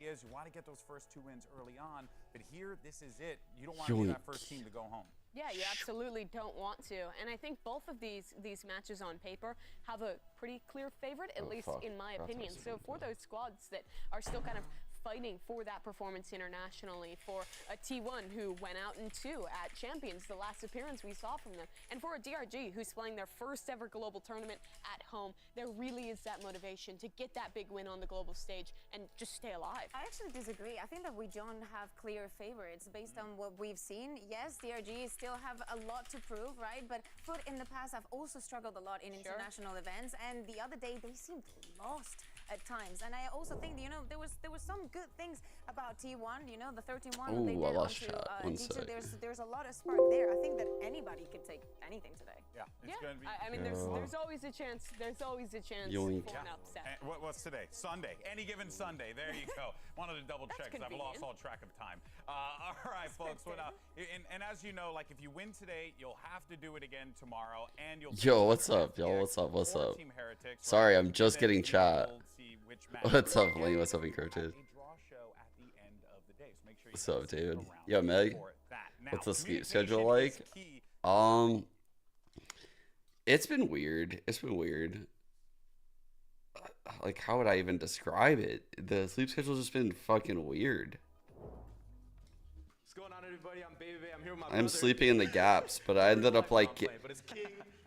is. You want to get those first 2 wins early on, but here, this is it. You don't want to be that first team to go home. Yeah, you absolutely don't want to. And I think both of these matches on paper have a pretty clear favorite, at least in my opinion. So for those squads that are still kind of fighting for that performance internationally, for a T1 who went out in 2 at Champions, the last appearance we saw from them, and for a DRG who's playing their first ever global tournament at home, there really is that motivation to get that big win on the global stage and just stay alive. I actually disagree. I think that we don't have clear favorites based on what we've seen. Yes, DRG still have a lot to prove, right? But FUT in the past have also struggled a lot in international events, and the other day they seemed lost at times. And I also think, you know, there was some good things about T1, you know, the 13-1 that they did onto G2. There's a lot of spark there. I think that anybody could take anything today. Yeah, it's going to be. I mean, there's always a chance. There's always a chance for an upset. And what's today? Sunday. Any given Sunday. There you go. Wanted to double check because I've lost all track of time. All right, folks. And as you know, like if you win today, you'll have to do it again tomorrow, and you'll. Yo, what's up, y'all? What's up? What's up? Sorry, I'm just getting chat. What's up, Lee? What's up, Encroaches? What's up, David? Yo, Meg. What's the sleep schedule like? It's been weird. It's been weird. Like, how would I even describe it? The sleep schedule's just been fucking weird. What's going on, everybody? I'm Baby. I'm here with my I'm sleeping in the gaps, but I ended up like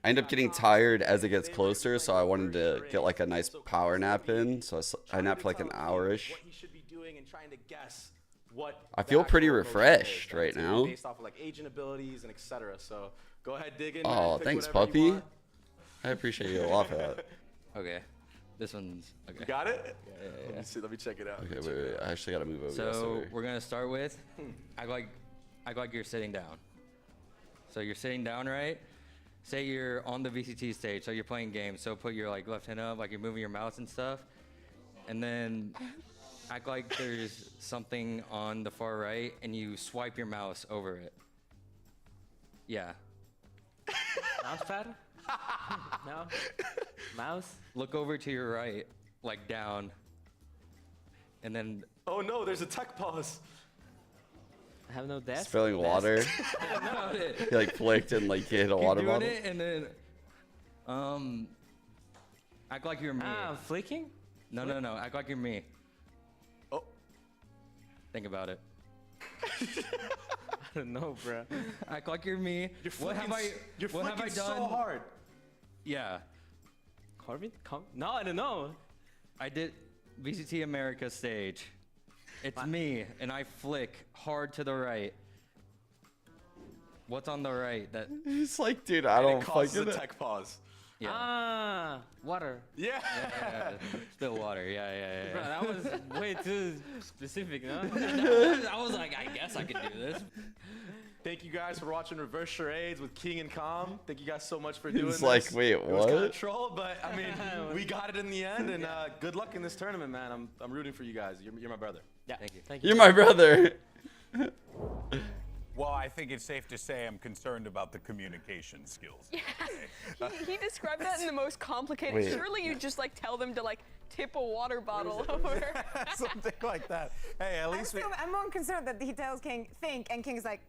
I end up getting tired as it gets closer, so I wanted to get like a nice power nap in. So I napped for like an hour-ish. What he should be doing and trying to guess what I feel pretty refreshed right now. Based off of like agent abilities and etc. So go ahead, dig in. Oh, thanks, puppy. I appreciate you a lot for that. Okay. This one's okay. You got it? Yeah. Let me see. Let me check it out. Okay, wait. I actually gotta move over. So we're gonna start with act like you're sitting down. So you're sitting down, right? Say you're on the VCT stage, so you're playing games. So put your like left hand up, like you're moving your mouse and stuff, and then act like there's something on the far right, and you swipe your mouse over it. Yeah. Mouse pad? No. Mouse? Look over to your right, like down, and then. Oh no! There's a tech pause. I have no desk. Spilling water. No, he like flicked and like hit a water bottle. It and then act like you're me. Flicking? No. Act like you're me. Oh. Think about it. I don't know, bro. Act like you're me. What have I done? So hard. Yeah. Corbin? No, I don't know. I did VCT America stage. It's me, and I flick hard to the right. What's on the right? That He's like, dude, I don't fucking. A tech pause. Yeah. Water. Yeah. Spill water. Yeah. Bro, that was way too specific, no? I was like, I guess I could do this. Thank you guys for watching Reverse Charades with King and Calm. Thank you guys so much for doing this. It's like, wait, what? It was kind of troll, but I mean, we got it in the end, and good luck in this tournament, man. I'm rooting for you guys. You're my brother. Yeah. Thank you. You're my brother. Well, I think it's safe to say I'm concerned about the communication skills. Yeah. He described that in the most complicated. Wait. Surely you just like tell them to like tip a water bottle over. Something like that. Hey, at least I'm more concerned that he tells King think, and King's like.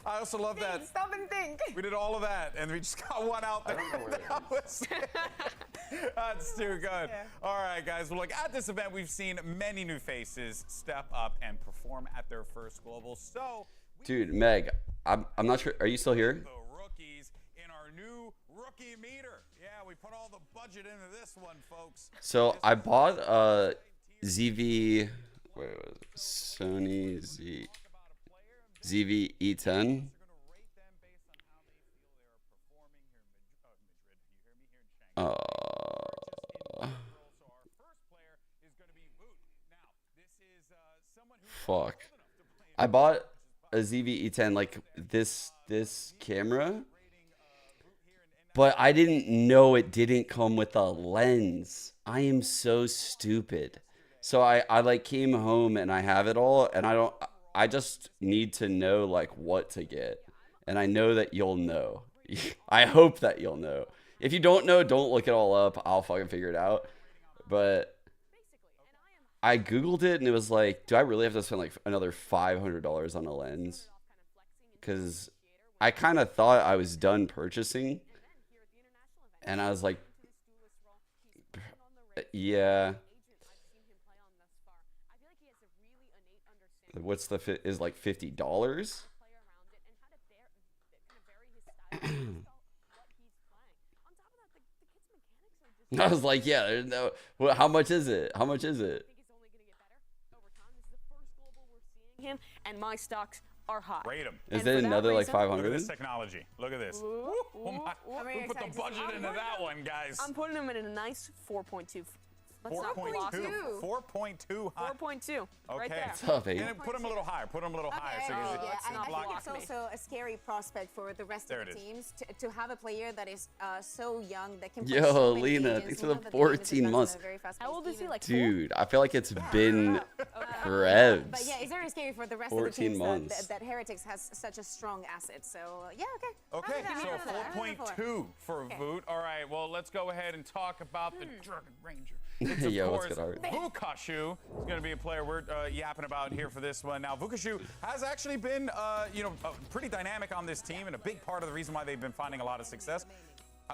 I also love that. Stop and think. We did all of that, and we just got one out there. That's too good. Yeah. All right, guys. Well, look, at this event, we've seen many new faces step up and perform at their first global. So, dude, Meg, I'm not sure. Are you still here? The rookies in our new rookie meter. Yeah, we put all the budget into this one, folks. So I bought a ZV. Wait, what was it? Sony ZV E10. Fuck. I bought a ZV E10 like this camera, but I didn't know it didn't come with a lens. I am so stupid. So I like came home and I have it all, and I just need to know like what to get. And I know that you'll know. I hope that you'll know. If you don't know, don't look it all up. I'll fucking figure it out. But I Googled it and it was like, do I really have to spend like another $500 on a lens? Because I kind of thought I was done purchasing. And I was like, yeah. What's the fit? Is like $50? I was like, yeah, there's no. Well, how much is it? How much is it? Him and my stocks are high. Rate him. Is it another like 500? Look at this technology. Look at this. Oh my. We put the budget into that one, guys. I'm putting him in a nice 4.2. 4.2. 4.2 high. 4.2. Right there. What's up, eh? And put him a little higher. Put him a little higher. So I block think it's also a scary prospect for the rest of the teams to have a player that is so young that can play so many Lena, regions. thanks for One the of things is 14 advanced months. at a very fast How pace, old is he? even- Like 4? Dude, I feel like it's been forever. But yeah, it's very scary for the rest of 14 the teams months. that Heretics has such a strong asset. So yeah, okay. Okay, I'll so give it a 4.2 for Voot. All right, well, let's go ahead and talk about the Dragon Ranger. It's, of Yo, what's course, good, Art? Vukashu is going to be a player we're yapping about here for this one. Now, Vukashu has actually been, pretty dynamic on this team and a big part of the reason why they've been finding a lot of success.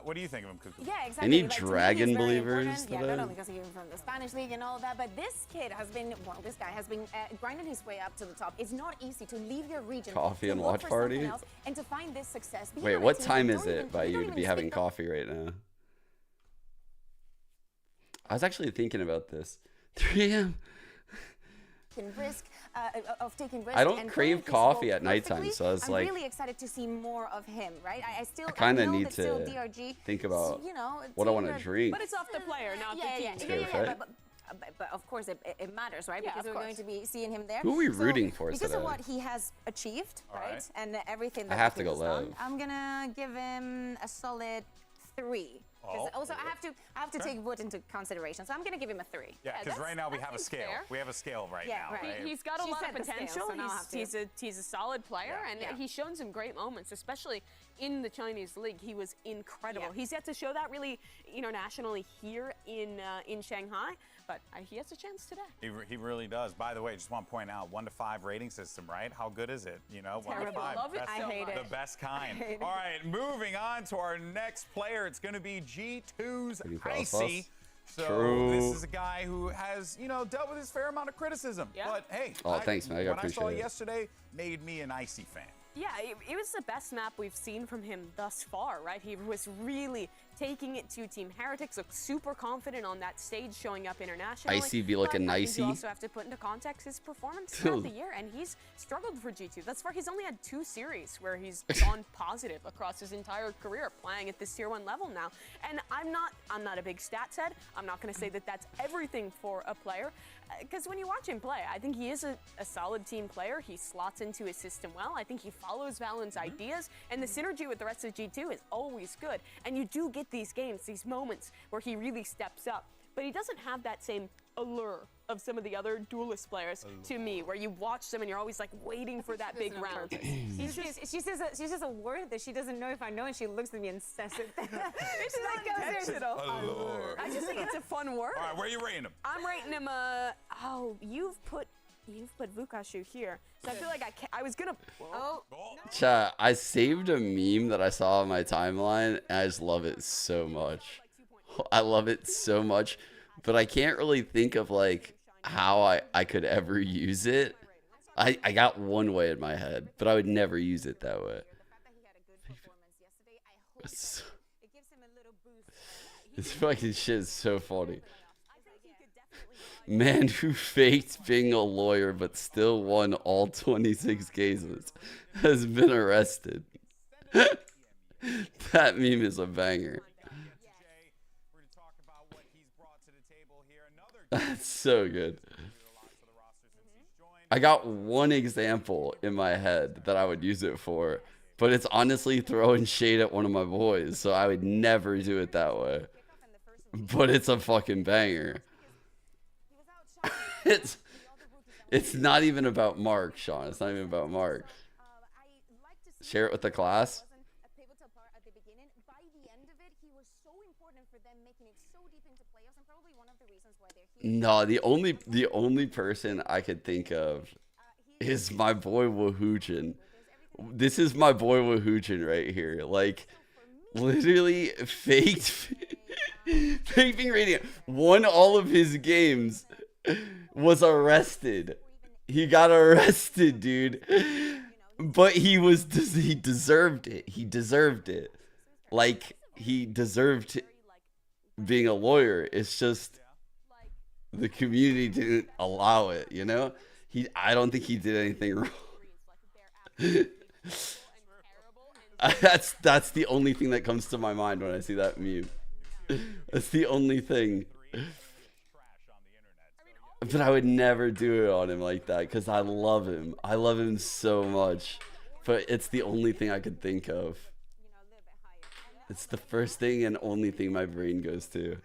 What do you think of him, Cuckoo? Yeah, exactly. Any Like, to me, Dragon he's very believers important. Yeah, today? not only because he came from the Spanish league and all that, but this kid has been, this guy has been grinding his way up to the top. It's not easy to leave your region, Coffee to and look watch for party? something else, and to find this success. Being Wait, on a what team time you is don't it even- by you you don't to even be having speak coffee right now? I was actually thinking about this. 3 a.m. risk of taking risk. I don't and crave playing his coffee role at nighttime, perfectly. so I was like, I'm really excited to see more of him, right? I kinda know need that still to DRG, think about you know, what I team want to that- drink. But it's off the player, not the team. Okay. But of course it matters, right? Yeah, Because of we're going course. to be seeing him there. Who are we So, rooting for because today? of what he has achieved, All right? right. And everything I that have he to go has done, Lev. I'm gonna give him a solid 3. Oh. Also, I have to take Wood into consideration, so I'm gonna give him a 3. Yeah, because right now we have a seems scale. fair. We have a scale right Yeah, now, right. right? He's got a She lot of set the scale, potential. so now I'll have to- He's a solid player, Yeah. and Yeah. he's shown some great moments, especially in the Chinese league. He was incredible. Yeah. He's yet to show that really internationally here in Shanghai, but he has a chance today. He really does. By the way, just want to point out 1 to 5 rating system, right? How good is it? You know, 1 to Terrible. 5. Love it That's so much. the best kind. hate it. All right, moving on to our next player. It's going to be G2's Waiting for Icy. Aspas. So True. this is a guy who has, dealt with his fair amount of criticism. Yeah. But hey, Oh, thanks, man. I when I appreciate saw it. yesterday, made me an Icy fan. Yeah, it was the best map we've seen from him thus far, right? He was really taking it to Team Heretics, looked super confident on that stage, showing up internationally. Icy be looking But I think nicey. you also have to put into context his performance throughout the year, and he's struggled for G2. Thus far, he's only had 2 series where he's gone positive across his entire career, playing at this Tier 1 level now. And I'm not a big stats head. I'm not going to say that that's everything for a player, because when you watch him play, I think he is a solid team player. He slots into his system well. I think he follows Valen's ideas, and the synergy with the rest of G2 is always good. And you do get these games, these moments where he really steps up. But he doesn't have that same allure of some of the other duelist players to me, where you watch them and you're always like waiting for that big round. She says a word that she doesn't know if I know, and she looks at me and says it. It's not intentional. Allure. I just think it's a fun word. All right, where are you rating him? I'm rating him you've put Vukashu here. So I feel like I was gonna. Oh, Chat, I saved a meme that I saw on my timeline, and I just love it so much. I love it so much, but I can't really think of like how I could ever use it. I got one way in my head, but I would never use it that way. the fact that he had a good performance yesterday, I hope It's- it gives him a little boost. This fucking shit is so funny. Man who faked being a lawyer but still won all 26 cases has been arrested. That meme is a banger. That's so good. I got one example in my head that I would use it for, but it's honestly throwing shade at one of my boys, so I would never do it that way. But it's a fucking banger. It's not even about Mark, Sean. It's not even about Mark. Share it with the class. A pivotal part at the beginning. By the end of it, he was so important for them, making it so deep into playoffs, and probably one of the reasons No, the only person I could think of is my boy Woohoojin. This is my boy Woohoojin right here. Like, literally faked being radiant. Won all of his games. Was arrested. He got arrested, dude. But he deserved it. He deserved it. Like, he deserved being a lawyer. It's just the community didn't allow it, you know? I don't think he did anything wrong. That's the only thing that comes to my mind when I see that meme. That's the only thing. But I would never do it on him like that because I love him. I love him so much. But it's the only thing I could think of. It's the first thing and only thing my brain goes to.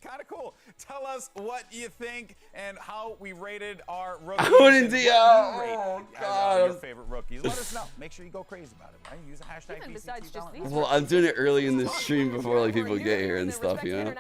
Kind of cool. Tell us what you think and how we rated our rookies. I wouldn't do oh god, your favorite rookies. Let us know. Make sure you go crazy about it, right? Use a hashtag VCT. Well, I'm doing it early in the stream before like people get here and stuff, you know.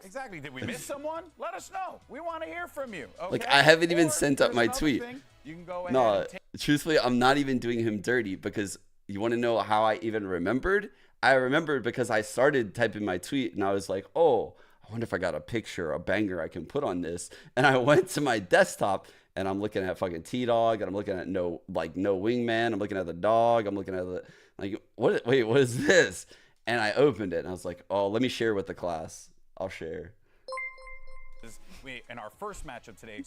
Exactly. Did we miss someone? Let us know. We want to hear from you. Okay? Like I haven't even sent up my tweet. You can go ahead no, truthfully, I'm not even doing him dirty because you want to know how I even remembered? I remembered because I started typing my tweet and I was like, oh, I wonder if I got a picture, a banger I can put on this. And I went to my desktop and I'm looking at fucking T-Dog and I'm looking at no wingman. I'm looking at the dog. I'm looking at the, like, what is this? And I opened it and I was like, oh, let me share with the class. I'll share. In our first matchup today,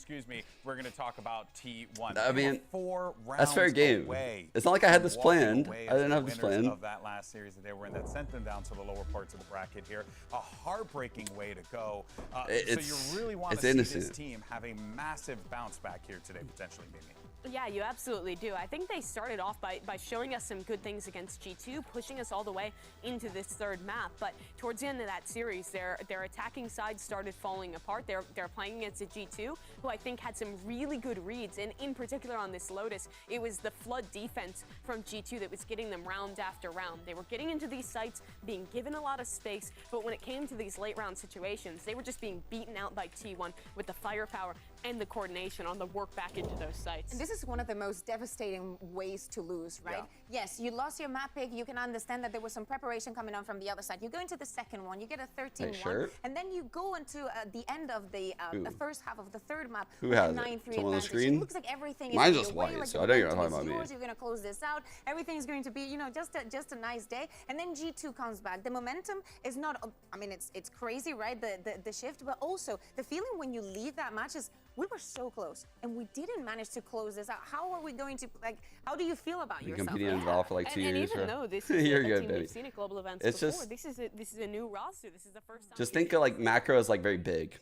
we're going to talk about T1. I mean, 4 rounds that's fair game. Away. It's not like I had this planned. I didn't have this planned. Of that last series that they were in, that sent them down to the lower parts of the bracket here. A heartbreaking way to go. So you really want to see this team have a massive bounce back here today, potentially, maybe. Yeah, you absolutely do. I think they started off by showing us some good things against G2, pushing us all the way into this third map. But towards the end of that series, their attacking side started falling apart. They're playing against a G2 who I think had some really good reads. And in particular on this Lotus, it was the flood defense from G2 that was getting them round after round. They were getting into these sites, being given a lot of space. But when it came to these late round situations, they were just being beaten out by T1 with the firepower and the coordination on the work back into those sites. And this is one of the most devastating ways to lose, right? Yeah. Yes, you lost your map pick. You can understand that there was some preparation coming on from the other side. You go into the second one, you get a 13-1, and then you go into the end of the first half of the third map. Who has 9-3 it? On the screen? It looks like everything Mine's is just white, white, like so I know you're not talking about me. You're going to close this out. Everything's going to be, you know, just a nice day. And then G2 comes back. The momentum is not, I mean, it's crazy, right? The shift, but also the feeling when you leave that match is, we were so close, and we didn't manage to close this out. How are we going to, like, how do you feel about yourself? Competing in Valve for like 2 years, and even though this is you're a good, team baby. we've seen at global events it's before, just, this is a new roster. This is the first time. Just think of like macro as like very big,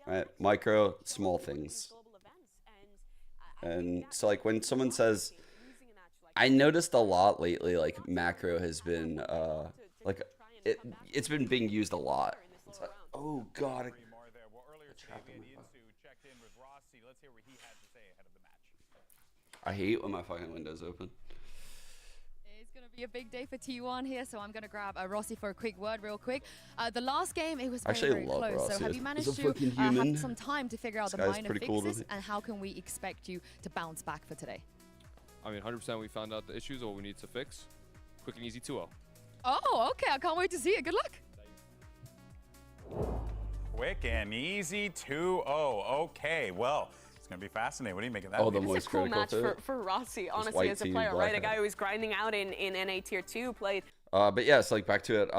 right? Micro, small things. And so like when someone says, I noticed a lot lately, like macro has been, like it's been being used a lot. Like, oh God. I hate when my fucking window's open. It's going to be a big day for T1 here, so I'm going to grab Rossi for a quick word real quick. The last game, it was very close. Rossi. So have you managed to have some time to figure out the minor fixes, and how can we expect you to bounce back for today? I mean, 100% we found out the issues or what we need to fix. Quick and easy 2-0. Oh, okay. I can't wait to see it. Good luck. Quick and easy 2-0. Okay, well, it's going to be fascinating. What do you make of that? Oh, the it's a cool match for Rossi, honestly, as a player, right? A guy who was grinding out in NA Tier 2, played. But yeah, so like back to it.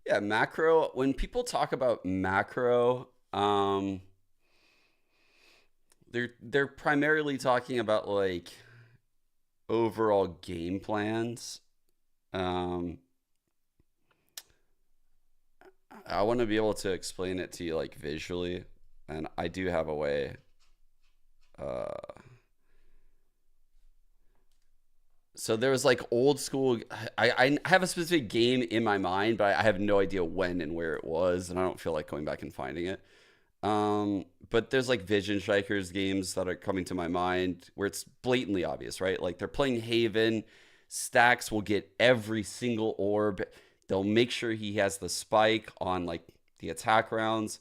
Yeah, macro, when people talk about macro, they're primarily talking about like overall game plans. I want to be able to explain it to you like visually, and I do have a way. So there was like old school. I have a specific game in my mind, but I have no idea when and where it was, and I don't feel like going back and finding it. But there's like Vision Strikers games that are coming to my mind where it's blatantly obvious, right? Like they're playing Haven, Stacks will get every single orb. They'll make sure he has the spike on like the attack rounds.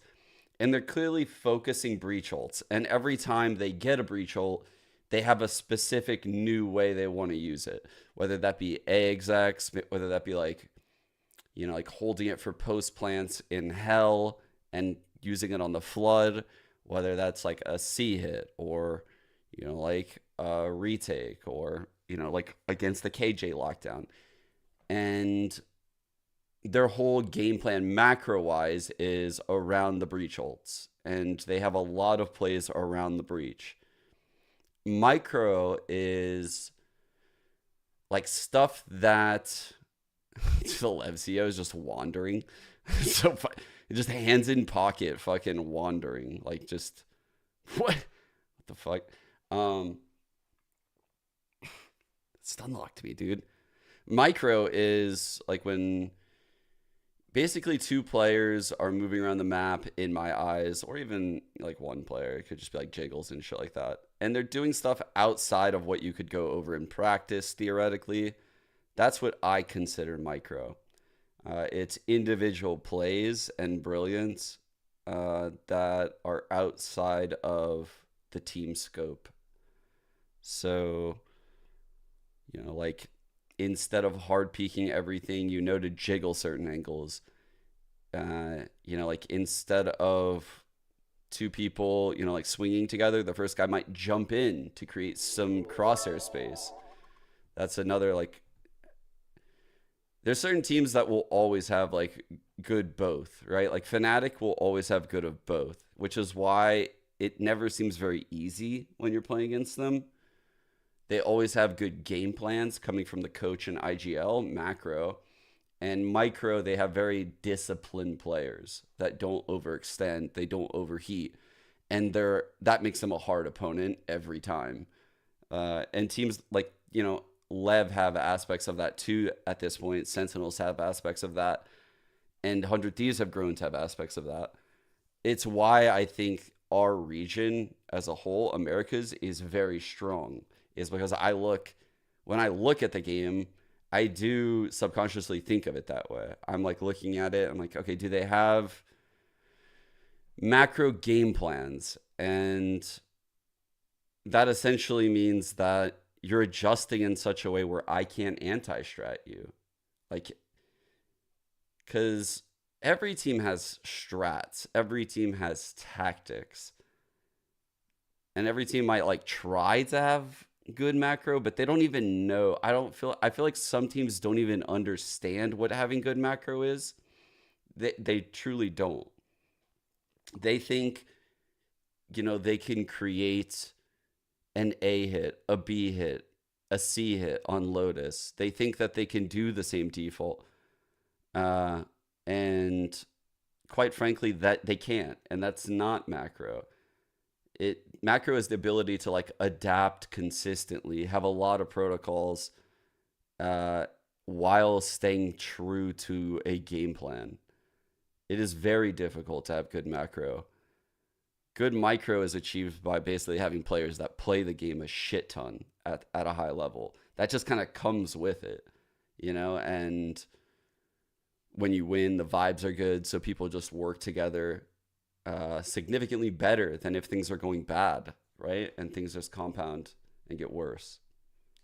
And they're clearly focusing breach ults. And every time they get a breach ult, they have a specific new way they want to use it. Whether that be AXX, whether that be like, you know, like holding it for post plants in Hell and using it on the Flood. Whether that's like a C hit or, you know, like a retake or, you know, like against the KJ lockdown. And their whole game plan macro-wise is around the breach ults. And they have a lot of plays around the breach. Micro is like stuff that the Levzio is just wandering. So just hands in pocket fucking wandering. Like just what the fuck? Stun locked me, dude. Micro is like when basically two players are moving around the map in my eyes, or even like one player. It could just be like jiggles and shit like that. And they're doing stuff outside of what you could go over in practice, theoretically. That's what I consider micro. It's individual plays and brilliance that are outside of the team scope. So, you know, like instead of hard peeking everything, you know, to jiggle certain angles. You know, like instead of two people, you know, like swinging together, the first guy might jump in to create some crosshair space. That's another, like, there's certain teams that will always have like good both, right? Like Fnatic will always have good of both, which is why it never seems very easy when you're playing against them. They always have good game plans coming from the coach in IGL, macro, and micro. They have very disciplined players that don't overextend, they don't overheat, and that makes them a hard opponent every time. And teams like, you know, Lev have aspects of that too at this point. Sentinels have aspects of that, and 100 Thieves have grown to have aspects of that. It's why I think our region as a whole, Americas, is very strong. Is because when I look at the game, I do subconsciously think of it that way. I'm like looking at it, I'm like, okay, do they have macro game plans? And that essentially means that you're adjusting in such a way where I can't anti-strat you. Like, because every team has strats, every team has tactics, and every team might like try to have good macro, but they don't even know. I feel like some teams don't even understand what having good macro is. They truly don't. They think, you know, they can create an A hit, a B hit, a C hit on Lotus. They think that they can do the same default. And quite frankly, that they can't. And that's not macro. Macro is the ability to like adapt consistently, have a lot of protocols, while staying true to a game plan. It is very difficult to have good macro. Good micro is achieved by basically having players that play the game a shit ton at a high level. That just kind of comes with it, you know? And when you win, the vibes are good, so people just work together significantly better than if things are going bad, right? And things just compound and get worse.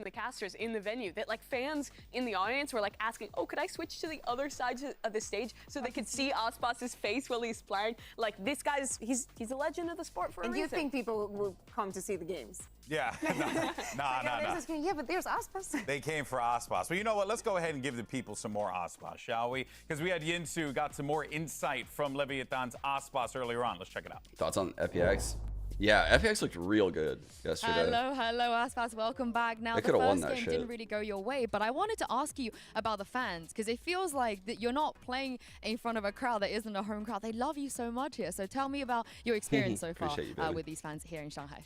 The casters in the venue, that like fans in the audience were like asking, oh, could I switch to the other side of the stage so they could see Aspas's face while he's playing? Like, this guy's, he's a legend of the sport for a reason. And you think people will come to see the games? Yeah, nah. Yeah, but there's Aspas. They came for Aspas. But you know what? Let's go ahead and give the people some more Aspas, shall we? Because we had Yinsu got some more insight from Levaton's Aspas earlier on. Let's check it out. Thoughts on FPX? Yeah, FPX looked real good yesterday. Hello, Aspas. Welcome back. Now, the first game didn't really go your way, but I wanted to ask you about the fans, because it feels like that you're not playing in front of a crowd that isn't a home crowd. They love you so much here. So tell me about your experience so far with these fans here in Shanghai.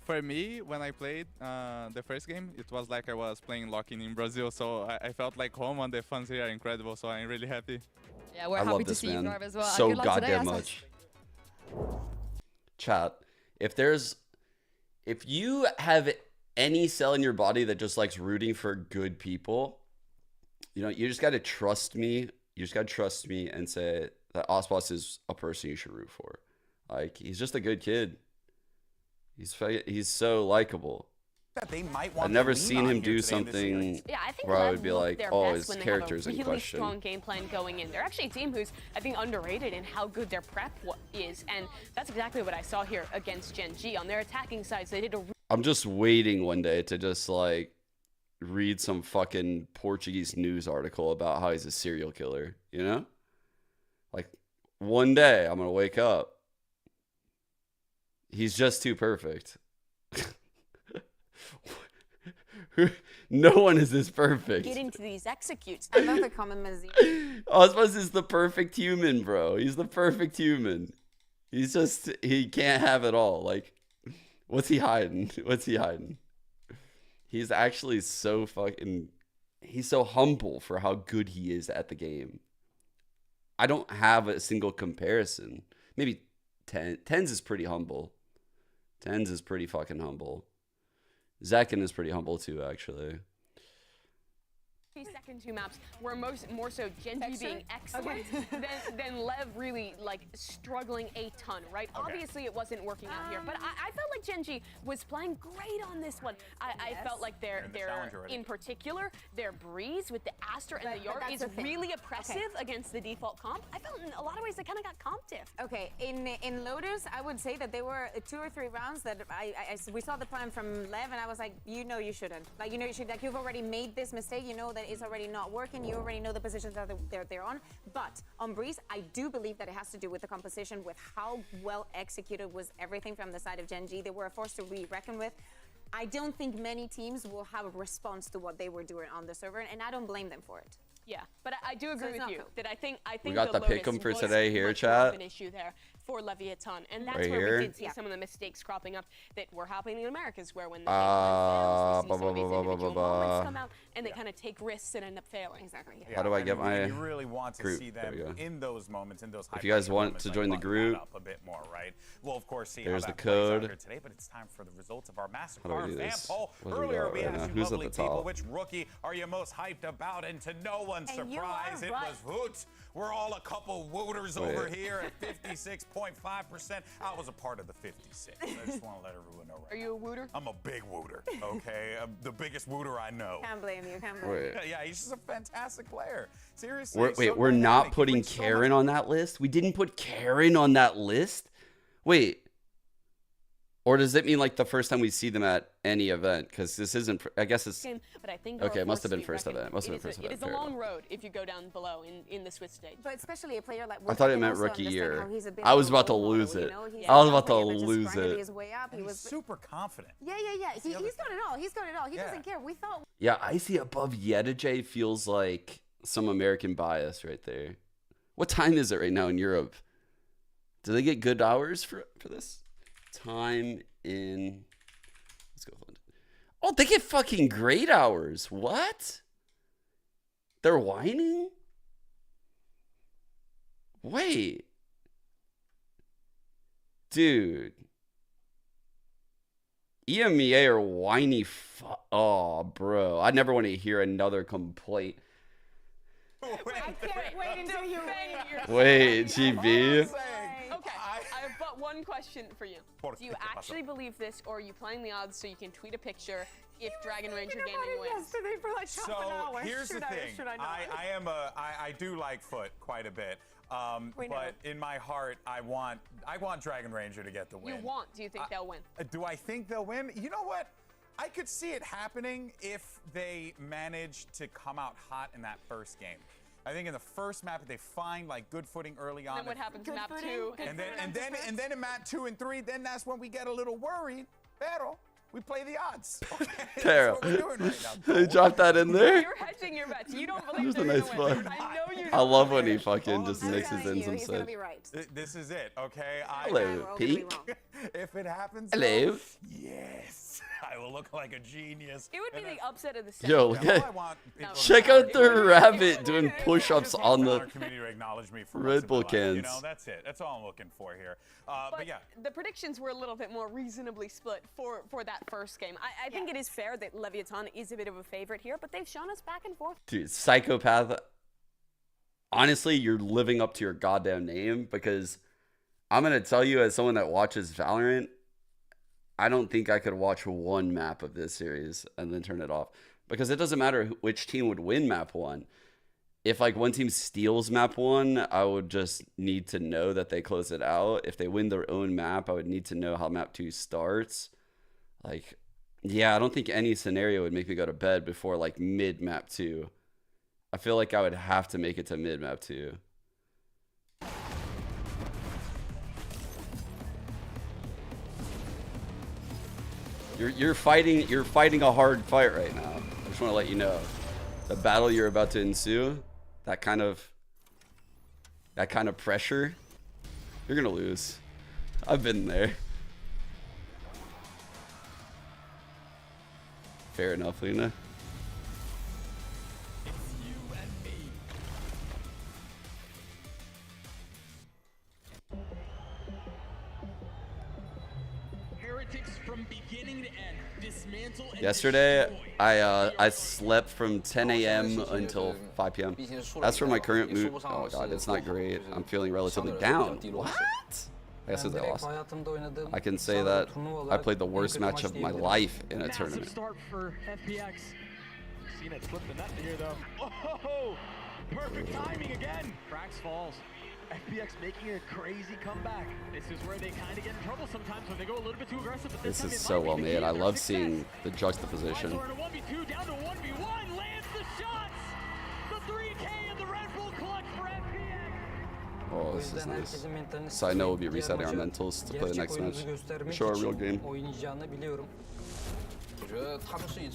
For me, when I played the first game, it was like I was playing Locking in Brazil, so I felt like home, and the fans here are incredible, so I'm really happy. Yeah, we're happy to see you drive as well. So goddamn much. Chat, if you have any cell in your body that just likes rooting for good people, You know, you just got to trust me. You just got to trust me and say that Aspas is a person you should root for. Like, he's just a good kid. He's so likable. They might want I've never seen him do something I think where I Lev would be look like, their oh, best his when they character's have a in really question. strong game plan going in. They're actually a team who's, I think, underrated in how good their prep is, and that's exactly what I saw here against Gen G. On their attacking sides, they did a... I'm just waiting one day to just, like, read some fucking Portuguese news article about how he's a serial killer, you know? Like, one day I'm going to wake up. He's just too perfect. No one is this perfect. Get into these executes. I love the comment Mazir. Aspas is the perfect human, bro. He's the perfect human. He's just, he can't have it all. Like, what's he hiding? What's he hiding? He's actually so fucking, he's so humble for how good he is at the game. I don't have a single comparison. Maybe Tens is pretty humble. Tens is pretty fucking humble. Zekin is pretty humble too, actually. These second two maps were more so Gen G being excellent than Lev really like struggling a ton, right? Okay. Obviously it wasn't working out here, but I felt like Gen G was playing great on this one. I felt like their in particular, their breeze with the Aster and the Yard is really oppressive against the default comp. I felt in a lot of ways they kind of got comped. Okay, in Lotus, I would say that there were 2 or 3 rounds that we saw the plan from Lev, and I was like, you know you shouldn't. Like, you know you should, like, you've already made this mistake, you know that it's already not working, you already know the positions that they're on. But on Breeze, I do believe that it has to do with the composition, with how well executed was everything from the side of Gen G. They were a force to be reckoned with. I don't think many teams will have a response to what they were doing on the server, and I don't blame them for it. Yeah, but I do agree with you that I think we got the pick'em for today here, much chat. Of an issue there for Levaton, and that's right where here. we did see some of the mistakes cropping up that were happening in Americas, where when the fails, we see some of these individual moments come out, and they kind of take risks and end up failing. Exactly. Yeah. How do I get my You really want to group? see them in those moments, in those. If you guys want to join the group, up a bit more, right? We'll of course see there's how the that plays out code. here today, but it's time for the results of our How do I MasterCard do fan this? poll. What do we Earlier got we right asked now? you Who's at lovely the top? people, which rookie are you most hyped about? And to no one's surprise, it was FUT. We're all a couple wooters over here at 56.5%. I was a part of the 56. I just want to let everyone know. Right Are you a wooter? I'm a big wooter. Okay, I'm the biggest wooter I know. Can't blame you. Can't blame you. Yeah, he's just a fantastic player. Seriously. Wait, we're not putting Karen on that list? We didn't put Karen on that list? Wait. Or does it mean like the first time we see them at any event? Because this isn't, I guess it's, but I think okay, it must have been first event. It is a long road if you go down below in the Swiss stage. But especially a player like, I thought it meant rookie year. I was about to lose it. I was about to lose it. He was super confident. Yeah. He's got it all. He's got it all. He doesn't care. We thought. Yeah, Icy above Yedij feels like some American bias right there. What time is it right now in Europe? Do they get good hours for this? Time in, let's go. Oh, they get fucking great hours. What? They're whining? Wait. Dude. EMEA are whiny. Oh, bro. I never want to hear another complaint. I can't wait until you wait, GB. Okay, I have but one question for you. Do you actually believe this, or are you playing the odds so you can tweet a picture if Dragon Ranger Gaming wins? For like so here's the thing. I do like FUT quite a bit. But in my heart, I want Dragon Ranger to get the win. Do you think they'll win? Do I think they'll win? You know what? I could see it happening if they manage to come out hot in that first game. I think in the first map, if they find like good footing early on. And then what happens in map 2? And then in map 2 and 3, then that's when we get a little worried. Pero we play the odds. Okay? That's what we're doing right now. They dropped that in there. You're hedging your bets. You don't believe they're they're nice gonna win. fuck. I know you. I love when he fucking just mixes in some He's stuff. gonna be right. This is it, okay? Hello, Pink. If it happens, hello. Though, yes, I will look like a genius. It would be the upset of the century. Yo, look at check No. out the rabbit doing push-ups on the community to acknowledge me for Red Bull cans. You know, that's it. That's all I'm looking for here. But yeah, the predictions were a little bit more reasonably split for that first game. I think it is fair that Levaton is a bit of a favorite here, but they've shown us back and forth. Dude, psychopath. Honestly, you're living up to your goddamn name, because I'm going to tell you, as someone that watches Valorant, I don't think I could watch one map of this series and then turn it off, because it doesn't matter which team would win map 1. If like one team steals map 1, I would just need to know that they close it out. If they win their own map, I would need to know how map 2 starts. Like, yeah, I don't think any scenario would make me go to bed before like mid map 2. I feel like I would have to make it to mid map 2. You're fighting a hard fight right now. I just want to let you know. The battle you're about to ensue, that kind of pressure, you're gonna lose. I've been there. Fair enough, Lena. Yesterday, I slept from 10 a.m. until 5 p.m. As for my current mood, oh my god, it's not great. I'm feeling relatively down. What? I guess I lost. I can say that I played the worst match of my life in a tournament. Start for FPX. CNET slipped the net here though. Oh, perfect timing again. Cracks falls. FPX making a crazy comeback. This is where they kind of get in trouble sometimes when they go a little bit too aggressive. But this is so well made. I love seeing the juxtaposition. Down to 1v1, lands the shots. The 3K and the Red Bull clutch for FPX. Oh, this is nice. So I know we'll be resetting our mentals to play the next match. Show our real game.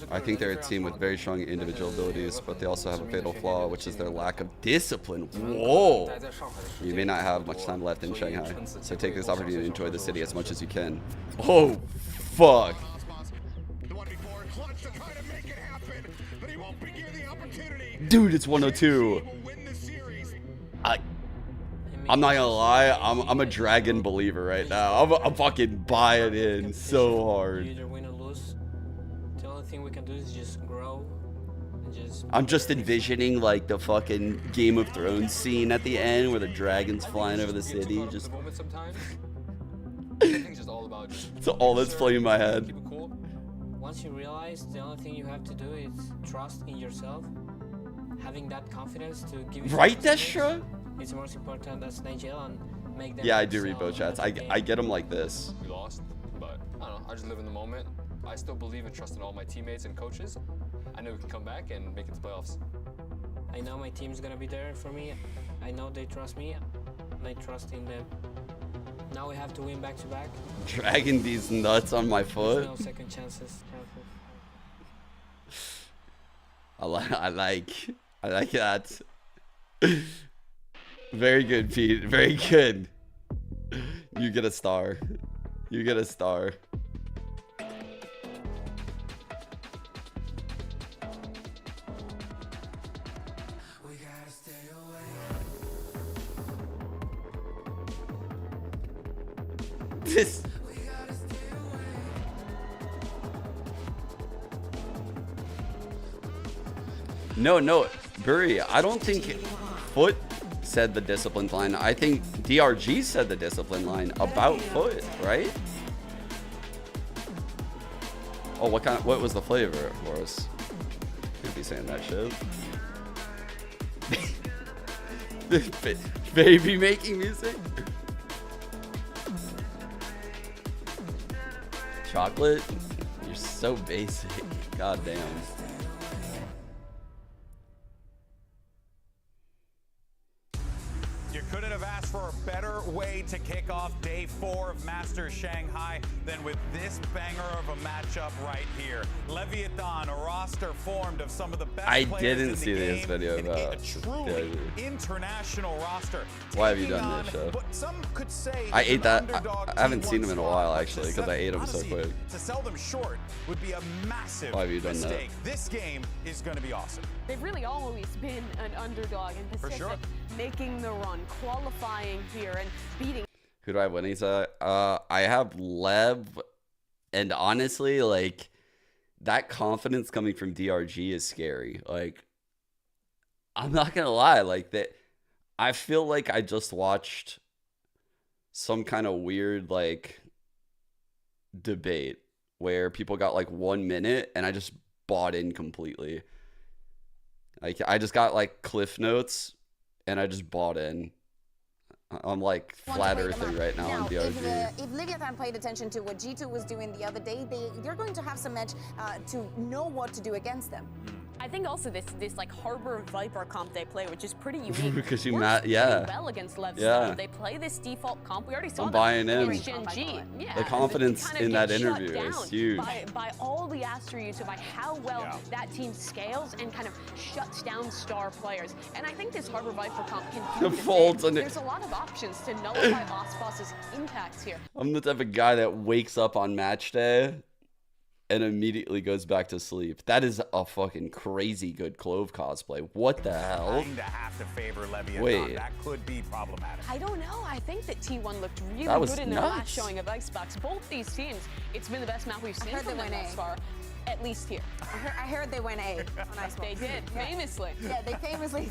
I think they're a team with very strong individual abilities, but they also have a fatal flaw, which is their lack of discipline. Whoa! You may not have much time left in Shanghai, so take this opportunity to enjoy the city as much as you can. Oh, fuck! Dude, it's 102. I'm not gonna lie, I'm a dragon believer right now. I'm fucking buying in so hard. We can do is just grow and just I'm just envisioning like the fucking Game of Thrones scene at the end where the dragons flying over the city. Just it's all about it's all that's playing in my head. Keep it cool. Once you realize the only thing you have to do is trust in yourself, having that confidence to give you right, Destra? It's the most important. That's Nigel and make them. Yeah, I do read both chats. I get them like this. We lost, but I don't know. I just live in the moment. I still believe and trust in all my teammates and coaches. I know we can come back and make it to playoffs. I know my team's gonna be there for me. I know they trust me, and I trust in them. Now we have to win back to back. Dragging these nuts on my foot. There's no second chances. I like that. Very good, Pete. Very good. You get a star. You get a star. This. No, Burry, I don't think FUT said the discipline line. I think DRG said the discipline line about FUT, right? Oh, what was the flavor for us? Can't be saying that shit. Baby making music. Chocolate? You're so basic. God damn. You're couldn't have asked for a better way to kick off day 4 of Masters Shanghai than with this banger of a matchup right here. Levaton, a roster formed of some of the best players didn't in see the this game, video and about a truly international roster. Why have you done this, Chef? Some could say I ate that. I haven't T1 seen him in a squad, while but actually because I ate him so honestly, quick. To sell them short would be a massive Why have you done that? mistake. This game is going to be awesome. They've really always been an underdog in Pacific, sure. making the run, qualifying here, and beating. Who do I have winning to? I have Lev, and honestly, like that confidence coming from DRG is scary. Like, I'm not gonna lie, like that. I feel like I just watched some kind of weird like debate where people got like 1 minute, and I just bought in completely. Like, I just got like cliff notes, and I just bought in. I'm like flat earthing right now on DRG. If Levaton paid attention to what G2 was doing the other day, they're going to have some edge to know what to do against them. I think also this like Harbor Viper comp they play, which is pretty unique. Because you works yeah. pretty well against Lev. Yeah. They play this default comp. We already saw I'm buying in. Shenji. Yeah. The confidence kind of in that get shut interview is down huge. By all the Astro use, by how well that team scales and kind of shuts down star players. And I think this Harbor Viper comp can do the Folds same. on it. There's a lot of options to nullify Aspas' impacts here. I'm the type of guy that wakes up on match day and immediately goes back to sleep. That is a fucking crazy good Clove cosplay. What the hell? Kinda have to favor Levaton. Wait. That could be problematic. I don't know. I think that T1 looked really That was good in their last nuts. showing of Icebox. Both these teams, it's been the best map we've seen from them thus far. At least here. I heard they went A on Icebox. They did, famously. Yeah, they famously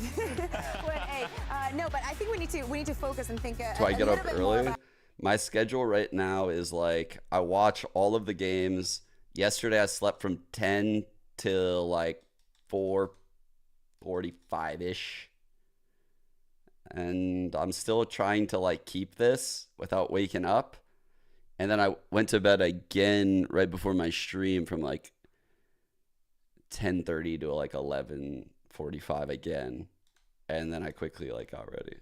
went A. No, but I think we need to focus and think. Do I get up early? My schedule right now is like I watch all of the games. Yesterday I slept from 10 till like 4:45-ish. And I'm still trying to like keep this without waking up. And then I went to bed again right before my stream from like 10:30 to like 11:45 again. And then I quickly like got ready.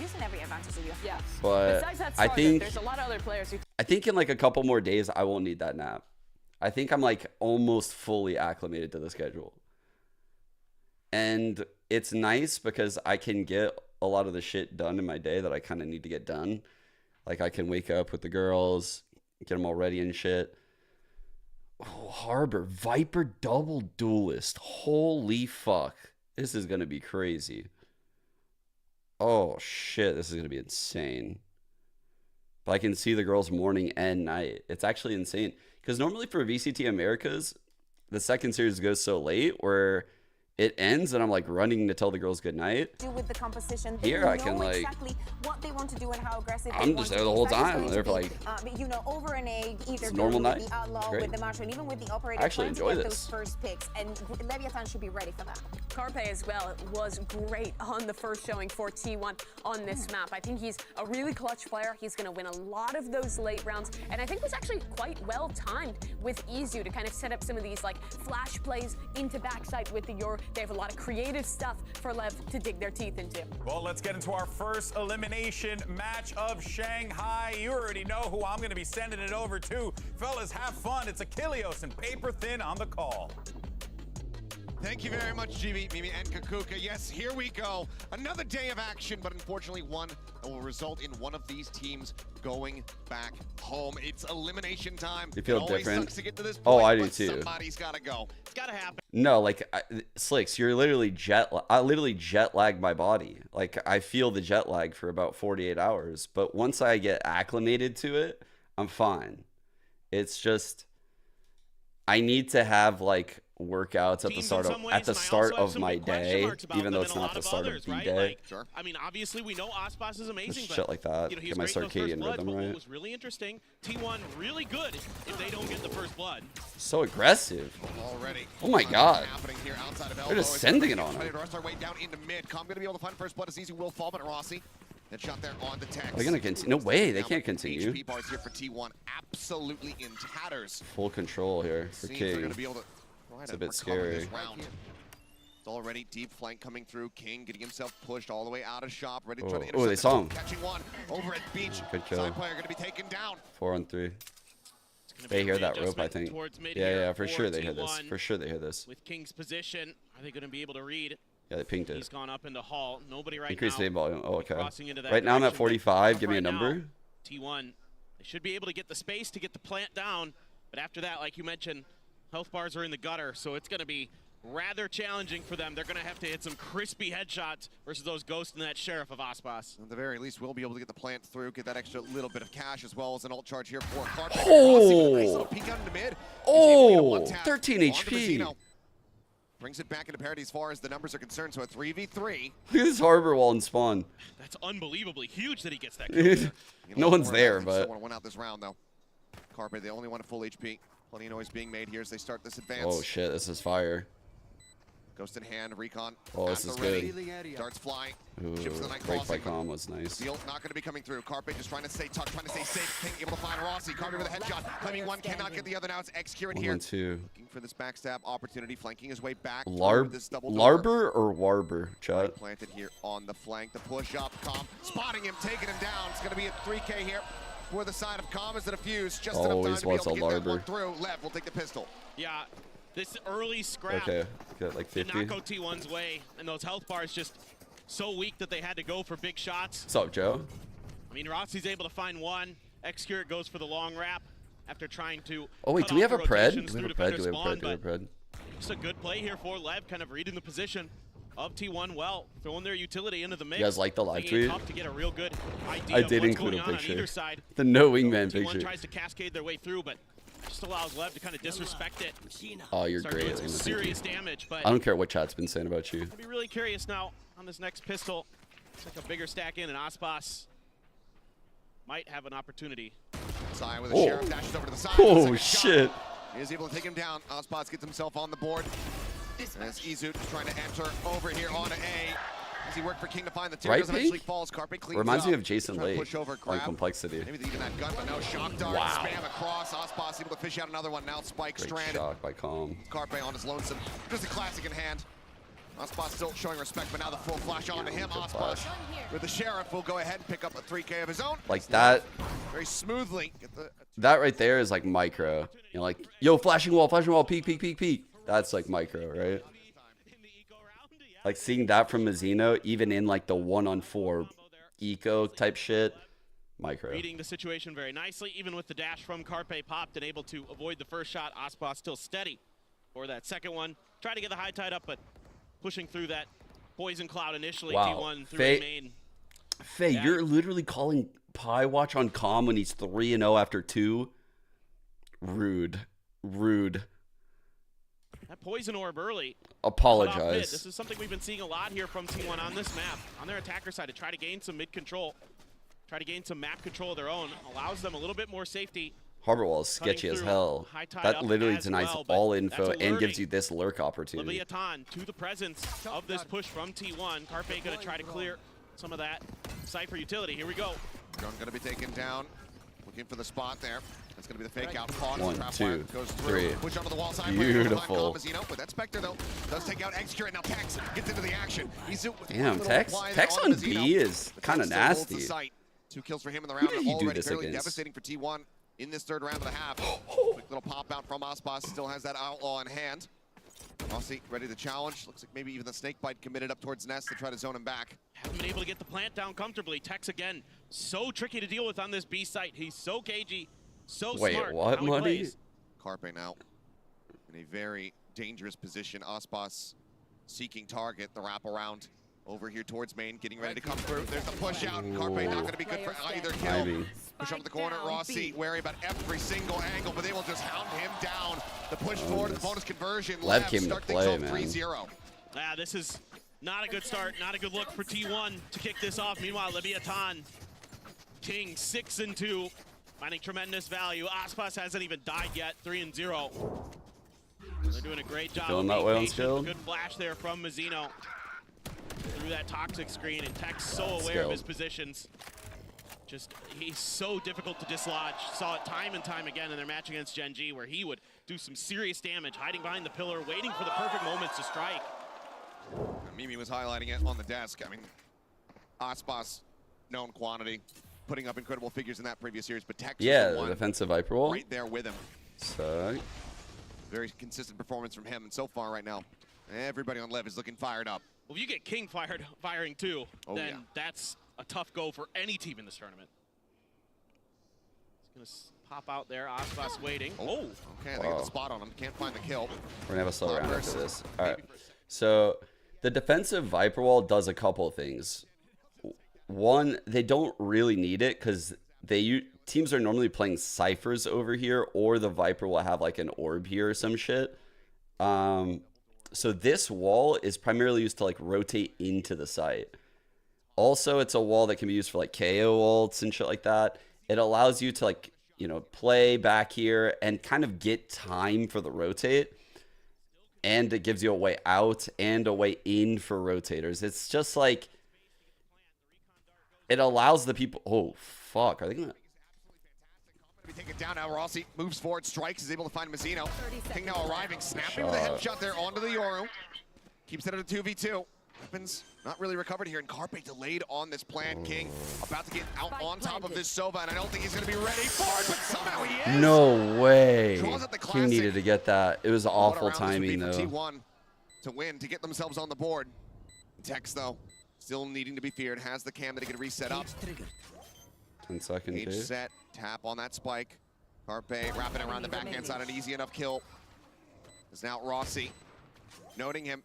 Using every advantage of you. Yeah. But besides that, I think there's a lot of other players who. I think in like a couple more days I won't need that nap. I think I'm like almost fully acclimated to the schedule. And it's nice because I can get a lot of the shit done in my day that I kind of need to get done. Like I can wake up with the girls, get them all ready and shit. Oh, Harbor Viper double duelist. Holy fuck. This is going to be crazy. Oh shit, this is going to be insane. But I can see the girls morning and night. It's actually insane. Because normally for VCT Americas, the second series goes so late where it ends and I'm like running to tell the girls good night. Do with the composition. Here I can like exactly what they want to do and how aggressive I'm just there the whole time. I'm there for like you know, over an egg, either normal night. With the outlaw, with the marshal, and even with the operator. I actually enjoy this. Those first picks, and Levaton should be ready for that. Carpe as well was great on the first showing for T1 on this map. I think he's a really clutch player. He's going to win a lot of those late rounds, and I think was actually quite well timed with Izu to kind of set up some of these like flash plays into backside with the Yor. They have a lot of creative stuff for Lev to dig their teeth into. Well, let's get into our first elimination match of Shanghai. You already know who I'm going to be sending it over to. Fellas, have fun. It's Achilleos and Paper Thin on the call. Thank you very much, GB, Mimi, and Kakuka. Yes, here we go. Another day of action, but unfortunately one that will result in one of these teams going back home. It's elimination time. You feel it always different? sucks to get to this point, Oh, I do but too. Somebody's got to go. It's got to happen. No, like Slicks, you're literally I literally jet lag my body. Like I feel the jet lag for about 48 hours, but once I get acclimated to it, I'm fine. It's just I need to have like workouts at the start of my day, even though it's not the start of the day. Sure. I mean, obviously we know Aspas is amazing, Shit like that. You know, Get my circadian rhythm right. What was really interesting, T1 really good if they don't get the first blood. So aggressive. Already. Oh my god. Here outside of They're just sending it on him. Our way down into mid. Com gonna be able to find first blood as easy will fall, but Rossi. That shot there on the text. They're gonna continue. No way, they can't continue. HP bars here for T1, absolutely in tatters. Full control here for King. It's a bit scary. It's already deep flank coming through. King getting himself pushed all the way out of shop, ready to try to Oh, intercept. they saw him. Catching one over at Beach. Good kill. Side player going to be taken down. 4 on 3. They hear that rope, I think. Yeah, for sure they hear this. For sure they hear this. With King's position, are they going to be able to read? Yeah, they pinged it. He's gone up into Hall. Nobody right Increase now. the volume. Oh, okay. Crossing into that Right now I'm at direction, 45. Give me a right number. now, T1, they should be able to get the space to get the plant down. But after that, like you mentioned, health bars are in the gutter, so it's going to be rather challenging for them. They're going to have to hit some crispy headshots versus those ghosts and that Sheriff of Aspas. At the very least, we'll be able to get the plant through, get that extra little bit of cash as well as an ult charge here for Carpet. Oh! Nice little peek out into mid. Oh! 13 HP. Brings it back into parity as far as the numbers are concerned, so a 3v3. Look at this harbor wall and spawn. That's unbelievably huge that he gets that kill. No one's there, but... Someone went out this round, though. Carpe, they only want a full HP. Plenty of noise being made here as they start this advance. Oh, shit. This is fire. Ghost in hand, recon. Oh, this is good. Darts flying. Ooh, Ships to the night break by crossing. calm was nice. Steel not going to be coming through. Carpe just trying to stay tucked, trying to stay safe. King able to find Rossi. Carpe with a headshot. Claiming one, cannot get the other. Now it's X-Curate here. 1 on 2. Looking for this backstab opportunity, flanking his way back. Larber or Warber, chat? Planted here on the flank. The push up, Calm spotting him, taking him down. It's going to be a 3K here for the side of Calm as the defuse. Just enough time to be able to get that one through. Lev will take the pistol. Yeah, this early scrap Okay, got like 50. did not go T1's way, and those health bars just so weak that they had to go for big shots. What's up, Joe? I mean, Rossi's able to find one. X-Curate goes for the long wrap after trying to. Oh, wait, do we have a pred? Do we have a pred? Do we have a pred? Do we have a pred? Just a good play here for Lev, kind of reading the position of T1 well, throwing their utility into the mix. You guys like the live tweet? Tough to get a real good idea I of did what's include going a on picture. either side. The no wingman T1 picture. tries to cascade their way through, but just allows Lev to kind of disrespect it. Oh, you're Start great. doing some Lena, thank you. serious damage, but I don't care what chat's been saying about you. I'll be really curious now on this next pistol. It's like a bigger stack in, and Aspas might have an opportunity. Side with a Sheriff dashes over to the side. Oh, shit. He is able to take him down. Aspas gets himself on the board. As Izut is trying to enter over here on A. As he worked for King to find the tier, Right eventually peek? falls. Carpe cleans Reminds it me up. of Jason Trying to Lake push over, on grab. Complexity. Maybe even that gun, but no shock dart. Wow. Spam across. Aspas able to fish out another one. Now Spike Great stranded. shock by Calm. Carpe on his lonesome. Just a classic in hand. Aspas still showing respect, but now the full flash onto him. Aspas with the Sheriff will go ahead and pick up a 3K of his own. Like that. Very smoothly. Get the That right there is like micro. You know, like, yo, flashing wall, peek, peek, peek, peek. That's like micro, right? Like seeing that from Mazzino, even in like the 1-on-4 eco type shit, micro. Reading the situation very nicely, even with the dash from Carpe popped and able to avoid the first shot. Aspas still steady for that second one. Tried to get the high tide up, but pushing through that poison cloud initially. Wow. T1 through the main. Faye, you're literally calling Pie Watch on Calm when he's 3-0 after 2. Rude. Rude. That poison orb early. Apologize. This is something we've been seeing a lot here from T1 on this map. On their attacker side, to try to gain some mid control, try to gain some map control of their own, allows them a little bit more safety. Harbor Wall is sketchy as hell. That literally denies all info and gives you this lurk opportunity. Levaton to the presence of this push from T1. Carpe going to try to clear some of that Cypher utility. Here we go. Gun going to be taken down. Looking for the spot there. That's going to be the fake out. Caught. 1, 2, goes through. 3. Push onto the wall side. Beautiful. With that Spectre, though, does take out X-Curate. Now Tex gets into the action. Damn, Tex on B is kind of nasty. 2 kills for him in the round. Who did he do Already this fairly against? devastating for T1 in this third round and a half. Quick little pop out from Aspas. Still has that outlaw in hand. Rossi ready to challenge. Looks like maybe even the snake bite committed up towards Nest to try to zone him back. Haven't been able to get the plant down comfortably. Tex again, so tricky to deal with on this B site. He's so cagey, so smart. Wait, what, Muddy? Carpe now in a very dangerous position. Aspas seeking target, the wraparound over here towards main, getting ready to come through. There's the push out. Carpe not going to be good for either kill. Push up to the corner. Rossi wary about every single angle, but they will just hound him down. The push forward, the bonus conversion. Lev came to play, man. 3-0. This is not a good start, not a good look for T1 to kick this off. Meanwhile, Levaton, King 6-2, finding tremendous value. Aspas hasn't even died yet, 3-0. They're doing a great job. Feeling that way on skill? Good flash there from Mazzino through that toxic screen, and Tex so aware of his positions. He's so difficult to dislodge. Saw it time and time again in their match against Gen G, where he would do some serious damage, hiding behind the pillar, waiting for the perfect moments to strike. Mimi was highlighting it on the desk. I mean, Aspas, known quantity, putting up incredible figures in that previous series, but Tex yeah, the the one defensive Viper wall. right there with him. So very consistent performance from him, and so far right now, everybody on Lev is looking fired up. Well, if you get King firing too, then that's a tough go for any team in this tournament. He's gonna pop out there. Aspas waiting. Oh, okay, they get the spot on him. Can't find the kill. We're gonna have a slow round after this. All right. So the defensive Viper wall does a couple of things. One, they don't really need it because teams are normally playing ciphers over here, or the Viper will have like an orb here or some shit. So this wall is primarily used to like rotate into the site. Also, it's a wall that can be used for like KO ults and shit like that. It allows you to like, you know, play back here and kind of get time for the rotate. And it gives you a way out and a way in for rotators. It's just like, it allows the people, oh fuck, are they gonna? Take it down now. Rossi moves forward, strikes, is able to find Mazzino. King now arriving, snapping with a headshot there onto the Yoru. Keeps it at a 2v2. Weapons not really recovered here, and Carpe delayed on this plan. King about to get out on top of this Sova, and I don't think he's going to be ready for it, but somehow he is. No way. King needed to get that. It was awful timing, though. T1 to win, to get themselves on the board. Tex, though, still needing to be feared, has the cam that he can reset up. 10 seconds. Cage set, tap on that spike. Carpe wrapping around the backhand side, an easy enough kill. Is now Rossi. Noting him.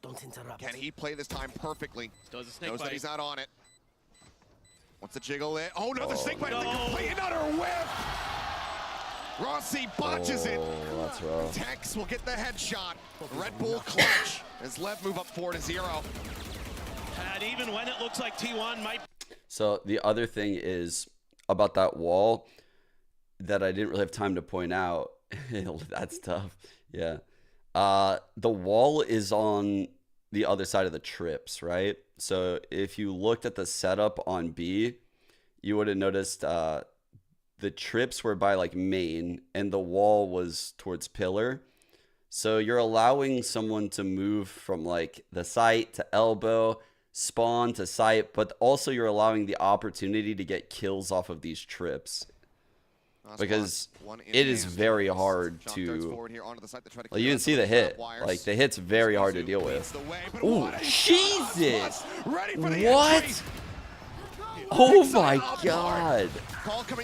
Can he play this time perfectly? Does a snake Knows bite. that he's not on it. Wants to jiggle it. Oh no, the snake bite is a complete and utter whiff. Rossi botches it. That's rough. Tex will get the headshot. Red Bull clutch as Lev move up 4-0. And even when it looks like T1 might. So the other thing is about that wall that I didn't really have time to point out. That's tough. Yeah. The wall is on the other side of the trips, right? So if you looked at the setup on B, you would have noticed the trips were by like main and the wall was towards pillar. So you're allowing someone to move from like the site to elbow, spawn to site, but also you're allowing the opportunity to get kills off of these trips. Because it is very hard to, like, you can see the hit. Like, the hit's very hard to deal with. Oh, Jesus! What? Oh my God!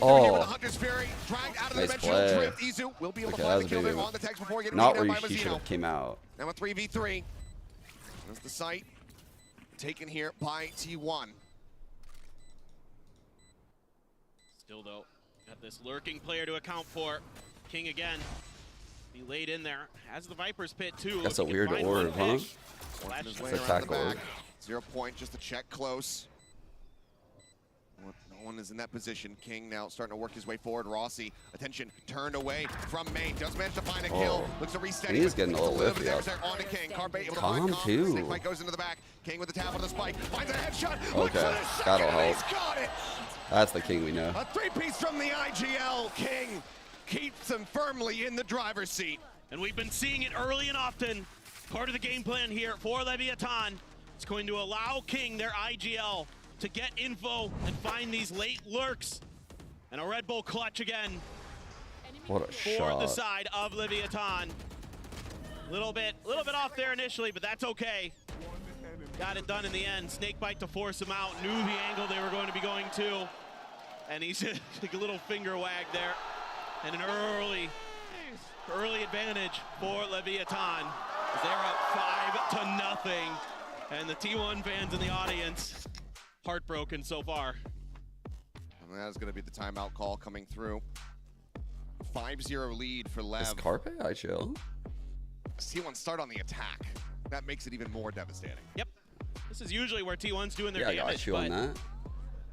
Oh, nice play. Okay, that was a big one. Not where she should have came out. Now a 3v3. That's the site taken here by T1. Still though. Got this lurking player to account for. King again. He laid in there. Has the Viper's pit too. That's a weird orb, huh? It's attack orb. 0 point, just to check close. No one is in that position. King now starting to work his way forward. Rossi, attention, turned away from main. Does manage to find a kill. Looks to reset. He's getting a little lifty up. On to King. Carpe able to Calm find too. Snake Bite goes into the back. King with the tap on the spike. Finds a headshot. Okay, that'll help. He's got it. That's the King we know. A three-piece from the IGL. King keeps him firmly in the driver's seat. And we've been seeing it early and often. Part of the game plan here for Levaton. It's going to allow King, their IGL, to get info and find these late lurks. And a Red Bull clutch again. What a for shot. the side of Levaton. Little bit off there initially, but that's okay. Got it done in the end. Snakebite to force him out. Knew the angle they were going to be going to. And he's just like a little finger wag there. And an early advantage for Levaton. They're up 5-0. And the T1 fans in the audience, heartbroken so far. And that is going to be the timeout call coming through. 5-0 lead for Lev. Is Carpe IGL? T1 start on the attack. That makes it even more devastating. Yep. This is usually where T1's doing their Yeah, I damage, got you on but that.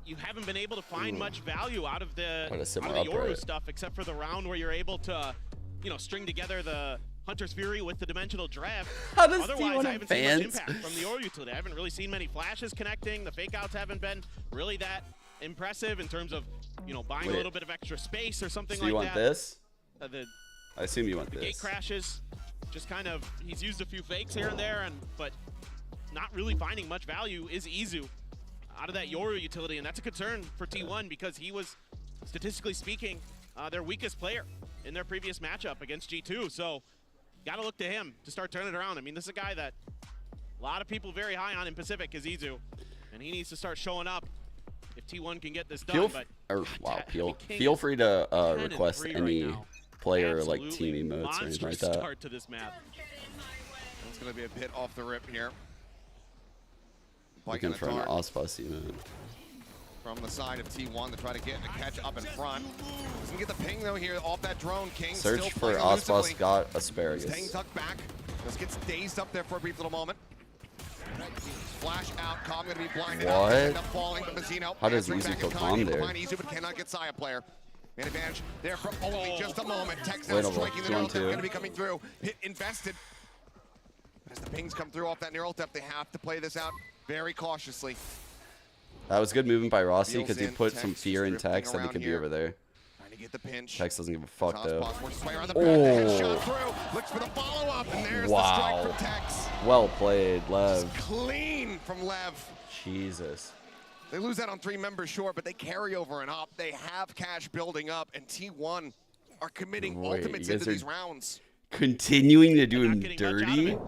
you haven't been able to find much value out of the similar Yoru upright. stuff, except for the round where you're able to, you know, string together the Hunter's Fury with the Dimensional Draft. How does Otherwise, T1 I have haven't seen much fans? impact from the Yoru utility. I haven't really seen many flashes connecting. The fake outs haven't been really that impressive in terms of, you know, buying a little bit of extra space or something So like you that. want this? The I assume you want gate this. crashes, just kind of, he's used a few fakes here and there, but not really finding much value is Izu out of that Yoru utility, and that's a concern for T1 because he was, statistically speaking, their weakest player in their previous matchup against G2. So got to look to him to start turning it around. I mean, this is a guy that a lot of people very high on in Pacific is Izu, and he needs to start showing up if T1 can get this done. Feel free to request any player Absolutely. like team emotes or anything like Monstrous that. start to this map. It's going to be a bit off the rip here. Looking for an Aspas emote. From the side of T1 to try to get a catch up in front. Doesn't get the ping though here off that drone. King Search still for playing Aspas elusively. got Staying asparagus. tucked back. Just gets dazed up there for a brief little moment. Flash out. Calm going to be blinded. What? Out. End up falling, but Mazzino How does answering Izu back kill in Calm kind. there? Behind Izu, but cannot get Saya player. Man advantage there for only just a moment. Tex now Wait, striking the one, neural depth two. going to be coming through. Hit invested. As the pings come through off that neural depth, they have to play this out very cautiously. That was good movement by Rossi Wheels because he in, put Tex some fear in drifting Tex that he around could be here. over there. Trying to get the pinch. Tex doesn't give a fuck though. Aspas works his way around the back. Headshot through. Looks for the follow-up, and there's the strike Wow. from Tex. Well played, Lev. Clean from Lev. Jesus. They lose that on 3 members short, but they carry over and up. They have cash building up, and T1 are committing Wait, ultimates you guys into are these rounds. Continuing to do him getting much out of dirty. it.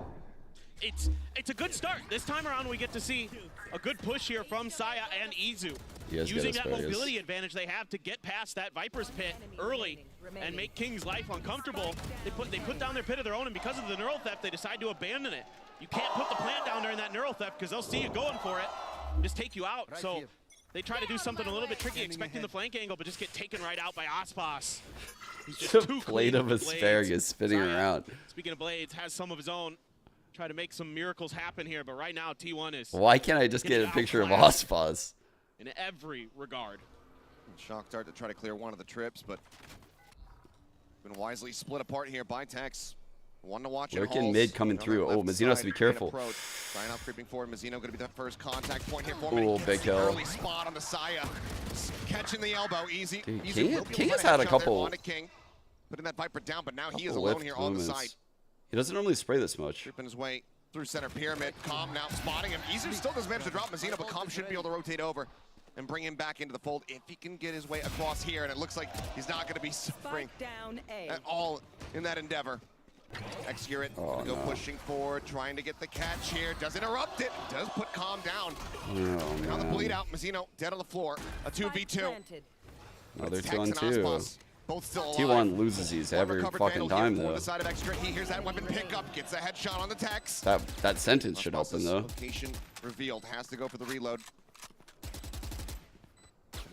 It's a good start. This time around, we get to see a good push here from Saya and Izu. You guys Using get that asparagus. mobility advantage they have to get past that Viper's pit early and make King's life uncomfortable. They put down their pit of their own, and because of the neural theft, they decide to abandon it. You can't put the plant down there in that neural theft because they'll see you going for it and just take you out. So they try to do something a little bit tricky, expecting the flank angle, but just get taken right out by Aspas. He's just too Plate clean of with blades. asparagus spinning Saya, around. Speaking of blades, has some of his own. Try to make some miracles happen here, but right now T1 is. Why can't I just get a picture of Aspas? In every regard. Shock dart to try to clear one of the trips, but been wisely split apart here by Tex. One to watch. Lurking mid coming through. Oh, Mazzino has to be careful. Sign up creeping forward. Mazzino going to be the first contact point here for him. Oh, big kill. Early spot on the Saya. Catching the elbow, easy. Dude, Easy. King has had a couple. King. Putting that Viper down, but now he is couple alone whiffed here on the movements. side. He doesn't normally spray this much. Tripping his way through center pyramid. Calm now spotting him. Izu still does manage to drop Mazzino, but Calm should be able to rotate over and bring him back into the fold if he can get his way across here. And it looks like he's not going to be suffering at all in that endeavor. Execute go pushing forward, trying to get the catch here. Does interrupt it. Does put Calm down. Oh, On the man. bleed out, Mazzino dead on the floor. A 2v2. Another Tex 2 on and 2. Aspas, both still alive. T1 loses these every Recovered fucking Vandal here time for though. the side of Extra. He hears that weapon pickup, gets a headshot on the Tex. That sentence should Aspas' open though. Location revealed. Has to go for the reload.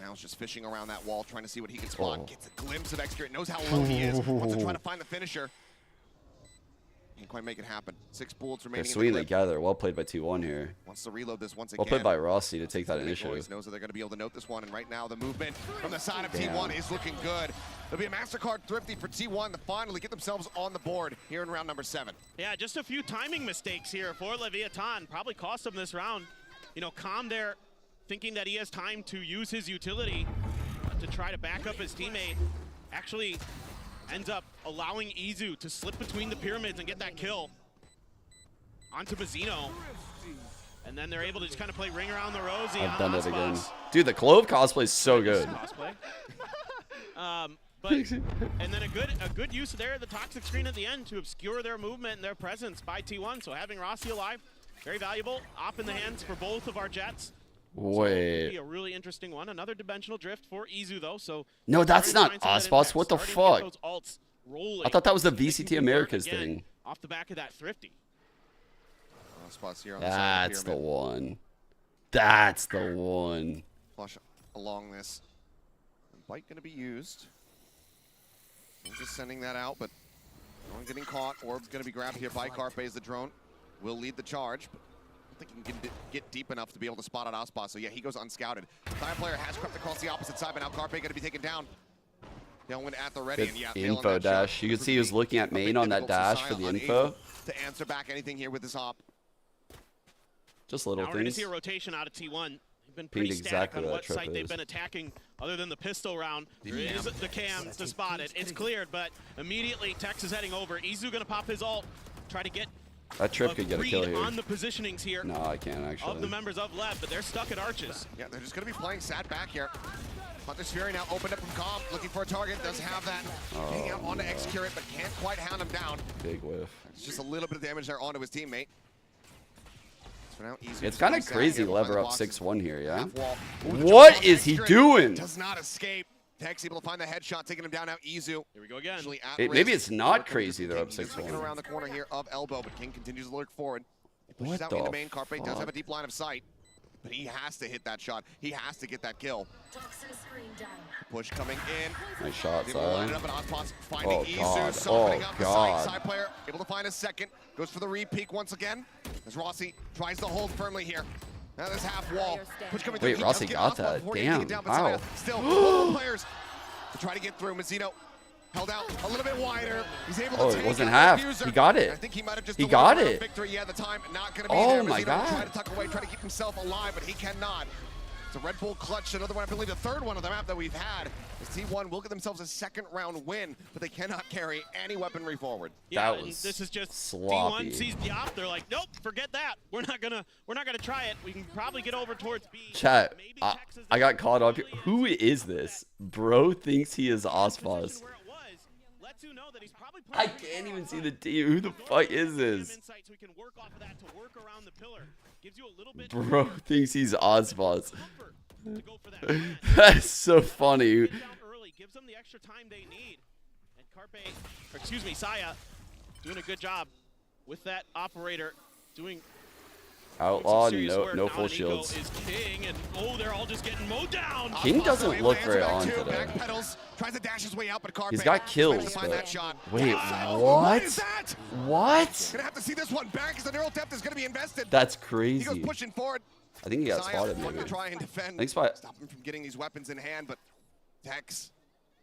Now he's just fishing around that wall, trying to see what he can spot. Oh. Gets a glimpse of Extra. Knows how low he is. Wants to try to find the finisher. Can't quite make it happen. 6 bullets They're remaining. swinging in the clip. together. Well played by T1 here. Wants to reload this once again. Well played by Rossi to take that Big initiative. Boys knows that they're going to be able to note this one, and right now the movement from the side of Damn. T1 is looking good. There'll be a MasterCard thrifty for T1 to finally get themselves on the board here in round number 7. Yeah, just a few timing mistakes here for Levaton. Probably cost him this round. You know, Calm there thinking that he has time to use his utility to try to back up his teammate. Actually ends up allowing Izu to slip between the pyramids and get that kill onto Mazzino. And then they're able to just kind of play ring around the rosy. I've on done it Aspas. again. Dude, the Clove cosplay is so good. Cosplay. But and then a good use there of the toxic screen at the end to obscure their movement and their presence by T1. So having Rossi alive, very valuable. Op in the hands for both of our Jets. Wait. Be a really interesting one. Another dimensional drift for Izu though. So No, that's starting not to find some Aspas. What the starting to get fuck? those alts rolling. I thought that was the They can VCT convert Americas again thing. Off the back of that thrifty. Spots here on the side of That's the the pyramid. one. That's the one. Flush along this. Bite going to be used. I'm just sending that out, but no one getting caught. Orb's going to be grabbed here by Carpe as the drone will lead the charge. But I don't think he can get deep enough to be able to spot out Aspas. So yeah, he goes unscouted. Thai player has crept across the opposite side, but now Carpe going to be taken down. Tailwind at the ready, Good and yeah, failing info that dash. shot. You can see he was looking at A bit main on that difficult for dash for Saya, the unable info. to answer back anything here with this op. Just little Now we're going to things. see a rotation out of T1. They've been Pinged pretty static exactly on where what that trip site they've is. been attacking other than the pistol round. There is the cam to spot it. It's cleared, but immediately Tex is heading over. Izu going to pop his ult, try to get That trip could get a kill here. On the positionings here. No, I can't actually. Of the members of Lev, but they're stuck at arches. Yeah, they're just going to be playing sat back here. Hunter's Fury now opened up from Calm, looking for a target, does have that. Hanging out onto Execurate, but can't quite hound him down. Big whiff. It's just a little bit of damage there onto his teammate. So now it's kind of crazy Lever up 6-1 here, yeah? Ooh, what is he doing? Does not escape. Tex able to find the headshot, taking him down now. Izu. Here we go again. Maybe it's not crazy they're up 6-1. Around the corner here of Elbow, but King continues to lurk forward. He pushes What out into the main. Carpe does fuck? have a deep line of sight, but he has to hit that shot. He has to get that kill. Push coming in. Nice shot, Able to line it Sire. up, and Aspas finding Oh, Izu, God. softening Oh, up the God. side player, able to find a second. Goes for the re-peek once again, as Rossi tries to hold firmly here. Now there's half wall. Push coming Wait, through. He Rossi does get got Aspas that. before getting Damn, down, but wow. Saya Still, multiple players to try to get through. Mazzino held out a little bit wider. He's able to Oh, take it wasn't out half. the abuser. He got it. I think he might have just He got delivered a it. victory at the time. Not going to be Oh there. my Mazzino God. try to tuck away, try to keep himself alive, but he cannot. It's a Red Bull clutch, another one, I believe the third one of the map that we've had. As T1 will get themselves a second round win, but they cannot carry any weaponry forward. Yeah, That and was this is just sloppy. D1 sees the op. They're like, nope, forget that. We're not gonna try it. We can probably get over towards B. Chat, I got caught up here. Who is this? Bro thinks he is Aspas. I can't even see the team. Who the fuck is this? Bro thinks he's Aspas. That's so funny. Gives them the extra time they need. And Saya doing a good job with that operator, doing Outlaw, serious work. no Now full Nico shields. is King, and oh, they're all just getting mowed down. King doesn't look very on today. Backpedals, tries to dash his way out, but Carpe He's got kills, managed to find but that shot. wait, Wow, what? is that? What? Gonna have to see this one back as the neural depth is gonna be invested. That's He goes crazy. pushing forward. I think he got Saya spotted looking maybe. to try and defend. I think spot. Stop him from getting these weapons in hand, but Tex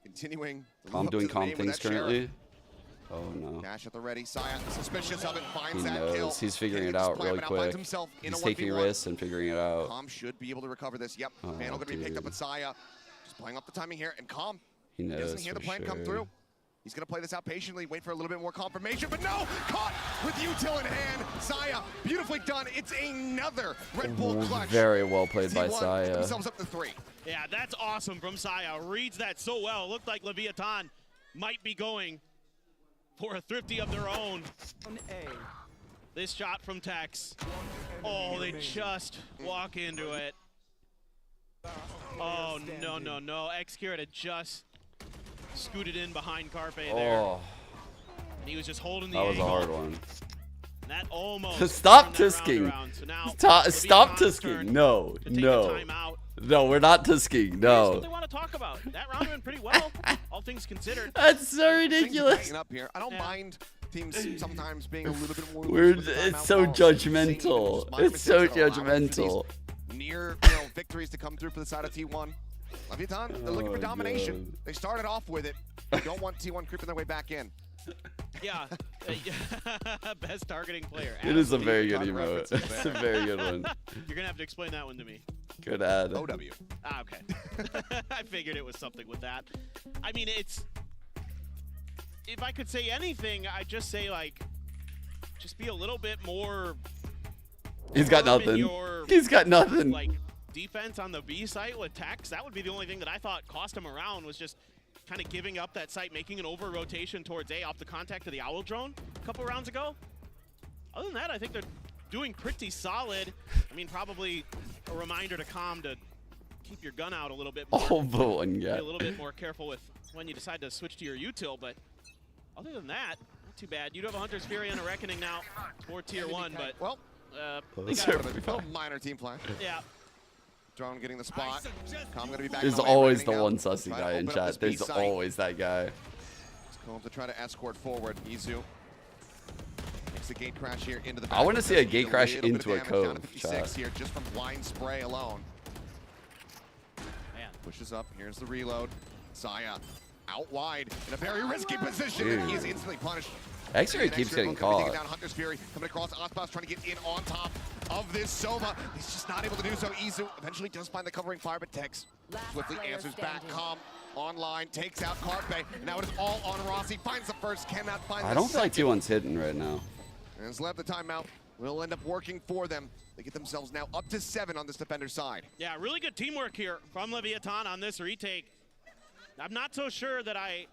continuing. to Calm live up doing to the calm name with things that sheriff. currently. Oh no. Dash at the ready. Saya suspicious of it, finds He that kill. knows. He's figuring Can't it get this out plan, really but now finds quick. himself in He's a taking 1v1. risks and figuring it out. Calm should be able to recover this. Yep. Oh, Vandal gonna be picked up dude. with Saya. Just playing up the timing here, and Calm He knows doesn't hear the for plan come sure. through. He's gonna play this out patiently, wait for a little bit more confirmation, but no! Caught with util in hand. Saya, beautifully done. It's another Red Bull clutch. Very well played by T1 Saya. themselves up to 3. Yeah, that's awesome from Saya. Reads that so well. Looked like Levaton might be going for a thrifty of their own. This shot from Tex. Oh, they just walk into it. Oh, no. Execurate had just scooted in behind Carpe there. Oh, And he was just holding the that was a angle. hard one. And that almost Stop turned that round tisking. around. So now Stop Levaton's tisking. turn No, to take no. a timeout. No, we're not tisking. Here's No. what they want to talk about. That round went pretty well, all things considered. That's so ridiculous. Things are up here. I don't mind teams sometimes being a little bit more We're, loose with the it's timeout so calls. Just judgmental. minor It's so mistakes that allow for these judgmental. Near victories to come through for the side of T1. Levaton, they're looking for Oh, domination. God. They started off with it. They don't want T1 creeping their way back in. Yeah. Best targeting player. It is a Adam. very good Got emote. references It's a there. very good one. You're going to have to explain that one to me. Good ad. OW. Ah, okay. I figured it was something with that. I mean, it's... If I could say anything, I'd just say, like, just be a little bit more... He's got firm in nothing. your, He's got nothing. Like, defense on the B site with Tex. That would be the only thing that I thought cost him around, was just kind of giving up that site, making an over-rotation towards A off the contact of the Owl drone a couple rounds ago. Other than that, I think they're doing pretty solid. I mean, probably a reminder to Calm to keep your gun out a little bit more. All but one Be guy. a little bit more careful with when you decide to switch to your util, but other than that, not too bad. You do have a Hunter's Fury and a Reckoning now for Tier 1, but... Well, they got a minor team plan. Yeah. Drone getting the spot. Calm gonna be back. There's on the way, always the running one out. sussy Try to guy in open up this chat. B There's site. always that guy. It's Calm to try to escort forward. Izu makes the gate crash here into the back. I want to see a Does gate need crash little bit into a of damage, down to cove. 56 Chat. here just from blind spray alone. Man. Pushes up. Here's the reload. Saya out wide in a very risky position, and he's Dude. instantly punished. X-Ray And keeps X-Ray getting both gonna be taking caught. down Hunter's Fury, coming across Aspas, trying to get in on top of this Sova. He's just not able to do so. Izu eventually does find the covering fire, but Tex swiftly answers back. Calm online, takes out Carpe. Now it is all on Rossi. Finds the first, cannot find the I don't feel like second. T1's hitting right now. And Lev, the timeout will end up working for them. They get themselves now up to 7 on this defender side. Yeah, really good teamwork here from Levaton on this retake. I'm not so sure that I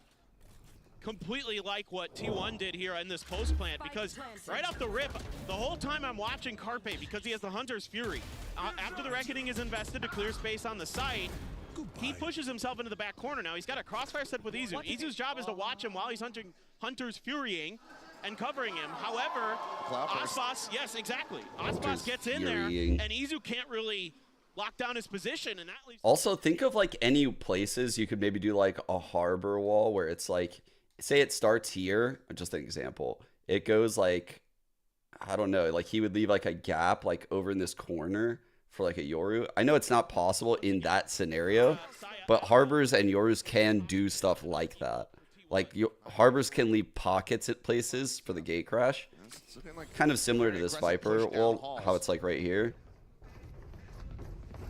completely like what T1 did here in this post plant, because right off the rip, the whole time I'm watching Carpe, because he has the Hunter's Fury. After the Reckoning is invested to clear space on the site, he pushes himself into the back corner. Now he's got a crossfire set with Izu. Izu's job is to watch him while he's Hunter's Furying and covering him. However, Aspas, yes, exactly. Aspas gets in there, and Izu can't really lock down his position, and that leaves. Also, think of like any places you could maybe do like a harbor wall where it's like, say it starts here, just an example. It goes like, I don't know, like he would leave like a gap like over in this corner for like a Yoru. I know it's not possible in that scenario, but harbors and Yorus can do stuff like that. Like harbors can leave pockets at places for the gate crash. Kind of similar to this Viper wall, how it's like right here.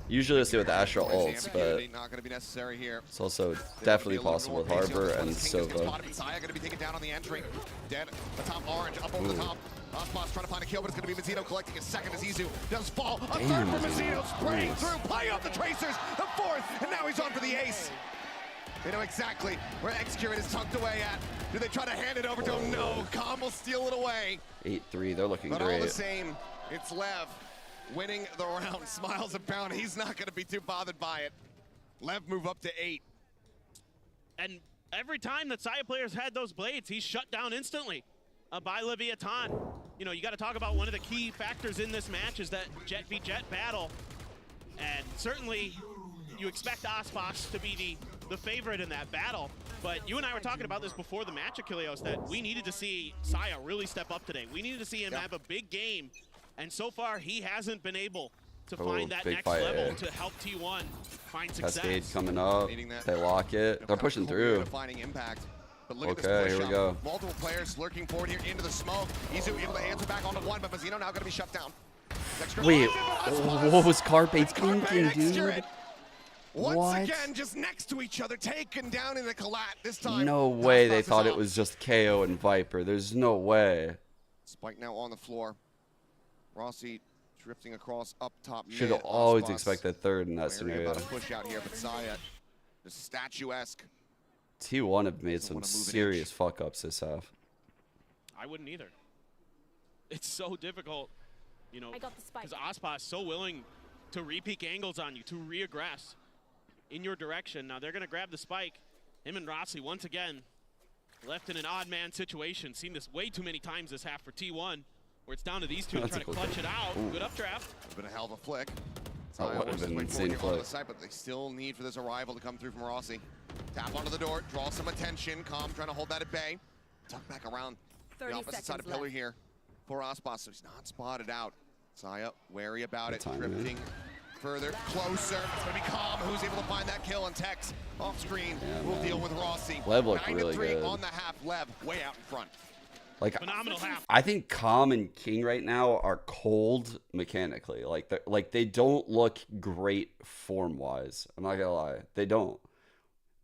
Usually you'll see with Astra ults, but not going to be necessary here. It's also definitely possible with Harbor and Sova. Saya going to be taken down on the entry. Dead. The top orange up over the top. Aspas trying to find a kill, but it's going to be Mazzino collecting a second as Izu does fall. A third for Mazzino, spraying through, play off the Tracers, the fourth, and now he's on for the ace. They know exactly where X-Curate is tucked away at. Do they try to hand it over to him? No, Calm will steal it away. 8-3, they're looking but great. But all the same, it's Lev winning the round. Smiles about it. He's not going to be too bothered by it. Lev move up to 8. And every time that Saya players had those blades, he's shut down instantly by Levaton. You know, you got to talk about one of the key factors in this match is that Jet v Jet battle. And certainly you expect Aspas to be the favorite in that battle. But you and I were talking about this before the match, Achilleos, that we needed to see Saya really step up today. We needed to see him have a big game. And so far, he hasn't been able to find that next level to help T1 find success. Cascade coming up. They lock it. They're pushing through. Finding impact. But look okay, at this here we go. Multiple players lurking forward here into the smoke. Izu able to answer back onto one, but Mazzino now going to be shut down. Wait, what was Carpe thinking, dude? Once again, just next to each other, taken down in the collat this time. No way they thought it was just KO and Viper. There's no way. Spike now on the floor. Rossi drifting across up top. Should have always expected third in that scenario. About to push out here, but Saya just statuesque. T1 have made some serious fuck ups this half. I wouldn't either. It's so difficult, you know, because Aspas is so willing to re-peek angles on you, to re-aggress in your direction. Now they're going to grab the spike. Him and Rossi once again left in an odd man situation. Seen this way too many times this half for T1. Where it's down to these two to try to clutch it out. Good updraft. It's been a hell of a flick. That would have been an insane flick. But they still need for this arrival to come through from Rossi. Tap onto the door, draw some attention. Calm trying to hold that at bay. Tuck back around the opposite side of pillar here for Aspas. So he's not spotted out. Saya wary about it, drifting further, closer. It's going to be Calm who's able to find that kill, and Tex off screen will deal with Rossi. Lev looked really good. 9-3 on the half. Lev way out in front. Like, phenomenal half. I think Calm and King right now are cold mechanically. Like they don't look great form wise. I'm not gonna lie, they don't.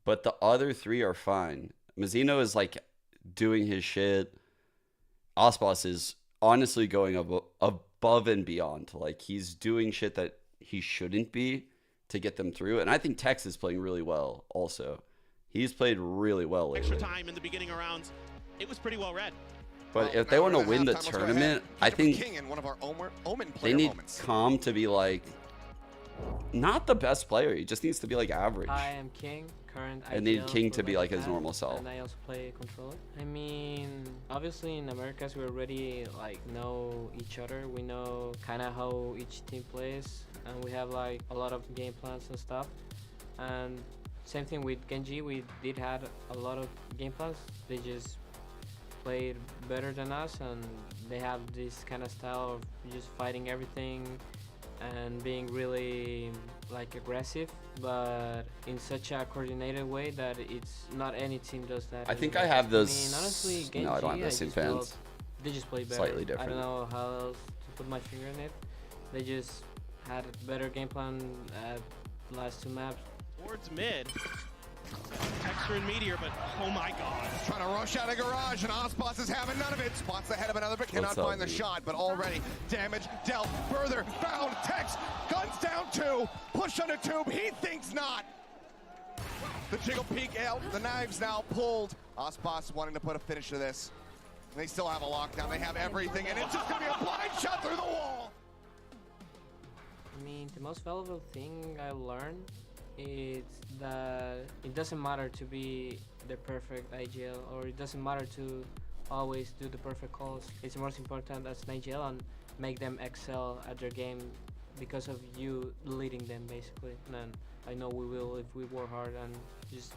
But the other three are fine. Mazzino is like doing his shit. Aspas is honestly going above and beyond. Like he's doing shit that he shouldn't be to get them through. And I think Tex is playing really well. Also, he's played really well lately. Extra time in the beginning of rounds. It was pretty well read. But if they want to win the tournament, I think they need Calm to be like, not the best player. He just needs to be like average. I am King, current. And they need King to be like his normal self. And I also play controller. I mean, obviously in Americas we already like know each other. We know kind of how each team plays, and we have like a lot of game plans and stuff. And same thing with Genji. We did have a lot of game plans. They just played better than us, and they have this kind of style of just fighting everything and being really like aggressive, but in such a coordinated way that it's not any team does that. I think I have those. I mean, honestly, Genji, no, I don't have those same fans. They just play better. Slightly different. I don't know how else to put my finger in it. They just had a better game plan at last two maps. Towards mid. Texture and Meteor, but oh my god. Trying to rush out of garage, and Aspas is having none of it. Spots the head of another, but cannot find the shot. But already damage dealt. Further found. Tex, guns down 2. Push under tube. He thinks not. The jiggle peek out. The knives now pulled. Aspas wanting to put a finish to this. They still have a lockdown. They have everything, and it's just going to be a blind shot through the wall. I mean, the most valuable thing I learned is that it doesn't matter to be the perfect IGL, or it doesn't matter to always do the perfect calls. It's most important as an IGL and make them excel at their game because of you leading them, basically. And I know we will if we work hard and just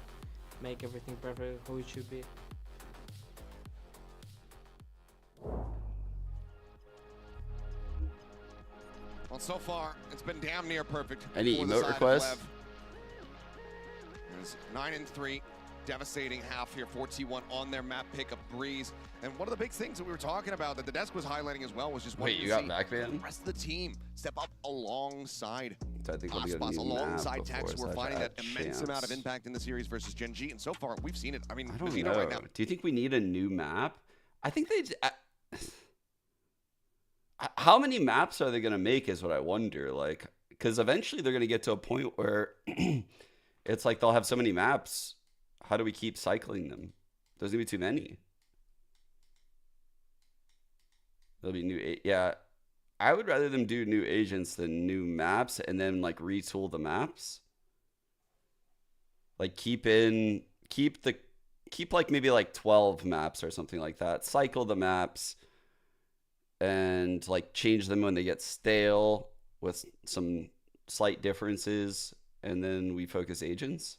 make everything perfect how it should be. Well, so far, it's been damn near perfect. Any emote requests? It was 9-3, devastating half here. 4T1 on their map pick up Breeze. And one of the big things that we were talking about that the desk was highlighting as well was just wait, you got backvan? The rest of the team step up alongside I think Aspas, alongside Tex. We're finding that immense amount of impact in the series versus Gen G, and so far we've seen it. I mean, I don't know. Right now. Do you think we need a new map? I think they. How many maps are they going to make is what I wonder. Like, because eventually they're going to get to a point where it's like they'll have so many maps. How do we keep cycling them? There's going to be too many. There'll be new. Yeah, I would rather them do new agents than new maps and then like retool the maps. Like keep like maybe like 12 maps or something like that. Cycle the maps. And like change them when they get stale with some slight differences, and then we focus agents.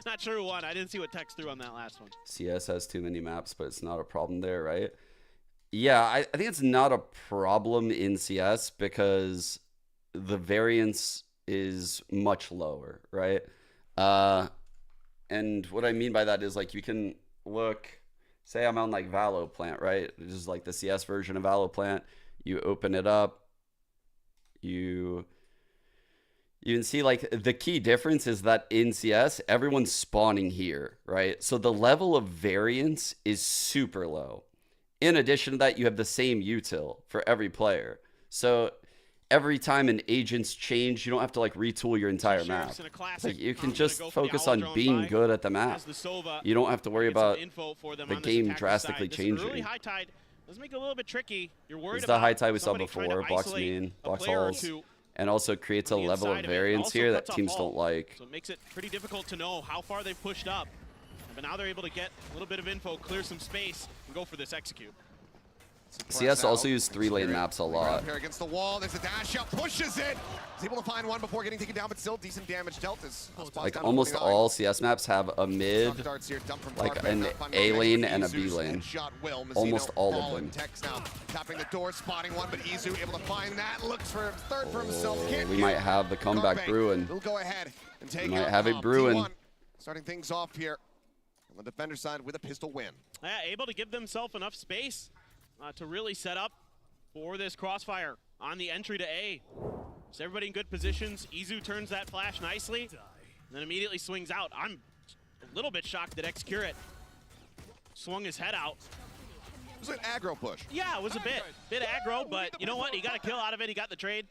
Not sure who won. I didn't see what Tex threw on that last one. CS has too many maps, but it's not a problem there, right? Yeah, I think it's not a problem in CS because the variance is much lower, right? And what I mean by that is like you can look, say I'm on like Valo Plant, right? This is like the CS version of Valo Plant. You open it up, you can see like the key difference is that in CS, everyone's spawning here, right? So the level of variance is super low. In addition to that, you have the same util for every player. So every time an agent's change, you don't have to like retool your entire map. Like you can just focus on being good at the map. You don't have to worry about the game drastically changing. Early high tide does make it a little bit tricky. You're worried it's the high tide we saw before, blocks mean, blocks halls, and also creates a level of variance here that teams don't like. So it makes it pretty difficult to know how far they've pushed up. But now they're able to get a little bit of info, clear some space, and go for this execute. CS also use 3-lane maps a lot. Here against the wall, there's a dash up, pushes it. He's able to find one before getting taken down, but still decent damage dealt. Like almost all CS maps have a mid, like an A lane and a B lane. Almost all of them. Tex now tapping the door, spotting one, but Izu able to find that. Looks for third for himself. We might have the comeback brewing. We'll go ahead and take we might have it brewing. Starting things off here on the defender side with a pistol win. Yeah, able to give themselves enough space to really set up for this crossfire on the entry to A. So everybody in good positions. Izu turns that flash nicely, and then immediately swings out. I'm a little bit shocked that X-Curate swung his head out. It was an aggro push. Yeah, it was a bit aggro, but you know what? He got a kill out of it. He got the trade.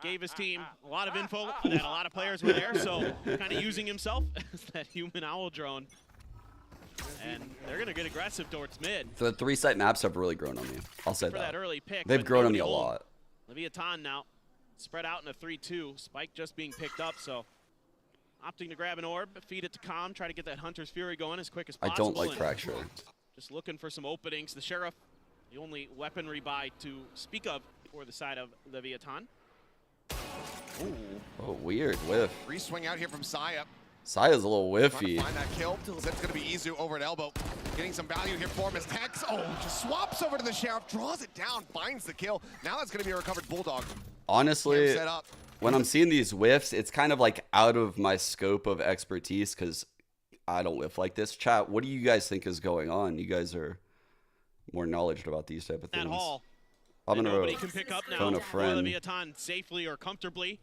Gave his team a lot of info that a lot of players were there, so kind of using himself as that human owl drone. And they're going to get aggressive towards mid. The 3-site maps have really grown on me. I'll say that. Early pick, they've grown on me a lot. Levaton now spread out in a 3-2. Spike just being picked up, so opting to grab an orb, feed it to Calm, try to get that Hunter's Fury going as quick as possible. I don't like Fracture. Just looking for some openings. The Sheriff, the only weaponry buy to speak of for the side of Levaton. Ooh. Oh, weird whiff. Re-swing out here from Saya. Saya's a little whiffy. Find that kill. That's going to be Izu over at elbow. Getting some value here for him as Tex. Oh, just swaps over to the Sheriff, draws it down, finds the kill. Now that's going to be a recovered Bulldog. Honestly, when I'm seeing these whiffs, it's kind of like out of my scope of expertise because I don't whiff like this. Chat, what do you guys think is going on? You guys are more knowledgeable about these type of things. That Hall I'm gonna nobody can pick up now. phone a friend. Levaton safely or comfortably.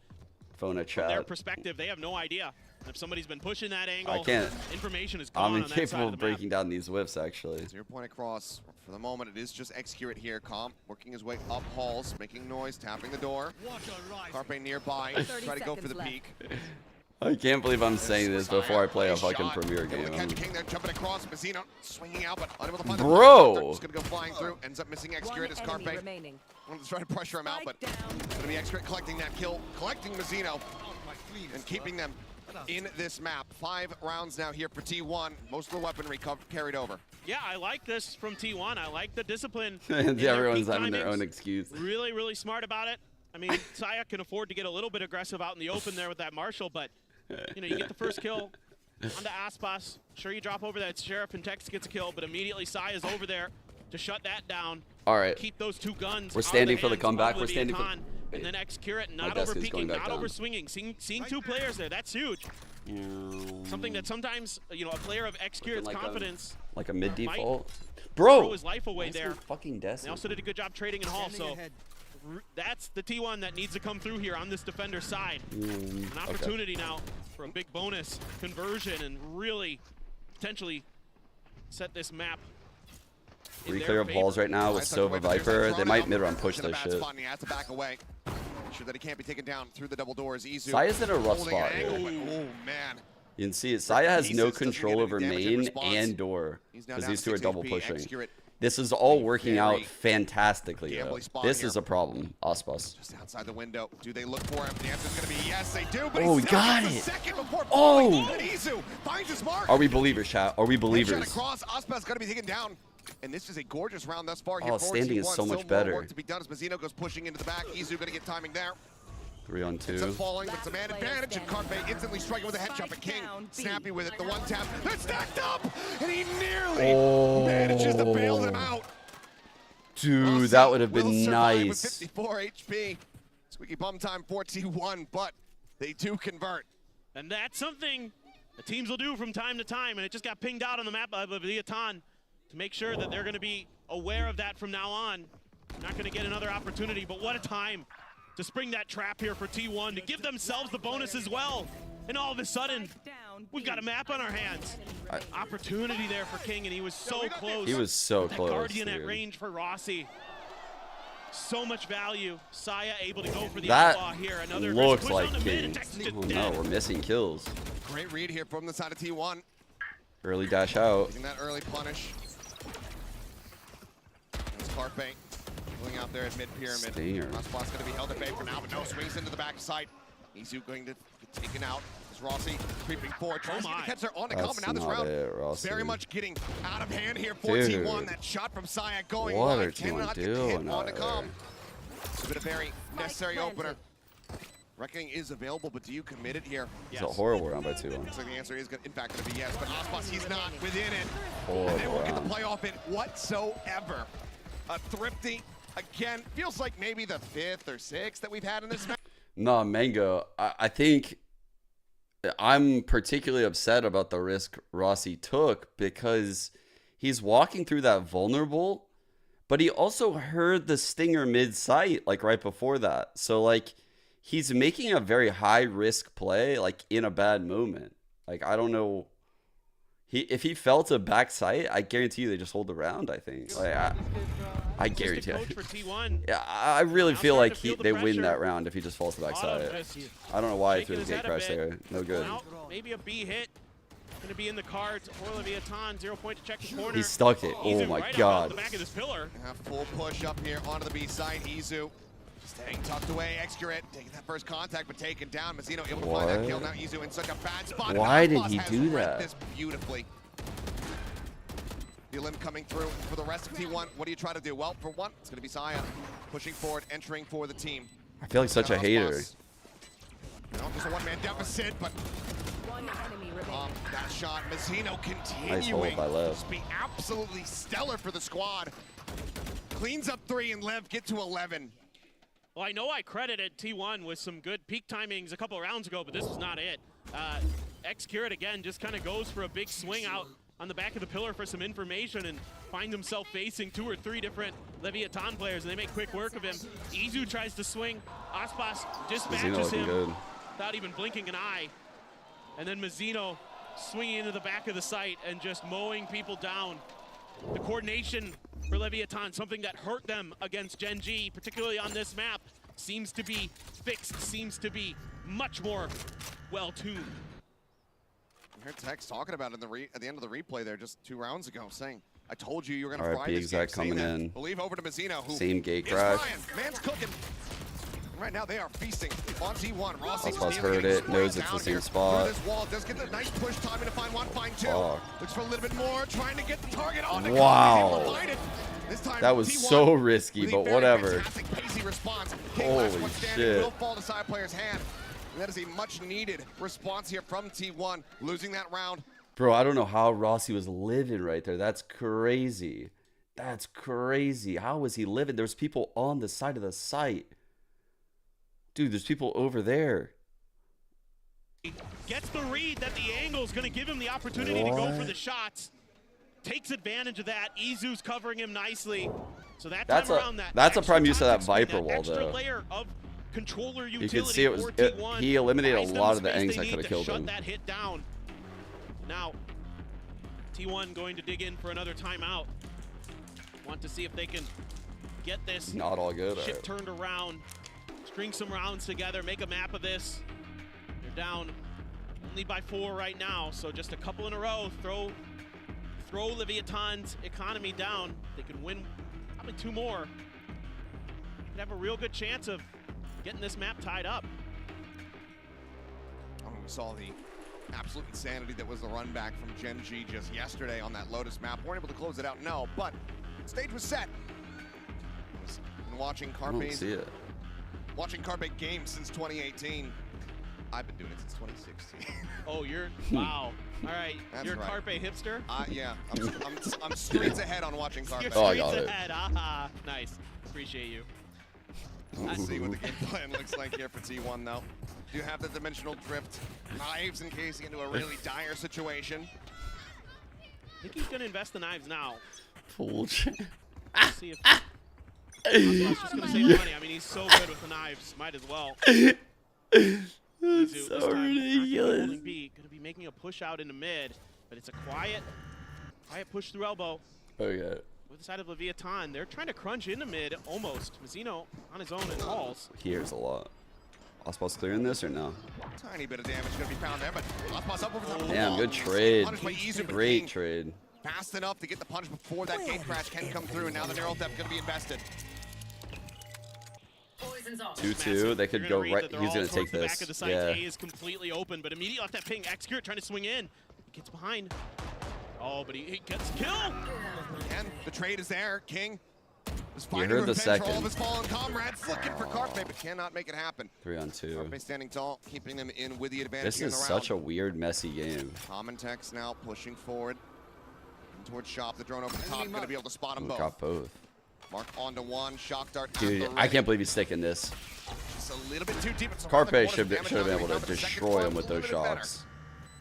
Phone a From their chat. perspective, they have no idea. If somebody's been pushing that angle, I can't. information is gone I'm on that side incapable of of the map. breaking down these whiffs, actually. 0 point across. For the moment, it is just Excurate here. Comp working his way up halls, making noise, tapping the door. Carpe nearby, try to go for the peek. I can't believe I'm saying this before I play a fucking Premier game. King there jumping across. Mazzino swinging out, but unable to find Bro! the just gonna go flying through. Ends up missing Excurate as Carpe. Wanted to try to pressure him out, but it's gonna be Excurate collecting that kill, collecting Mazzino, and keeping them in this map. 5 rounds now here for T1. Most of the weaponry carried over. Yeah, I like this from T1. I like the discipline. Everyone's having their own excuse. Really, really smart about it. I mean, Saya can afford to get a little bit aggressive out in the open there with that Marshall, but you know, you get the first kill onto Aspas. Sure, you drop over that Sheriff and Tex gets a kill, but immediately Saya's over there to shut that down. All right. Keep those 2 guns. We're standing for the hands comeback. of We're standing for. Levaton. And then Excurate not My desk over is going peeking, back not down. over swinging. Seeing 2 players there, that's huge. Something that sometimes, you know, a player of Excurate's confidence. Like a mid default. Throw Bro! his life away there. Fucking desk. They also did a good job trading in Hall, so that's the T1 that needs to come through here on this defender side. An opportunity now for a big bonus conversion and really potentially set this map. We clear up balls right now with Sova Viper. They might mid-run push this shit. He has to back away. Sure that he can't be taken down through the double doors. Izu Saya's in a rough holding spot an here. angle, but, oh man. You can see it. Saya has no Doesn't control get over any damage in main response. and door He's now because down these to 2 are 6 double HP. pushing. Excurate This is all working out very fantastically, though. gambly spot This here. is a problem, Aspas. Just outside the window. Do they look for him? The answer's going to be yes, they do. But Oh, he we still got gets a it. second before Oh. falling. And Izu finds his mark. Are we believers, chat? Are we Headshot believers? across. Aspas going to be taken down. And this is a gorgeous round thus far. Oh, Here for standing is T1. so much Still better. more work to be done as Mazzino goes pushing into the back. Izu going to get timing there. 3 on Ends up 2. falling, but some man advantage, and Carpe instantly striking with a headshot, but King snappy with it. The 1 tap, that's stacked up, and he nearly manages to bail them out. Dude, that would have Will been survive with nice. 54 HP. Squeaky bum time for T1, but they do convert. And that's something the teams will do from time to time, and it just got pinged out on the map by Levaton to make sure that they're going to be aware of that from now on. Not going to get another opportunity, but what a time to spring that trap here for T1 to give themselves the bonus as well. And all of a sudden, we've got a map on our hands. Opportunity there for King, and he was so close. He was so that close, Guardian at dude. range for Rossi. So much value. Saya able to go for the That outlaw here. Another looks push like on the mid, King. and Texas just Oh dead. no, we're missing kills. Great read here from the side of T1. Early dash out. Taking that early punish. It's Carpe going out there at mid-pyramid. Stinger. Aspas going to be held at bay for now, but no, swings into the backside. Izu going to get taken out. As Rossi creeping forward, tries to get the catch there on the coming down this round. Rossi. Very much getting out of hand here for Dude. T1. That shot from Saya going What wide. are T1 Cannot get hit doing on the out com. It's been a very necessary opener. Reckoning is available, but do you commit it here? It's a horrible round by 2-1. Looks like the answer is, in fact, going to be yes, but Aspas, he's not within it. Horrible And they won't get the round. playoff in whatsoever. A thrifty, again, feels like maybe the 5th or 6th that we've had in this match. No, Mango, I think I'm particularly upset about the risk Rossi took because he's walking through that vulnerable, but he also heard the stinger mid-sight, like right before that. So, like, he's making a very high-risk play, like, in a bad moment. Like, I don't know. If he fell to backside, I guarantee you they just hold the round, I think. Like, I guarantee you. Yeah, I really feel like they win that round if he just falls to backside. I don't know why he threw the gate crash there. No good. Maybe a B hit. Going to be in the cards for Levaton. 0 point to check the corner. He stuck it. Oh my god. The back of this pillar. Full push up here onto the B side. Izu staying tucked away. Excurate taking that first contact, but taken down. Mazzino able to find that kill. Now Izu in such a bad spot. Why did Aspas he has do read that? This beautifully. The Elim coming through for the rest of T1. What do you try to do? Well, for one, it's going to be Saya pushing forward, entering for the team. I feel like such a hater. No, just a one-man deficit, but that shot. Mazzino Nice hold continuing by Lev. to be absolutely stellar for the squad. Cleans up 3 and Lev get to 11. Well, I know I credited T1 with some good peak timings a couple of rounds ago, but this is not it. Excurate again just kind of goes for a big swing out on the back of the pillar for some information and find himself facing 2 or 3 different Levaton players, and they make quick work of him. Izu tries to swing. Aspas dispatches him without even blinking an eye. And then Mazzino swinging into the back of the site and just mowing people down. The coordination for Levaton, something that hurt them against Gen G, particularly on this map, seems to be fixed, seems to be much more well-tuned. I heard Tex talking about it at the end of the replay there just 2 rounds ago, saying, I told you you were going to fry this game. Coming in. Believe over to Mazzino, who same gate crash. Man's cooking. Right now they are feasting on T1. Aspas heard it, knows it's the same spot. This wall does get the nice push, timing to find one, find 2. Looks for a little bit more, trying to get the target on the wow. This time, that was so risky, but whatever. Holy shit. Will fall to side player's hand. And that is a much needed response here from T1, losing that round. Bro, I don't know how Rossi was living right there. That's crazy. That's crazy. How was he living? There's people on the side of the site. Dude, there's people over there. Gets the read that the angle is going to give him the opportunity to go for the shots. Takes advantage of that. Izu's covering him nicely. So that's a prime use of that Viper wall, though. Layer of controller you can see he eliminated a lot of the angles that could have killed him. That hit down. Now, T1 going to dig in for another timeout. Want to see if they can get this not all good. Ship turned around, string some rounds together, make a map of this. They're down only by 4 right now, so just a couple in a row. Throw Levaton's economy down. They can win probably 2 more. Could have a real good chance of getting this map tied up. We saw the absolute insanity that was the run back from Gen G just yesterday on that Lotus map. Weren't able to close it out, no, but stage was set. Been watching Carpe's games since 2018. I've been doing it since 2016. Oh, you're wow. All right, you're a Carpe hipster. Yeah, I'm streets ahead on watching Carpe. You're streets ahead. Aha, nice. Appreciate you. Let's see what the game plan looks like here for T1, though. Do have the dimensional drift knives in case you get into a really dire situation. I think he's gonna invest the knives now. Fool. See if I was just gonna save money. I mean, he's so good with the knives. Might as well. That's so ridiculous. Gonna be making a push out into mid, but it's a quiet push through elbow. Okay. With the side of Levaton, they're trying to crunch into mid almost. Mazzino on his own and calls. He hears a lot. Aspas clearing this or no? Tiny bit of damage going to be found there, but Aspas up over the wall. Damn, good trade. Great trade. Fast enough to get the punch before that gate crash can come through, and now the neural depth going to be invested. 2-2, they could go right. He's going to take this. Back of the site, A is completely open, but immediately off that ping, Execute trying to swing in. Gets behind. Oh, but he gets killed. And the trade is there. King is finding revenge for all of his fallen comrades, looking for Carpe, but cannot make it happen. 3-on-2. Carpe standing tall, keeping them in with the advantage. This is such a weird, messy game. Tex now pushing forward towards Shop. The drone over the top, going to be able to spot them both. Got both. Mark onto one, shock dart. Dude, I can't believe he's sticking this. Just a little bit too deep. Carpe should have been able to destroy him with those shots.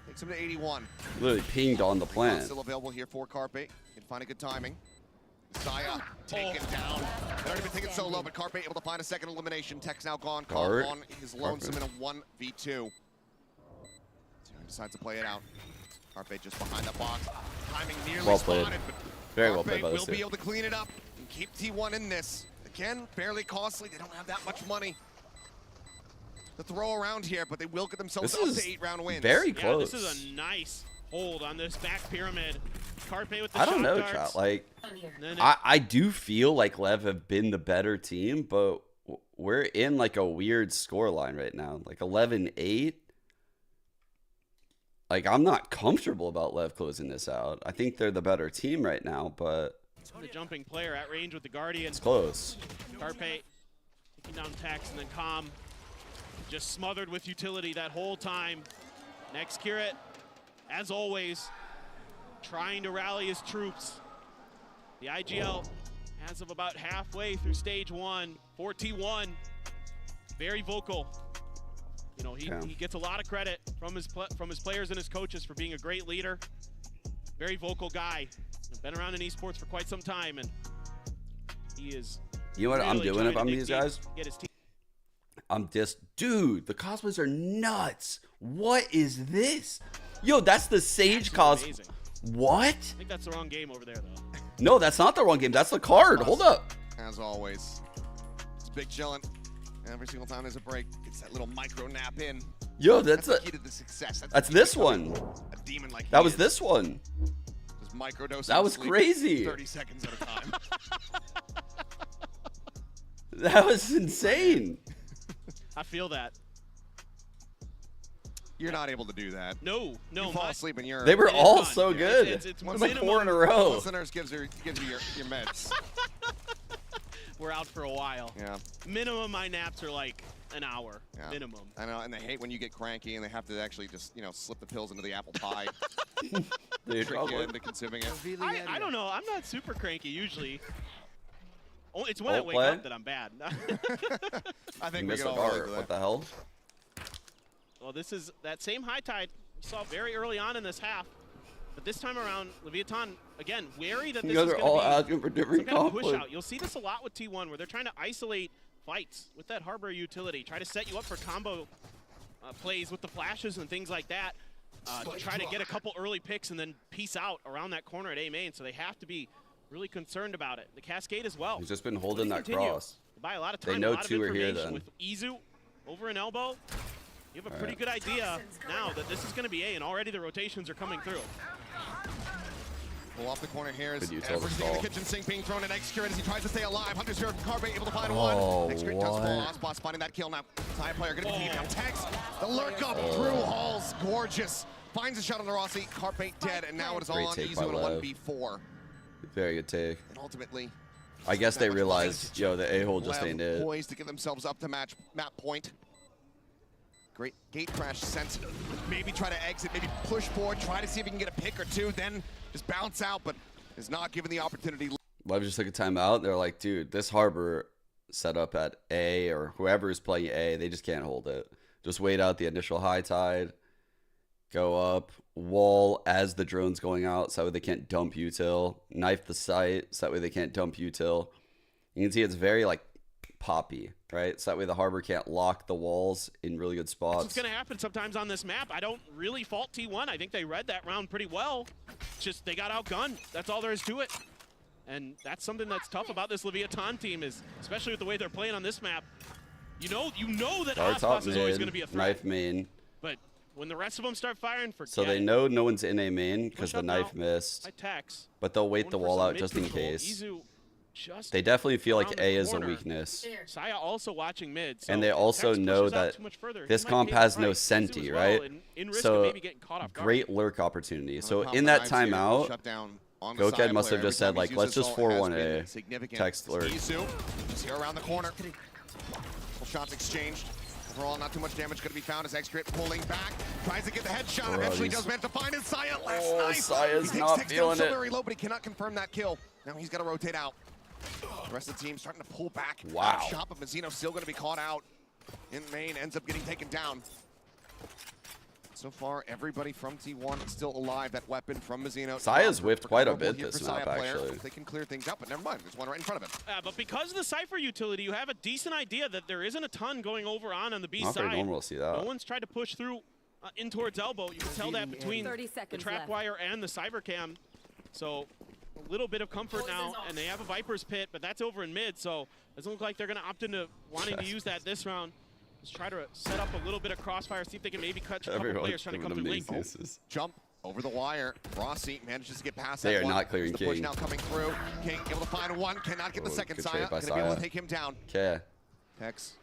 Takes him to 81. Literally pinged on the plant. Still available here for Carpe. Can find a good timing. Saya taken down. They'd already been thinking so low, but Carpe able to find a second elimination. Tech's now gone. Caught on his lonesome in a 1v2. Zero decides to play it out. Carpe just behind the box. Timing nearly spotted, but very well played by will be able to clean it up and keep T1 in this. Again, fairly costly. They don't have that much money to throw around here, but they will get themselves up to 8-round wins. Very close. Yeah, this is a nice hold on this back pyramid. Carpe with the I don't know, darts. Trout. Like, I do feel like Lev have been the better team, but we're in like a weird score line right now. Like 11-8. Like, I'm not comfortable about Lev closing this out. I think they're the better team right now, but the jumping player at range with the Guardian. It's close. Carpe taking down Tex, and then Calm just smothered with utility that whole time. Next Curate, as always, trying to rally his troops. The IGL, as of about halfway through stage 1, 4T1, very vocal. You know, he gets a lot of credit from his players and his coaches for being a great leader. very vocal guy. Been around in esports for quite some time, and he is. You know what I'm really doing trying if to I'm dig these deep, guys? get his team. I'm just, dude, the cosplays are nuts. What is this? Yo, that's the Sage cos. Amazing. What? I think that's the wrong game over there, though. No, that's not the wrong game. That's the card. Hold up. As always, it's big chillin'. Every single time there's a break, it's that little micro nap in. Yo, that's the key to the success. That's this one. A demon like That was this one. Just microdosing That was sleep crazy. 30 seconds at a time. That was insane. I feel that. You're not able to do that. No. You fall asleep and you're. They were It is all done. so Yeah, good. it's like minimum. 4 in a row. Once the nurse gives you your meds. We're out for a while. Yeah. Minimum, my naps are like an hour. Yeah. Minimum. I know, and they hate when you get cranky and they have to actually just, slip the pills into the apple pie. Dude, Trick you into consuming it. I don't know. I'm not super cranky usually. Oh, it's when I wake play? up that I'm bad. I think You we missed can the all bar. relate to that. What the hell? Well, this is that same high tide we saw very early on in this half. But this time around, Levaton, again, wary that this You guys is are going all to be asking for different some kind of push conflict. out. You'll see this a lot with T1 where they're trying to isolate fights with that Harbor utility, try to set you up for combo plays with the flashes and things like that. To try to get a couple early picks and then peace out around that corner at A main. So they have to be really concerned about it. The Cascade as well. He's just been holding that Continue. cross. Buy a lot of time, They know a lot of 2 are here information then. with Izu over an elbow. You have a All pretty right. good idea now that this is going to be A, and already the rotations are coming through. Pull off the corner here is Good util to everything in the stall. kitchen sink being thrown at X-Curate as he tries to stay alive. Hunter's here, Carbate able to find Oh, one. X-Curate does fall. what? Aspas finding that kill now. Tie player gonna be now. Tex, the lurk up through Halls, gorgeous. Finds a shot on the Rossi. Carbate dead, and now it is all Great on take Izu by in a Lev. 1v4. Very good take. And ultimately, I guess they that much realized, advantage. yo, the a-hole just Lev ain't it. poised to get themselves up to map point. Great gate crash sense. Maybe try to exit, maybe push forward, try to see if he can get a pick or two, then just bounce out, but is not given the opportunity. Lev just took a timeout. They're like, dude, this Harbor set up at A or whoever is playing A, they just can't hold it. Just wait out the initial high tide, go up, wall as the drone's going out, so that way they can't dump util, knife the site, so that way they can't dump util. You can see it's very like poppy, right? So that way the Harbor can't lock the walls in really good That's spots. what's going to happen sometimes on this map. I don't really fault T1. I think they read that round pretty well. Just they got outgunned. That's all there is to it. And that's something that's tough about this Levaton team is, especially with the way they're playing on this map. You know that Our top Aspas is always mid, going to be a threat. knife main. But when the rest of them start firing, forget So they it. know no one's in A main because Push the up knife now. missed. High tax. But they'll wait Going the for wall some out just in mid-control. case. Izu just They definitely feel like around A the is a corner. weakness. Saya also watching mid. So And they if also Tex know pushes out that too much further, he this might comp pay the has no price. Izu as senti, well, right? in risk of So maybe getting caught off guard. great lurk opportunity. So Pop in the that knives here, timeout, shut down on the Goked side must have player. just Every said time like, he's let's used just this ult, has 4-1 been A, significant. text lurk. Izu, just here around the corner. Couple shots exchanged. Overall, not too much damage going to be found as X-Grit pulling back. Tries to get the headshot. Bro, Eventually these- does manage to find his Saya. Last Oh, knife. Saya's He takes not Tex down feeling so it. very low, but he cannot confirm that kill. Now he's got to rotate out. The rest of the team starting to pull back. Wow. Out of shot, but Mazzino still going to be caught out. In main, ends up getting taken down. So far, everybody from T1 is still alive. That weapon from Mazzino. Saya's whiffed quite a Recoverable bit here this for Saya map, player. actually. They can clear things up, but never mind. There's one right in front of him. But because of the Cypher utility, you have a decent idea that there isn't a ton going over on the B Not very side. normal to see that. No one's tried to push through in towards elbow. You can tell that between 30 the seconds trap left. wire and the cyber cam. So a little bit of comfort now, and they have a Viper's Pit, but that's over in mid, so it doesn't look like they're going to opt into wanting to use that this round. Just try to set up a little bit of crossfire, see if they can maybe catch a couple Everyone's players trying to come giving through them late. excuses. Jump over the wire. Rossi manages to get past They that are one. not clearing The push King. now coming through. King able to find one, cannot get the Oh, second good Saya. trade by Gonna be able to Saya. take him down. Okay. Tex.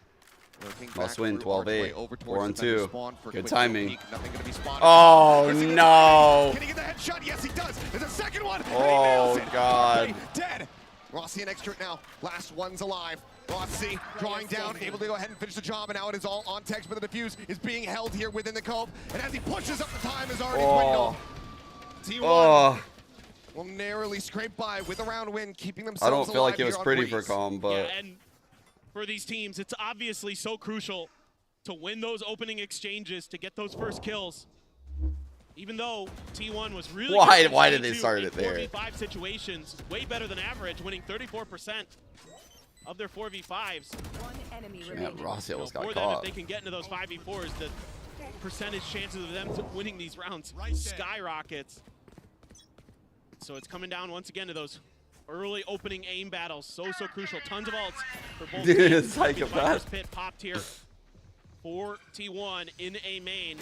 working Must back win, through, arc way 12-8. over 4 towards on the defender 2. spawn for Good quick timing. peek. Nothing gonna be spotted. Oh, Is he gonna no. Can he get the headshot? Yes, he does. There's a second one. and he Oh, nails it. God. Dead. Rossi and Extra now. Last one's alive. Rossi drawing down, able to go ahead and finish the job, and now it is all on Tex, but the defuse is being held here within the cove, and as he pushes up, the time is already dwindled. T1 will narrowly scrape by with a round win, keeping themselves I don't feel like alive it was here on pretty for Breeze. Calm, but Yeah, and for these teams, it's obviously so crucial to win those opening exchanges, to get those first kills. Even though T1 was really why did they start it there? 4v5 situations, way better than average, winning 34% of their 4v5s. One enemy Yeah, Rossi almost got For them, if they can get into those 5v4s, the percentage chances of them winning these rounds skyrockets. So it's coming down once again to those early opening aim battles. So crucial. Tons of ults for both teams. Psychopath. Pit popped here for T1 in a main.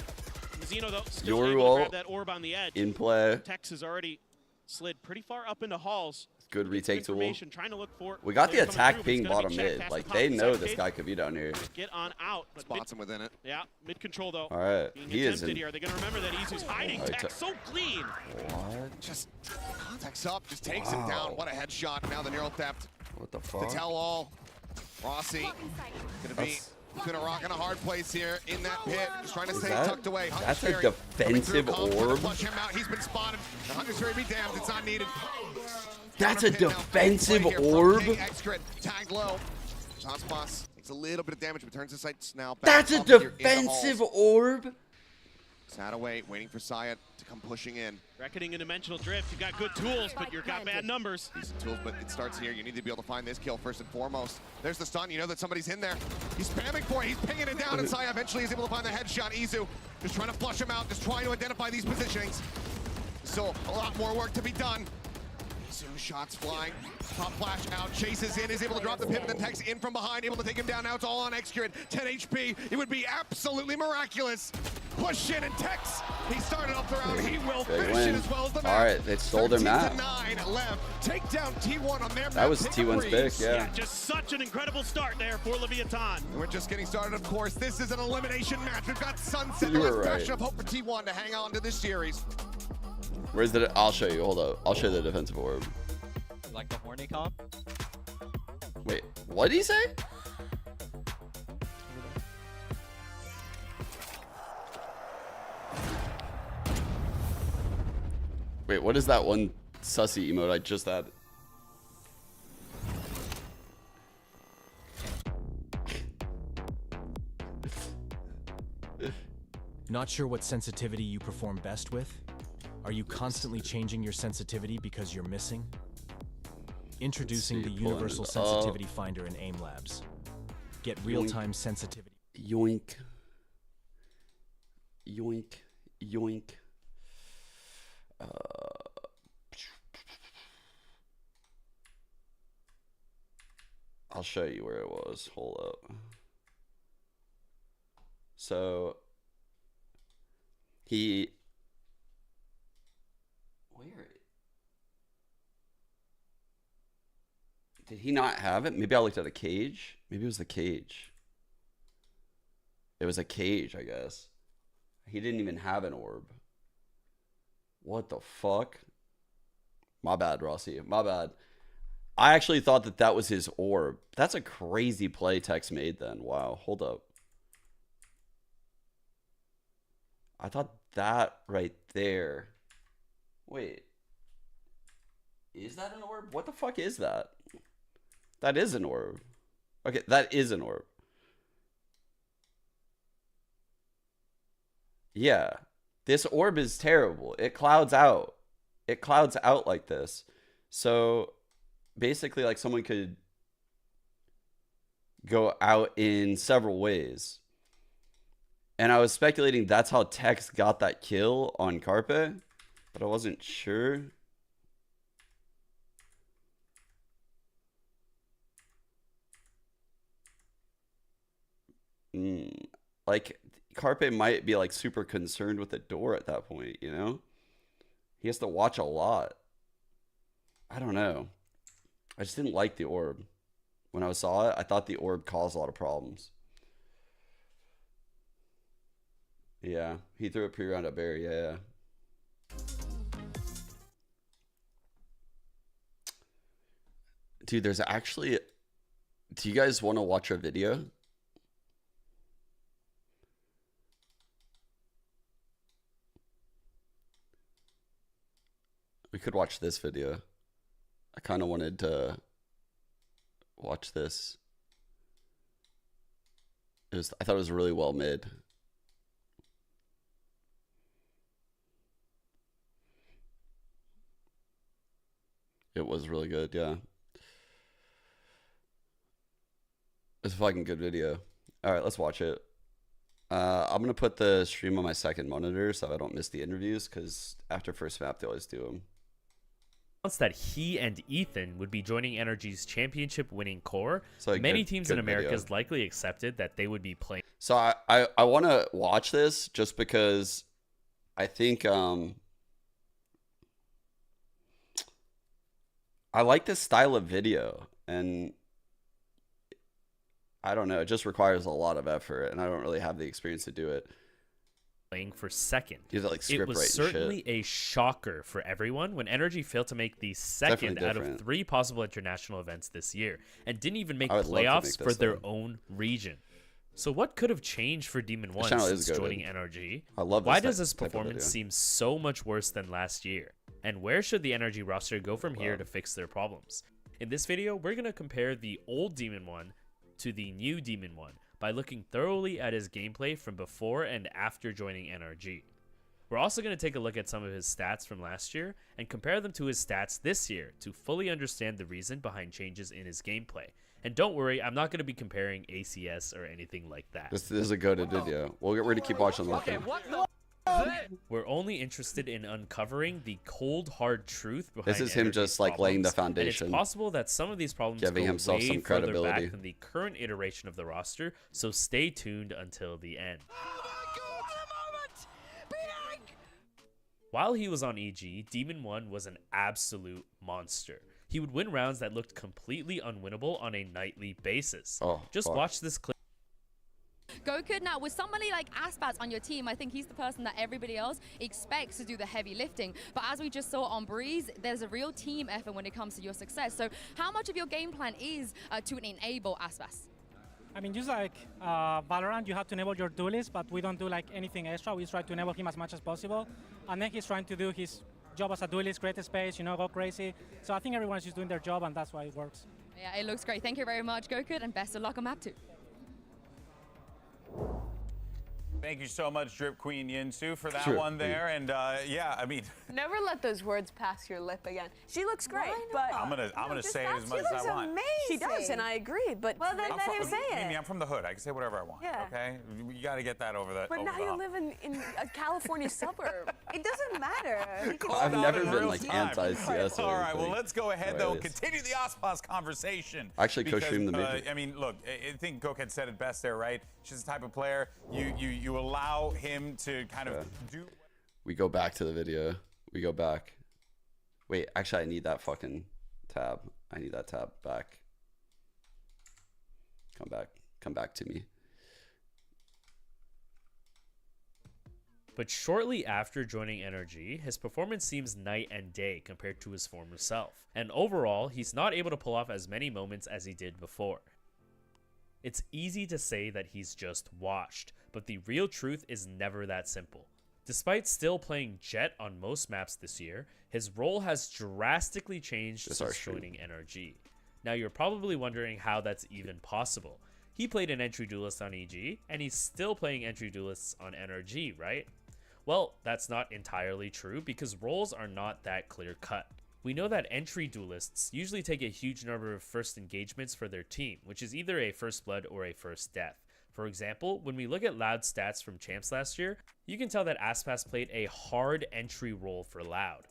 Mizzino, though, still able to grab that orb on the edge. In play. Tex has already slid pretty far up into halls. Good retake tool. Trying to look for We got the attack through, ping bottom mid. Like, they know this guy could be down here. Get on out. Spots him within it. Yeah, mid control, though. All right. He is in. Here. They're going to remember that Izu's hiding. Tex so clean. What? Just contacts up, just takes him down. What a headshot. Now the neural theft. What the fuck? To tell all. Rossi gonna rock in a hard place here in that pit. Just trying to stay tucked away. That's a defensive orb. Flush him out. He's been spotted. The Hunter's Fury be damned. It's not needed. That's a defensive orb? Tagged low. Aspas takes a little bit of damage, but turns his sights now back. That's a defensive orb? Sat away, waiting for Syed to come pushing in. Reckoning and Dimensional Drift. You got good tools, but you've got bad numbers. Decent tools, but it starts here. You need to be able to find this kill first and foremost. There's the stun. You know that somebody's in there. He's spamming for it. He's pinging it down, and Syed eventually is able to find the headshot. Izu just trying to flush him out, just trying to identify these positionings. Still a lot more work to be done. Shots flying, pop flash out, chases in, is able to drop the pivot, and Tex in from behind, able to take him down. Now it's all on Xcurate, 10 HP. It would be absolutely miraculous. Push in, and Tex, he started off the round. He will finish it as well as the map. All right, they stole their map. 9 left. Take down T1 on their map. That was T1's pick, yeah. Just such an incredible start there for Levaton. We're just getting started, of course. This is an elimination match. We've got Sunset. You were Let's right. dash up hope for T1 to hang on to this series. Where's the... I'll show you. Hold up. I'll show you the defensive orb. Like the horny comp? Wait, what did he say? Wait, what is that one sussy emote I just had? Not sure what sensitivity you perform best with? Are you constantly changing your sensitivity because you're missing? Introducing the Universal Sensitivity Finder in AIM Labs. Get real-time sensitivity. Yoink. Yoink. Yoink. I'll show you where it was. Hold up. So he... Where? Did he not have it? Maybe I looked at a cage. Maybe it was the cage. It was a cage, I guess. He didn't even have an orb. What the fuck? My bad, Rossi. My bad. I actually thought that that was his orb. That's a crazy play Tex made then. Wow. Hold up. I thought that right there. Wait. Is that an orb? What the fuck is that? That is an orb. Okay, that is an orb. Yeah. This orb is terrible. It clouds out. It clouds out like this. So basically, like, someone could go out in several ways. And I was speculating that's how Tex got that kill on Carpe, but I wasn't sure. Like, Carpe might be, like, super concerned with the door at that point, you know? He has to watch a lot. I don't know. I just didn't like the orb. When I saw it, I thought the orb caused a lot of problems. Yeah, he threw a pre-round at Barry, yeah. Dude, there's actually... Do you guys want to watch a video? We could watch this video. I kind of wanted to watch this. I thought it was really well made. was really good. Yeah. It's a fucking good video. All right, let's watch it. I'm gonna put the stream on my second monitor so I don't miss the interviews, because after first map they always do them. Announced that he and Ethan would be joining NRG's championship-winning core. So many teams in America video. likely accepted that they would be playing. So I want to watch this just because I think I like this style of video, and I don't know, it just requires a lot of effort, and I don't really have the experience to do it. Playing for second. You have to, like, script it was write and certainly shit. a shocker for everyone when NRG failed to make the second out of 3 possible international events this year, and didn't even make I would love to playoffs make for this, their though. own region. So what could have changed for Demon One channel is since good. joining NRG? I love this Why type- does this type of performance video. seem so much worse than last year? And where should the NRG roster go from here to fix their problems? In this video, we're going to compare the old Demon One to the new Demon One by looking thoroughly at his gameplay from before and after joining NRG. We're also going to take a look at some of his stats from last year and compare them to his stats this year to fully understand the reason behind changes in his gameplay. And don't worry, I'm not going to be comparing ACS or anything like that. This is a goated video. We're going to keep watching the thing. We're only interested in uncovering the cold, hard truth behind This is him NRG's just, like, laying the problems, foundation. And it's possible that some of these problems Giving go himself way some further credibility. back than the current iteration of the roster, so stay tuned until the end. While he was on EG, Demon One was an absolute monster. He would win rounds that looked completely unwinnable on a nightly basis. Just watch this clip. Goku, now with somebody like Aspas on your team, I think he's the person that everybody else expects to do the heavy lifting. But as we just saw on Breeze, there's a real team effort when it comes to your success. So how much of your game plan is to enable Aspas? I mean, just like Valorant, you have to enable your duelist, but we don't do like anything extra. We just try to enable him as much as possible. And then he's trying to do his job as a duelist, create a space, you know, go crazy. So I think everyone's just doing their job, and that's why it works. Yeah, it looks great. Thank you very much, Goku, and best of luck on map 2. Thank you so much, Drip Queen Yinsu, for that Drip one there. And yeah, I mean, Never let those words pass your lip again. She looks great, but I'm gonna say it as much as I want. she does, and I agree. But well, then let him say it. Mimi, I'm from the hood. I can say whatever I want. Yeah. Okay, you got to get that over the. But over now the you hump. live in a California suburb. It doesn't matter. I've never in been real like time. anti-CS. All right, well, let's go ahead though and continue the Aspas conversation. Actually, because, co-stream the major. I mean, look, I think Gok had said it best there, right? She's the type of player you allow him to kind of do. We go back to the video. We go back. Wait, actually, I need that fucking tab. I need that tab back. Come back. Come back to me. But shortly after joining NRG, his performance seems night and day compared to his former self. And overall, he's not able to pull off as many moments as he did before. It's easy to say that he's just washed, but the real truth is never that simple. Despite still playing Jet on most maps this year, his role has drastically changed since joining NRG. Now you're probably wondering how that's even possible. He played an entry duelist on EG, and he's still playing entry duelists on NRG, right? Well, that's not entirely true because roles are not that clear cut. We know that entry duelists usually take a huge number of first engagements for their team, which is either a first blood or a first death. For example, when we look at Loud stats from Champs last year, you can tell that Aspas played a hard entry role for Loud.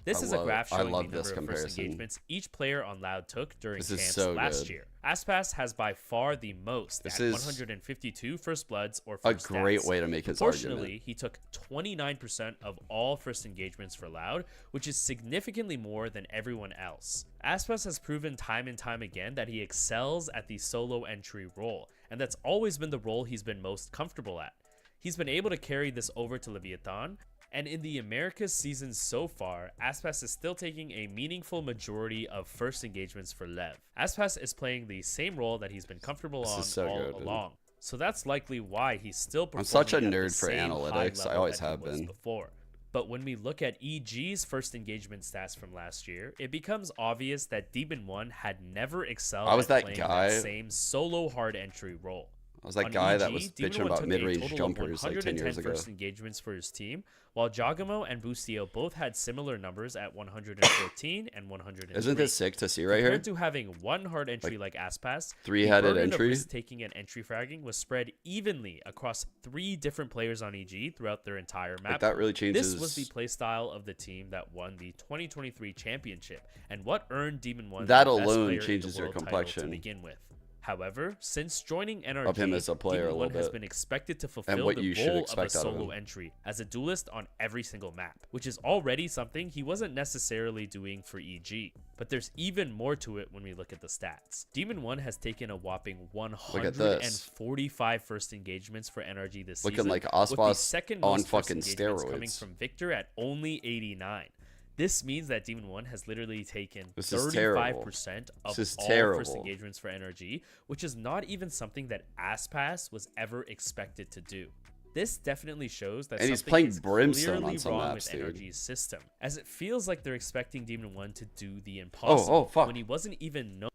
This is a graph showing the number of first engagements each player on Loud took during Champs last year. Aspas has by far the most at 152 first bloods or first a great deaths. way to make his Proportionally, argument. he took 29% of all first engagements for Loud, which is significantly more than everyone else. Aspas has proven time and time again that he excels at the solo entry role, and that's always been the role he's been most comfortable at. He's been able to carry this over to Levaton, and in the Americas season so far, Aspas is still taking a meaningful majority of first engagements for Lev. Aspas is playing the same role that he's been comfortable on all along. So that's likely why he's still performing I'm such a at the nerd for same analytics. high I level always that he have was been. before. But when we look at EG's first engagement stats from last year, it becomes obvious that Demon One had never excelled I was at that playing guy. that same solo hard entry role. I was that On guy EG, that was Demon bitching One about took a mid-range total of jumpers like 10 years 110 ago. first engagements for his team, while Giacomo and Bustio both had similar numbers at 114 and 103. Isn't this sick to see right here? Compared to having one hard entry like Aspas, three-headed the burden entry? of risk-taking and entry fragging was spread evenly across 3 different players on EG throughout their entire map. Like, that really changes. This was the playstyle of the team that won the 2023 championship, and what earned Demon One That the best alone player in changes the your world title complexion. to begin with. However, since joining NRG, Of him as a player Demon a One little has bit. been expected to fulfill what the you should role of a expect out of solo him. entry as a duelist on every single map, which is already something he wasn't necessarily doing for EG. But there's even more to it when we look at the stats. Demon One has taken a whopping 145 first engagements for NRG this Looking season, like with the Aspas second on most first fucking engagements coming steroids. from Victor at only 89. This means that Demon One has literally taken This is 35% of This is all terrible. first engagements for NRG, which is not even something that Aspas was ever expected to do. This definitely shows that And he's something playing is Brimstone clearly on some wrong maps, with dude. NRG's system, as it feels like they're expecting Demon One to do the impossible fuck. when he wasn't even known.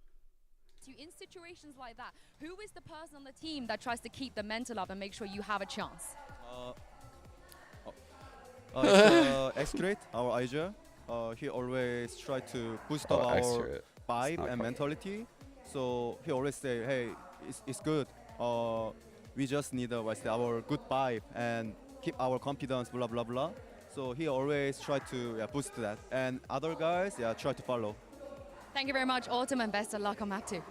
In situations like that, who is the person on the team that tries to keep the mental up and make sure you have a chance? It's X-Crate, our Asia. He always try to boost up our X-Crate. vibe and mentality. So he always say, hey, it's good. We just need our good vibe and keep our confidence, blah, blah, blah. So he always try to boost that. And other guys, try to follow. Thank you very much, Autumn, and best of luck on map 2.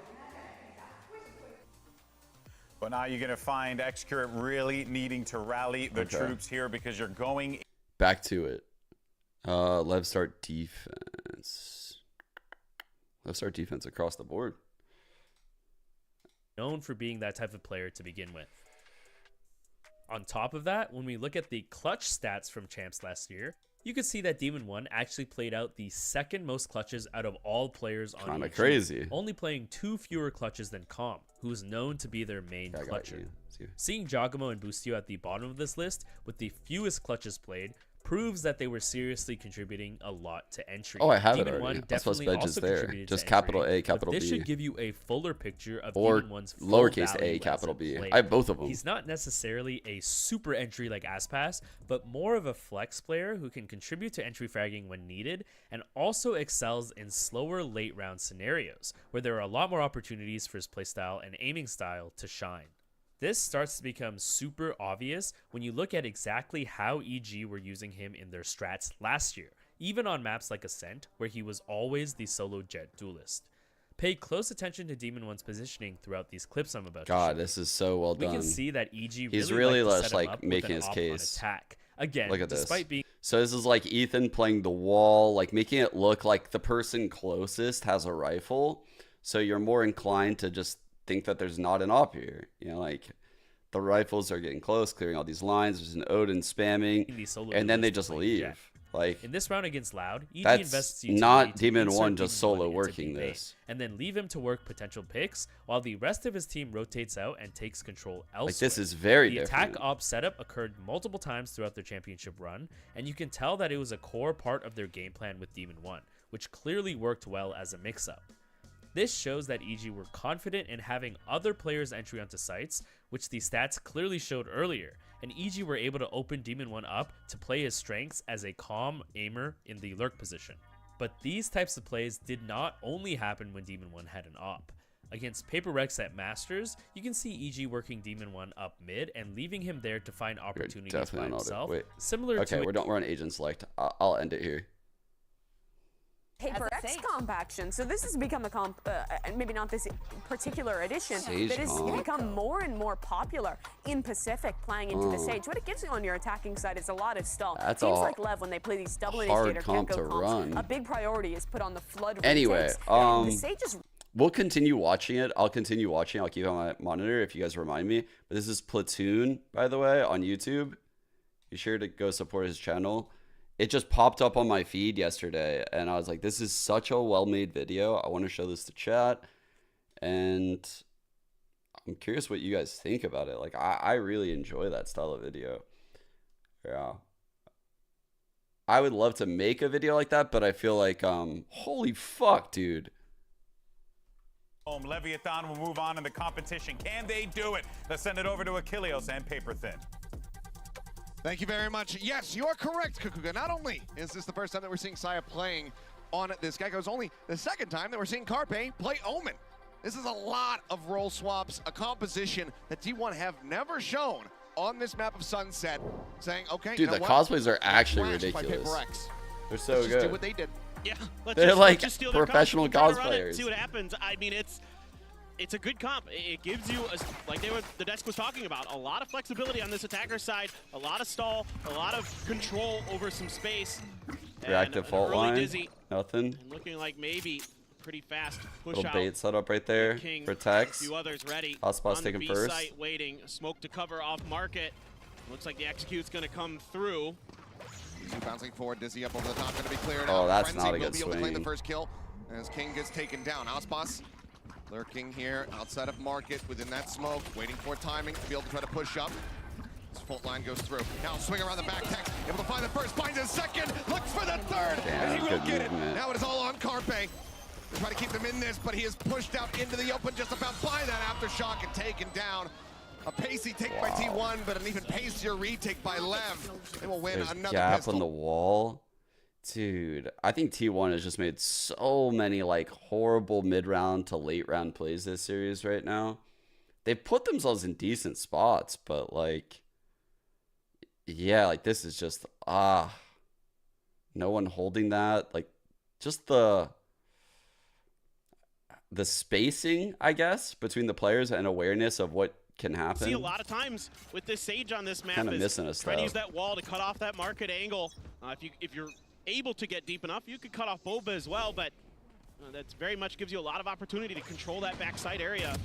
But now you're going to find X-Curate really needing to rally the troops here because you're going... Back to it. Lev start defense. Lev start defense across the board. Known for being that type of player to begin with. On top of that, when we look at the clutch stats from champs last year, you can see that Demon One actually played out the second most clutches out of all players on Kinda EG, crazy. only playing 2 fewer clutches than Calm, who is known to be their main I got clutcher. you. Seeing Giacomo and Bustio at the bottom of this list with the fewest clutches played proves that they were seriously contributing a lot to entry. Oh, I have it Demon already. One Aspas definitely Veg is also there. contributed Just to capital entry, A, capital but this B. should give you a fuller picture of Or Demon One's full lowercase a, value as capital a B. player. I have both of them. He's not necessarily a super entry like Aspas, but more of a flex player who can contribute to entry fragging when needed, and also excels in slower late round scenarios, where there are a lot more opportunities for his playstyle and aiming style to shine. This starts to become super obvious when you look at exactly how EG were using him in their strats last year, even on maps like Ascent, where he was always the solo jet duelist. Pay close attention to Demon One's positioning throughout these clips I'm about to show. God, this is so well done. We can see that EG He's really really liked to set him like up with making an his op on case. attack. Again, Look at despite this. being So this is like Ethan playing the wall, like making it look like the person closest has a rifle. So you're more inclined to just think that there's not an op here. You know, like the rifles are getting close, clearing all these lines. There's an Odin spamming, and then they just leave. Like in this round against Loud, EG that's invests utility not to Demon insert One just Demon One solo into working B main, this. and then leave him to work potential picks while the rest of his team rotates out and takes control elsewhere. Like this is very The different. attack op setup occurred multiple times throughout their championship run, and you can tell that it was a core part of their game plan with Demon One, which clearly worked well as a mix-up. This shows that EG were confident in having other players' entry onto sites, which the stats clearly showed earlier, and EG were able to open Demon One up to play his strengths as a calm aimer in the lurk position. But these types of plays did not only happen when Demon One had an op. Against Paper Rex at Masters, you can see EG working Demon One up mid and leaving him there to find opportunities by Definitely not himself, Wait. similar okay, to we're on agent select. I'll end it here. Paper X comp action. So this has become a comp, maybe not this particular edition, Sage that has comp. become more and more popular in Pacific playing into the Sage. What it gives you on your attacking side is a lot of stall. That's Teams a like Lev, when they play these double hard initiator comp gecko to comps, run. a big priority is put on the flood Anyway, retakes. And the Sage is we'll continue watching it. I'll continue watching. I'll keep it on my monitor if you guys remind me. But this is Platoon, by the way, on YouTube. Be sure to go support his channel. It just popped up on my feed yesterday, and I was like, this is such a well-made video. I want to show this to chat, and I'm curious what you guys think about it. Like, I really enjoy that style of video. Yeah. I would love to make a video like that, but I feel like, holy fuck, dude. Levaton will move on in the competition. Can they do it? Let's send it over to Achilleos and Paper Thin. Thank you very much. Yes, you are correct, Kukuga. Not only is this the first time that we're seeing Saya playing on this Gecko, it's only the second time that we're seeing Carpe play Omen. This is a lot of role swaps, a composition that T1 have never shown on this map of Sunset, saying, okay, dude, the cosplays are actually ridiculous. They're so good. Just do what they did. Yeah, they're like just steal professional cosplayers. See what happens. I mean, it's a good comp. It gives you, like the desk was talking about, a lot of flexibility on this attacker side, a lot of stall, a lot of control over some space. Reactive fault line, dizzy, nothing. And looking like maybe pretty fast push little out. Bait set up right there. King, protects. A few others ready. Aspas taking first. Site waiting, smoke to cover off market. Looks like the execute's going to come through. Bouncing forward, Dizzy up over the top, going to be cleared. Oh, that's Frenzy not a good will be able to claim the swing. first kill as King gets taken down. Aspas lurking here outside of market within that smoke, waiting for timing to be able to try to push up. This fault line goes through. Now swing around the back tech, able to find the first, finds a second, looks for the third, and he will get it. Now it is all on Carpe. They're trying to keep them in this, but he is pushed out into the open just about by that aftershock and taken down. A pacey take by T1, but an even pacier retake by Lev. They will win another gap pistol. on the wall. Dude, I think T1 has just made so many like horrible mid-round to late-round plays this series right now. They've put themselves in decent spots, but like, yeah, like this is just, no one holding that. Like, just the spacing, I guess, between the players and awareness of what can happen. See a lot of times with this Sage on this map Kinda is missing us, trying to though. use that wall to cut off that market angle. If you're able to get deep enough, you could cut off Boba as well, but that's very much gives you a lot of opportunity to control that backside area.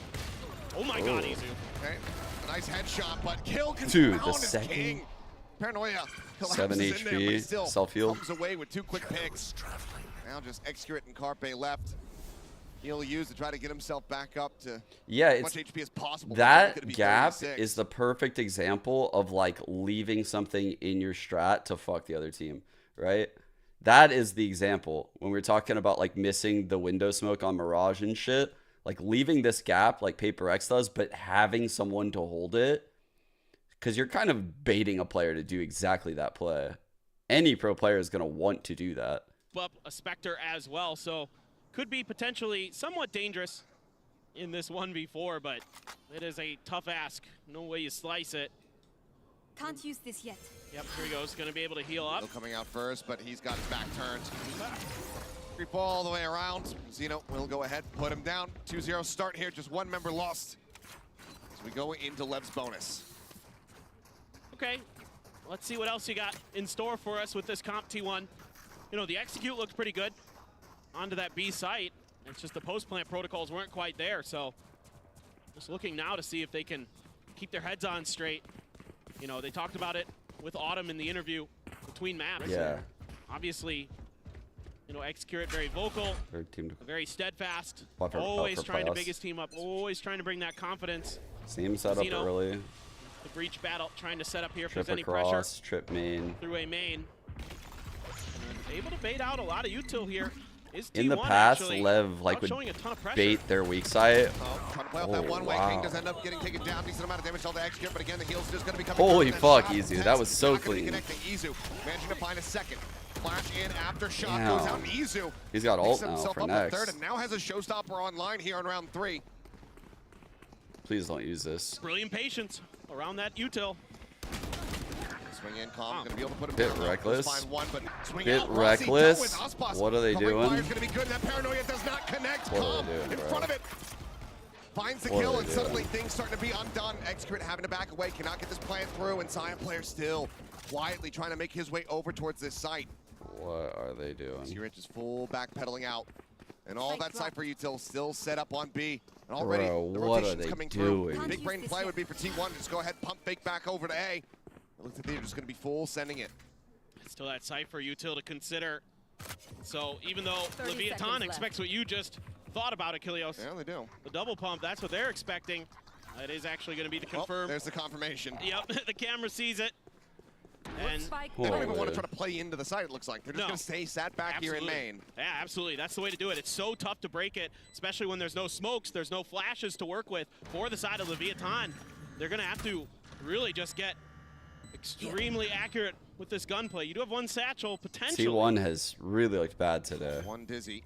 Oh my God, Izu. Okay, a nice headshot, but kill can Dude, the found is second. King. Paranoia 7 collapses in there, but he HP, still self-heal. comes away with 2 quick picks. Now just Excurate and Carpe left. He'll use to try to get himself back up to as much HP as possible. That gap is the perfect example of like leaving something in your strat to fuck the other team, right? That is the example when we're talking about like missing the window smoke on Mirage and shit, like leaving this gap like Paper X does, but having someone to hold it, because you're kind of baiting a player to do exactly that play. Any pro player is going to want to do that. Up a Spectre as well, so could be potentially somewhat dangerous in this 1v4, but it is a tough ask. No way you slice it. Can't use this yet. Yep, here he goes. Going to be able to heal up. Still coming out first, but he's got his back turned. Free fall all the way around. Zeno will go ahead, put him down. 2-0 start here, just one member lost. As we go into Lev's bonus. Okay, let's see what else you got in store for us with this comp T1. You know, the execute looks pretty good onto that B site. It's just the post-plant protocols weren't quite there, so just looking now to see if they can keep their heads on straight. You know, they talked about it with Autumn in the interview between maps. Yeah. Obviously, you know, Excurate very vocal, very steadfast, Buffer always for trying to playoffs. big his team up, always trying to bring that confidence. Seam set up Zeno, early. the breach battle, trying to set up here, Trip presenting across, pressure trip main. through a main. And able to bait out a lot of util here. Is In the T1 past, actually Lev like out would showing a ton of pressure. bait their weak side. Trying to play off that one way. King does end up getting taken down. Decent amount of damage to Excurate, but again, the heal's just going to be coming Holy down. fuck, That Izu. shot That was so not gonna be clean. connecting. Izu managing to find a second. Flash in after shot Damn. goes out. And Izu He's got picks ult now himself for up next. a third and now has a showstopper online here in round 3. Please don't use this. Brilliant patience around that util. Swing in, calm. Going to be able to put him Bit down. reckless. Find one, but swing Bit out. Rossi done reckless. with Aspas. What are they Covering doing? fire's going to be good. That Paranoia does not connect. What are Calm they doing, in bro? front of it. Finds the What are kill, they and doing? suddenly things starting to be undone. Excurate having to back away, cannot get this plan through, and Cyan player still quietly trying to make his way over towards this site. What are they doing? Excurate just full backpedaling out. And all that Cypher util still set up on B. And already Bro, the what are rotation's they coming doing? through. Big brain play would be for T1. Just go ahead, pump fake back over to A. It looks like they're just going to be full sending it. Still that Cypher util to consider. So even though 30 seconds Leviathan left. expects what you just thought about, Achilleos. Yeah, they do. The double pump, that's what they're expecting. That is actually going to be the confirmed. There's the confirmation. Yep, the camera sees it. And they don't even want to try to play into the site, it looks like. They're just going to stay sat back here in main. Yeah, absolutely. That's the way to do it. It's so tough to break it, especially when there's no smokes, there's no flashes to work with for the side of Levaton. They're going to have to really just get extremely accurate with this gunplay. You do have one satchel, potentially. T1 has really looked bad today. One dizzy.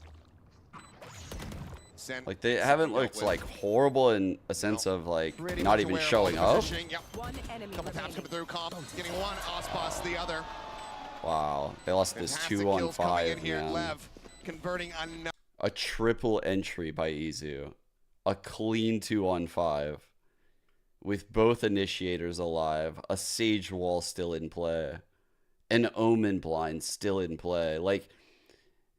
Like, they haven't looked, like, horrible in a sense of, like, not even showing up. Yep. Couple taps coming through. Comp getting one. Aspas the other. Wow. They lost this 2-on-5, man. Lev converting a triple entry by Izu. A clean 2-on-5. With both initiators alive. A Sage Wall still in play. An Omen Blind still in play. Like,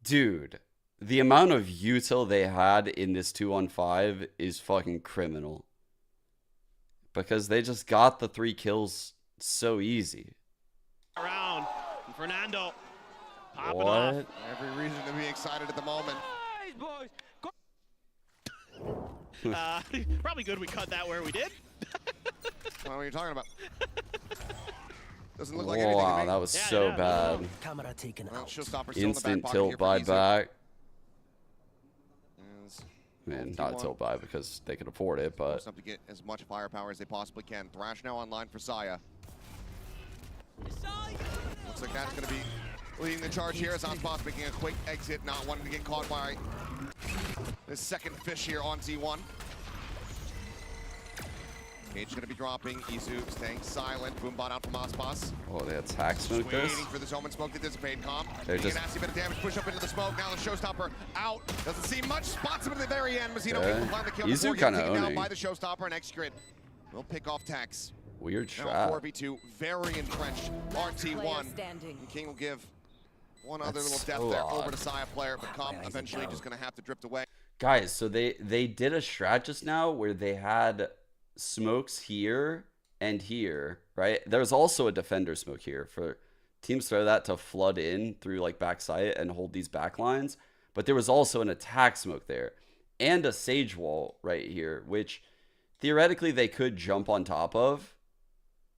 dude, the amount of util they had in this 2-on-5 is fucking criminal. Because they just got the 3 kills so easy. Around. Fernando. Pop what? It off. Every reason to be excited at the moment. Probably good we cut that where we did. What are you talking about? Doesn't look like anything. Wow, that was so bad. Camera taken out. Instant tilt buyback. Man, not tilt buy because they can afford it, but to get as much firepower as they possibly can. Thrash now online for Saya. Looks like that's going to be leading the charge here as Aspas making a quick exit, not wanting to get caught by this second fish here on Z1. Cage going to be dropping. Izu staying silent. Boombot out from Aspas. Oh, they attack smoke this. Waiting for this Omen smoke to dissipate. Calm. They're just a nasty bit of damage. Push up into the smoke. Now the Showstopper out. Doesn't see much. Spots him at the very end. Mazino able to find the kill before getting taken down by the Showstopper. And X-Grid will pick off Tex. Weird now trap. 4v2. Very entrenched. RT1. And King will give one other little death so there odd. over to Saya player. But Calm eventually just going to have to drift away. Guys, so they did a strat just now where they had smokes here and here, right? There's also a defender smoke here for teams throw that to flood in through like backside and hold these back lines. But there was also an attack smoke there and a Sage Wall right here, which theoretically they could jump on top of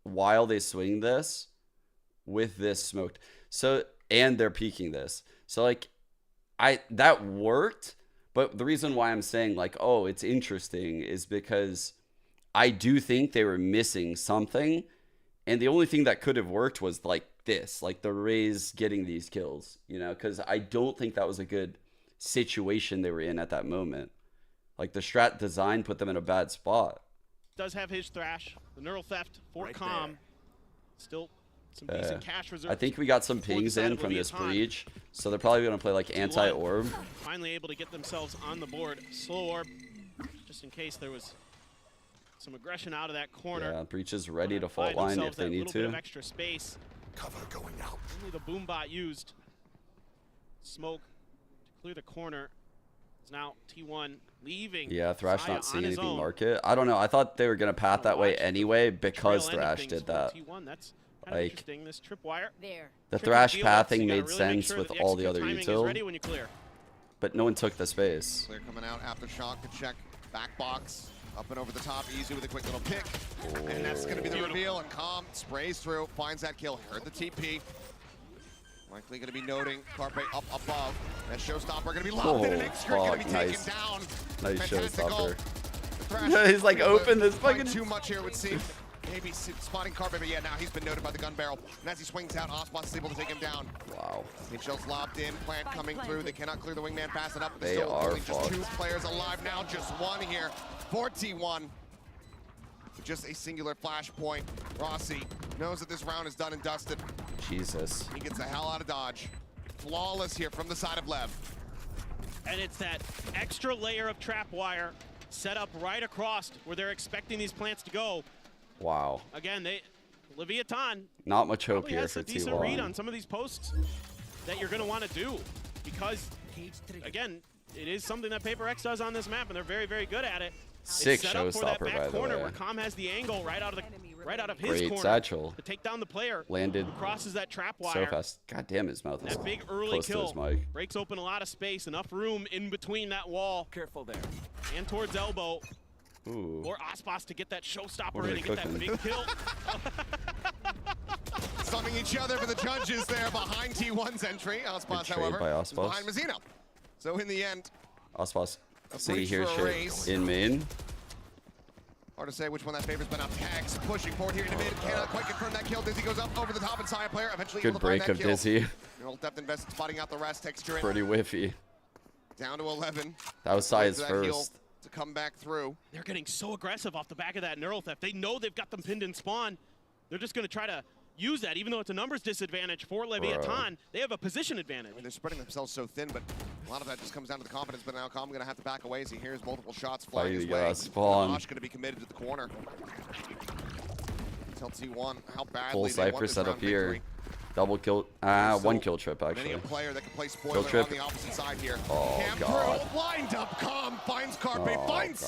while they swing this with this smoked. So, and they're peeking this. So like that worked, but the reason why I'm saying like, oh, it's interesting is because I do think they were missing something, and the only thing that could have worked was like this, like the Rays getting these kills, you know, because I don't think that was a good situation they were in at that moment. Like the strat design put them in a bad spot. Does have his Thrash, the Neural Theft for Calm. Still some decent cash reserves. I think we got some pings in from this breach, so they're probably going to play like anti-orb. Finally able to get themselves on the board. Slow orb, just in case there was some aggression out of that corner. Yeah, breach is ready to fault line if they need to. Bit of extra space. Cover going out. Only the Boombot used. Smoke to clear the corner. It's now T1 leaving. Yeah, Thrash Saya not seeing on his anything own. market. I don't know. I thought they were going to path that way anyway because Thrash did that. T1, that's kind of interesting. This tripwire. The Thrash pathing made sense with all the other util, but no one took the space. Clear coming out after shock to check back box. Up and over the top, Izu with a quick little pick. And that's going to be the reveal, and Calm sprays through, finds that kill. Heard the TP. Likely going to be noting Carpe up above. That Showstopper going to be locked in, and X-Grid going to be taken down. Nice Fantastic goal. Showstopper. He's like, open this fucking... Too much here, it would seem. Maybe spotting Carpe, but yeah, now he's been noted by the gun barrel. And as he swings out, Aspas is able to take him down. Wow. Mitchell's lobbed in, plant coming through. They cannot clear the wingman fast enough. They still are only just fucked. 2 players alive now, just 1 here. 41. With just a singular flashpoint. Rossi knows that this round is done and dusted. Jesus. He gets the hell out of Dodge. Flawless here from the side of Lev. And it's that extra layer of trap wire set up right across where they're expecting these plants to go. Wow. Again, Levaton Not much hope probably here has for a decent read on T1. some of these posts that you're going to want to do, because again, it is something that Paper X does on this map, and they're very, very good at it. Sick it's set up for that Showstopper, back by the corner way. where Calm has the angle right out of his Great corner satchel. to take down the player. Landed who crosses that trap wire. so fast. God damn, his mouth is That big early close to kill his mic. breaks open a lot of space, enough room in between that wall. Careful there. And towards elbow. Ooh. Or Aspas to get that What Showstopper are in they and get that cooking? big kill. Sunny Grabbing each other for the judges there behind T1's entry. Aspas, however, by is Aspas. behind Mazzino. So in the end, Aspas. See breach here, for a shit race. in main. Hard to say which one that favors, but now Tex pushing forward here into mid. Cannot quite confirm that kill. Dizzy goes up over the top and Saya player eventually Good able to find break that of kill. Dizzy. Neural depth invested, spotting out the rest. Texture in. Pretty whiffy. Down to 11. That was Saya's Wait for that heal first. to come back through. They're getting so aggressive off the back of that neural theft. They know they've got them pinned in spawn. They're just going to try to use that, even though it's a numbers disadvantage for Levaton. They have a position advantage. I mean, they're spreading themselves so thin, but a lot of that just comes down to the confidence. But now Calm going to have to back away as he hears multiple shots flying his way. Spawn. Josh going to be committed to the corner. Tell T1 how badly Full they Cypher want this set up round here. victory. Double kill. One kill trip, Many actually. a player that can play spoiler Kill trip. on the opposite side here. Oh, Cam God. through, lined up. Calm finds Carpe, Oh, finds God.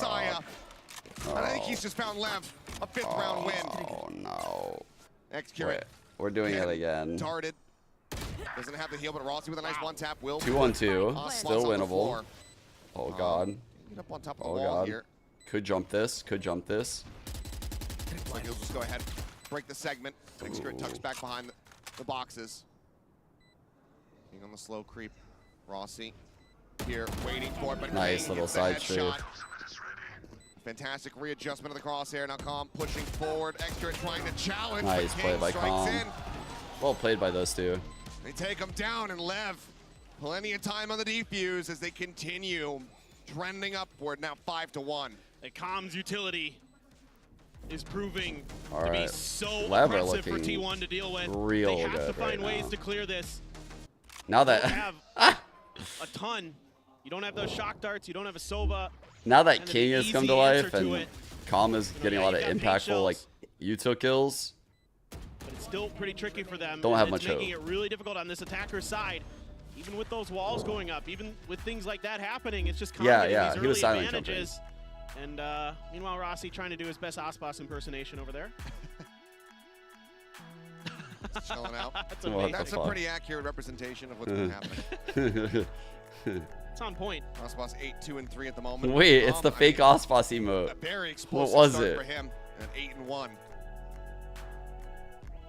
Saya. And I think he's just found Lev a 5th round win. Oh, no. X-Curate. We're doing it again. Darted. Doesn't have the heal, but Rossi with a nice one-tap will. 2-on-2. Aspas Still on the winnable. floor. Oh, God. Get up on top of the Oh, wall God. here. Could jump this. Could jump this. Like he'll just go ahead, break the segment. X-Curate tucks back behind the boxes. Being on the slow creep. Rossi here waiting for it, but Nice King little gets the side headshot. strafe. Fantastic readjustment of the crosshair. Now Calm pushing forward. X-Curate trying to challenge. Nice but play King by strikes Calm. in. Well played by those two. They take him down, and Lev, plenty of time on the defuse as they continue trending upward. Now 5-1. The Calm's utility is proving All to be right. so Lev are aggressive for looking T1 to deal with. real they have good to find right ways now. to clear this. Now You don't that have a ton. You don't have those shock darts. You don't have a Sova. now that and then King the has come easy to life answer and to it, Calm is getting a lot of you got paint impactful like shells. util kills. But it's still pretty tricky for them. Don't and have it's much making hope. it really difficult on this attacker's side. Even with those walls going up, even with things like that happening, it's just Yeah, getting yeah, these he was early silent advantages. And meanwhile, Rossi trying to do his best Aspas impersonation over there. Chilling out. That's What amazing. the That's a fuck? pretty accurate representation of what's been happening. It's on point. Aspas 8-2-3 at the moment. Wait, it's the I fake mean, Aspas emote. a very explosive What was start it? for him at 8-1.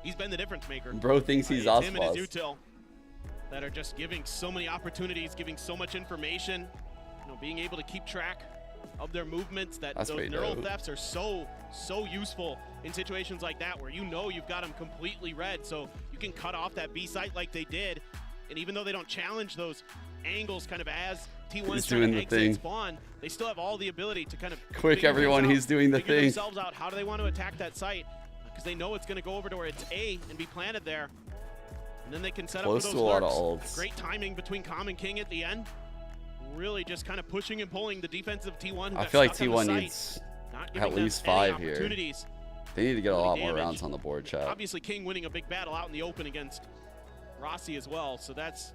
He's been the difference maker. Bro thinks he's It's him and his Aspas. util that are just giving so many opportunities, giving so much information. You know, being able to keep track of their movements. That That's those pretty neural dope. thefts are so useful in situations like that where you know you've got them completely red, so you can cut off that B site like they did. And even though they don't challenge those angles kind of as T1 is He's trying doing to the exit thing. spawn, they still have all the ability to kind of Quick, figure everyone, things out, he's doing the figure thing. themselves out. How do they want to attack that site? Because they know it's going to go over to where it's A and be planted there. And then they can set Close up to for a those lot of lurks. ults. Great timing between Calm and King at the end. Really just kind of pushing and pulling the defensive T1. Who I got feel like stuck on the T1 site, needs not giving at them least any 5 here. opportunities. They need to get a lot more damage. rounds on the board, chat. Obviously, King winning a big battle out in the open against Rossi as well. So that's,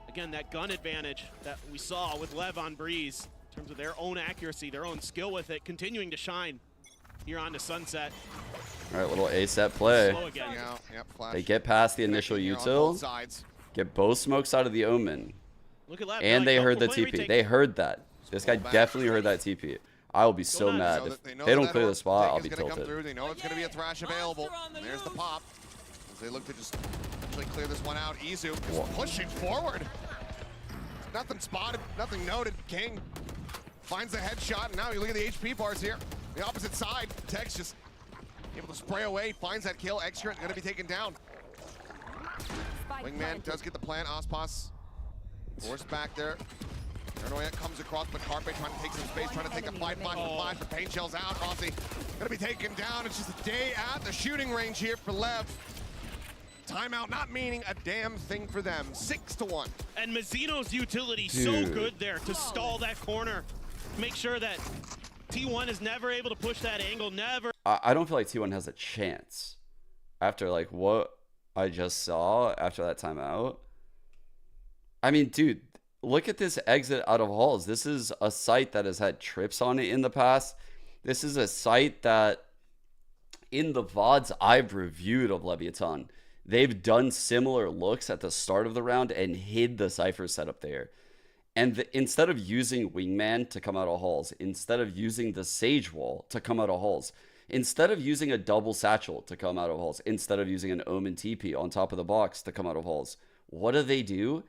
again, that gun advantage that we saw with Lev on Breeze in terms of their own accuracy, their own skill with it, continuing to shine here on to Sunset. All right, little A set play. Slow again. Yep, flash. They get past the initial Here on both util, sides. get both smokes out of the Omen, Look at Lev. and they like, heard the "Oh, play TP. retake." They heard that. This guy back. definitely heard that TP. I will be so nuts. mad So if that they know don't that clear the orb spot. take I'll is be gonna come tilted. through. They know it's going to be a thrash available. And there's the pop. As they look to just actually clear this one out. Izu is Whoa. pushing forward. Nothing spotted, nothing noted. King finds the headshot, and now you look at the HP bars here. The opposite side, Tex just able to spray away, finds that kill. X-Curate going to be taken down. Wingman does get the plant. Aspas forced back there. Paranoia comes across, but Carpe trying to take some space, trying to take a fight. Flash, the paint shell's out. Rossi gonna be taken down. It's just a day at the shooting range here for Lev. Timeout not meaning a damn thing for them. 6-1. And Mazzino's utility so Dude. good there to stall that corner. Make sure that T1 is never able to push that angle, never. I don't feel like T1 has a chance after like what I just saw after that timeout. I mean, dude, look at this exit out of halls. This is a site that has had trips on it in the past. This is a site that in the VODs I've reviewed of Levaton, they've done similar looks at the start of the round and hid the Cypher setup there. And instead of using Wingman to come out of halls, instead of using the Sage Wall to come out of halls, Instead of using a double satchel to come out of halls, instead of using an Omen TP on top of the box to come out of halls, what do?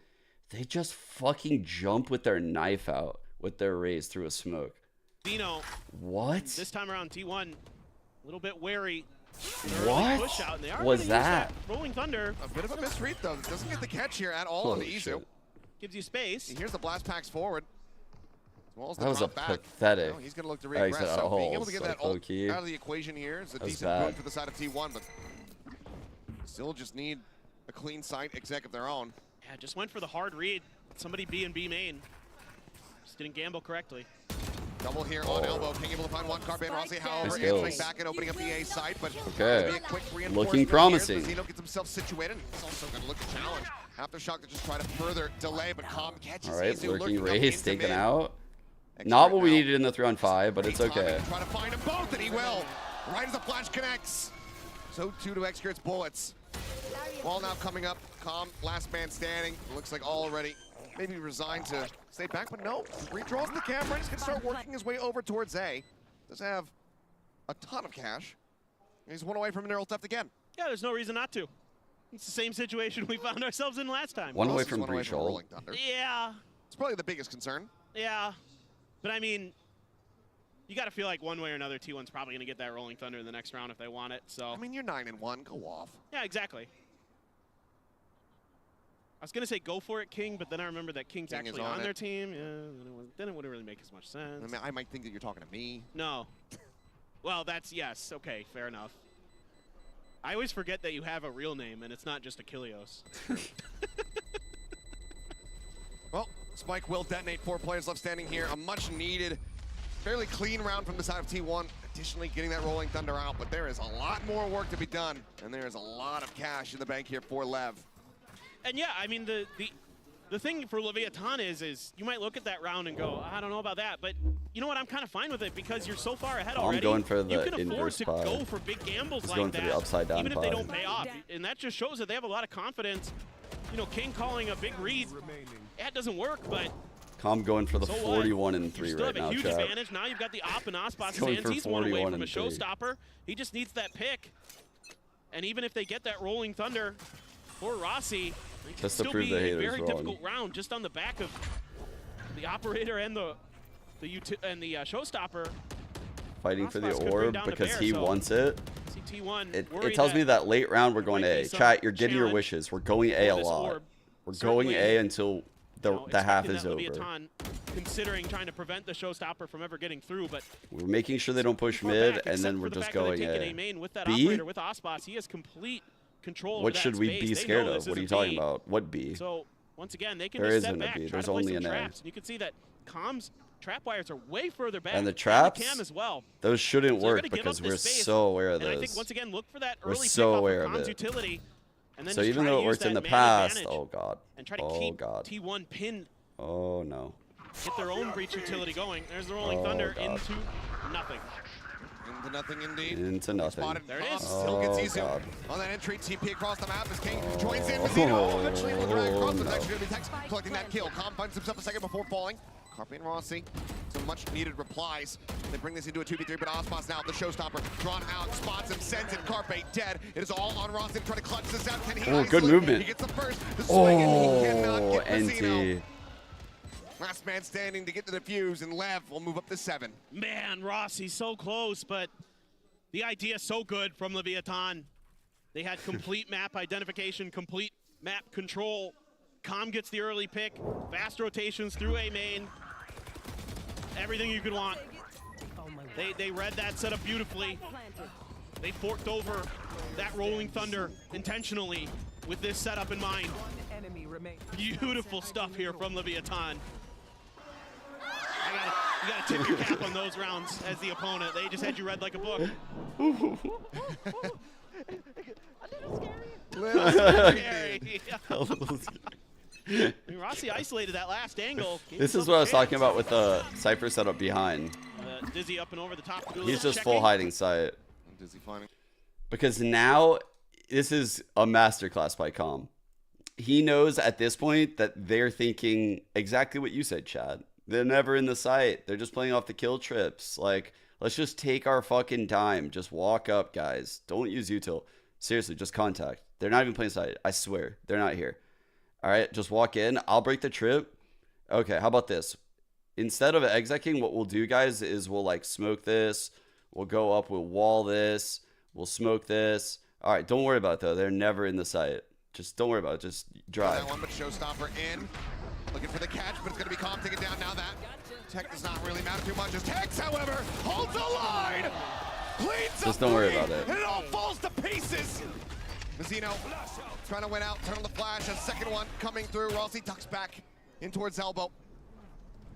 They just fucking jump with their knife out with their raise through a smoke. Dino. What? This time around, T1 a little bit wary. What Push out, and they are was use that? Rolling Thunder. A bit of a misread, though. Doesn't get the catch here at all on the Izu. Gives you space. Here's the blast packs forward. As well as the That was a drop back. pathetic. No, he's going to look to exit regress. out of So being able halls, to get like, that ult low-key. out of the equation here is a That's decent bad. boon for the side of T1, but still just need a clean site exec of their own. Yeah, just went for the hard read. Somebody B and B main. Just didn't gamble correctly. Double here on elbow. King able to find one. Carpe and Rossi, however, Nice answering kills. back and opening up the A site, but Okay. maybe a quick Looking reinforcement promising. here. Zeno gets himself situated. He's also going to look to challenge. Aftershock to just try to further delay, but Calm catches All right, Izu lurking up race into taken mid. out. Not what we needed in the 3-on-5, but it's okay. Try to find them both, and he will. Right as the flash connects. So too to Exkurt's bullets. Ball now coming up. Calm, last man standing. Looks like already maybe resigned to stay back, but no. Redraws the camera. He's going to start working his way over towards A. Does have a ton of cash. He's one away from a neural theft again. Yeah, there's no reason not to. It's the same situation we found ourselves in last time. One away from breach hole. Rolling Thunder. Yeah. It's probably the biggest concern. Yeah. But I mean, you got to feel like one way or another, T1's probably going to get that Rolling Thunder in the next round if they want it. So I mean, you're 9-1. Go off. yeah, exactly. I was going to say go for it, King, but then I remember that King's King is actually on on it. their team. Yeah, then it wouldn't really make as much sense. I mean, I might think that you're talking to me. No. Well, that's, yes. Okay, fair enough. I always forget that you have a real name, and it's not just Achilleos. Well, Spike will detonate. 4 players left standing here. A much needed, fairly clean round from the side of T1. Additionally, getting that Rolling Thunder out, but there is a lot more work to be done, and there is a lot of cash in the bank here for Lev. And yeah, I mean, the thing for Levaton is you might look at that round and go, I don't know about that, but you know what? I'm kind of fine with it because you're so far ahead already. I'm going for the you can afford inverse to pie. go for big gambles He's like going that, for the upside down even if they pie. don't pay off. And that just shows that they have a lot of confidence. You know, King calling a big read, that doesn't work, but Calm going for the so 41 and you 3 still right have a now, huge chat. advantage. Now you've got the op and Aspas He's going hands. for He's one away 41 from a and 3. showstopper. He just needs that pick. And even if they get that Rolling Thunder for Rossi, it can Just to still prove be the a haters very wrong. difficult round just on the back of the operator and the showstopper. Fighting for the Aspas could bring orb down the because bear, he so wants it. T1 It tells me that late round we're going A. Chat, you're getting your wishes. We're going A a this lot. orb. We're going A until the half expecting is that over. Levaton, considering trying to prevent the showstopper from ever getting through, but We're making sure they don't push far mid, back, and then except we're for the just fact that they're going taking A. main with that B? operator with Aspas. He has complete control What over should that we space. be They scared know of? this What are you isn't talking B. about? What B? So once again, they can There just step isn't a back, B. try There's to play only some an A. traps, and you can see that Calm's trap wires are way further back. And the the traps, cam as well. those shouldn't So they're work gonna give because up we're this space, so aware of and I this. think once again, look for that We're early so pick aware off of Calm's it. utility, and then So just even try though to it use worked in that the man past, advantage oh god, and try to oh keep god, T1 pinned, oh no. get their own breach utility going. There's the Rolling Oh, Thunder God. into nothing. Into nothing indeed. Into nothing. Spotted. There it is. Still Oh gets Izu god. on that entry. TP across the map as King joins in. Zeno eventually able to drag across, but it's actually going to be Tex collecting that kill. Calm finds himself a second before falling. Carpe and Rossi, some much needed replies. They bring this into a 2v3, but Aspas now, the showstopper, drawn out, spots him, sends it. Carpe dead. It is all on Rossi trying to clutch this out. Can he Oh, good isolate? movement. He gets the first, the swing, and he cannot Oh, get Zeno. NT. Last man standing to get to the fuse, and Lev will move up to 7. Man, Rossi's so close, but the idea so good from Levaton. They had complete map identification, complete map control. Calm gets the early pick, fast rotations through A main. Everything you could want. They read that setup beautifully. They forked over that Rolling Thunder intentionally with this setup in mind. Beautiful stuff here from Levaton. You gotta tip your cap on those rounds as the opponent. They just had you read like a book. Little scary. A little scary. I mean, Rossi isolated that last angle. This is what I was talking about with the Cypher setup behind. Dizzy up and over the top. He's just full hiding sight. Dizzy finding. Because now, this is a masterclass by Calm. He knows at this point that they're thinking exactly what you said, Chad. They're never in the sight. They're just playing off the kill trips. Like, Let's just take our fucking time. Just walk up, guys. Don't use util. Seriously, just contact. They're not even playing side. I swear. They're not here. All right, just walk in. I'll break the trip. Okay, how about this? Instead of execing, what we'll do, guys, is we'll like smoke this. We'll go up, we'll wall this. We'll smoke this. All right, don't worry about it, though. They're never in the site. Just don't worry about it. Just drive. That one, but Showstopper in. Looking for the catch, but it's going to be calm. Take it down now that. Tech does not really matter too much. As Tex, however, holds the line. Cleans Just don't worry about it. And it all falls to pieces. Mazzino trying to win out. Turn on the flash. A second one coming through. Rossi tucks back in towards elbow.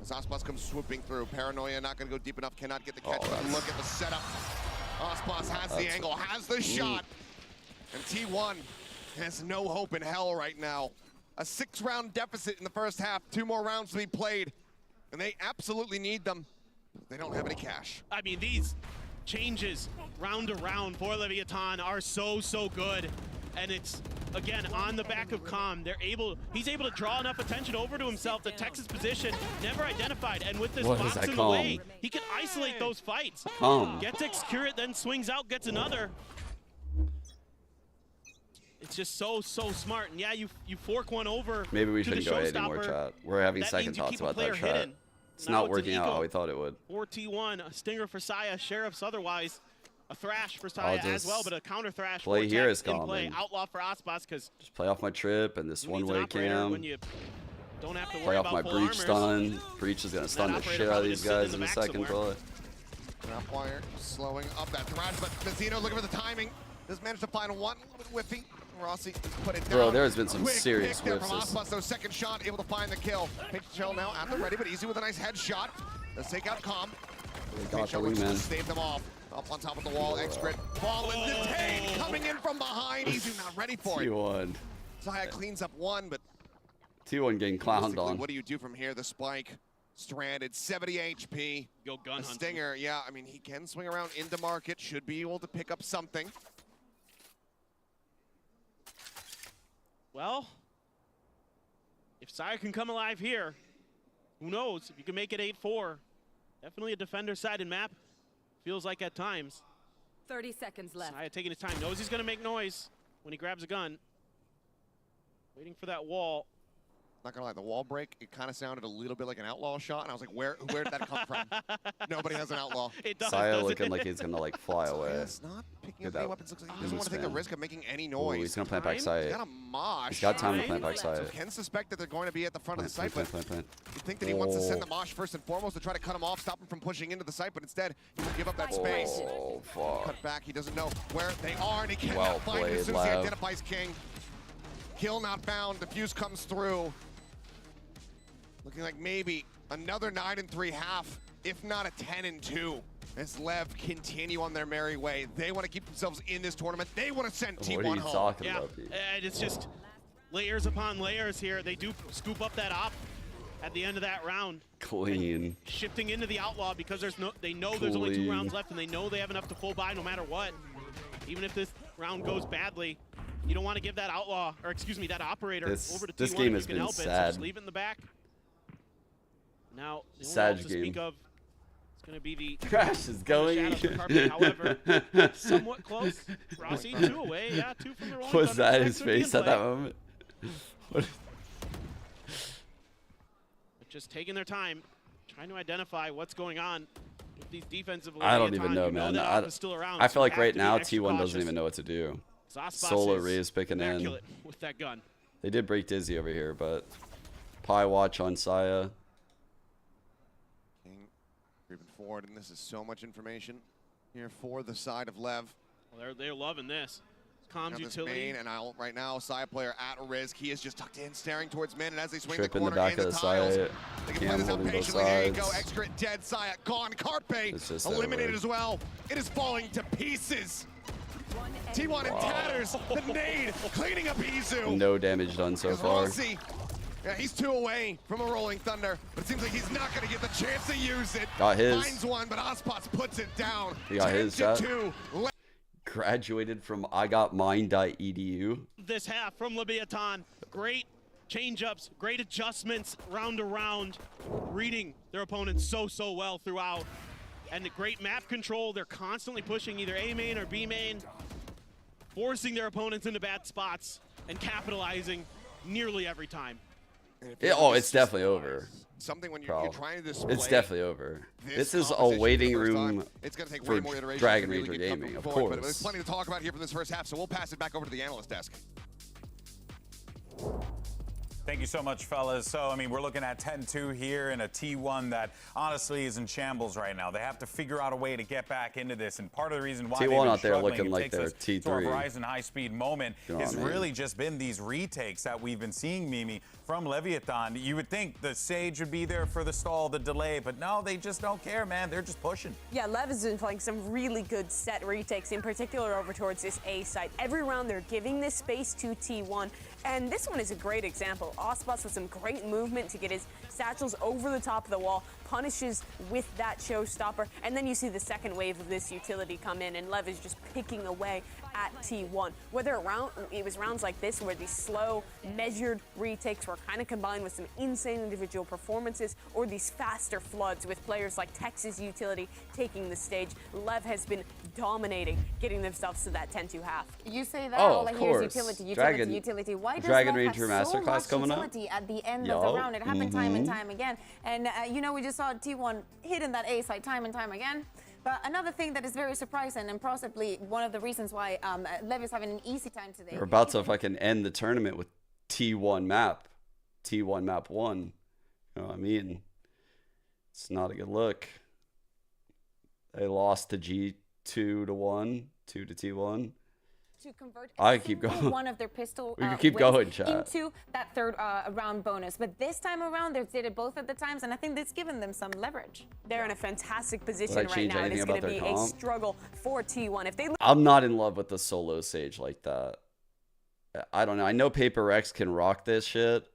As Aspas comes swooping through. Paranoia not going to go deep enough. Cannot get the catch. Look at the setup. Aspas has the angle, has the shot. And T1 has no hope in hell right now. A 6-round deficit in the first half. 2 more rounds to be played. And they absolutely need them. They don't have any cash. I mean, these changes round to round for Levaton are so good. And it's, again, on the back of Calm. He's able to draw enough attention over to himself that Texas position never identified. And with this box in the way, he can isolate those fights. Gets it, secure it, then swings out, gets another. It's just so smart. And yeah, you fork one over. Maybe we shouldn't go anymore, chat. We're having second thoughts about that, chat. It's not working out how we thought it would. 4T1, a stinger for Saya, Sheriffs otherwise. A thrash for Saya as well, but a counter thrash play for here Tech is in play. common. Outlaw for Aspas because just play off my trip and this one-way cam. When you don't have to play worry off about my full breach stun. Breach is gonna stun the shit out of these guys in the second play. Trapwire slowing up that thrash, but Mazzino looking for the timing. Does manage to find one, a little bit whiffy. Rossi put it down. Bro, there's been some Quick serious pick there whiffs. from Aspas, though, second shot, able to find the kill. Pitch shell now at the ready, but easy with a nice headshot. Let's take out Calm. Got the wingman. Save them off. Up on top of the wall, X-Grid falling. Detained, coming in from behind. Easy, not ready for it. T1. Zaya cleans up one, but T1 getting clowned on. what do you do from here? The spike, stranded, 70 HP. Go gun a stinger, yeah, I mean, he can swing around into market, should be able to pick up something. Well, if Saya can come alive here, who knows? If you can make it 8-4, definitely a defender-sided map. Feels like at times. 30 seconds left. Saya taking his time, knows he's gonna make noise when he grabs a gun. Waiting for that wall. Not gonna lie, the wall break, it kind of sounded a little bit like an outlaw shot, and I was like, where did that come from? Nobody has an outlaw. It does, Saya looking like he's gonna like fly away. It's not picking up any weapons. Looks like he doesn't want to take the risk of making any noise. Ooh, he's gonna plant back side. He's got a mosh. He's got time to plant back side. So can suspect that they're going to be at the front of the site, but plant. you think that he wants to send the mosh first and foremost to try to cut him off, stop him from pushing into the site, but instead he will give up that space. Oh, fuck. Cut back, he doesn't know where they are, and he cannot Well find it played, as soon as he Lev. identifies King. Kill not found, defuse comes through. Looking like maybe another 9-3 half, if not a 10-2, as Lev continue on their merry way. They want to keep themselves in this tournament. They want to send T1 home. What are you talking Yeah, about, Pete? and it's just layers upon layers here. They do scoop up that op at the end of that round. Clean. Shifting into the outlaw because they know there's only 2 rounds left, and they know they have enough to full buy no matter what. Even if this round goes badly, you don't want to give that outlaw, or excuse me, that operator over to T1 this game if has you can been help it. So sad. just leave it in the back. Now, the only Sad else to game. speak of, it's going to be the Crash is going. shadows of carpet. However, somewhat close. Rossi, 2 away. Yeah, 2 from the rolling Was thunder. that Tex his would be in face at play. that moment? What? But just taking their time, trying to identify what's going on with these defensive. I don't even know, You man. that op is still around, I so feel you like have right to be now extra T1 doesn't cautious. even know what to do. Aspas Solo is Reyes picking in. immaculate with that gun. They did break Dizzy over here, but Pie watch on Saya. King creeping forward, and this is so much information here for the side of Lev. Well, they're loving this. Comms Now this utility. main, and right now, Saya player at risk. He is just tucked in, staring towards mid, and as they swing Trip the in the corner back of the tiles, side. they can play Cam this out holding both patiently. There you go, sides. X-Grid dead, Saya gone. Carpe It's just eliminated over. as well. It is falling to pieces. T1 in tatters. The nade cleaning up Izu. No damage done so far. Rossi, yeah, he's 2 away from a rolling thunder, but it seems like he's not going to get the chance to use it. Got his. Finds one, but Aspas puts it down. He got his, 10-2. Graduated from igotmine.edu. This half from Levaton. Great change-ups, great adjustments round to round, reading their opponents so well throughout. And the great map control, they're constantly pushing either A main or B main, forcing their opponents into bad spots and capitalizing nearly every time. Oh, it's definitely over. Something when you're trying to display. It's definitely over. This is a waiting room it's going to take for way more iterations Dragon to really Ranger get Gaming, of forward, course. But there's plenty to talk about here for this first half, so we'll pass it back over to the analyst desk. Thank you so much, fellas. So, I mean, we're looking at 10-2 here in a T1 that honestly is in shambles right now. They have to figure out a way to get back into this, and part of the reason why they've been out there struggling, looking like takes they're us T3. to our Verizon high-speed moment, has man. really just been these retakes that we've been seeing, Mimi, from Levaton. You would think the Sage would be there for the stall, the delay, but no, they just don't care, man. They're just pushing. Yeah, Lev has been playing some really good set retakes, in particular over towards this A site. Every round they're giving this space to T1, and this one is a great example. Aspas with some great movement to get his satchels over the top of the wall, punishes with that showstopper, and then you see the second wave of this utility come in, and Lev is just picking away at T1. Whether it was rounds like this where these slow, measured retakes were kind of combined with some insane individual performances, or these faster floods with players like Texas Utility taking the stage, Lev has been dominating, getting themselves to that 10-2 half. You say that, Oh, all I of hear is course. utility, Dragon- utility. Why does Dragon Lev Ranger have so Masterclass much coming up? utility at the end Yo. of the round? It happened time and time again. And, you know, we just saw T1 hitting that A site time and time again. But another thing that is very surprising, and possibly one of the reasons why Lev is having an easy time today. We're about to fucking end the tournament with T1 map. T1 map 1. You know what I mean? It's not a good look. They lost to G2 to 1, 2 to T1. To convert I could keep going. one of their pistol We could keep wins going, chat. into that third round bonus. But this time around, they did it both at the times, and I think that's given them some leverage. They're in a fantastic position Would I right change now. It anything is about going to their be a comp? struggle for T1. If they I'm not in love with the solo Sage like that. I don't know. I know Paper Rex can rock this shit.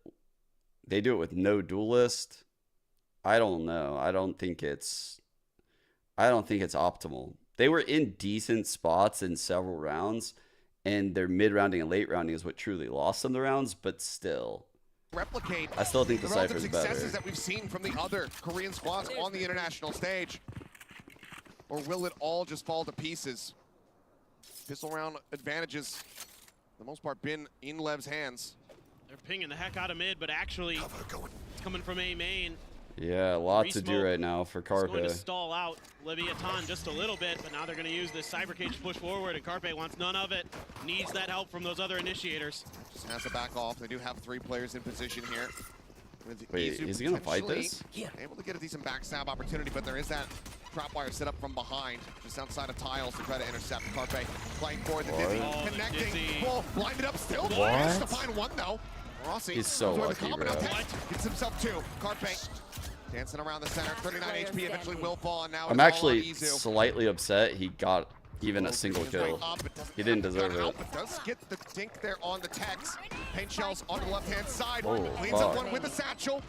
They do it with no duelist. I don't know. I don't think it's optimal. They were in decent spots in several rounds, and their mid-rounding and late rounding is what truly lost them the rounds, but still. Replicate I still think the relative Cypher's better. successes that we've seen from the other Korean squads on the international stage. Or will it all just fall to pieces? Pistol round advantages, for the most part, been in Lev's hands. They're pinging the heck out of mid, but actually it's coming from A main. Yeah, a lot to do Resmoke right now for is going to Carpe. stall out Levaton just a little bit, but now they're going to use this Cyber Cage to push forward, and Carpe wants none of it. Needs that help from those other initiators. Just has to back off. They do have 3 players in position here. With Wait, Izu is he gonna fight potentially this? Able to get a decent backstab opportunity, but there is that trap wire set up from behind, just outside of tiles to try to intercept. Carpe playing for the Dizzy, What? connecting. Dizzy. Whoa, blinded up still. What? Managed to find one though. Rossi He's so goes away lucky, with the combo. bro. Now Tex gets himself 2. Carpe dancing around the center. 39 HP eventually will fall, and now I'm it's all on actually Izu. slightly upset he got even a single kill. He didn't deserve Got out, it. but does get the dink there on the Tex. Paint shells on the left-hand side. Oh, Cleans up fuck. one with the satchel.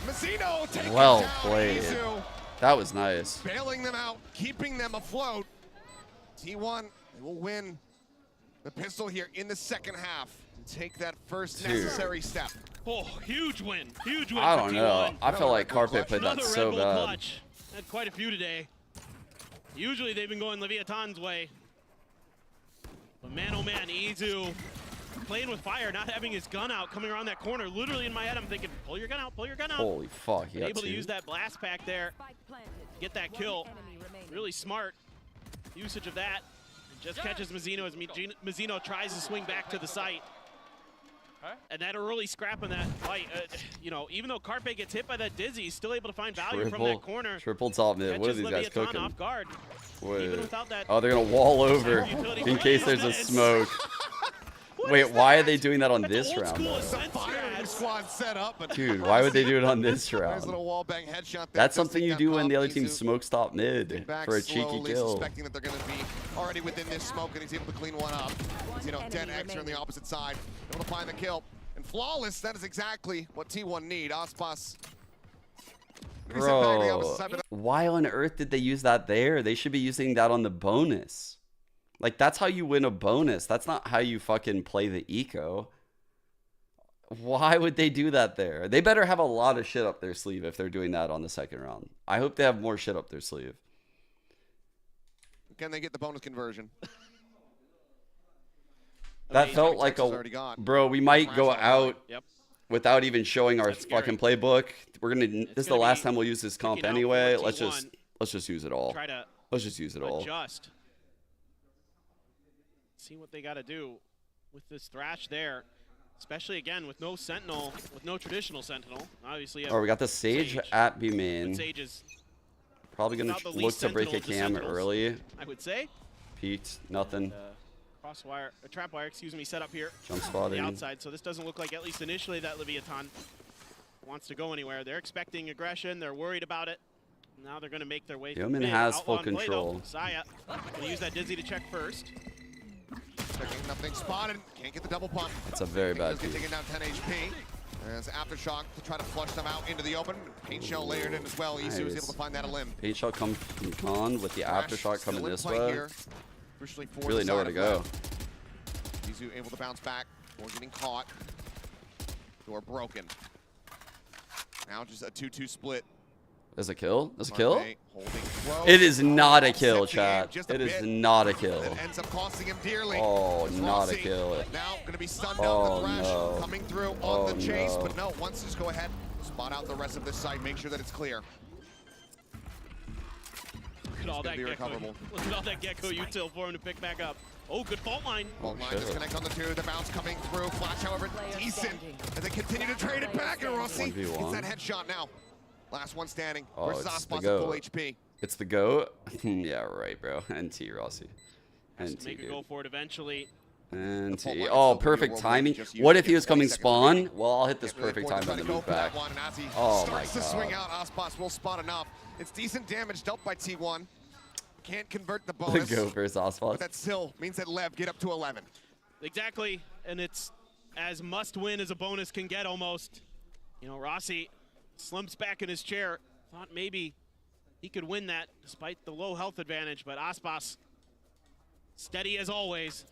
Mazzino taking Well down played. Izu. That was nice. Bailing them out, keeping them afloat. T1 they will win the pistol here in the second half and take that first Dude. necessary step. Oh, huge win. Huge win I for don't T1. know. I feel like Carpe played that Another so Red Bull bad. clutch. Had quite a few today. Usually they've been going Leviaton's way. But man, oh man, Izu playing with fire, not having his gun out, coming around that corner. Literally in my head, I'm thinking, pull your gun out, pull your gun out. Holy fuck, he But got able to 2. use that blast pack there, get that kill. Really smart usage of that. And just catches Mazzino as Mazzino tries to swing back to the site. And that early scrap in that fight, you know, even though Carpe gets hit by that Dizzy, he's still able to find value from that corner. Triple top mid. What are Catches these guys Leviathan cooking? off guard. Wait. Even without that Oh, they're gonna wall over utility in case there's a this? smoke. Wait, why are they doing that on this old round? school though? sense Firing squad set up, but Dude, why would they do it on this There's a round? little wall bang headshot there. That's Just something take you that do when pop. the other team Izu smoke stop mid back for a cheeky slowly, kill. suspecting that they're going to be already within this smoke, and he's able to clean one up. You know, 10x on the opposite side, able to find the kill. And flawless, that is exactly what T1 need. Aspas. Bro, why on earth did they use that there? They should be using that on the bonus. Like, that's how you win a bonus. That's not how you fucking play the eco. Why would they do that there? They better have a lot of shit up their sleeve if they're doing that on the second round. I hope they have more shit up their sleeve. Can they get the bonus conversion? That felt like a bro. We might go out without even showing our fucking playbook. We're gonna. This is the last time we'll use this comp anyway. Let's just use it all. Let's just use it all. Adjust. See what they got to do with this Thrash there, especially again with no Sentinel, with no traditional Sentinel. Obviously. Oh, we got the Sage at B main. Sage is probably gonna look to break a cam early. I would say. Peeked, nothing. Crosswire, trapwire, excuse me, set up here. Jump spotting. On the outside, so this doesn't look like, at least initially, that Levaton wants to go anywhere. They're expecting aggression. They're worried about it. Now they're going to make their way. Yeoman has full control. Saya going to use that Dizzy to check first. Checking, nothing spotted. Can't get the double pump. That's a very bad pick. Taking down 10 HP. As Aftershock to try to flush them out into the open. Paint Shell layered in as well. Isu is able to find that a limb. Paint Shell come on with the Aftershock coming this way. Here. Really nowhere to go. Isu able to bounce back. Or getting caught. Door broken. Now just a 2-2 split. There's a kill? There's a kill? It is not a kill, chat. It is not a kill. Ends up costing him dearly. Oh, not a kill. Now going to be stunned out with Thrash coming through on the chase, but no, once just go ahead, spot out the rest of this site, make sure that it's clear. Look at all that gecko. Look at all that gecko util for him to pick back up. Oh, good fault line. Fault line disconnect on the 2. The bounce coming through. Flash, however, decent. As they continue to trade it back, and Rossi gets that headshot now. Last one standing. Versus Aspas at full HP. It's the GOAT? Yeah, right, bro. NT, Rossi. NT, make a go for it eventually. NT. Oh, perfect timing. What if he was coming spawn? Well, I'll hit this perfect time and then move back. Oh, my God. To swing out, Aspas will spot enough. It's decent damage dealt by T1. Can't convert the bonus. Go versus Aspas. But that still means that Lev get up to 11. Exactly. And it's as must-win as a bonus can get almost. You know, Rossi slumps back in his chair. Thought maybe he could win that despite the low health advantage, but Aspas steady as always.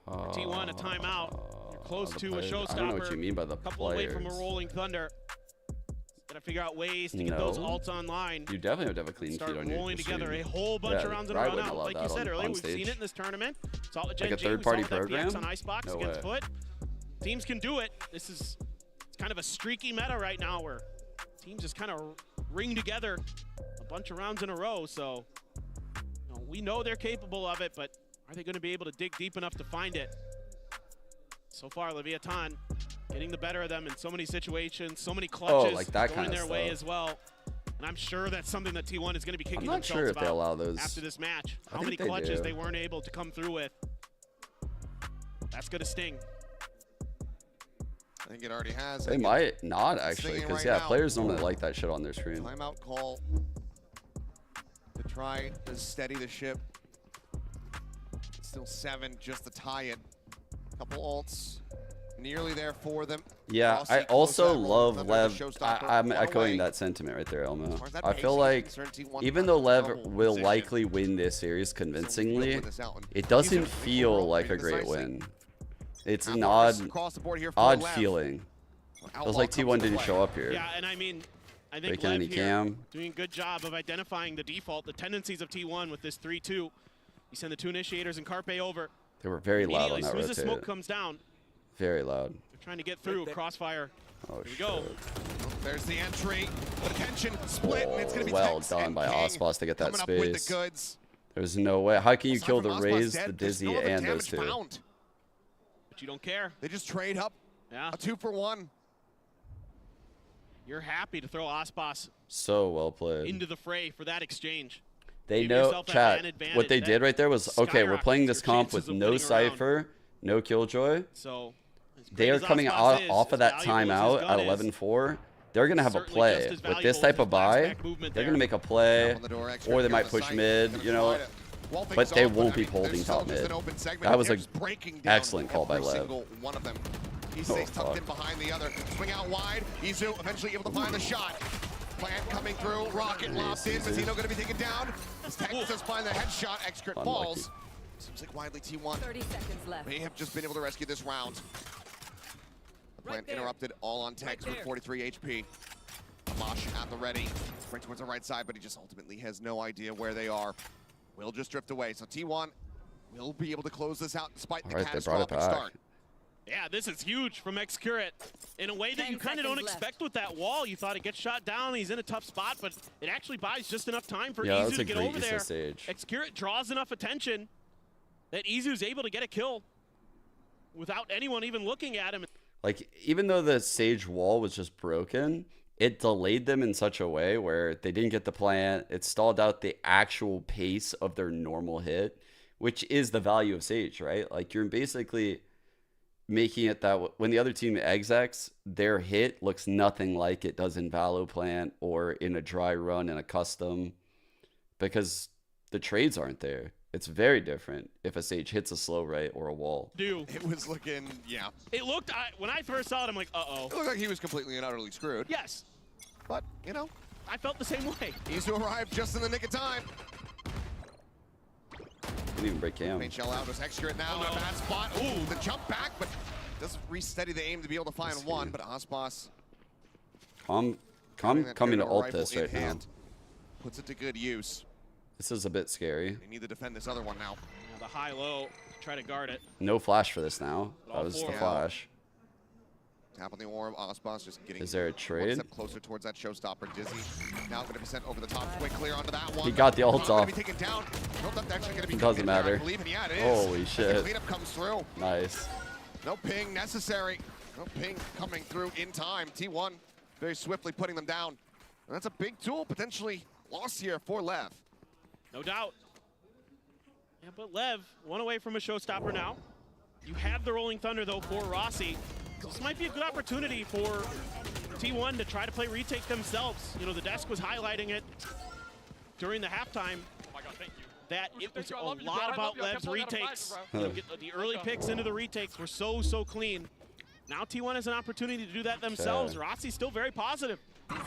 T1 a timeout. They're close to a showstopper. I don't know what you mean by the couple away from a rolling thunder. Gotta figure out ways to get those ults online. You definitely have to have a clean feed on your rolling together a whole bunch of rounds in a row now. Like you said earlier, we've seen it in this tournament. Saw it with like a third-party program? On Icebox against FUT. Teams can do it. This is kind of a streaky meta right now where teams just kind of ring together a bunch of rounds in a row. So you know, we know they're capable of it, but are they going to be able to dig deep enough to find it? So far, Levaton getting the better of them in so many situations, so many clutches like that going kind of their way as well. And I'm sure that's something that T1 is going to be kicking themselves about. I'm not sure if they allow those after this match. How many clutches they weren't able to come through with. That's going to sting. I think it already has. They might not actually, because yeah, players normally like that shit on their screen. Timeout call to try to steady the ship. It's still 7 just to tie it. Couple ults nearly there for them. Yeah, I also love Lev. I'm echoing that sentiment right there, Elmo. I feel like even though Lev will likely win this series convincingly, it doesn't feel like a great win. It's an odd feeling. Feels like T1 didn't show up here. Yeah, and I mean, I think Lev here doing a good job of identifying the default, the tendencies of T1 with this 3-2. You send the 2 initiators and Carpe over. They were very loud on that rotate. As soon as the smoke rotate. comes down, Very loud. they're trying to get through. Crossfire. Oh, Here we go. There's the entry. But attention, split, and it's going to be well Tex done by Aspas to get that coming up with the space. goods. There's no way. How can you Aside kill from the Aspas Raze, dead, the there's Dizzy, no other and those damage two? found. But you don't care. They just trade up. Yeah. A 2-for-1. You're happy to throw Aspas So well played. into the fray for that exchange. They Give know, yourself that chat, man advantage. what they That did right there was, okay, we're playing this comp with chances of no winning Cypher, no Killjoy. So They are coming Aspas off of that timeout at 11-4. They're going to have a play. With this type of buy, they're going to make a play, or they might push mid, you know. But they won't be holding top mid. That was an excellent call by Lev. One of them. He stays tucked in behind the other. Swing out wide. Izu eventually able to find the shot. Plant coming through. Rocket locked in. Mazino going to be taken down. Tex does find the headshot. Excrit falls. Seems like widely T1 30 seconds left. may have just been able to rescue this round. The plant interrupted all on Tex with 43 HP. Amash at the ready. Sprint towards the right side, but he just ultimately has no idea where they are. will just drift away. So T1 will be able to close this out despite the All right, they brought it catastrophic back. start. Yeah, this is huge from Xcurate in a way that you kind of don't expect with that wall. You thought it gets shot down, he's in a tough spot, but it actually buys just enough time for Izu to get over there. Xcurate draws enough attention that Izu's able to get a kill without anyone even looking at him. Like, even though the Sage wall was just broken, it delayed them in such a way where they didn't get the plant. It stalled out the actual pace of their normal hit, which is the value of Sage, right? Like, you're basically making it that when the other team execs, their hit looks nothing like it does in Valo Plant or in a dry run in a custom, because the trades aren't there. It's very different if a Sage hits a slow right or a wall. It was looking, yeah. It looked, when I first saw it, I'm like, uh-oh. It looked like he was completely and utterly screwed. Yes. But, you know. I felt the same way. Izu arrived just in the nick of time. Didn't even break cam. Paint shell out was Xcurate now in a bad spot. Ooh, the jump back, but doesn't re-steady the aim to be able to find one. But Aspas coming to ult this right now. Puts it to good use. This is a bit scary. They need to defend this other one now. The high-low, try to guard it. No flash for this now. That was the flash. Tap on the orb, Aspas just getting Is there a trade? one step closer towards that showstopper. Dizzy now going to be sent over the top. Quick clear onto that one. He got the ult off. Be taken down. Actually going to be Doesn't matter. I believe, and yeah, it is. Holy shit. The cleanup comes through. Nice. No ping necessary. No ping coming through in time. T1 very swiftly putting them down. And that's a big tool potentially lost here for Lev. No doubt. Yeah, but Lev, one away from a showstopper now. You have the Rolling Thunder, though, for Rossi. This might be a good opportunity for T1 to try to play retake themselves. You know, the desk was highlighting it during the halftime. Oh my God, thank you. That it was a lot about Lev's retakes. You know, the early picks into the retakes were so clean. Now T1 has an opportunity to do that themselves. Rossi's still very positive.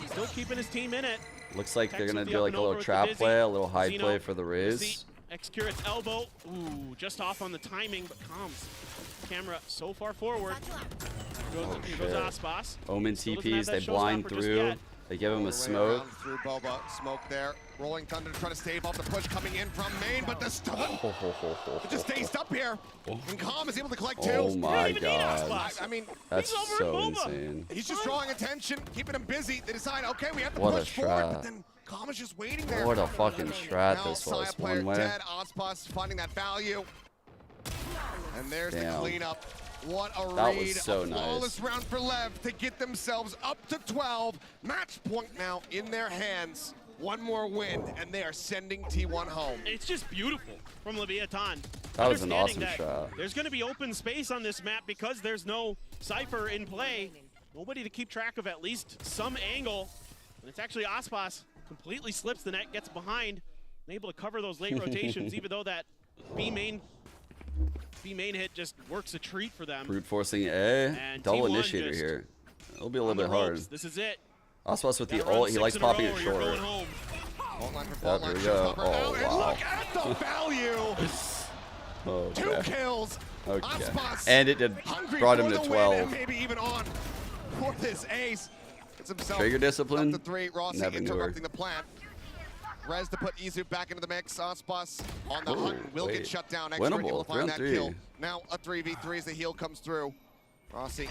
Still keeping his team in it. Looks like they're going to do like a little trap play, a little high play for the Riz. Xcurate's elbow. Ooh, just off on the timing, but comms. Camera so far forward. Here goes Aspas. Omen TPs, they blind through. They give him a smoke. Through Boba, smoke there. Rolling Thunder to try to stave off the push coming in from main, but the stun it just stays up here. And Calm is able to collect two. Oh my God. I mean, that's so insane. He's just drawing attention, keeping him busy. They decide, okay, we have to What a push forward, but strat. then Calm is just waiting there. What a fucking strat this Now, was. Saya player One way. dead. Aspas finding that value. And there's the cleanup. What a That read. was so a nice. flawless round for Lev to get themselves up to 12. Match point now in their hands. One more win, and they are sending T1 home. It's just beautiful from Levaton. That was an awesome shot. There's going to be open space on this map because there's no Cypher in play. Nobody to keep track of at least some angle. And it's actually Aspas completely slips the net, gets behind, and able to cover those late rotations, even though that B main hit just works a treat for them. Brute forcing A. Double T1 initiator just here. It'll be a little bit hard. This is it. Aspas with the ult, he likes popping it short. Yep, here we go. Oh, and wow. look at the value. Okay. 2 kills. Okay. Aspas And it did hungry brought him for to the 12. win and maybe even on for this ace. It's himself Trigger discipline? up to 3. Rossi Never knew her. interrupting the plant. Rez to put Izu back into the mix. Aspas on the hunt will get shut down. Extra able Winnable. to find that 3-on-3. kill. Now a 3v3 as the heal comes through. Rossi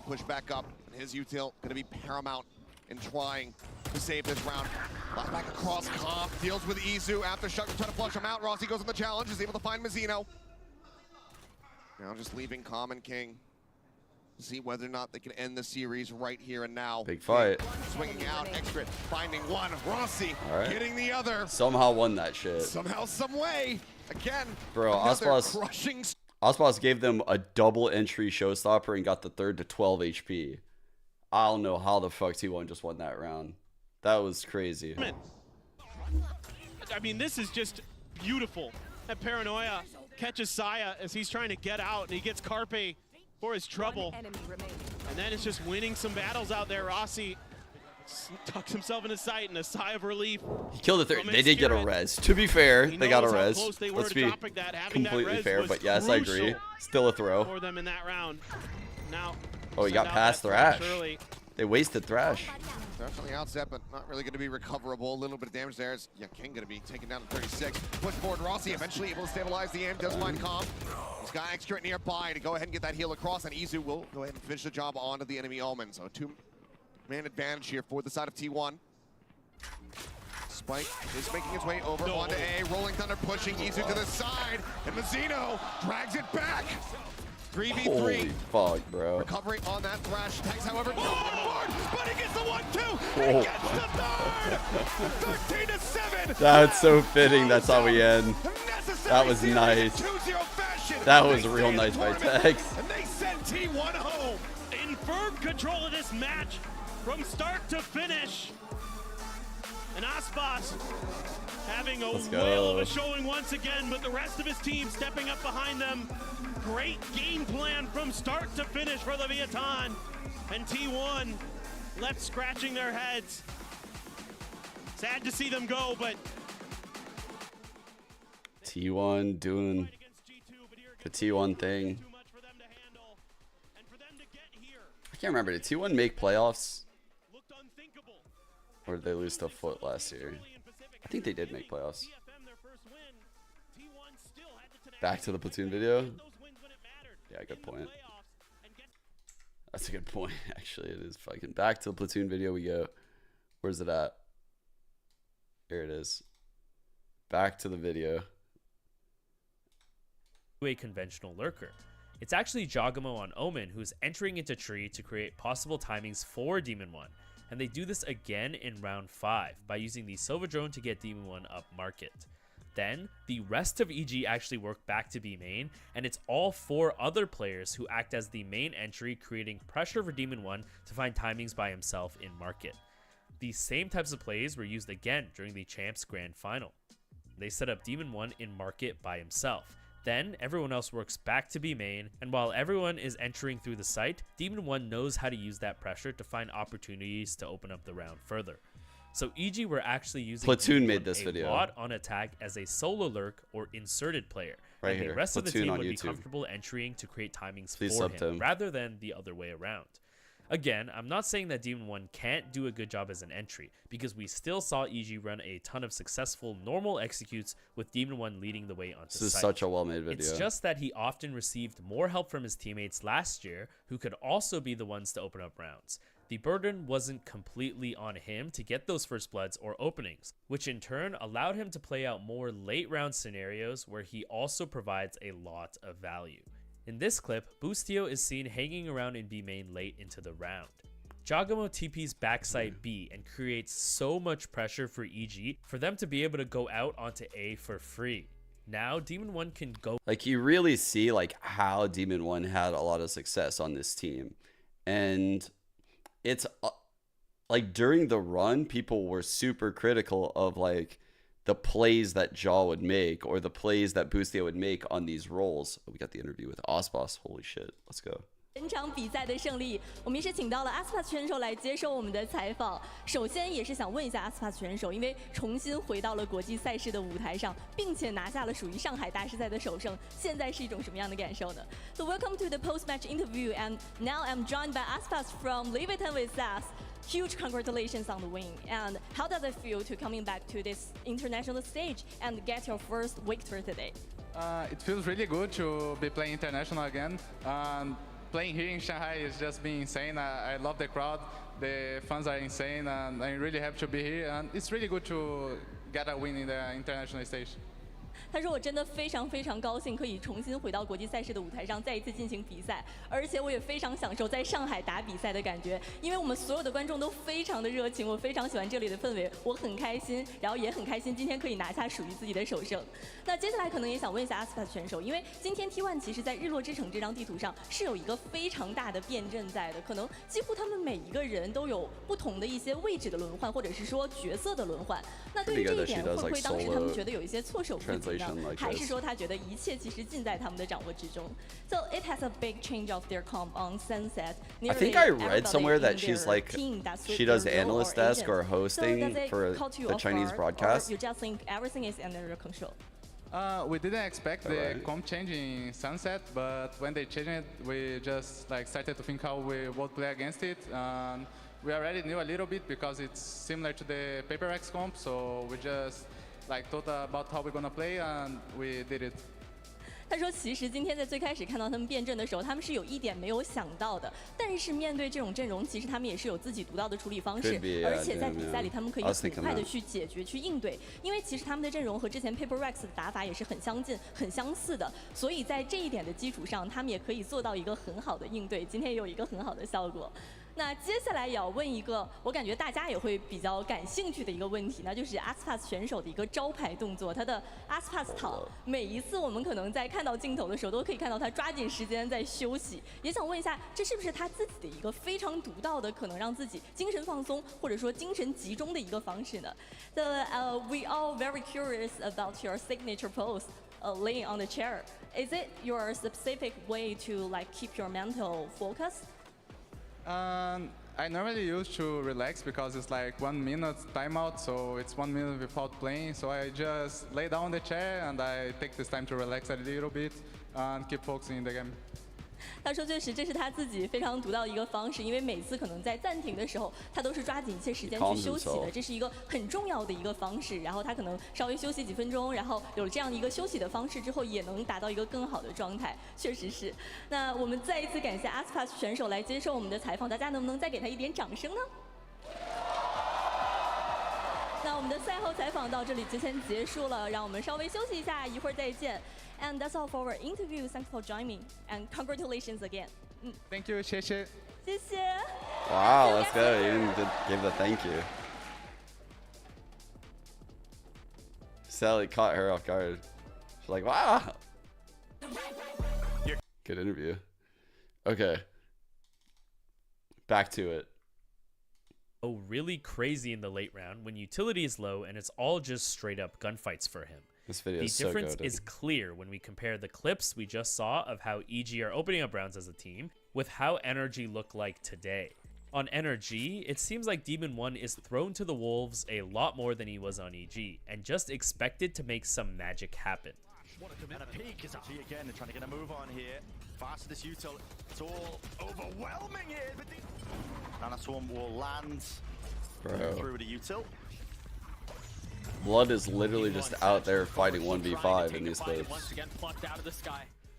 push back up. His util going to be paramount in trying to save this round. Back across Comp, deals with Izu after Shut trying to flush him out. Rossi goes on the challenge, is able to find Mazzino. Now just leaving Calm and King. See whether or not they can end the series right here and now. Big fight. Swinging out, extra, finding one. Rossi getting the other. Somehow won that shit. Somehow, some way. Again, Bro, another crushing. Aspas gave them a double entry showstopper and got the third to 12 HP. I don't know how the fuck T1 just won that round. That was crazy. I mean, this is just beautiful. That Paranoia catches Saya as he's trying to get out, and he gets Carpe for his trouble. And then it's just winning some battles out there. Rossi tucks himself in his sight and a sigh of relief. He killed the third. They did get a res. To be fair, they got a res. Let's be completely fair, but yes, I agree. Still a throw. For them in that round. Now, oh, he got past Thrash. They wasted Thrash. Definitely outset, but not really going to be recoverable. A little bit of damage there. Is King going to be taken down to 36. Push forward Rossi, eventually able to stabilize the aim. Does find Calm. He's got extra nearby to go ahead and get that heal across, and Izu will go ahead and finish the job onto the enemy Omen. So a two-man advantage here for the side of T1. Spike is making its way over onto A. Rolling Thunder pushing Izu to the side, and Mazzino drags it back. 3v3. Holy fuck, bro. Recovery on that Thrash. Tags, however, but he gets the 1-2. He gets the third. 13-7. That's so fitting. That's how we end. That was nice. That was real nice by Tex. And they send T1 home. In firm control of this match from start to finish. And Aspas having a whale of a showing once again, but the rest of his team stepping up behind them. Great game plan from start to finish for Levaton. And T1 left scratching their heads. Sad to see them go, but T1 doing the T1 thing. I can't remember. Did T1 make playoffs? Or did they lose to FUT last year? I think they did make playoffs. Back to the Platoon video? Yeah, good point. That's a good point, actually. It is fucking back to the Platoon video we go. Where's it at? Here it is. Back to the video. A conventional lurker. It's actually Jogamo on Omen who's entering into tree to create possible timings for Demon 1. And they do this again in round 5 by using the Silver Drone to get Demon 1 up market. Then, the rest of EG actually work back to B main, and it's all 4 other players who act as the main entry, creating pressure for Demon 1 to find timings by himself in market. These same types of plays were used again during the Champs Grand Final. They set up Demon 1 in market by himself. Then, everyone else works back to B main, and while everyone is entering through the site, Demon 1 knows how to use that pressure to find opportunities to open up the round further. So EG were actually using Platoon made this video a lot on attack as a solo lurk or inserted player. Right and here. The rest Platoon of the team on would be YouTube. comfortable entering to create timings Please for sub to him, him. rather than the other way around. Again, I'm not saying that Demon 1 can't do a good job as an entry, because we still saw EG run a ton of successful normal executes with Demon 1 leading the way onto This is site. such a well-made video. It's just that he often received more help from his teammates last year, who could also be the ones to open up rounds. The burden wasn't completely on him to get those first bloods or openings, which in turn allowed him to play out more late round scenarios where he also provides a lot of value. In this clip, Boostio is seen hanging around in B main late into the round. Jogamo TP's backside B and creates so much pressure for EG for them to be able to go out onto A for free. Now Demon 1 can go. Like, you really see like how Demon 1 had a lot of success on this team. And it's like during the run, people were super critical of like the plays that Jaw would make or the plays that Boostio would make on these roles. We got the interview with Aspas. Holy shit. Let's go. 整场比赛的胜利，我们也是请到了 Aspas 选手来接受我们的采访。首先也是想问一下 Aspas 选手，因为重新回到了国际赛事的舞台上，并且拿下了属于上海大师赛的首胜，现在是一种什么样的感受呢 ？So welcome to the post-match interview, and now I'm joined by Aspas from Levaton with SAS. Huge congratulations on the win. And how does it feel to coming back to this international stage and get your first victory today? It feels really good to be playing international again. Playing here in Shanghai is just being insane. I love the crowd. The fans are insane, and I'm really happy to be here. And it's really good to get a win in the international stage. 他说：“我真的非常非常高兴，可以重新回到国际赛事的舞台上，再一次进行比赛。而且我也非常享受在上海打比赛的感觉，因为我们所有的观众都非常的热情，我非常喜欢这里的氛围，我很开心，然后也很开心今天可以拿下属于自己的首胜。那接下来可能也想问一下 Aspas 选手，因为今天 T1 其实在日落之城这张地图上是有一个非常大的变阵在的，可能几乎他们每一个人都有不同的一些位置的轮换，或者是说角色的轮换。那对于这一点，会不会当时他们觉得有一些措手不及呢？还是说他觉得一切其实尽在他们的掌握之中 ？So it has a big change of their comp on Sunset. I think I read somewhere that she's like she does analyst desk or hosting for the Chinese broadcast. You just think everything is under your control. We didn't expect the comp change in Sunset, but when they changed it, we just like started to think how we would play against it. we already knew a little bit because it's similar to the Paper X comp, so we just like thought about how we're gonna play and we did it. 他说：“其实今天在最开始看到他们变阵的时候，他们是有一点没有想到的。但是面对这种阵容，其实他们也是有自己独到的处理方式，而且在比赛里他们可以很快的去解决、去应对。因为其实他们的阵容和之前 Paper Rex 的打法也是很相近、很相似的，所以在这一点的基础上，他们也可以做到一个很好的应对。今天也有一个很好的效果。” 那接下来也要问一个，我感觉大家也会比较感兴趣的一个问题，那就是 Aspas 选手的一个招牌动作，他的 Aspas 躺。每一次我们可能在看到镜头的时候，都可以看到他抓紧时间在休息。也想问一下，这是不是他自己的一个非常独到的，可能让自己精神放松或者说精神集中的一个方式呢 ？So we all very curious about your signature pose, laying on the chair. Is it your specific way to like keep your mental focus? I normally use to relax because it's like 1 minute timeout, so it's 1 minute without playing. So I just lay down on the chair and I take this time to relax a little bit and keep focusing in the game. 他说：“确实，这是他自己非常独到的一个方式，因为每次可能在暂停的时候，他都是抓紧一些时间去休息的，这是一个很重要的一个方式。然后他可能稍微休息几分钟，然后有了这样的一个休息的方式之后，也能达到一个更好的状态。确实是。那我们再一次感谢 Aspas 选手来接受我们的采访，大家能不能再给他一点掌声呢？” 那我们的赛后采访到这里就先结束了，让我们稍微休息一下，一会儿再见。And that's all for our interview. Thanks for joining me, and congratulations again. Thank you, 谢谢。谢谢。Wow, let's go. You even gave the thank you. Sally caught her off guard. She's like, wow. Good interview. Okay. Back to it. Oh, really crazy in the late round when utility is low and it's all just straight up gunfights for him. This video the is so difference good. is clear when we compare the clips we just saw of how EG are opening up rounds as a team with how NRG look like today. On NRG, it seems like Demon 1 is thrown to the wolves a lot more than he was on EG and just expected to make some magic happen. And a peek is actually again, they're trying to get a move on here. Fast this util, it's all overwhelming here. But Nanaswarm will land through the util. Blood is literally just out there fighting 1v5 in these clips.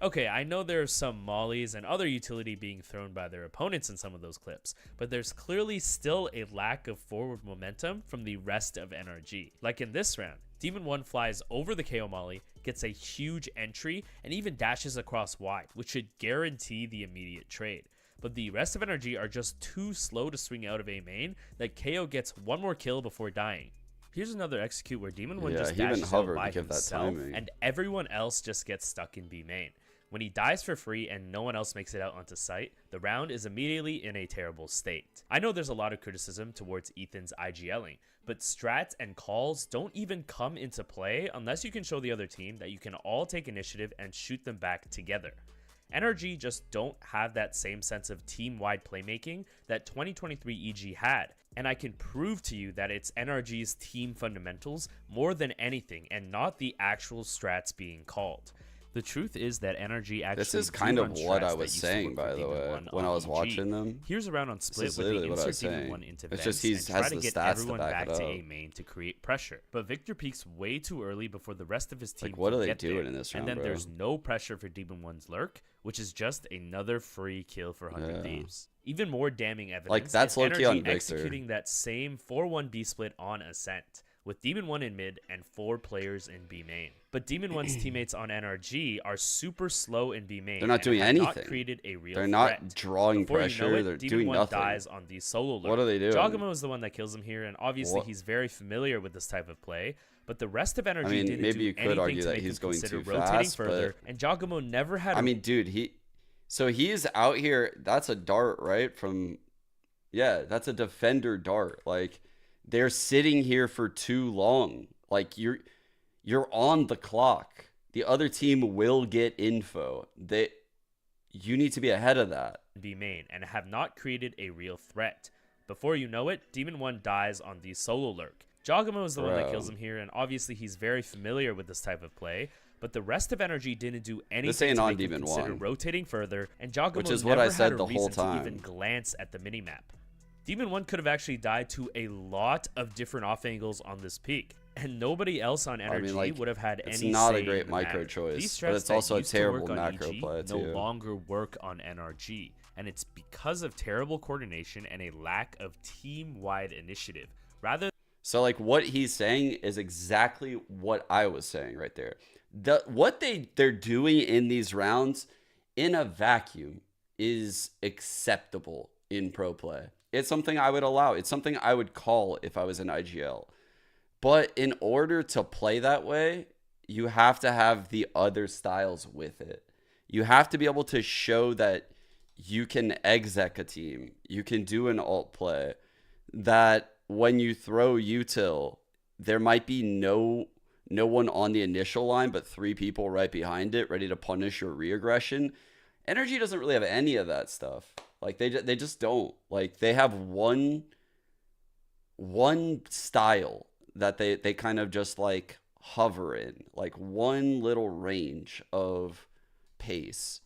Okay, I know there are some mollies and other utility being thrown by their opponents in some of those clips, but there's clearly still a lack of forward momentum from the rest of NRG. Like in this round, Demon 1 flies over the KO molly, gets a huge entry, and even dashes across wide, which should guarantee the immediate trade. But the rest of NRG are just too slow to swing out of A main that KO gets one more kill before dying. Here's another execute where Demon 1 just dashes out by himself, and everyone else just gets stuck in B main. When he dies for free and no one else makes it out onto site, the round is immediately in a terrible state. I know there's a lot of criticism towards Ethan's IGLing, but strats and calls don't even come into play unless you can show the other team that you can all take initiative and shoot them back together. NRG just don't have that same sense of team-wide playmaking that 2023 EG had, and I can prove to you that it's NRG's team fundamentals more than anything and not the actual strats being called. The truth is that NRG actually This is kind of what I was saying, by the way, when I was watching them. Here's a round on split where they insert Demon 1 into vents and try to get everyone back to A main to create pressure. But Victor peeks way too early before the rest of his team what are they get doing there, in this and round, then bro? there's no pressure for Demon 1's lurk, which is just another free kill for 100 Thieves. Even more damning evidence that's is low-key on NRG Victor. executing that same 4-1 B split on Ascent, with Demon 1 in mid and 4 players in B main. But Demon 1's teammates on NRG are super slow in B main. They're not doing anything. Not created a real They're not threat. drawing Before pressure. You know it, They're Demon doing 1 nothing. dies on the solo lurk. What are they doing? Jogamo is the one that kills him here, and obviously he's very familiar with this type of play. But the rest of NRG didn't maybe do you could anything argue to that make he's him going consider too rotating fast, further, but and Jogamo never had. I mean, dude, so he's out here. That's a dart, right? That's a defender dart. Like, they're sitting here for too long. Like, you're on the clock. The other team will get info. You need to be ahead of that. B main and have not created a real threat. Before you know it, Demon 1 dies on the solo lurk. Jogamo is the one that kills him here, and obviously he's very familiar with this type of play. But the rest of NRG didn't do anything to make him consider rotating further, and Jogamo which is never what I said had a the whole reason to time. even glance at the minimap. Demon 1 could have actually died to a lot of different off angles on this peak, and nobody else on Energy would have had any say. It's not a great micro choice, These but it's also a terrible macro EG play too. no longer work on NRG, and it's because of terrible coordination and a lack of team-wide initiative. So like what he's saying is exactly what I was saying right there. What they're doing in these rounds in a vacuum is acceptable in pro play. It's something I would allow. It's something I would call if I was an IGL. But in order to play that way, you have to have the other styles with it. You have to be able to show that you can exec a team. You can do an alt play. That when you throw util, there might be no one on the initial line, but 3 people right behind it ready to punish your reaggression. Energy doesn't really have any of that stuff. Like they just don't. Like they have one style that they kind of just like hover in, like one little range of pace.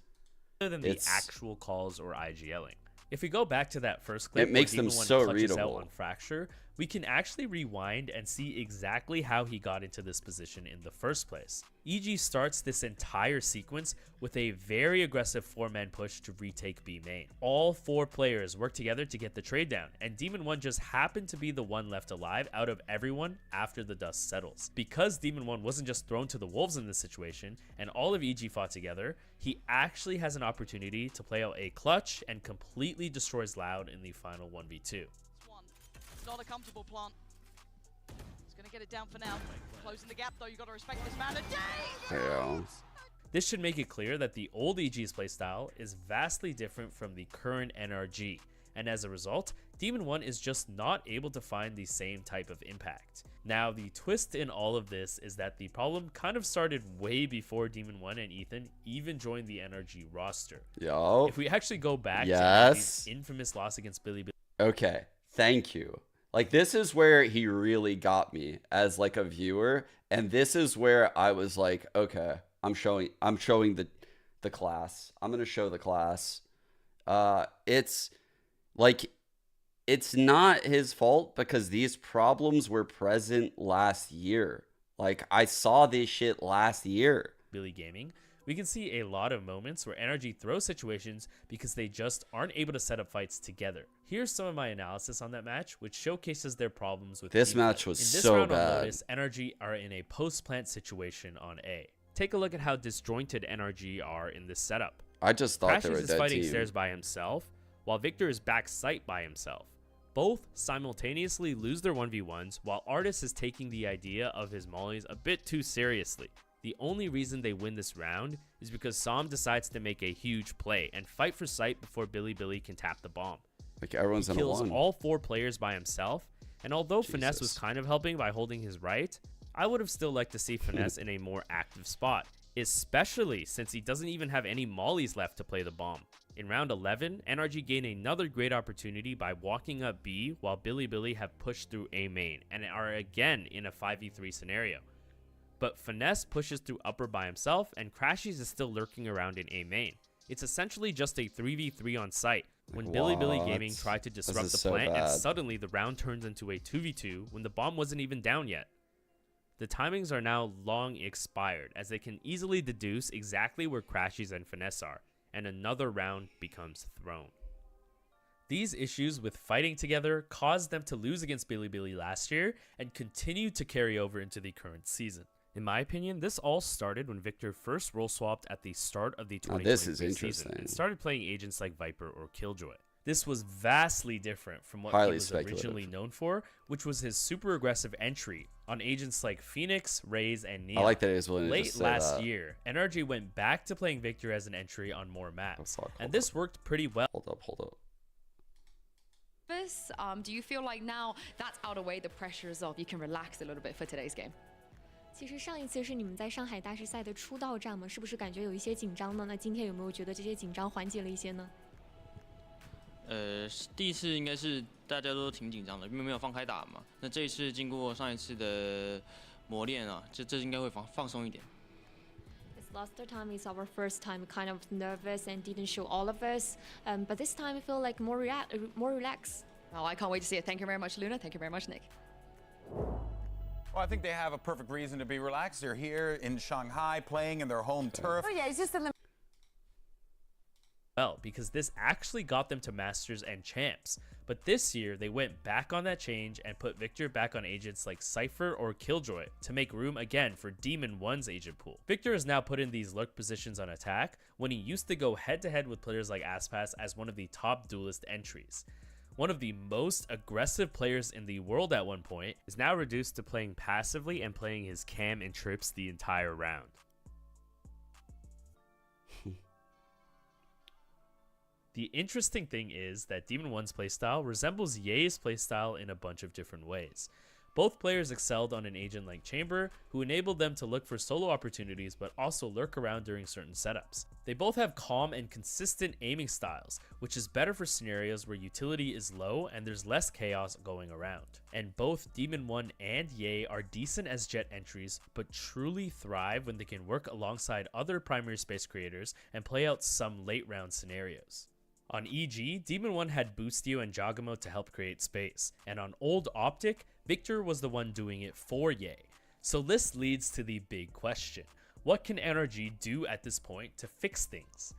Other than the actual calls or IGLing. If we go back to that first clip, it makes them so readable. Out on Fracture, we can actually rewind and see exactly how he got into this position in the first place. EG starts this entire sequence with a very aggressive 4-man push to retake B main. All 4 players work together to get the trade down, and Demon 1 just happened to be the one left alive out of everyone after the dust settles. Because Demon 1 wasn't just thrown to the wolves in this situation, and all of EG fought together, he actually has an opportunity to play out a clutch and completely destroys Loud in the final 1v2. Not a comfortable plant. He's going to get it down for now. Closing the gap, though. You've got to respect this man. This should make it clear that the old EG's playstyle is vastly different from the current NRG, and as a result, Demon 1 is just not able to find the same type of impact. Now, the twist in all of this is that the problem kind of started way before Demon 1 and Ethan even joined the NRG roster. Yo. If we actually go back to NRG's infamous loss against Billy. Okay, thank you. Like, this is where he really got me as like a viewer, and this is where I was like, okay, I'm showing the class. I'm gonna show the class. It's like, it's not his fault because these problems were present last year. Like, I saw this shit last year. Billy Gaming, we can see a lot of moments where NRG throws situations because they just aren't able to set up fights together. Here's some of my analysis on that match, which showcases their problems with this defense. match was in this so round bad. On Lotus, NRG are in a post-plant situation on A. Take a look at how disjointed NRG are in this setup. I just thought they were a is dead fighting team. stairs by himself, while Victor is back site by himself. Both simultaneously lose their 1v1s, while Artis is taking the idea of his mollies a bit too seriously. The only reason they win this round is because Som decides to make a huge play and fight for sight before Billy can tap the bomb. Like, everyone's he in a kills one. all 4 players by himself, and although Finesse was kind of helping by holding his right, I would have still liked to see Finesse in a more active spot, especially since he doesn't even have any mollies left to play the bomb. In round 11, NRG gained another great opportunity by walking up B while Billy have pushed through A main and are again in a 5v3 scenario. But Finesse pushes through upper by himself, and Crashies is still lurking around in A main. It's essentially just a 3v3 on site when Billy Gaming tried to disrupt the plant, and suddenly the round turns into a 2v2 when the bomb wasn't even down yet. The timings are now long expired, as they can easily deduce exactly where Crashies and Finesse are, and another round becomes thrown. These issues with fighting together caused them to lose against Billy last year and continue to carry over into the current season. In my opinion, this all started when Victor first role swapped at the start of the 2023 season and started playing agents like Viper or Killjoy. This was vastly different from what he was originally known for, which was his super aggressive entry on agents like Phoenix, Raze, and Neon. I like that he was willing to Late just say last that. year, NRG went back to playing Victor as an entry on more maps, and this worked pretty well. Hold up. Do you feel like now that's out of the way, the pressure is off, you can relax a little bit for today's game? 其实上一次是你们在上海大师赛的出道战嘛，是不是感觉有一些紧张呢？那今天有没有觉得这些紧张缓解了一些呢？第一次应该是大家都挺紧张的，因为没有放开打嘛。那这一次经过上一次的磨练啊，这应该会放松一点。This last time is our first time kind of nervous and didn't show all of us, but this time I feel like more relaxed. Oh, I can't wait to see it. Thank you very much, Luna. Thank you very much, Nick. Well, I think they have a perfect reason to be relaxed. They're here in Shanghai playing in their home turf. Oh yeah, it's just a well, because this actually got them to Masters and Champs. But this year, they went back on that change and put Victor back on agents like Cypher or Killjoy to make room again for Demon 1's agent pool. Victor is now put in these lurk positions on attack when he used to go head-to-head with players like Aspas as one of the top duelist entries. One of the most aggressive players in the world at one point is now reduced to playing passively and playing his cam and trips the entire round. The interesting thing is that Demon 1's playstyle resembles Ye's playstyle in a bunch of different ways. Both players excelled on an agent like Chamber, who enabled them to look for solo opportunities but also lurk around during certain setups. They both have calm and consistent aiming styles, which is better for scenarios where utility is low and there's less chaos going around. And both Demon 1 and Ye are decent as Jet entries, but truly thrive when they can work alongside other primary space creators and play out some late round scenarios. On EG, Demon 1 had Boostio and Jagamo to help create space, and on Old Optic, Victor was the one doing it for Ye. So this leads to the big question. What can NRG do at this point to fix things?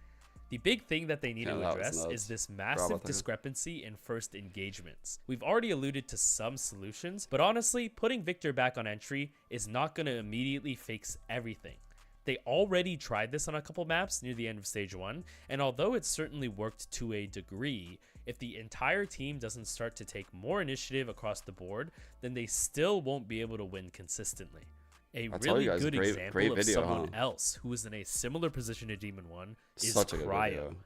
The big thing that they need to address is this massive discrepancy in first engagements. We've already alluded to some solutions, but honestly, putting Victor back on entry is not going to immediately fix everything. They already tried this on a couple maps near the end of Stage 1, and although it certainly worked to a degree, if the entire team doesn't start to take more initiative across the board, then they still won't be able to win consistently. A really good example of someone else who is in a similar position to Demon 1 is Cryo.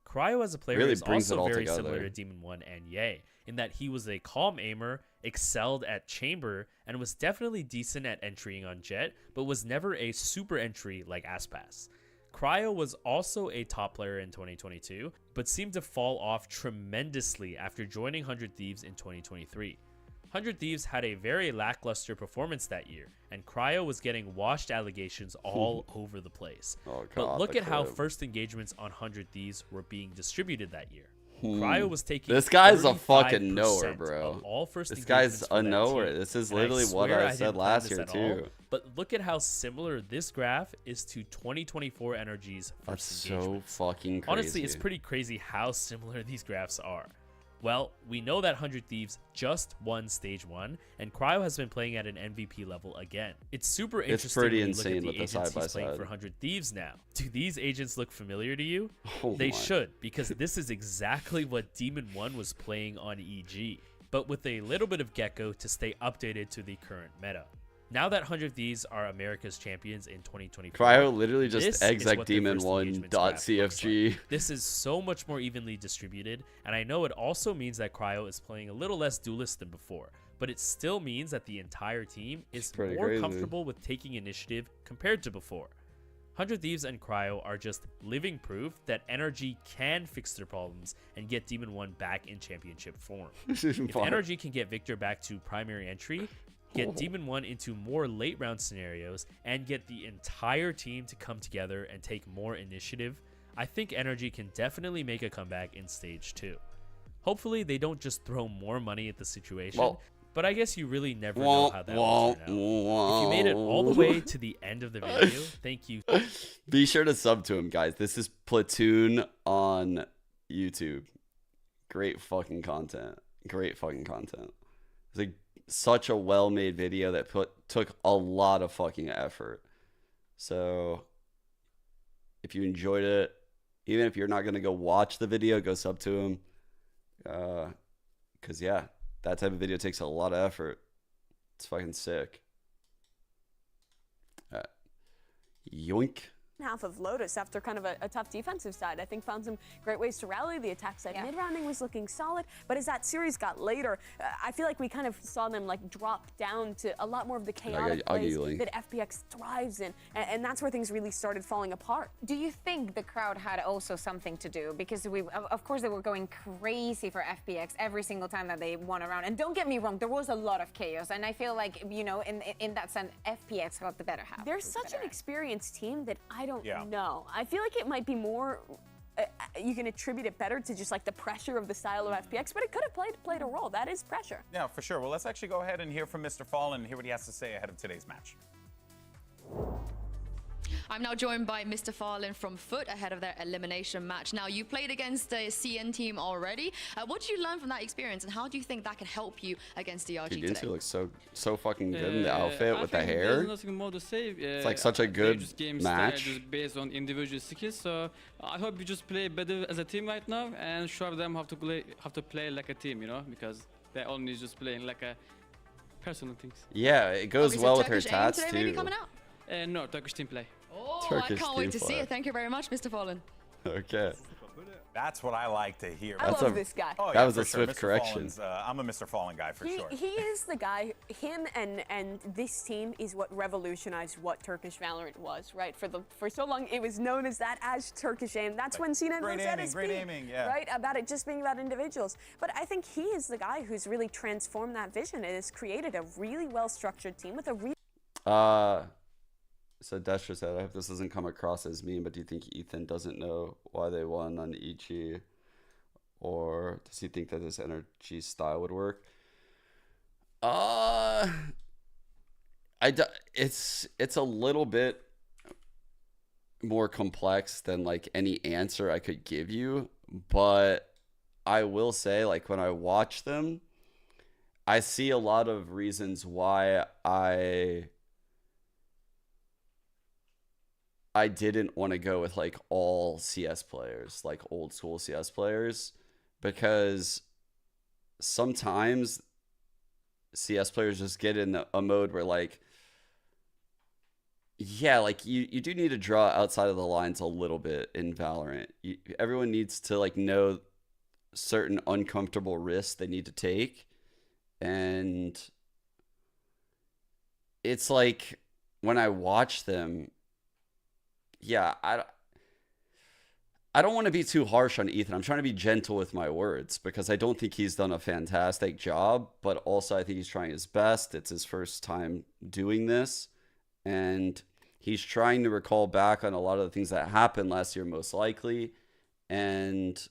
Cryo as a player is also very similar to Demon 1 and Ye, in that he was a calm aimer, excelled at Chamber, and was definitely decent at entrying on Jet, but was never a super entry like Aspas. Cryo was also a top player in 2022, but seemed to fall off tremendously after joining 100 Thieves in 2023. 100 Thieves had a very lackluster performance that year, and Cryo was getting washed allegations all over the place. But look at how first engagements on 100 Thieves were being distributed that year. Cryo was taking this guy's a fucking knower, bro. This guy's a knower. This is literally what I said last year too. But look at how similar this graph is to 2024 NRG's first engagement. That's so fucking crazy. Honestly, it's pretty crazy how similar these graphs are. Well, we know that 100 Thieves just won Stage 1, and Cryo has been playing at an MVP level again. It's super interesting it's pretty when you insane look at the agents he's playing for 100 Thieves now. Do these agents look familiar to you? They should, because this is exactly what Demon 1 was playing on EG, but with a little bit of Gecko to stay updated to the current meta. Now that 100 Thieves are America's champions in 2024, Cryo literally just exec demon1.cfg. Like. This is so much more evenly distributed, and I know it also means that Cryo is playing a little less duelist than before, but it still means that the entire team is more comfortable with taking initiative compared to before. 100 Thieves and Cryo are just living proof that NRG can fix their problems and get Demon 1 back in championship form. If NRG can get Victor back to primary entry, get Demon 1 into more late round scenarios, and get the entire team to come together and take more initiative, I think NRG can definitely make a comeback in Stage 2. Hopefully they don't just throw more money at the situation, but I guess you really never know how that will turn out. If you made it all the way to the end of the video, thank you. Be sure to sub to him, guys. This is Platoon on YouTube. Great fucking content. Great fucking content. It's like such a well-made video that took a lot of fucking effort. So if you enjoyed it, even if you're not going to go watch the video, go sub to him. Because yeah, that type of video takes a lot of effort. It's fucking sick. Yoink. Half of Lotus after kind of a tough defensive side. I think found some great ways to rally. The attack side mid-rounding was looking solid, but as that series got later, I feel like we kind of saw them like drop down to a lot more of the chaotic plays that FPX thrives in, and that's where things really started falling apart. Do you think the crowd had also something to do? Because of course they were going crazy for FPX every single time that they won a round, and don't get me wrong, there was a lot of chaos, and I feel like, you know, in that sense, FPX got the better half. They're such an experienced team that I don't know. I feel like it might be more you can attribute it better to just like the pressure of the style of FPX, but it could have played a role. That is pressure. Yeah, for sure. Well, let's actually go ahead and hear from Mr. Fallen and hear what he has to say ahead of today's match. I'm now joined by Mr. Farlin from FUT ahead of their elimination match. Now, you played against the CN team already. What did you learn from that experience, and how do you think that can help you against DRG Dude, today? Yinsu looks so fucking good in the outfit with the hair. There's nothing more to say. It's like such a good just game match. Style just based on individual skills. So I hope you just play better as a team right now and show them how to play like a team, you know, because they're only just playing like a personal things. Yeah, it goes well with her tats today too. maybe coming out? No, Turkish team play. Oh, Turkish I can't wait to team see play. it. Thank you very much, Mr. Fallen. Okay. That's what I like to hear. I love this guy. Oh, that yeah, was for a swift Mr. correction. Fallen's, I'm a Mr. Fallen guy for sure. He is the guy. Him and this team is what revolutionized what Turkish Valorant was, right? For so long, it was known as that, as Turkish aim. That's when CNN Great was at aiming, its great peak, aiming, yeah. right? About it just being about individuals. But I think he is the guy who's really transformed that vision and has created a really well-structured team with a real. So Destra said, I hope this doesn't come across as mean, but do you think Ethan doesn't know why they won on EG? Or does he think that his energy style would work? It's a little bit more complex than like any answer I could give you, but I will say, like, when I watch them, I see a lot of reasons why I didn't want to go with like all CS players, like old school CS players, because sometimes CS players just get in a mode where like, yeah, like you do need to draw outside of the lines a little bit in Valorant. Everyone needs to like know certain uncomfortable risks they need to take. And it's like when I watch them, yeah, I don't want to be too harsh on Ethan. I'm trying to be gentle with my words because I don't think he's done a fantastic job, but also I think he's trying his best. It's his first time doing this, and he's trying to recall back on a lot of the things that happened last year, most likely, and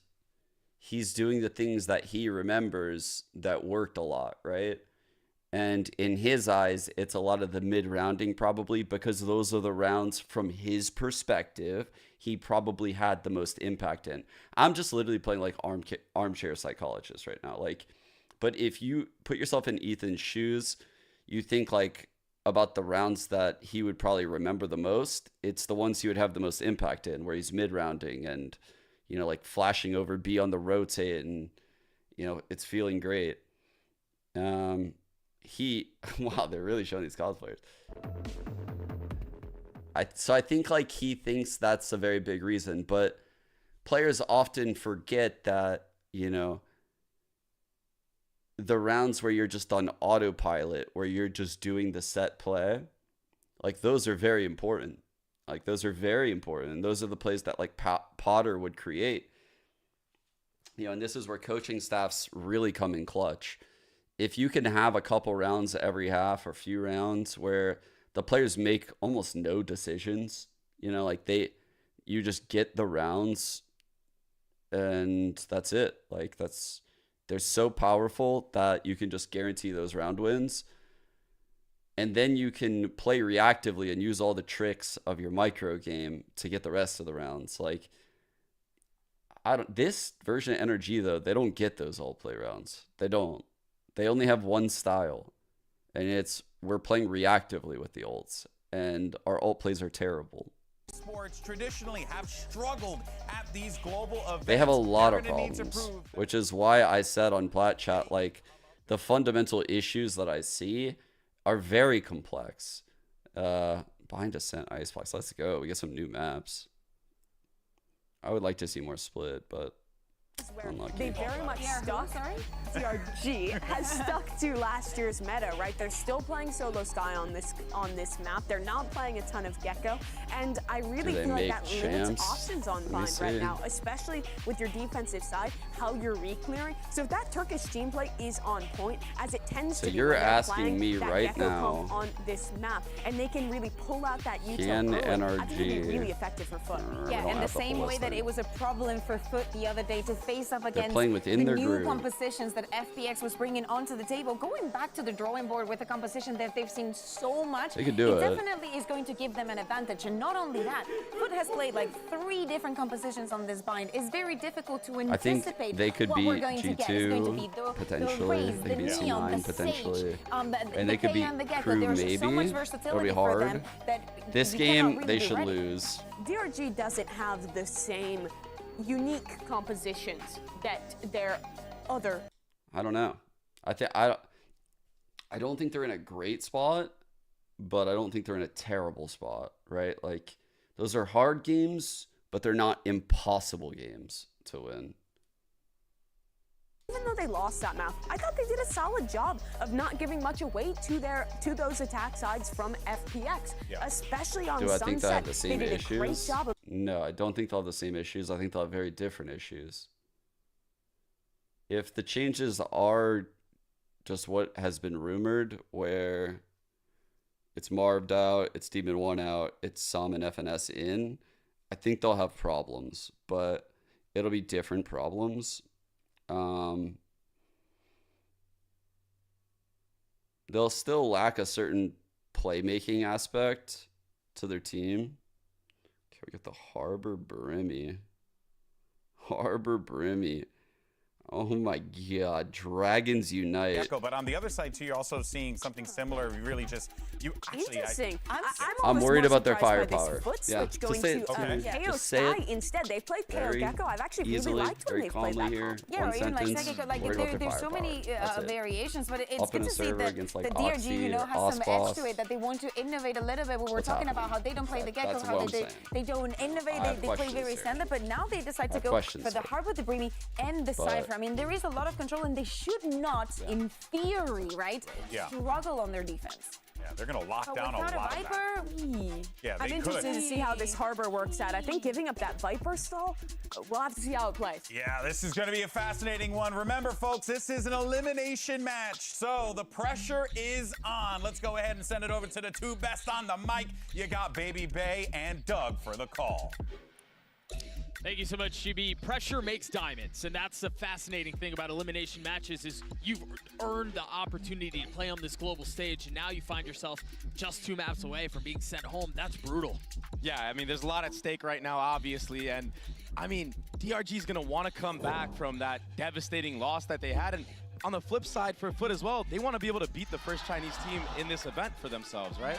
he's doing the things that he remembers that worked a lot, right? And in his eyes, it's a lot of the mid-rounding probably because those are the rounds from his perspective he probably had the most impact in. I'm just literally playing like armchair psychologist right now. Like, but if you put yourself in Ethan's shoes, you think like about the rounds that he would probably remember the most. It's the ones he would have the most impact in, where he's mid-rounding and, you know, like flashing over B on the rotate and, you know, it's feeling great. Wow, they're really showing these cosplayers. So I think like he thinks that's a very big reason, but players often forget that, you know, the rounds where you're just on autopilot, where you're just doing the set play, like those are very important. Like those are very important. And those are the plays that like Potter would create. You know, and this is where coaching staffs really come in clutch. If you can have a couple rounds every half or few rounds where the players make almost no decisions, you know, like you just get the rounds and that's it. Like they're so powerful that you can just guarantee those round wins. And then you can play reactively and use all the tricks of your micro game to get the rest of the rounds. Like, this version of NRG though, they don't get those all play rounds. They don't. They only have one style, and we're playing reactively with the ults, and our ult plays are terrible. Sports traditionally have struggled at these global events. They have a lot of problems, which is why I said on Plat Chat, like, the fundamental issues that I see are very complex. Behind Descent, Icebox, let's go. We get some new maps. I would like to see more split, but where Unlucky. they very much stuck. DRG has stuck to last year's meta, right? They're still playing solo Skye on this map. They're not playing a ton of Gecko, and I really feel like that limits options on Bind right now, especially with your defensive side, how you're re-clearing. So if that Turkish team play is on point, as it tends to be, you're when they're asking playing me that right Gecko now, comp on this map, and they can really pull out that util can early, NRG I think it'd be really effective for FUT. Yeah, and the same way that it was a problem for FUT the other day to face up against playing within the their new group. compositions that FPX was bringing onto the table, going back to the drawing board with a composition that they've seen so much, They could do it. definitely is going to give them an advantage. And not only that, FUT has played like 3 different compositions on this bind. It's very difficult to anticipate I think they could what beat we're going to get. It's going to be G2 the potentially. Raze, They the could beat Neon, C9 the potentially. Sage, And they could Faye beat and the Gecko. Crew There's maybe. so much It'll versatility be for them hard. that This you cannot game, really they be should ready. lose. DRG doesn't have the same unique compositions that their other. I don't know. I don't think they're in a great spot, but I don't think they're in a terrible spot, right? Like, those are hard games, but they're not impossible games to win. Even though they lost that map, I thought they did a solid job of not giving much away to those attack sides from FPX, especially on Do I Sunset. think they'll have the same they did a great issues? job of No, I don't think they'll have the same issues. I think they'll have very different issues. If the changes are just what has been rumored, where it's Marved out, it's Demon 1 out, it's Sam and FNS in, I think they'll have problems, but it'll be different problems. They'll still lack a certain playmaking aspect to their team. Okay, we got the Harbor Brimmy. Harbor Brimmy. Oh my god, Dragons Unite. Gecko, but on the other side too, you're also seeing something similar. You really just Interesting. I'm worried about their firepower. Yeah, Just going say to it. KO Just say Skye it. instead. They played KO Very Gecko. I've actually easily, really liked when very they played calmly that here. comp. Yeah, One or even like sentence, Psychic, like worried about their there's so many firepower. That's it. variations, but it's Up good in a to see server that against, like, the DRG, Oxy you know, or has some edge Aspas. to it, that they want to innovate a little bit. We were What's talking happening? about how they don't play the Gecko, That's how what they I'm don't innovate, I have they play questions very here. standard, but now they decide to have go questions for the here. Harbor, the Brimmy, and the But- Cypher. I mean, there is a lot of control, and they should not, in theory, right, Yeah. struggle on their defense. Yeah, they're gonna lock But down a without lot a of that. Viper, Yeah, I'm they interested could. to see how this Harbor works out. I think giving up that Viper stall, we'll have to see how it plays. Yeah, this is going to be a fascinating one. Remember, folks, this is an elimination match, so the pressure is on. Let's go ahead and send it over to the 2 best on the mic. You got Baby Bay and Doug for the call. Thank you so much, GB. Pressure makes diamonds, and that's the fascinating thing about elimination matches is you've earned the opportunity to play on this global stage, and now you find yourself just 2 maps away from being sent home. That's brutal. Yeah, I mean, there's a lot at stake right now, obviously, and I mean, DRG's gonna want to come back from that devastating loss that they had, and on the flip side for FUT as well, they want to be able to beat the first Chinese team in this event for themselves, right?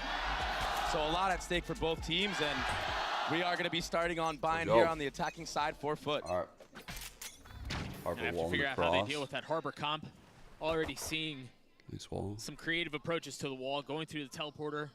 So a lot at stake for both teams, and we are going to be starting on Bind here on the attacking side for FUT. All right. Harbor I have wall to figure out across. how they deal with that Harbor comp. Already seeing Nice wall. some creative approaches to the wall, going through the teleporter,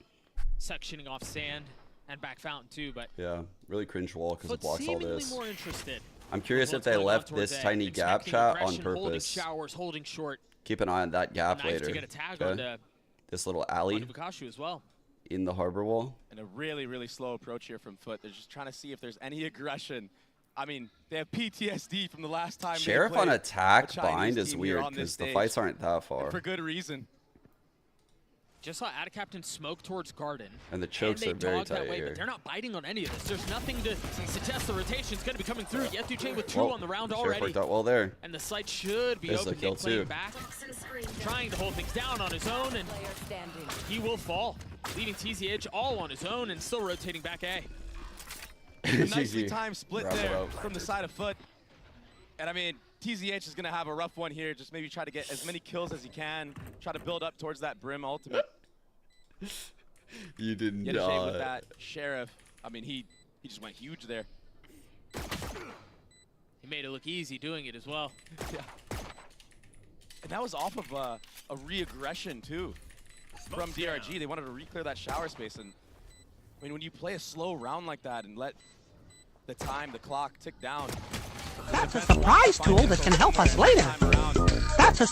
sectioning off sand, and back fountain too, but Yeah, really cringe wall because it FUT blocks all seemingly this. more interested. I'm curious in if what's they going on left towards this A, tiny gap expecting chat on aggression, holding purpose. showers, holding short. Keep an eye on that gap Knife later. to get a tag okay? onto This little alley Bukashu as well. in the harbor wall. And a really, really slow approach here from FUT. They're just trying to see if there's any aggression. I mean, they have PTSD from the last time Sheriff they on played attack a Chinese bind is team here weird on this because the stage. fights aren't that far. And for good reason. Just saw Ada Captain smoke towards Garden. And the chokes and are they very dog that tight way, here. but they're not biting on any of this. There's nothing to suggest the rotation's going to be coming through. Yetu Chain with 2 Well, on the round Sheriff already. worked out well there. And the site should be There's the open. kill Nick playing too. back, trying to hold things down on his own, and he will fall, leaving TZH all on his own and still rotating back A. A nicely timed split Round it there out. from the side of FUT. And I mean, TZH is going to have a rough one here. Just maybe try to get as many kills as he can. Try to build up towards that Brim ultimate. You did Get a shave with not. that Sheriff. I mean, he just went huge there. He made it look easy doing it as well. Yeah. And that was off of a re-aggression too from DRG. They wanted to re-clear that shower space. And I mean, when you play a slow round like that and let the time, the clock tick down, That's a surprise tool that can help us later. That's a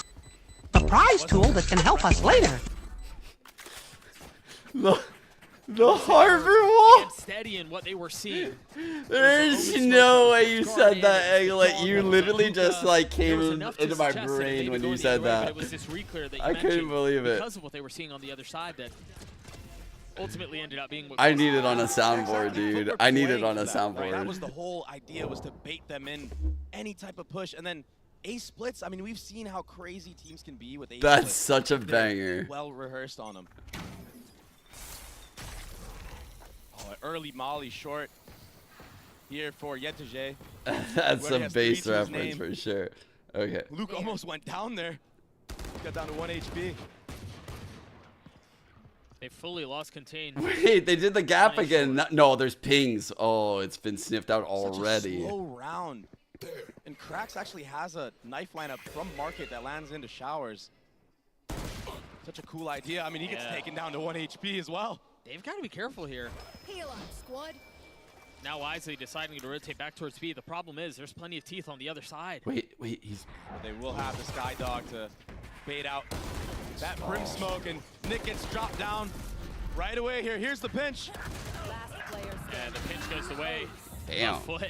surprise tool that can help us later. The harbor wall? Steady in what they were seeing. There's no way you said that, Egglet. You literally just like came into my brain when you said that. It was this reclear that you I couldn't believe it. because of what they were seeing on the other side that ultimately ended up being what I need it on a soundboard, dude. I need it on a soundboard. That was the whole idea, was to bait them in any type of push. And then A splits, I mean, we've seen how crazy teams can be with A splits. That's such a banger. Well rehearsed on them. Oh, an early molly short here for Yetege. That's some bass reference for sure. Okay. Luke almost went down there. Got down to 1 HP. They fully lost contain. Wait, they did the gap again. No, there's pings. Oh, it's been sniffed out already. Such a slow round. And Krax actually has a knife lineup from Market that lands into showers. Such a cool idea. I mean, he gets taken down to 1 HP as well. They've got to be careful here. Heal up, squad. Now wisely deciding to rotate back towards B. The problem is there's plenty of teeth on the other side. Wait, he's... But they will have the Sky Dog to bait out that Brim Smoke, and Nick gets dropped down right away here. Here's the pinch. And the pinch goes away. Damn. Left foot.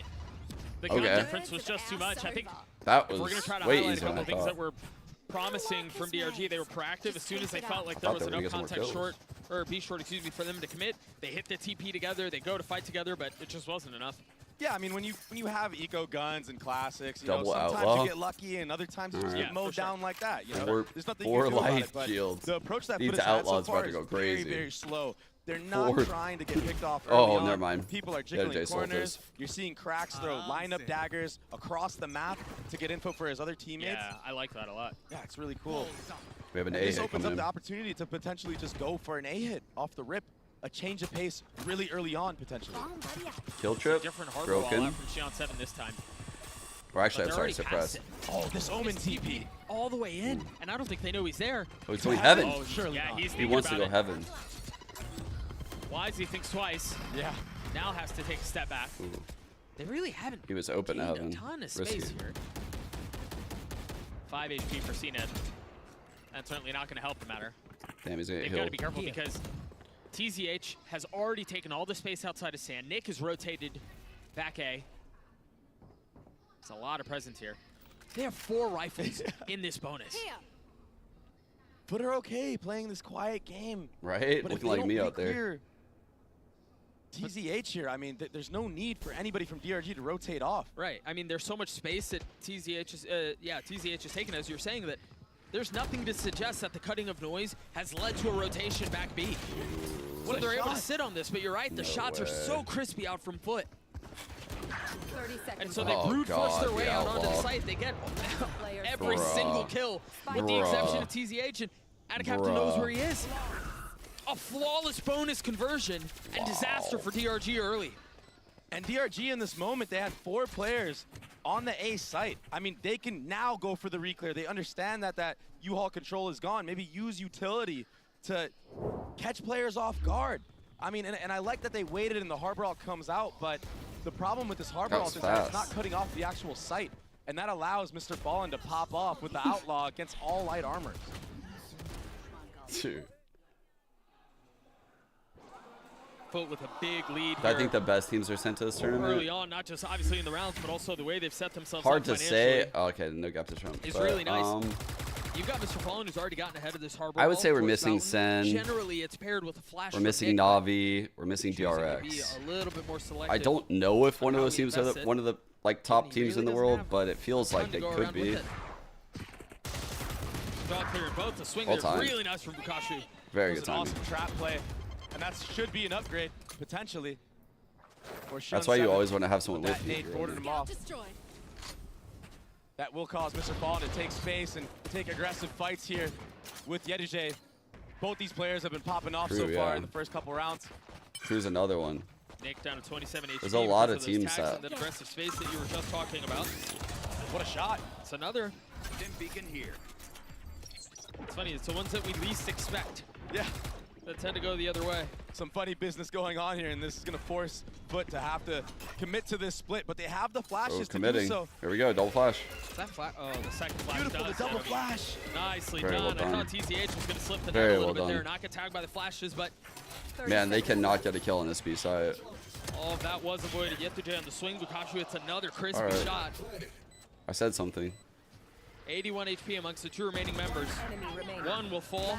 The gun difference was just too much. I think that if we're was going to try to way highlight a easier than couple I of things thought. that were promising from DRG, they were proactive as soon as they felt like there was enough context short, or B short, excuse me, for them to commit. They hit the TP together, they go to fight together, but it just wasn't enough. Yeah, I mean, when you have eco guns and classics, you Double know, sometimes outlaw. you get lucky and other times you just get mowed down like that. You know, Four- there's nothing four you can do about life it, but shields. the approach that These FUT has had outlaws so far about to go is very, crazy. very slow. They're not Four- trying to get picked off early Oh, on. never mind. People are Yeah, jiggling Jay corners. Soldiers. You're seeing Cracks throw lineup daggers across the map to get info for his other teammates. Yeah, I like that a lot. Yeah, it's really cool. We have an And A this hit opens coming up in. the opportunity to potentially just go for an A hit off the rip. A change of pace really early on, potentially. Kill trip, Different hardware wall broken. out from Xion 7 this time. Or actually, But I'm they're sorry, already past suppressed. it. Oh, this Omen TP. All the way in, and I don't think they know he's there. Oh, he's going heaven. Oh, surely yeah, he's He thinking wants to about go it. heaven. Wisely thinks twice. Yeah. Now has to take a step back. Ooh. They really haven't He was open to gained heaven. a ton of Risky. space here. 5 HP for CNED. That's certainly not going to help the matter. Damn, he's gonna They've heal. got to be careful because TZH has already taken all the space outside of Sand. Nick has rotated back A. There's a lot of presence here. They have 4 rifles in this bonus. But are okay playing this quiet game. Right? But if Looking they like don't me make out there. clear TZH here, I mean, there's no need for anybody from DRG to rotate off. Right. I mean, there's so much space that TZH is, TZH is taken, as you're saying, that there's nothing to suggest that the cutting of noise has led to a rotation back B. So they're able to sit on this, but you're right, the shots are so crispy out from FUT. 30 seconds. And so they Oh, brute force God, their way the out onto the outlaw. site. They get every Bruh. single kill, with the Bruh. exception of TZH, and Adacaptor knows Bruh. where he is. A flawless bonus conversion and disaster for DRG early. And DRG in this moment, they had 4 players on the A site. I mean, they can now go for the reclear. They understand that that U-Haul control is gone. Maybe use utility to catch players off guard. I mean, and I like that they waited and the harbor ult comes out, but the problem with this harbor That ult was is that it's not fast. cutting off the actual site. And that allows Mr. Fallen to pop off with the outlaw against all light armors. Dude. FUT with a big lead I here think the best teams are sent to this tournament. early on, not just obviously in the rounds, but also the way they've set themselves Hard up to financially. say. Oh, okay, no gap to Trump. It's but, really nice. You've got Mr. Fallen, who's already gotten ahead of this harbor. I would wall say we're towards missing Mountain. Sen. Generally, it's paired with a flash. We're from missing Nick, but Navi. We're missing choosing to be DRX. a little bit more selective. I don't know if one of how those he teams are invests it. one of the like top teams in the really world, doesn't but it feels Time like to they go could around be. with it. Draw clear in both. The swing All there time. really nice from Bukashu. Very It good was an timing. awesome trap play, and that should be an upgrade, potentially. Or That's Shun why you 7, always want to have someone but with that you. nade boarded him off. That will cause Mr. Fallen to take space and take aggressive fights here with Yedije. Both these players have been popping off so True, far yeah. in the first couple rounds. Crew's another one. Nick down to 27 HP. There's a lot because of those teams tags that- and that aggressive space that you were just talking about. What a shot. It's another. Beacon here. It's funny, it's the ones that we least expect. Yeah. that tend to go the other way. Some funny business going on here, and this is going to force FUT to have to commit to this split, but they have the flashes to do so. Here we go, double flash. That oh, the second flash. Beautiful, the double flash. Nicely Very done. well done. I thought TCH was going to slip the net Very a little well bit there, done. not get tagged by the flashes, but Man, they cannot get a kill on this B side. all of that was avoided yesterday on the swing. Lukaku hits another crispy All right. shot. I said something. 81 HP amongst the two remaining members. One will fall,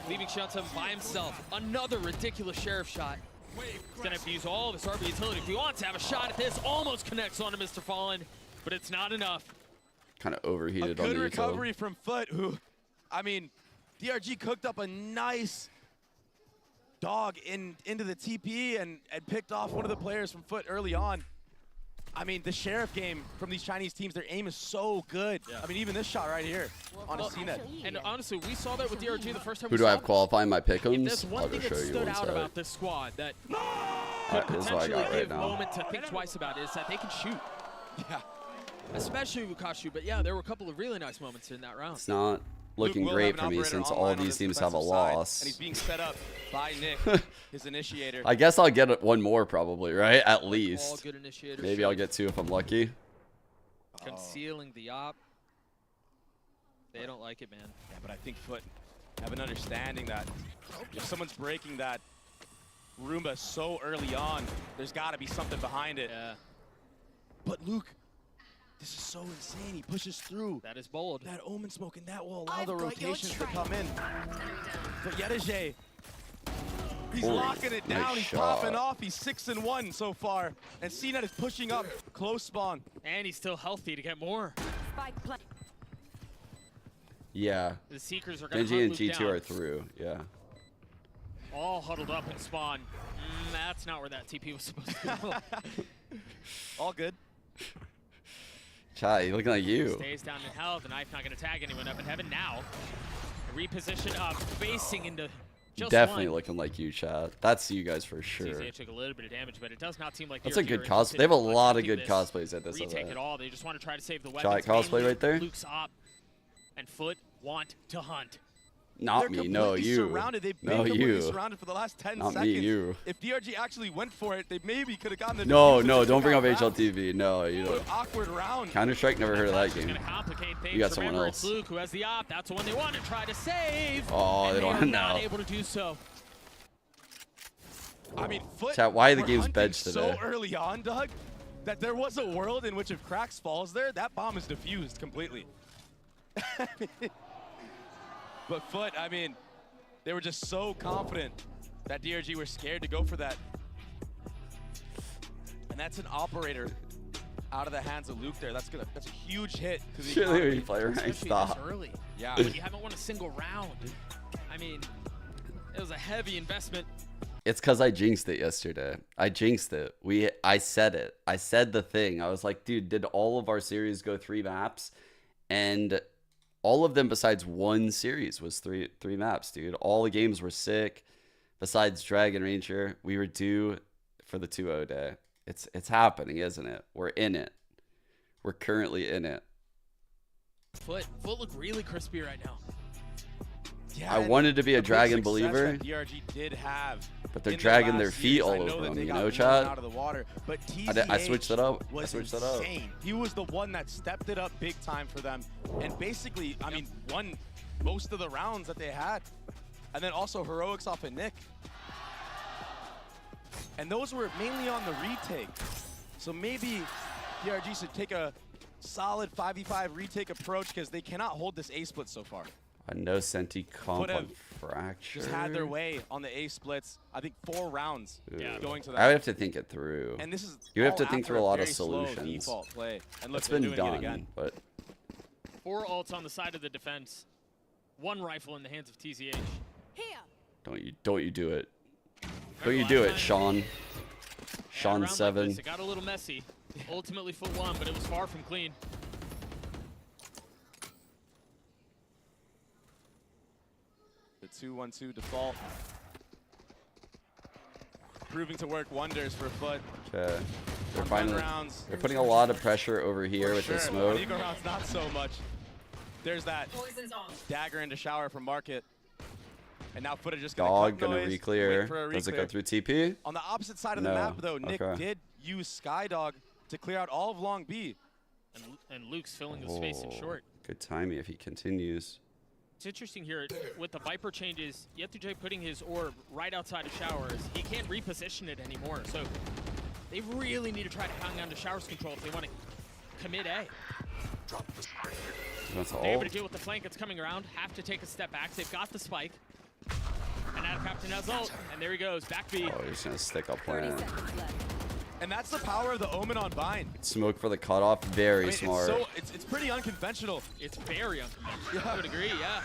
leaving Shantum by himself. Another ridiculous sheriff shot. He's gonna have to use all of his RB utility if he wants to have a shot at this. Almost connects onto Mr. Fallen, but it's not enough. Kind of overheated A on good the recovery from FUT, who, I mean, DRG cooked up a nice dog into the TP and picked off one of the players from FUT early on. I mean, the Sheriff game from these Chinese teams, their aim is so good. Yeah. I mean, even this shot right here on a CNET. And honestly, we saw that with DRG the first time Who we do I saw have qualifying my If pick'ems? there's one I'll thing just that show you stood one out sec. about this squad that could That is what I potentially got right give now. moment to think twice about is that they can shoot. Yeah. Especially Lukaku, but yeah, there were a couple of really nice moments in that round. It's not looking Luke will great have an for me operator since online all on these his teams have a defensive side, loss. And he's being set up by Nick, his initiator. I guess I'll get one more probably, right? At least. All good initiators. Maybe I'll get two if I'm lucky. Concealing the op. They don't like it, man. Yeah, but I think FUT have an understanding that if someone's breaking that Roomba so early on, there's got to be something behind it. Yeah. But Luke, this is so insane. He pushes through. That is bold. That Omen smoke, and that will allow the rotations to come in. But Yedeje, he's Holy, locking it down. nice He's shot. popping off. He's 6-1 so far. And CNET is pushing up close spawn. And he's still healthy to get more. Yeah. The Seekers are going to Genji and hunt Luke G2 down. are through. Yeah. All huddled up in spawn. That's not where that TP was supposed to go. All good. Chai, looking like you. Stays down in hell. The knife not going to tag anyone up in heaven now. Reposition up, facing into just Definitely one. looking like you, chat. That's you guys for sure. TCH took a little bit of damage, but it does not seem like That's a DRG good are cosplay. interested They have a in lot of attempting good this cosplays at this retake event. at all. They just want to try to save the Shot weapons. cosplay mainly right there? Luke's op and FUT want to hunt. Not They're me, no, completely you. Surrounded. They've been No, completely you. surrounded for the last 10 Not seconds. me, you. If DRG actually went for it, they maybe could have gotten the No, defuse, no, but they don't bring up took out HLTV. No, you rounds. don't. Awkward round. Counter-Strike, never heard of that It's game. going to complicate things. You got someone Remember, else. it's Luke who has the op. That's the one they want to try to save. Oh, and they don't are not know. able to do so. I mean, FUT Chat, why are the were games hunting benched so today? early on, Doug, that there was a world in which if Cracks falls there, that bomb is defused completely. But FUT, I mean, they were just so confident that DRG were scared to go for that. And that's an operator out of the hands of Luke there. That's a huge hit to the Surely economy. we play right. Especially Stop. this early. Yeah. When you haven't won a single round. I mean, it was a heavy investment. It's because I jinxed it yesterday. I jinxed it. I said it. I said the thing. I was like, dude, did all of our series go 3 maps? And all of them besides one series was three maps, dude. All the games were sick. Besides Dragon Ranger, we were due for the 2-0 day. It's happening, isn't it? We're in it. We're currently in it. FUT look really crispy right now. Yeah, I wanted to be a the big Dragon success believer, that DRG did have, but they're in the dragging last their feet years. I all know over that them, they you got know, blown chat? out of the water, but I switched it up. was I switched it up. insane. He was the one that stepped it up big time for them, and basically, I mean, won most of the rounds that they had, and then also heroics off of Nick. And those were mainly on the retake. So maybe DRG should take a solid 5v5 retake approach because they cannot hold this A split so far. A no senti comp Could on have fracture. Just had their way on the A splits. I think 4 rounds going to that. I would have to think it through. And this is you would have all to think after through a lot of very slow solutions. default play. And look, It's they're been doing it again. done, but 4 ults on the side of the defense. 1 rifle in the hands of TCH. don't you do it. Don't you do it, Sean. Sean Like 7. this, it got a little messy. Ultimately FUT won, but it was far from clean. The 2-1-2 default. Proving to work wonders for FUT. Okay. They're On finally. run rounds. They're putting a lot of pressure over here with the smoke. On eco rounds, not so much. There's that dagger into shower from Market. And now FUT are just Dog gonna gonna re-clear. Does it go through TP? On the opposite side of the map, though, Nick did use Skydog to clear out all of Long B. And Luke's filling the space in short. Good timing if he continues. It's interesting here, with the Viper changes, Yetuj putting his orb right outside of Showers. He can't reposition it anymore, so they really need to try to hang on to Showers control if they want to commit A. They're able to deal with the flank that's coming around, have to take a step back. They've got the spike. And now Captain has ult, and there he goes, back B. Oh, he's gonna stick up plan. And that's the power of the Omen on Bind. Smoke for the cutoff, very smart. It's pretty unconventional. It's very unconventional. I would agree, yeah.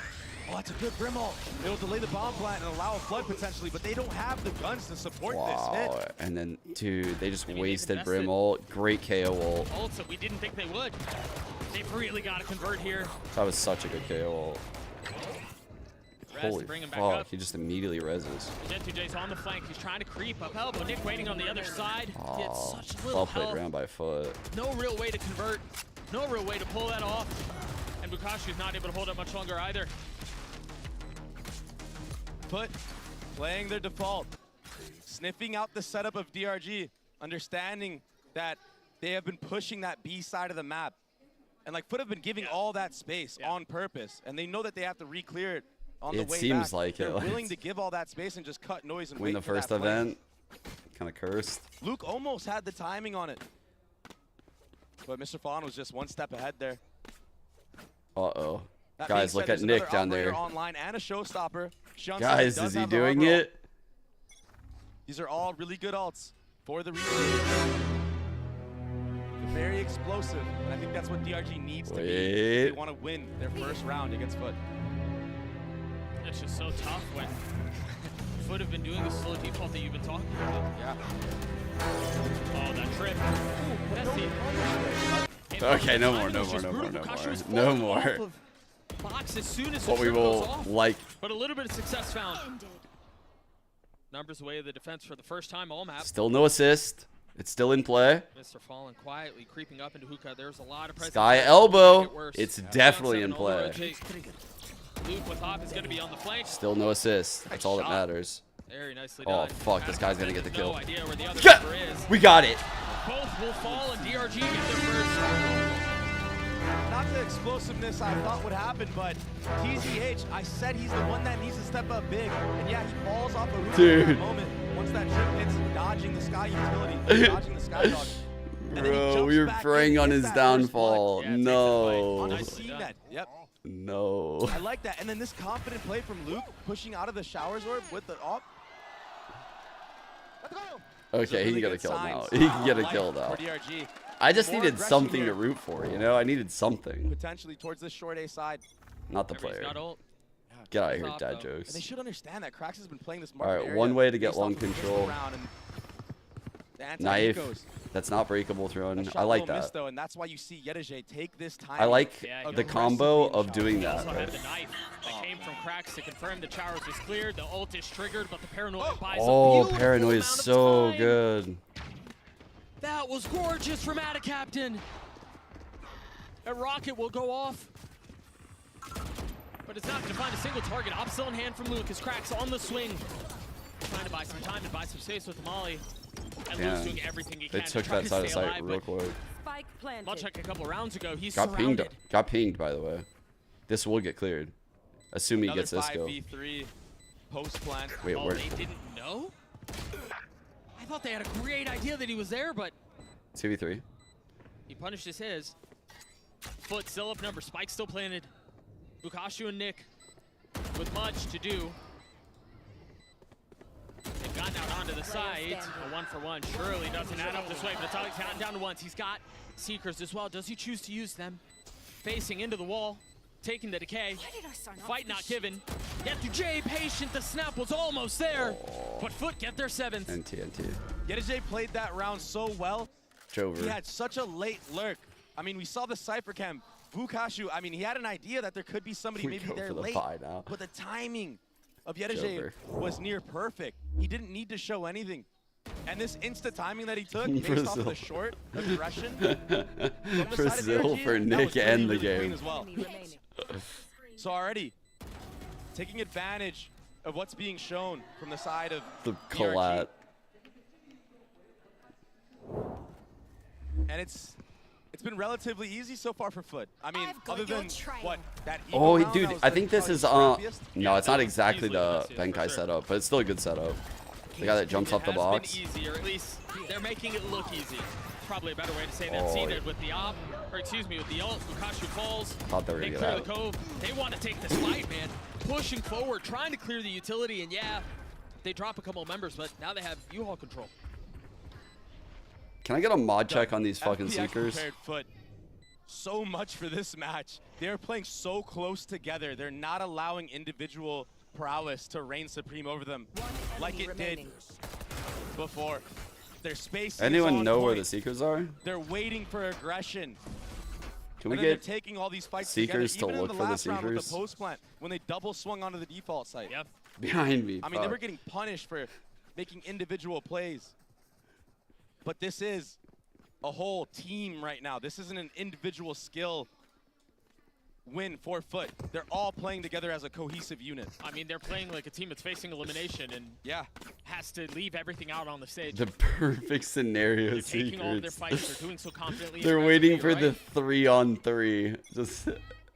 Oh, that's a good Brim ult. It will delay the bomb plant and allow a flood potentially, but they don't have the guns to support this hit. And then, dude, they just wasted Brim ult. Great KO ult. Ults that we didn't think they would. They've really got to convert here. That was such a good KO ult. Holy fuck, he just immediately reses. Yetuj's on the flank. He's trying to creep up elbow. Nick waiting on the other side. Oh, Such little well played health. around by FUT. No real way to convert. No real way to pull that off. And Bukashi's not able to hold it much longer either. FUT playing their default. Sniffing out the setup of DRG. Understanding that they have been pushing that B side of the map. And like FUT have been giving all that space on purpose. And they know that they have to re-clear it. On the way seems back. like They're it. willing to give all that space and just cut noise and Win wait the for first that play. event. Kind of cursed. Luke almost had the timing on it. But Mr. Fallen was just one step ahead there. Uh-oh. That Guys, being look said, at there's Nick another down there. operator online and a showstopper. Guys, is he doing it? These are all really good ults for the replay. They're very explosive, and I think that's what DRG needs to be. They want to win their first round against FUT. It's just so tough when FUT have been doing the slow default that you've been talking about. Yeah. Oh, that trip. Ooh, Okay, no more. No more. Box as soon as What we will like. But a little bit of success found. Numbers away of the defense for the first time all map. Still no assist. It's still in play. Mr. Fallen quietly creeping up into hookah. There's a lot of presence. Sky elbow. It's definitely in play. Luke with Hop is going to be on the flank. Still no assist. That's all that matters. Very nicely Oh, done. fuck. This guy's going to get the kill. No idea where the other Yeah! member is. We got it. Both will fall, and DRG get their first. Not the explosiveness I thought would happen, but TZH, I said he's the one that needs to step up big. And yeah, he falls off a roof at that moment. Once that trip hits, dodging the Sky utility, dodging the Sky Dog. Bro, we were preying on his downfall. No. I see that. Yep. No. I like that. And then this confident play from Luke, pushing out of the Showers orb with the op. Okay, he can get a kill now. He can get a kill now. I just needed something to root for, you know? I needed something. Potentially towards this short A side. Not the player. Get out of here, dad jokes. And they should understand that Krax has been playing this All market right, one way to get long based off of control. Knife. That's not breakable throwing. I like that. Though, and that's why you see Yetujay take this time. I like the combo of doing that. Also had the knife that came from Krax to confirm the Showers is cleared. The ult is triggered, but the Paranoia buys Oh, a beautiful Paranoia is amount of so time. good. That was gorgeous from Captain. A rocket will go off. But it's not going to find a single target. Op still in hand from Luke as Krax on the swing. Trying to buy some time and buy some space with the Molly. And Luke's doing everything he can They took to try that to side of stay sight alive, real but quick. much like a couple rounds ago, he's Got surrounded. pinged. Got pinged, by the way. This will get cleared. Assuming he Another gets this go. 5v3 post plan. Wait, Oh, where? they didn't know? I thought they had a great idea that he was there, but 2v3. he punished his. FUT still up number. Spike still planted. Bukashu and Nick with much to do. They've gotten out onto the side. A 1-for-1 surely doesn't add up this way, but it's always gotten down to once. He's got Seekers as well. Does he choose to use them? Facing into the wall, taking the decay. Fight not given. Yetujay patient. The snap was almost there, but FUT get their 7th. NT. Yetujay played that round so well. Jover. He had such a late lurk. I mean, we saw the Cypher Cam. Bukashu, I mean, he had an idea that there could be somebody We maybe go there for the late, pie now. but the timing of Yetujay Jover. was near perfect. He didn't need to show anything. And this insta timing that he took based off of the short aggression. Brazil for Nick and the game. As well. So already taking advantage of what's being shown from the side of The DRG. collat. And it's been relatively easy so far for FUT. I mean, other than what that Oh, Eagle round, dude, that was I think this probably is the scrappiest. no, it's not exactly the Benkai setup, but it's still a good setup. The guy that jumps off the box. It has been easy, or at least they're making it look easy. Probably a better way to say that. Oh, Seen yeah. it with the op, or excuse me, with the ult. Lukashu falls. Thought they were They gonna clear get the out. cove. They want to take this fight, man. Pushing forward, trying to clear the utility, and yeah, they drop a couple of members, but now they have U-Haul control. Can I get a mod check on these fucking FPX Seekers? prepared FUT so much for this match. They're playing so close together. They're not allowing individual prowess to reign supreme over them like it did before. Their space is Anyone on know where point. the Seekers are? They're waiting for aggression. Can we And then they're get taking all these fights Seekers together, to even look in for the the last round with Seekers? the post plant when they double swung onto the default site. Yep. Behind me. I mean, they fuck. were getting punished for making individual plays. But this is a whole team right now. This isn't an individual skill win for FUT. They're all playing together as a cohesive unit. I mean, they're playing like a team that's facing elimination and yeah, has to leave everything out on the stage. The perfect scenario They're taking all of their Seekers. fights. They're doing so confidently. They're waiting for the 3-on-3. Just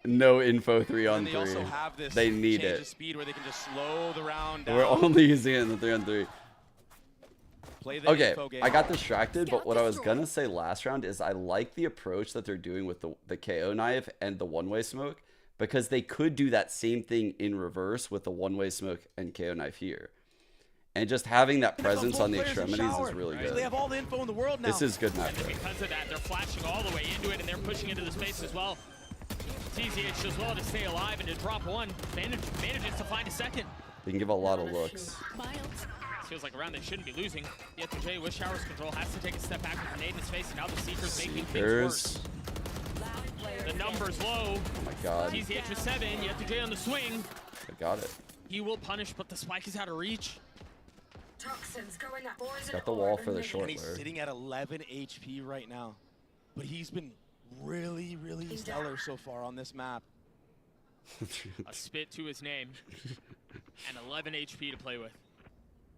no info 3-on-3. And they also have this They need change it. of speed where they can just slow the round down. We're only using it in the 3-on-3. Play the Okay, info game. I got distracted, but what I was gonna say last round is I like the approach that they're doing with the KO knife and the one-way smoke, because they could do that same thing in reverse with the one-way smoke and KO knife here. And just having that presence on the extremities is really good. They have all the info in the world now. This is good map. And then because of that, they're flashing all the way into it, and they're pushing into the space as well. TZH does well to stay alive and to drop one. Manages to find a second. They can give a lot of looks. Feels like a round they shouldn't be losing. Yet the J with Showers control has to take a step back with a nade in his face, and now the Seekers making things worse. The numbers low. Oh my god. TZH with 7, yet the J on the swing. I got it. He will punish, but the spike is out of reach. Toxins going up. Got the wall for the short And he's layer. sitting at 11 HP right now. But he's been really, really stellar so far on this map. A spit to his name. And 11 HP to play with.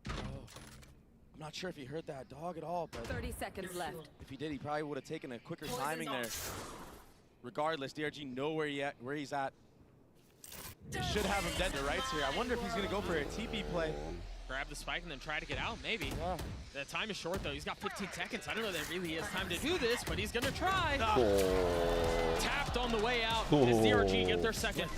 I'm not sure if he heard that dog at all, but 30 seconds left. if he did, he probably would have taken a quicker timing there. Regardless, DRG know where he's at. They should have him dead to rights here. I wonder if he's going to go for a TP play. Grab the spike and then try to get out, maybe. Yeah. The time is short, though. He's got 15 seconds. I don't know that really has time to do this, but he's going to try. Tapped on the way out. Does DRG get their second?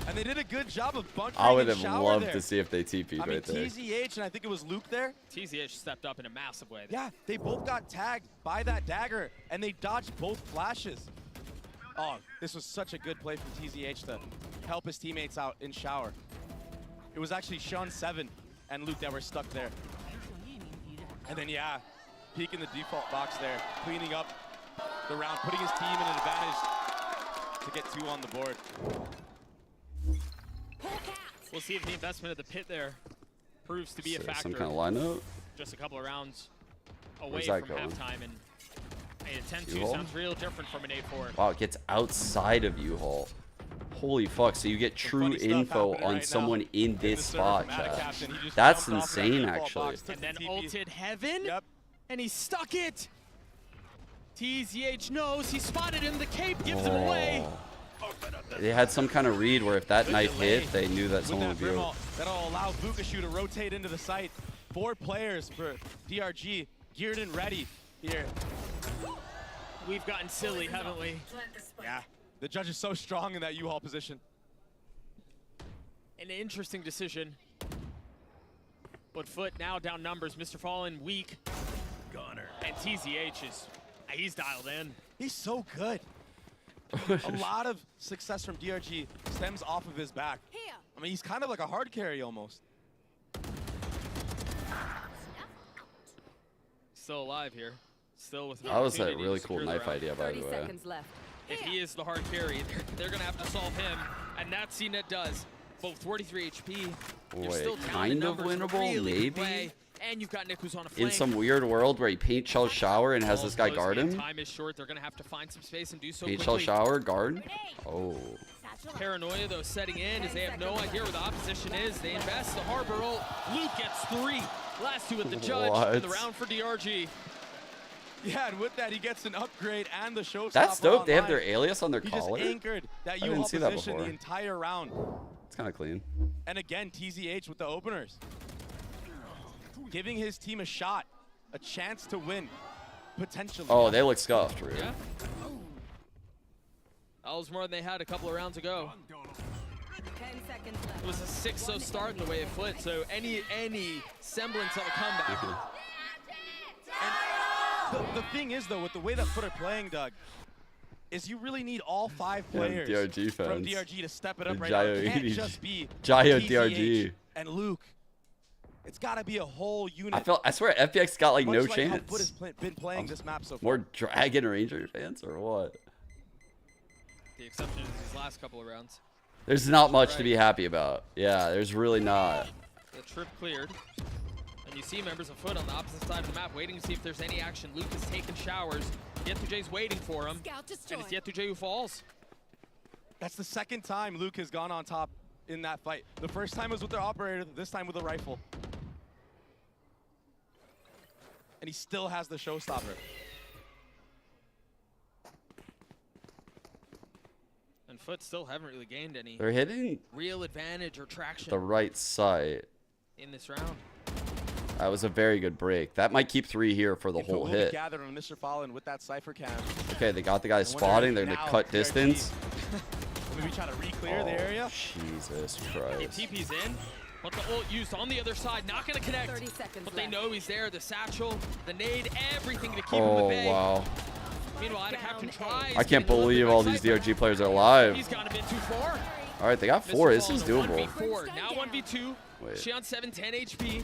And they did a good job of bunkering I would have Shower loved there. to see if they TP'd I mean, right there. TZH, and I think it was Luke there. TZH stepped up in a massive way. Yeah, they both got tagged by that dagger, and they dodged both flashes. Oh, this was such a good play from TZH to help his teammates out in Shower. It was actually Sean 7 and Luke that were stuck there. And then, yeah, peeking the default box there, cleaning up the round, putting his team in an advantage to get 2 on the board. We'll see if the investment of the pit there proves to be a factor. Some kind of lineup? Just a couple of rounds away Where's from that going? halftime, and a 10-2 U-Haul? sounds real different from an 8-4. Wow, it gets outside of U-Haul. Holy fuck, so you get true info on someone in this spot, chat. That's insane, actually. And then ulted Heaven, and he stuck it. TZH knows, he spotted him, the cape gives him away. They had some kind of read where if that knife hit, they knew that someone would be able. That'll allow Vukashu to rotate into the site. 4 players for DRG, geared and ready here. We've gotten silly, haven't we? Yeah, the judge is so strong in that U-Haul position. An interesting decision. But FUT now down numbers. Mr. Fallen weak. Gunner. And TZH is, he's dialed in. He's so good. A lot of success from DRG stems off of his back. I mean, he's kind of like a hard carry almost. Still alive here. Still with an That was a opportunity to really cool secure the knife round. idea, by the way. 30 seconds left. If he is the hard carry, they're going to have to solve him. And that CNET does. Both 43 HP. You're Wait, still down in kind of numbers in a winnable, really good maybe? way. And you've got Nick who's on a flank. In some weird world where he paint shell shower and has this guy guard him. Time is short. They're going to have to find some space and do so Paint quickly. shell shower, guard. Oh. Paranoia, though, setting in as they have no idea where the opposition is. They invest the Harbor ult. Luke gets 3. Last 2 at the judge. In the round for DRG. Yeah, and with that, he gets an upgrade and the showstopper. That's dope. Online. They have their alias on their He collar. just anchored that I didn't see that position before. the entire round. It's kind of clean. And again, TZH with the openers. Giving his team a shot, a chance to win, potentially. Oh, they look scuffed, really. Yeah. That was more than they had a couple of rounds ago. 10 seconds left. It was a 6-0 start in the way of FUT, so any semblance of a comeback. And the thing is, though, with the way that FUT are playing, Doug, is you really need all 5 players DRG from fans. DRG to step it up The right now. It Jayo can't EDG. just be Jayo TZH DRG. and Luke. It's got to be a whole unit. I swear FPX got like Much no like how chance. FUT has been playing this map so far. More Dragon Ranger fans or what? The exception is these last couple of rounds. There's not much to be happy about. Yeah, there's really not. The trip cleared. And you see members of FUT on the opposite side of the map waiting to see if there's any action. Luke is taking showers. Yetujay's waiting for him. And it's Yetujay who falls. That's the second time Luke has gone on top in that fight. The first time was with their operator, this time with a rifle. And he still has the showstopper. And FUT still haven't really gained any They're hitting real advantage or traction the right side. in this round. That was a very good break. That might keep 3 here for the whole Will be hit. gathered on Mr. Fallen with that Cypher cam. Okay, they got the guy spotting. They're going to cut distance. Maybe try to re-clear the area. Jesus He Christ. TP's in, but the ult used on the other side, not going to connect. 30 seconds But they left. know he's there. The satchel, the nade, everything to keep him Oh, at bay. wow. Meanwhile, Captain tries. I can't believe all these DRG players are alive. He's gone a bit too far. All right, they got 4. This is doable. 1v4, now 1v2. Wait. She on 7, 10 HP.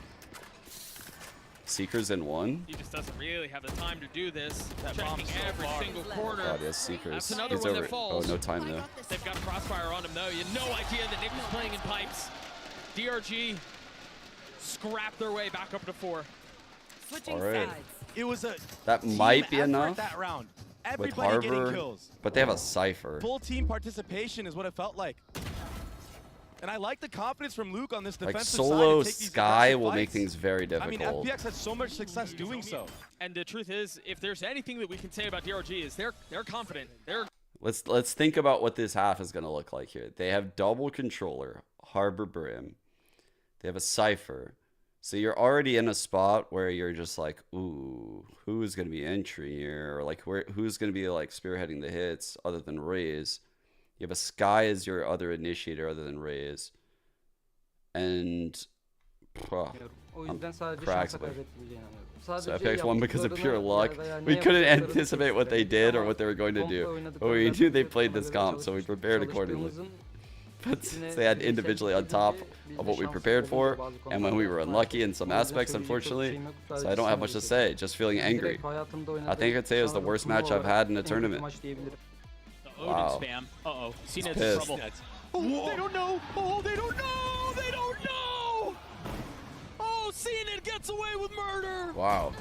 Seekers in 1. He just doesn't really have the time to do this. That Checking bomb's so every far. single corner. God, he has Seekers. That's another He's one over. that falls. Oh, no time though. They've got a crossfire on him though. You had no idea that Nick was playing in pipes. DRG scrap their way back up to 4. Switching All right. sides. It was a That team might be effort enough that round. with Everybody getting Harbor, kills. but they have a Cypher. Full team participation is what it felt like. And I like the confidence from Luke on this Like defensive solo side to take these Sky defensive will make fights. things very I difficult. mean, FPX had so much success doing so. And the truth is, if there's anything that we can say about DRG is they're confident. They're Let's think about what this half is going to look like here. They have double controller, Harbor Brim. They have a Cypher. So you're already in a spot where you're just like, ooh, who's going to be entry here? Or like, who's going to be like spearheading the hits other than Raze? You have a Sky as your other initiator other than Raze. And I'm cracks with it. So FX won because of pure luck. We couldn't anticipate what they did or what they were going to do. But we knew they played this comp, so we prepared accordingly. But since they had individually on top of what we prepared for, and when we were unlucky in some aspects, unfortunately, so I don't have much to say, just feeling angry. I think I'd say it was the worst match I've had in a tournament. Wow. spam. Uh-oh. He's CNET's in pissed. trouble. Oh, they don't know. Oh, they don't know. They don't know. Oh, CNET gets away with murder. Wow.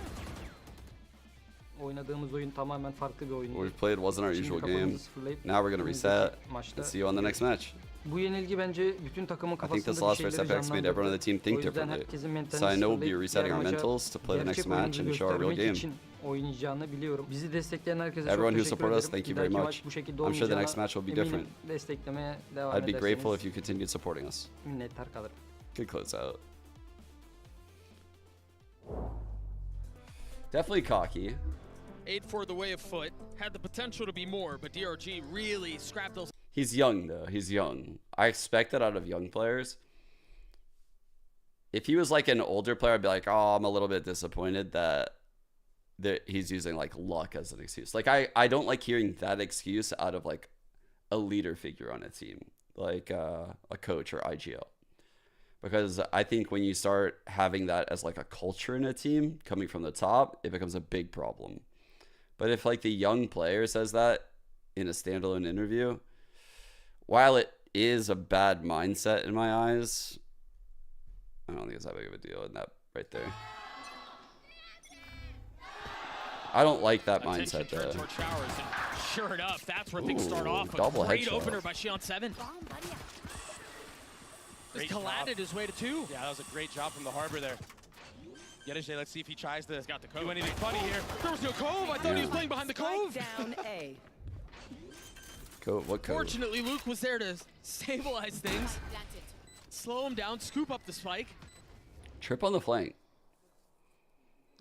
Oynadığımız oyun tamamen farklı bir oyun. What we've played wasn't our usual game. Now we're going to reset and see you on the next match. Bu yenilgi bence bütün takımın I think this kafasında loss bir for şeyleri FX made everyone on the team think O yüzden differently. herkesin mentalini So I know we'll be sıfırlayıp resetting our diğer maça mentals to play the next gerçek match oyunumuzu and show our real göstermek game. için oynayacağını biliyorum. Bizi destekleyen herkese Everyone who çok teşekkür support us, ederim. thank you Bir very dahaki much. maç bu şekilde I'm sure the olmayacağına next match will be eminim. different. Desteklemeye devam I'd be grateful ederseniz if you continued supporting us. minnettar kalırım. Good close out. Definitely cocky. 8 for the way of FUT. Had the potential to be more, but DRG really scrapped those. He's young, though. He's young. I expect that out of young players. If he was like an older player, I'd be like, oh, I'm a little bit disappointed that he's using like luck as an excuse. Like, I don't like hearing that excuse out of like a leader figure on a team, like a coach or IGL. Because I think when you start having that as like a culture in a team coming from the top, it becomes a big problem. But if like the young player says that in a standalone interview, while it is a bad mindset in my eyes, I don't think it's that big of a deal. And right there. I don't like that Attention mindset turned though. toward Showers, and sure enough, that's where things start off. A double great headshot. opener by Xion 7. Just collided his way to 2. Yeah, that was a great job from the Harbor there. Yedije, let's see if he tries to got the cove. do anything funny here. There was no cove. I thought he was playing behind the cove. Down A. What code? Fortunately, Luke was there to stabilize things, slow him down, scoop up the spike. Trip on the flank.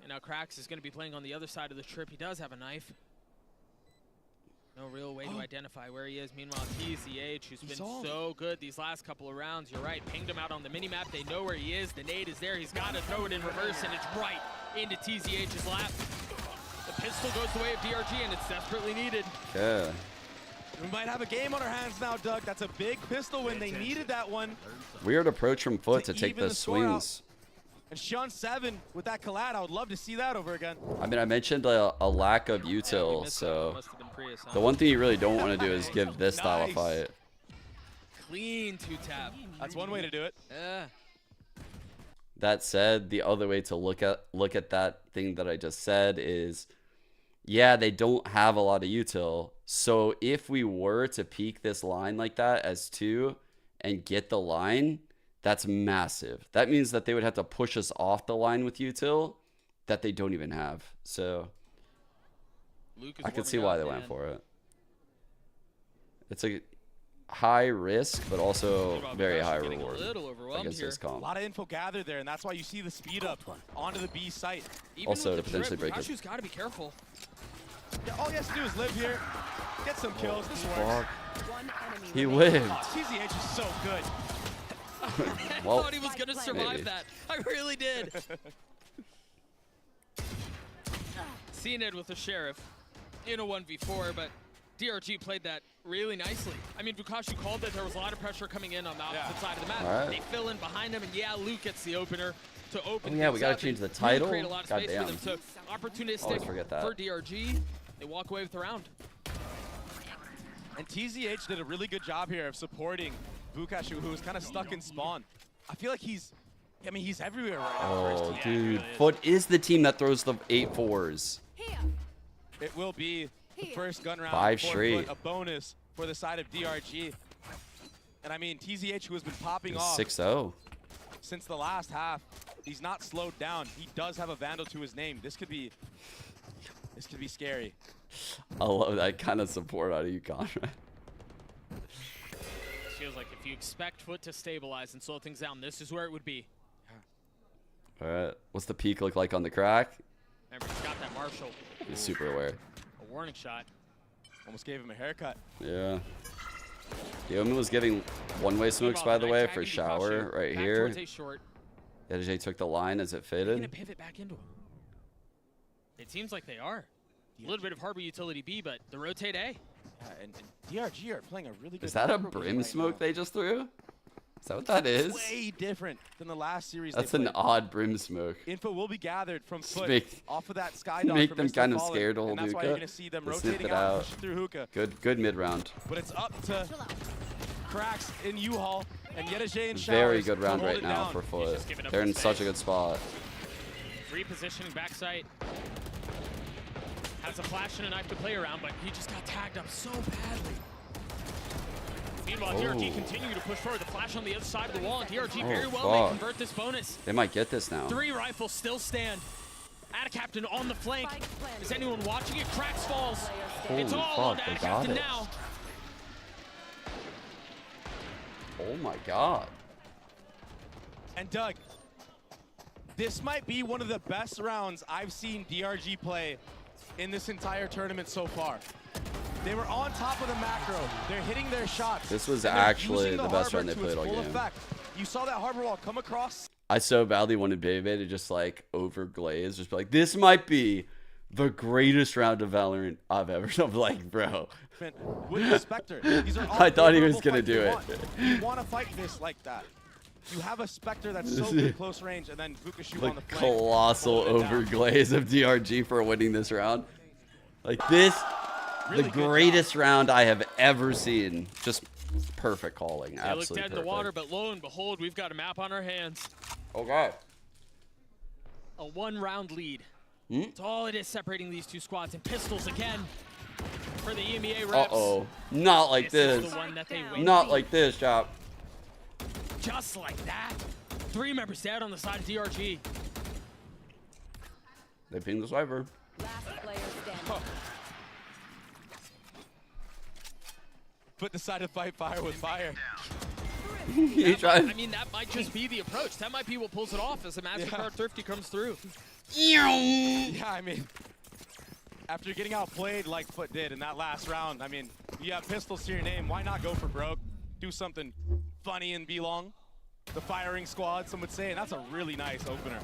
And now Krax is going to be playing on the other side of the trip. He does have a knife. No real way to identify where he is. Meanwhile, TZH, who's been so good these last couple of rounds, you're right, pinged him out on the minimap. They know where he is. The nade is there. He's got to throw it in reverse, and it's right into TZH's lap. The pistol goes the way of DRG, and it's desperately needed. Yeah. We might have a game on our hands now, Doug. That's a big pistol win. They needed that one. Weird approach from FUT to take even the score out. swings. And Xion 7 with that collide, I would love to see that over again. I mean, I mentioned a lack of util, so the one thing you really don't want to do is give this style of fight. Clean 2-tap. That's one way to do it. Yeah. That said, the other way to look at that thing that I just said is, yeah, they don't have a lot of util. So if we were to peak this line like that as 2 and get the line, that's massive. That means that they would have to push us off the line with util that they don't even have. So I could see why they went for it. It's a high risk, but also very high reward against this A comp. lot of info gathered there, and that's why you see the speed up onto the B site. Also to potentially break it. Kashu's got to be careful. Yeah, all he has to do is live here, get some kills. This works. He lived. Oh, TZH is so good. I Well, thought he was going to survive maybe. that. I really did. CNED with the Sheriff in a 1v4, but DRG played that really nicely. I mean, Bukashu called it. There was a lot of pressure coming in on the opposite side of the map. Right. They fill in behind him, and yeah, Luke gets the opener to open. Oh, yeah, we things gotta up change and the title? Really create a lot of space for Goddamn. them. So Always opportunistic forget that. for DRG. They walk away with the round. And TZH did a really good job here of supporting Bukashu, who was kind of stuck in spawn. I feel like he's everywhere right now. Oh, dude. FUT is the team that throws the 8-4s. It will be the first gun round. 5 for straight. FUT, a bonus for the side of DRG. And I mean, TZH, who has been popping off 6-0. since the last half, he's not slowed down. He does have a Vandal to his name. This could be scary. I love that kind of support out of you, Conrad. Feels like if you expect FUT to stabilize and slow things down, this is where it would be. All right. What's the peak look like on the crack? Remember, he's got that Marshall. He's super aware. A warning shot. Almost gave him a haircut. Yeah. Yomi was giving one-way smokes, by the way, for shower right here. Yedije took the line as it They're gonna faded. pivot back into him. It seems like they are. A little bit of Harbor utility B, but the rotate A. Yeah, and DRG are playing a really good. Is that a macro game brim right smoke now. they just threw? Is that what that is? Way different than the last series. That's they an played. odd brim smoke. Info will be gathered from Just FUT make- off of that sky dot Make from them Mr. kind of Fallen, scared to hold and that's why you're hookah. going to see them They sniffed rotating it out and out. pushing through hookah. Good mid round. But it's up to Cracks in U-Haul and Yedije in Showers. Very good to round hold right it now down. for FUT. just giving up They're in his such a face. good spot. Repositioning backside. Has a flash and a knife to play around, but he just got tagged up so badly. Meanwhile, DRG Oh. continue to push forward. The flash on the other side of the wall, and DRG Oh, very well may fuck. convert this bonus. They might get this now. 3 rifles still stand. Atta Captain on the flank. Is anyone watching it? Cracks falls. It's Holy all fuck, on they Atta got Captain it. now. Oh my god. And Doug, this might be one of the best rounds I've seen DRG play in this entire tournament so far. They were on top of the macro. They're hitting their shots. This was and they're actually using the best Harbor round they to played its all full game. effect. You saw that Harbor wall come across. I so badly wanted Bebe to just like overglaze, just be like, this might be the greatest round of Valorant I've ever done. I'm like, bro. With the Spectre. These are all I thought he was favorable gonna fights do you want. You want to fight this like that. You have a Spectre that's so good close range, and then Bukashu The on the flank. colossal holding it down. overglaze of DRG for winning this round. Like this, Really the good greatest round I have ever seen. Just perfect calling. They look Absolutely dead in the perfect. water, but lo and behold, we've got a map on our hands. Okay. A 1-round lead. It's all it is separating these two squads. And pistols again for the EMEA reps. Uh-oh. Not like this. Is the one that they win. Not like this, Chop. Just like that. 3 members dead on the side of DRG. They pinged the Cypher. Last player standing. FUT decided to fight fire with fire. I mean, that might just be the approach. That might be what pulls it off as the MasterCard Thrifty comes through. Yeah, I mean, after getting outplayed like FUT did in that last round, I mean, you have pistols to your name. Why not go for broke? Do something funny and be long. The firing squad, some would say, and that's a really nice opener.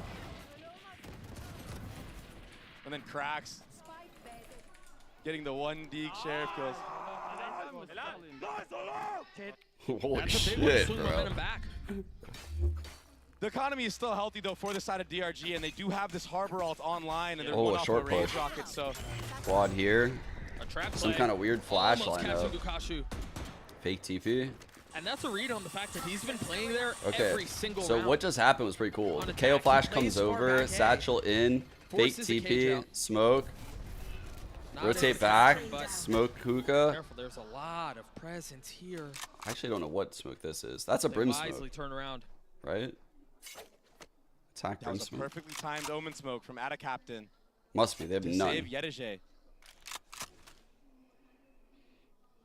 And then cracks. Getting the 1 Deke Sheriff kills. Holy shit, bro. The economy is still healthy, though, for the side of DRG, and they do have this Harbor ult online, and they're Oh, one a off short the range push. rocket, so... Quad here. Some kind of weird flash Almost lineup. catching Gukashu. Fake TP. And that's a read on the fact that he's been playing there Okay, every single so round. what just happened was pretty cool. On The attack, KO he flash plays comes far over, back A. satchel in, fake Forces the cage TP, out. smoke, Not rotate as back, but smoke hookah. Careful, there's a lot of presence here. I actually don't know what smoke this is. That's a They brim wisely smoke, turn around. right? Attack That brim was a smoke. perfectly timed Omen smoke from Ada Captain Must be. They have to none. save Yedege.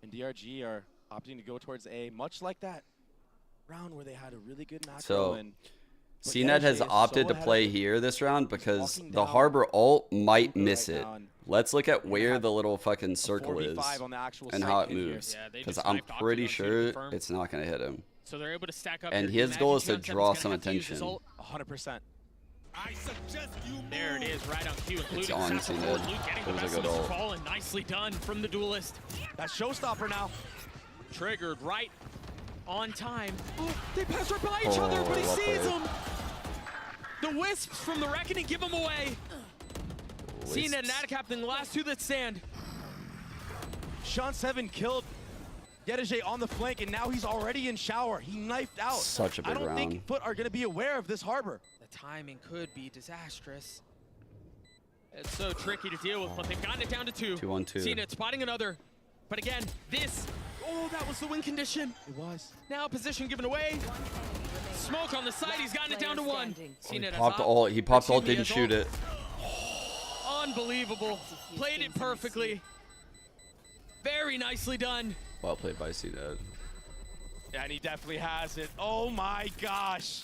And DRG are opting to go towards A, much like that round where they had a really good macro. So, and CNET has opted to play here this round because the Harbor ult might miss it. Let's look at where the little fucking circle is 4v5 on the actual and site how it pin here. moves. Yeah, they Because just I'm sniped pretty Octagon to sure confirm. it's not going to hit him. So they're able to stack up. And here. his goal is to Imagine draw John's some gonna have to use his attention. ult. 100%. There it is, right on cue, including on, Satchel CNET. forward. Luke getting the It was a best good of his ult. fall, and nicely done from the duelist. That's showstopper now. Triggered right on time. Oh, they pass right by each other, Oh, but he well sees played. him. The Wisps from the Reckoning give him away. CNET and Ada Captain, the last two that stand. Sean7 killed Yedege on the flank, and now he's already in shower. He knifed out. Such a big I don't round. think FUT are going to be aware of this Harbor. The timing could be disastrous. It's so tricky to deal with, but they've gotten it down to 2. 2-on-2. CNET spotting another. But again, this, oh, that was the win condition. It was. Now position given away. Smoke on the side, he's gotten it down to 1. CNET has Popped op- ult. He popped excuse ult, me, didn't has shoot ult. it. Unbelievable. Played it perfectly. Very nicely done. Well played by CNET. Yeah, and he definitely has it. Oh my gosh.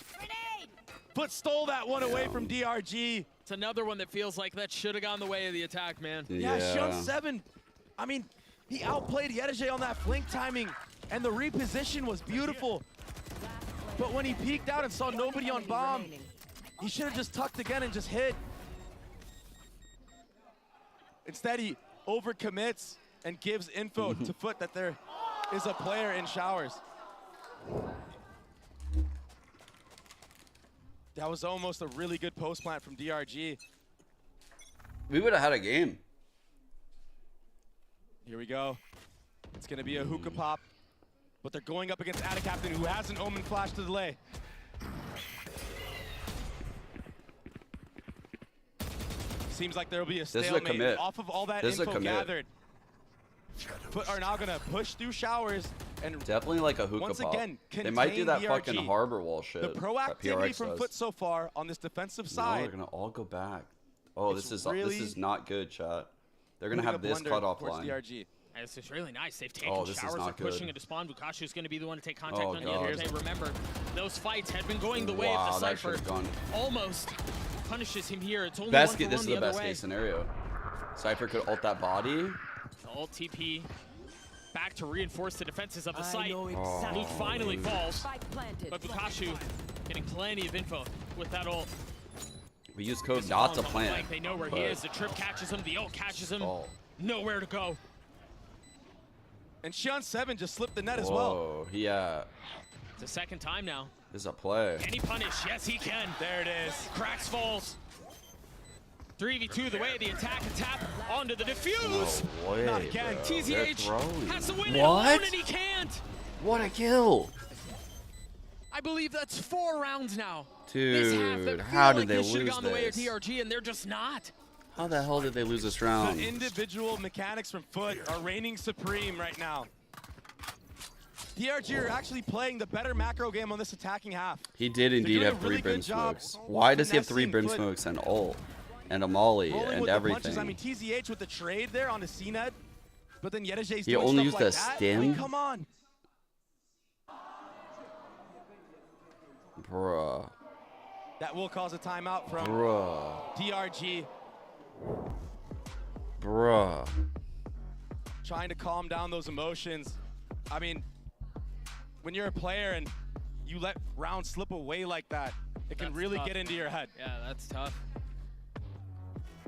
FUT stole that one away from DRG. It's another one that feels like that should have gone the way of the attack, man. Yeah, Sean7, I mean, he outplayed Yedege on that flank timing, and the reposition was beautiful. But when he peeked out and saw nobody on bomb, he should have just tucked again and just hit. Instead, he overcommits and gives info to FUT that there is a player in showers. That was almost a really good post plant from DRG. We would have had a game. Here we go. It's going to be a hookah pop, but they're going up against Ada Captain, who has an Omen flash to delay. Seems like there will be a This is a stalemate. commit. Off of all that This is a info commit. gathered. FUT are now going to push through showers and Definitely like a hookah once pop. again, They might do that contain fucking DRG. harbor wall shit. The that proactivity PRX from does. FUT so far on this defensive No, side. they're gonna all go back. Oh, It's this really is not good, chat. They're gonna putting have a this blunder cut off towards line. DRG. And this is really nice. They've taken Oh, this is showers. not They're pushing good. into spawn. Bukashu's going to be the one to take contact Oh, on the God. other day. Remember, those fights had been going the way Wow, of the that Cypher. should've gone. Almost punishes him here. It's only Best one case, for this one is the the other best way. case scenario. Cypher could ult that body. The ult TP back to reinforce the defenses of the site. exactly. Luke finally Oh, falls, but Bukashu getting plenty of info with that ult. We use code not to On the plant. flank, they know where he but- is. The trip catches him. The ult catches him. Oh. Nowhere to go. And Sean7 just slipped the net as well. Whoa, yeah. It's the second time now. This is a play. Can he punish? Yes, he can. There it is. Cracks falls. 3v2 the way of the attack and tap onto the defuse. No way, Not again. bro. TZH They're throwing. has to win it What? alone and he can't. What a kill. I I believe that's 4 rounds now. Dude, how did they lose should have gone the way of this? DRG, and they're just not. How the hell did they lose this round? The individual mechanics from FUT are reigning supreme right now. DRG are actually playing the better macro game on this attacking half. He did indeed have 3 really brim good job smokes. Why does he have 3 finessing brim FUT. smokes and ult and a molly Rolling and with the everything? punches. I mean, TZH with the trade there on the CNED, but then Yedejay's He doing only stuff used a like that. stim? I mean, come on. Bruh. That will cause a timeout from Bruh. DRG. Bruh. Trying to calm down those emotions. I mean, when you're a player and you let rounds slip away like that, it can That's really tough. get into your head. Yeah, that's tough.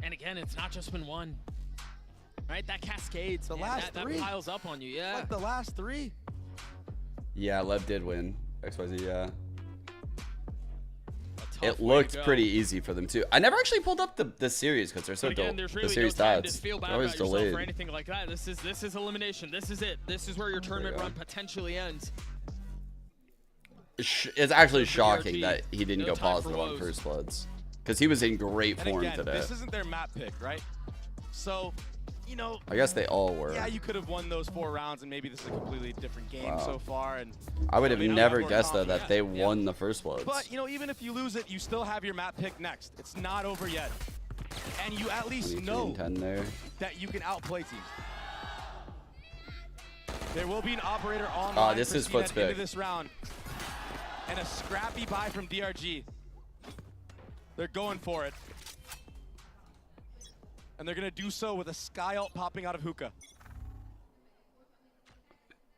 And again, it's not just been one. Right? That cascades. The man, last that 3. piles up on you. Yeah. Like the last 3. Yeah, Lev did win. XYZ, yeah. way It to looked go. pretty easy for them too. I never actually pulled up the series because they're so But again, dull. there's The really series no time stats. to feel They're bad always about yourself delayed. or anything like that. This is elimination. This is it. This is where your tournament go. run potentially ends. It's actually For shocking DRG, that he didn't no go time for positive on woes. First Bloods because he was in great And form again, today. this isn't their map pick, right? So, you know. I guess they all were. Yeah, you could have won those 4 rounds, and maybe this is a completely different game Wow. so far. And I would have mean, I'm never more guessed though confident. that they won the First Bloods. But, you know, even if you lose it, you still have your map pick next. It's not over yet. And you at least 23 know and 10 there. that you can outplay teams. There will be an operator online this for is CNET FUT's into pick. this round. And a scrappy buy from DRG. They're going for it. And they're going to do so with a Sky ult popping out of hookah.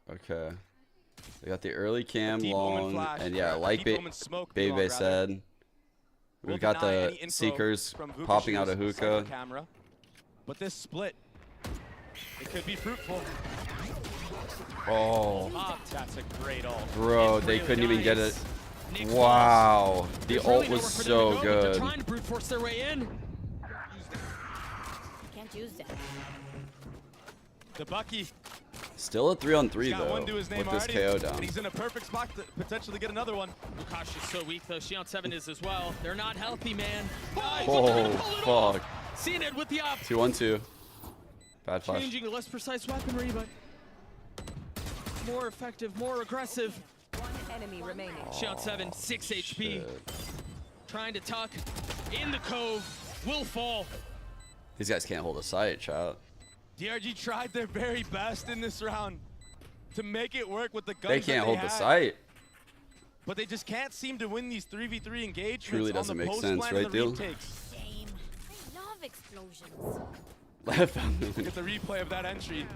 Okay. They got the early cam Deep Omen long, flash, and yeah, or like Deep Omen smoke Baby long, rather. said, We'll we've got deny the any info Seekers from Vuka popping out Shoes of Cypher hookah. Camera. But this split, it could be fruitful. Oh, That's a great ult. bro, It's they really couldn't even get it. nice. Wow, the There's ult really was nowhere for them to so go, but they're good. trying to brute force their way in. Can't use that. The Bucky. Still a 3-on-3 He's got though, one to his name with this already, KO down. and he's in a perfect spot to potentially get another one. Lukash is so weak though. Shion 7 is as well. They're not healthy, man. Oh, fuck. CNED with the up. 2-on-2. Bad flash. Changing less precise weaponry, but more effective, more aggressive. One enemy remaining. Shion 7, 6 HP. Shit. Trying to tuck in the cove. Will fall. These guys can't hold a sight, chat. DRG tried their very best in this round to make it work with the guns They can't that hold had, the sight. but they just can't seem to win these 3v3 engagements Truly on doesn't the make post sense, plan right, and the Deal? retakes. Shame. I love explosions. Get the replay of that entry.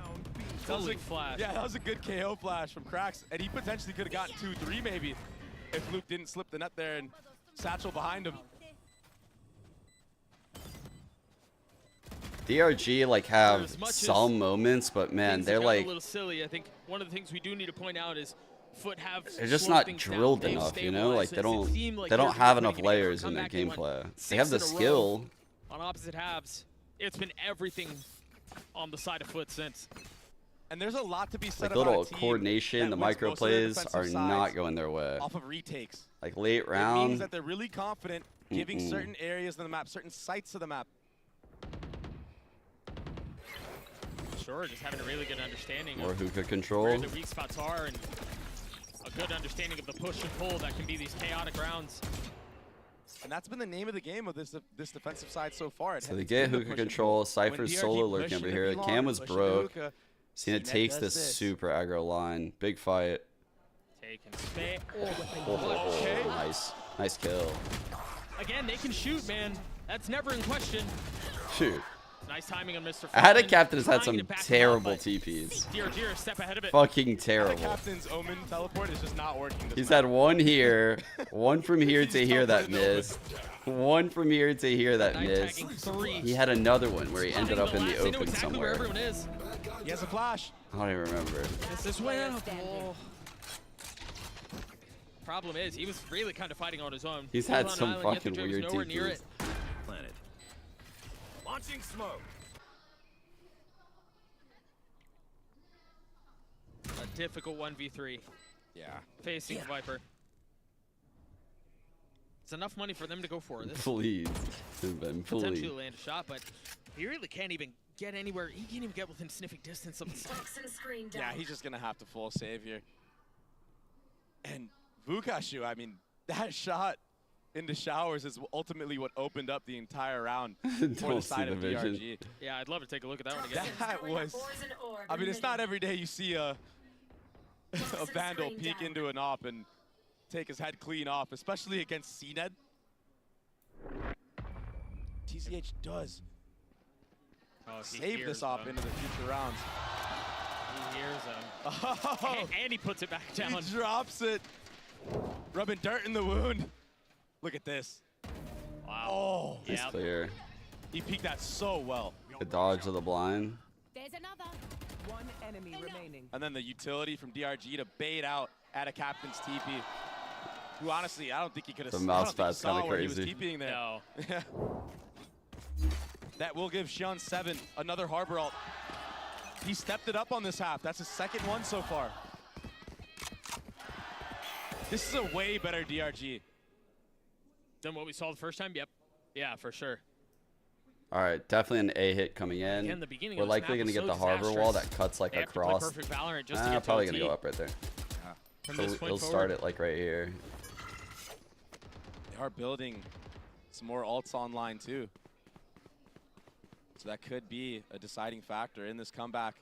That was Holy a- flash. Yeah, that was a good KO flash from Krax, and he potentially could have gotten 2-3 maybe if Luke didn't slip the net there and Satchel behind him. DRG like have as much as some moments, but man, Things they're have gotten like a little silly. I think one of the things we do need to point out is FUT have they're just slowed not things down. drilled They've enough, you know? Like stabilized. It seemed like they don't DRG have were enough putting together a layers in their comeback. They went gameplay. They 6 have the in a row skill. on opposite halves. It's been everything on the side of FUT since. And there's a lot to be said Like about little a team coordination, that the wins micro most of their plays defensive are sides not going their way. off of retakes. Like late It means round, that they're really confident giving certain areas of the map, certain sites of the map. Sure, just having a really good understanding more of hookah where control. the weak spots are and a good understanding of the push and pull that can be these chaotic rounds. And that's been the name of the game of this defensive side so far. So they get hookah control. Cypher's solo lurking over here. Cam was broke. Cena takes this super aggro line. Big fight. Take and spit. Oh, nice. Nice kill. Again, they can shoot, man. That's never in question. Shoot. Nice timing on Mr. I had a Frontman, captain has had trying some to back him up, terrible but TPs. DRG are a step ahead of it. Fucking The terrible. captain's Omen teleport is just not working. This He's map. had one here, one from here to here that missed, one from here to here that missed. He had another one where he ended up in the They know open exactly where somewhere. everyone is. He has a flash. I don't even remember. This is where. Oh. Problem is, he was really kind of fighting on his own. He's He was had on some an island, fucking Yet the weird was nowhere near TPs. it. Planet. Launching smoke. A difficult 1v3. Yeah. Facing Viper. It's enough money for them to go for this. Please, Ben, please. Potentially land a shot, but he really can't even get anywhere. He can't even get within sniffing distance of the site. Yeah, he's just gonna have to full save here. And Vukashu, I mean, that shot into showers is ultimately what opened up the entire round for the side of DRG. Yeah, I'd love to take a look at that one again. That was, I mean, it's not every day you see a Vandal peek into an op and take his head clean off, especially against CNED. TCH does save this op into the future rounds. He hears him. Oh. And he puts it back down. He drops it. Rubbing dirt in the wound. Look at this. Wow. Oh. It's clear. He peeked that so well. The dodge of the blind. There's another. One enemy remaining. And then the utility from DRG to bait out at a captain's TP. Who honestly, I don't think he could have. The mouse pad's kind of crazy. He was TPing there. No. That will give Shun 7 another harbor ult. He stepped it up on this half. That's his second one so far. This is a way better DRG than what we saw the first time. Yep. Yeah, for sure. All right, definitely an A hit coming in. Again, the beginning We're of this likely map going to is get so the harbor wall that disastrous. cuts like They have to play across. perfect Valorant just to get to Probably OT. going to go up right there. From So this point it'll forward. start it like right here. They are building some more ults online too. So that could be a deciding factor in this comeback.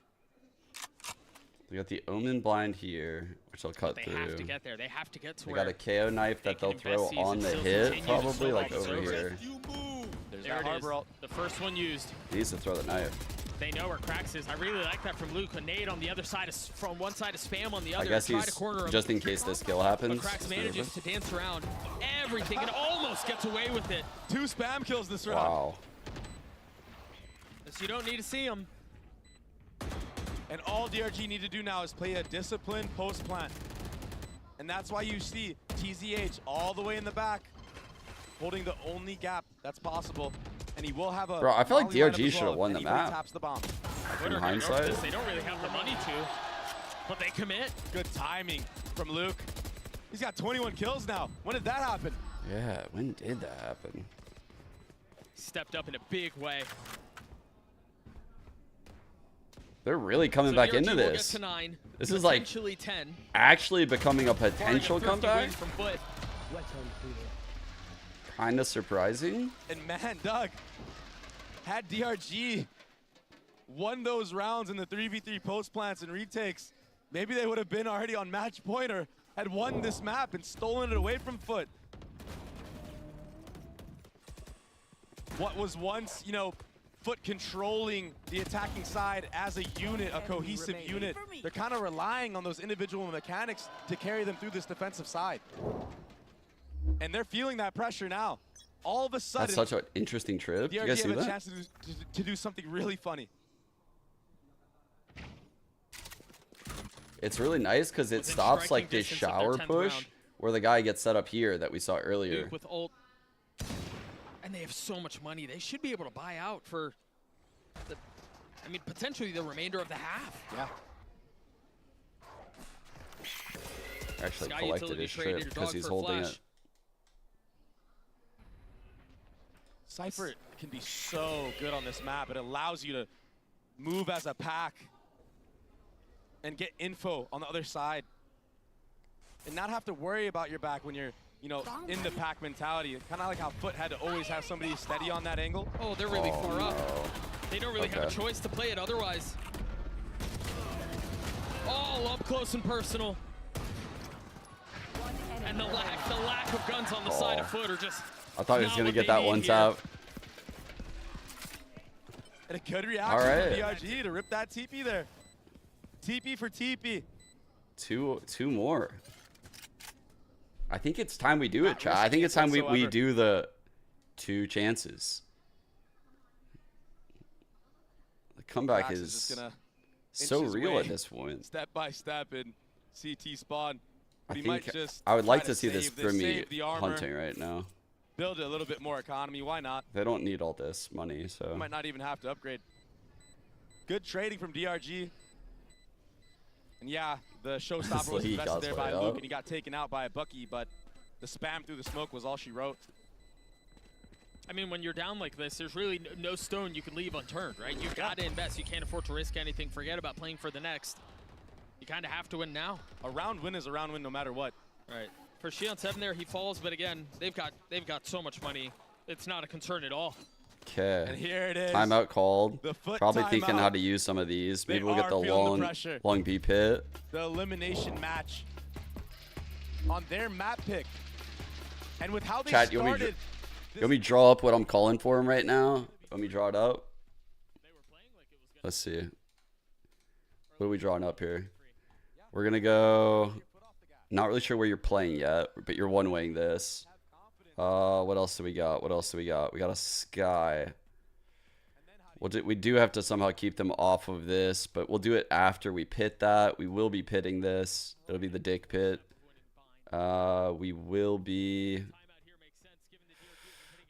We got the Omen blind here, which they'll cut They through. have to get there. They have to get to They where got a KO knife that they'll throw on the hit, probably like over here. There's There that it is. harbor ult. The first one used. He needs to throw the knife. They know where Cracks is. I really like that from Luke. A nade on the other side, from one side of Spam on the other. I guess try he's to corner him. just in case this kill happens. But Cracks manages to dance around everything and almost gets away with it. 2 spam kills this round. Wow. So you don't need to see him. And all DRG need to do now is play a disciplined post plant. And that's why you see TZH all the way in the back, holding the only gap that's possible. And he will have a. Bro, I feel like volley lineup DRG as should well have won if the anybody map. Taps the bomb. In hindsight. They don't really have the money to, but they commit. Good timing from Luke. He's got 21 kills now. When did that happen? Yeah, when did that happen? Stepped up in a big way. They're really coming So back DRG into will get this. to 9, This is like potentially 10. actually becoming a potential Barring a thrifty comeback. win from FUT. Kind of surprising. And man, Doug, had DRG won those rounds in the 3v3 post plants and retakes, maybe they would have been already on match point or had won this map and stolen it away from FUT. What was once, you know, FUT controlling the attacking side as a unit, a cohesive unit. They're kind of relying on those individual mechanics to carry them through this defensive side. And they're feeling that pressure now. All of a sudden, That's such an interesting trip. You guys DRG see have a that? chance to do something really funny. It's really nice because it Within stops like striking this distance of their shower 10th push round. where the guy gets set up here that we saw earlier. Luke with ult. And they have so much money. They should be able to buy out for, I mean, potentially the remainder of the half. Yeah. Actually Sky collected utility his traded trip your because dog he's for holding flash. it. Cypher can be so good on this map. It allows you to move as a pack and get info on the other side and not have to worry about your back when you're, you know, in the pack mentality. Kind of like how FUT had to always have somebody steady on that angle. Oh, they're really far up. no. They don't really have a Okay. choice to play it otherwise. All up close and personal. And the lack of guns on the side of FUT are just. I thought he was not going to what get they that need one here. tap. And a good reaction All from right. DRG to rip that TP there. TP for TP. Two more. I think it's time we do it, Not chat. I think risky it's time we whatsoever. do the 2 chances. The comeback Krax is just gonna so inch his real way at this point. Step by step in CT spawn. I But he might think just I would try like to see this save Grimmy save the armor, hunting right now. build a little bit more economy. Why not? They don't need all this money, so. Might not even have to upgrade. Good trading from DRG. And yeah, the showstopper was He invested got there by way Luke, up. and he got taken out by a Bucky, but The spam through the smoke was all she wrote. I mean, when you're down like this, there's really no stone you can leave unturned, right? You've got to invest. You can't afford to risk anything. Forget about playing for the next. You kind of have to win now. A round win is a round win no matter what. Right. For Shion 7 there, he falls, but again, they've got so much money. It's not a concern at all. Okay. And here it is. Timeout called. The FUT Probably timeout. thinking how to use some of these. Maybe They we'll get the are feeling the long, pressure. long B pit. The elimination match on their map pick. And with how they Chat, started... you want me to draw up what I'm calling for him right now? Want me to draw it up? Let's see. What are we drawing up here? We're going to go... Not really sure where you're playing yet, but you're one-waying this. What else do we got? What else do we got? We got a Sky. We do have to somehow keep them off of this, but we'll do it after we pit that. We will be pitting this. It'll be the dick pit. We will be...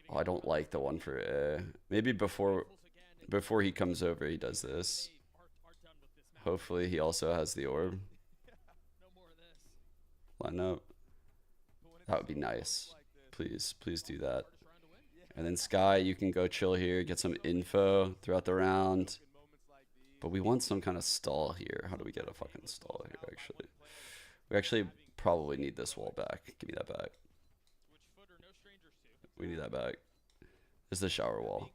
Oh, I don't like the one for A. Maybe before he comes over, he does this. Hopefully, he also has the orb. Line up. That would be nice. Please do that. And then Sky, you can go chill here, get some info throughout the round. But we want some kind of stall here. How do we get a fucking stall here, actually? We actually probably need this wall back. Give me that back. We need that back. This is the shower wall.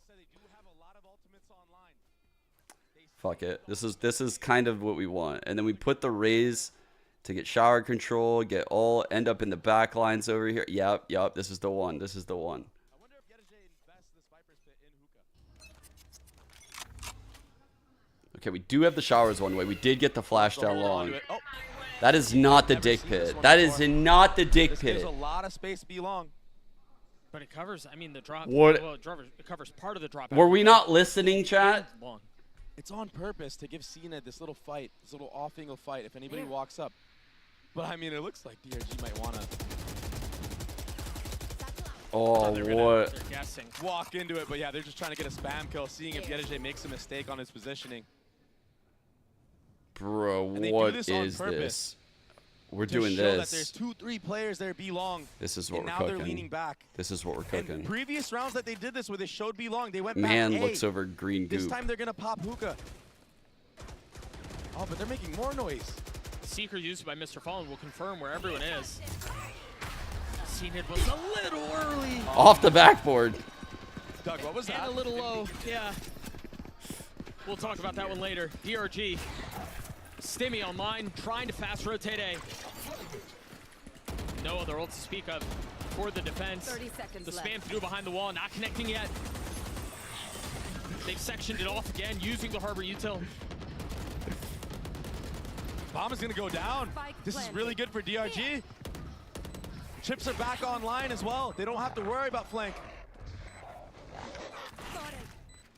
Fuck it. This is kind of what we want. And then we put the raise to get shower control, end up in the back lines over here. Yep, this is the one. This is the one. Okay, we do have the showers one way. We did get the flash down long. That is not the dick pit. That is not the dick pit. There's a lot of space to be long. But it covers, I mean, the drop. What? Well, it covers part of the drop. Were we not listening, chat? It's on purpose to give Cena this little fight, this little off-angle fight if anybody walks up. But I mean, it looks like DRG might want to. Oh, what? They're guessing. Walk into it, but yeah, they're just trying to get a spam kill, seeing if DRG makes a mistake on his positioning. Bro, what is this? We're doing show this. That there's 2-3 players there B long. This is what we're now cooking. They're leaning back. This is what we're cooking. And previous rounds that they did this where they showed B long, they went back Man A. looks over green goop. This time they're gonna pop hookah. Oh, but they're making more noise. Seeker used by Mr. Fallen will confirm where everyone is. Cena was a little early. Off the backboard. Doug, what was that? And a little low, yeah. We'll talk about that one later. DRG. Stimmy online, trying to fast rotate A. No other ult to speak of for the defense. 30 seconds the left. spam through behind the wall, not connecting yet. They've sectioned it off again, using the harbor util. Bomb is gonna go down. This is really good for DRG. Chips are back online as well. They don't have to worry about flank.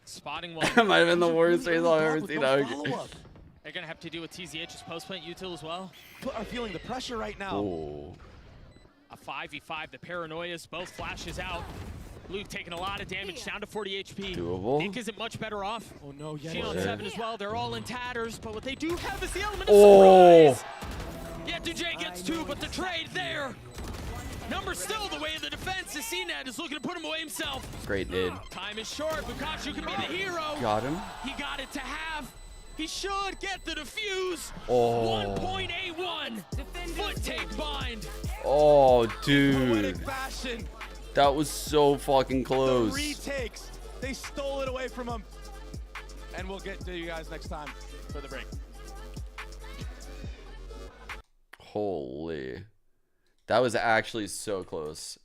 Spotting one. Might have been the worst race I've ever seen. They're gonna have to deal with TZH's post plant util as well. Are feeling the pressure right now. Ooh. A 5v5, the paranoias, both flashes out. Luke taking a lot of damage, down to 40 HP. Doable. Nick isn't much better off. Oh no, yeah. Shion 7 as well, they're all in tatters, but what they do have is the element of surprise. Yeah, DJ gets 2, but the trade there. Number still the way of the defense. CNET is looking to put him away himself. Great nade. Time is short. Bukaku can be the hero. Got him. He got it to half. He should get the defuse. Oh. 1.81. Foot take bind. Oh, dude. Fashion. That was so fucking close. The retakes. They stole it away from him. And we'll get to you guys next time for the break. Holy. That was actually so close.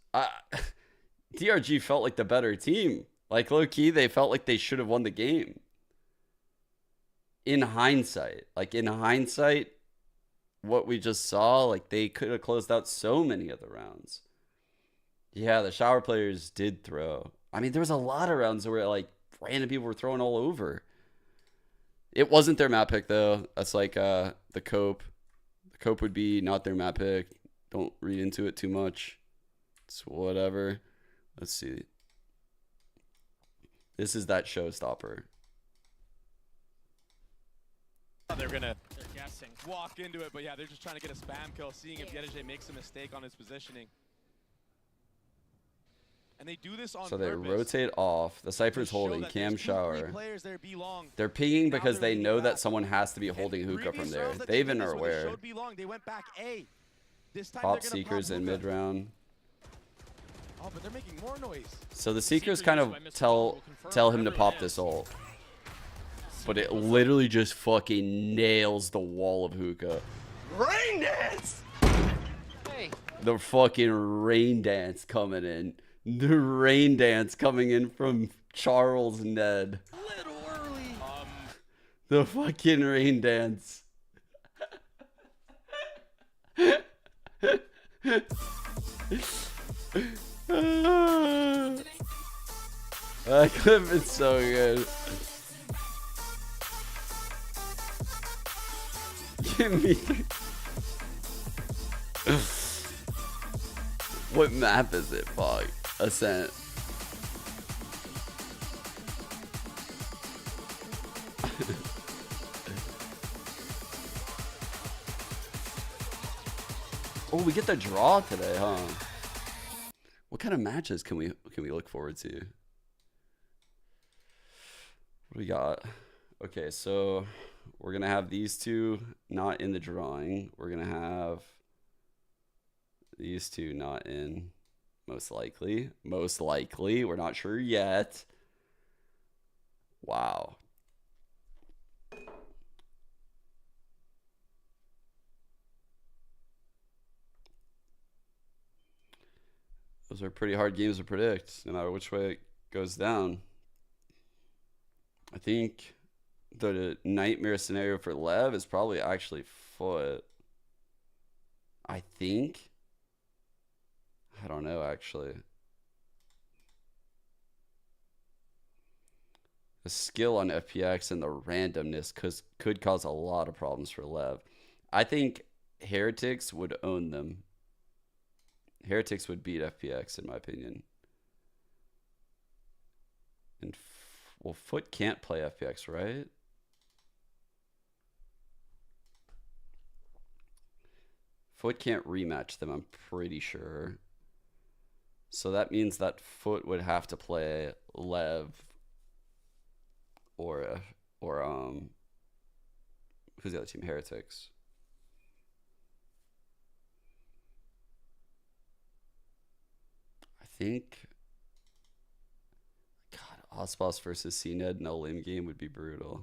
DRG felt like the better team. Like, low-key, they felt like they should have won the game. In hindsight. Like, in hindsight, what we just saw, like, they could have closed out so many of the rounds. Yeah, the shower players did throw. I mean, there was a lot of rounds where, like, random people were throwing all over. It wasn't their map pick, though. That's like the Cope. The Cope would be not their map pick. Don't read into it too much. It's whatever. Let's see. This is that showstopper. They're gonna guessing. walk into it, but yeah, they're just trying to get a spam kill, seeing if DRG makes a mistake on his positioning. And they do this on So they purpose. rotate off. The Cypher's holding. Cam shower. They're pinging because they know that someone has to be holding hookah from there. They even are aware. They went back A. This time Pop they're gonna Seekers pop in hookah. mid-round. Oh, but they're making more noise. So the Seekers kind of tell him to pop this ult. But it literally just fucking nails the wall of hookah. Rain dance! Hey. The fucking rain dance coming in. The rain dance coming in from Charles Ned. Little early. The fucking rain dance. That clip is so good. Give me. What map is it, Fog? Ascent. Oh, we get the draw today, huh? What kind of matches can we look forward to? What do we got? Okay, so we're gonna have these two not in the drawing. We're gonna have these two not in, most likely. Most likely, we're not sure yet. Wow. Those are pretty hard games to predict, no matter which way it goes down. I think the nightmare scenario for Lev is probably actually FUT. I think. I don't know, actually. The skill on FPX and the randomness could cause a lot of problems for Lev. I think Heretics would own them. Heretics would beat FPX, in my opinion. And, well, FUT can't play FPX, right? FUT can't rematch them, I'm pretty sure. So that means that FUT would have to play Lev or who's the other team? Heretics. I think, God, Aspas versus CNED in a limb game would be brutal.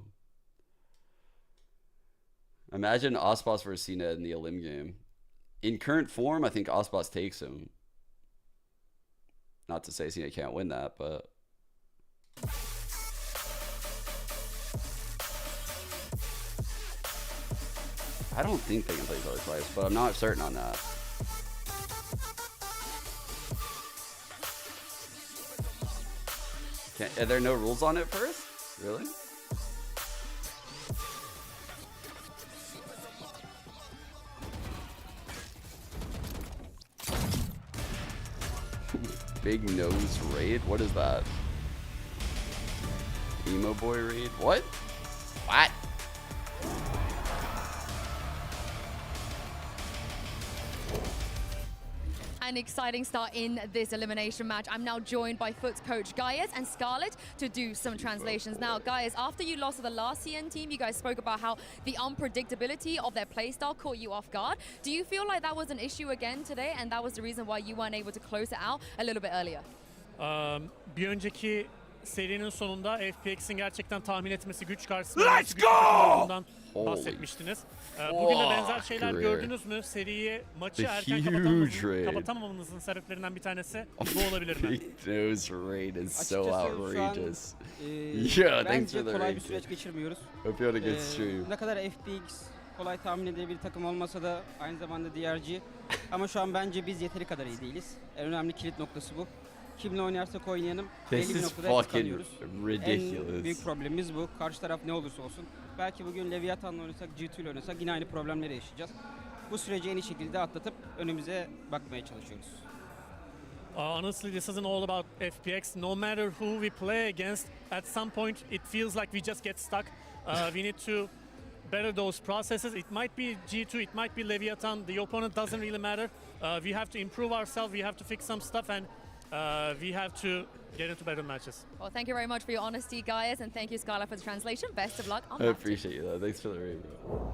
Imagine Aspas versus CNED in the Elim game. In current form, I think Aspas takes him. Not to say CNED can't win that, but I don't think they can play each other twice, but I'm not certain on that. Are there no rules on it first? Really? Big nose raid? What is that? Emo boy raid? What? What? An exciting start in this elimination match. I'm now joined by FUT's coach Gaius and Scarlett to do some translations. Now, Gaius, after you lost to the last CN team, you guys spoke about how the unpredictability of their playstyle caught you off guard. Do you feel like that was an issue again today, and that was the reason why you weren't able to close it out a little bit earlier? Bir önceki serinin sonunda FPX'in gerçekten tahmin etmesi güç karşısında Let's go! bahsetmiştiniz. Bugün de benzer şeyler gördünüz mü? Seriyi, maçı erken kapatamamanızın sebeplerinden bir tanesi bu olabilir mi? Big nose raid is so outrageous. Yeah, thanks for the kolay raid. bir süreç geçirmiyoruz. Hope you had a good stream. Ne kadar FPX kolay tahmin edilebilir takım olmasa da aynı zamanda DRG. Ama şu an bence biz yeteri kadar iyi değiliz. En önemli kilit noktası bu. Kimle oynarsak oynayalım belli bir noktada tıkanıyoruz. En büyük problemimiz bu. Karşı taraf ne olursa olsun. Belki bugün Levaton'la oynasak, G2 ile oynasak yine aynı problemleri yaşayacağız. Bu süreci en iyi şekilde atlatıp önümüze bakmaya çalışıyoruz. Honestly, this isn't all about FPX. No matter who we play against, at some point it feels like we just get stuck. We need to better those processes. It might be G2, it might be Levaton. The opponent doesn't really matter. We have to improve ourselves. We have to fix some stuff, and we have to get into better matches. Well, thank you very much for your honesty, guys, and thank you, Skylar, for the translation. Best of luck on I appreciate you, though. Thanks for the raid, bro.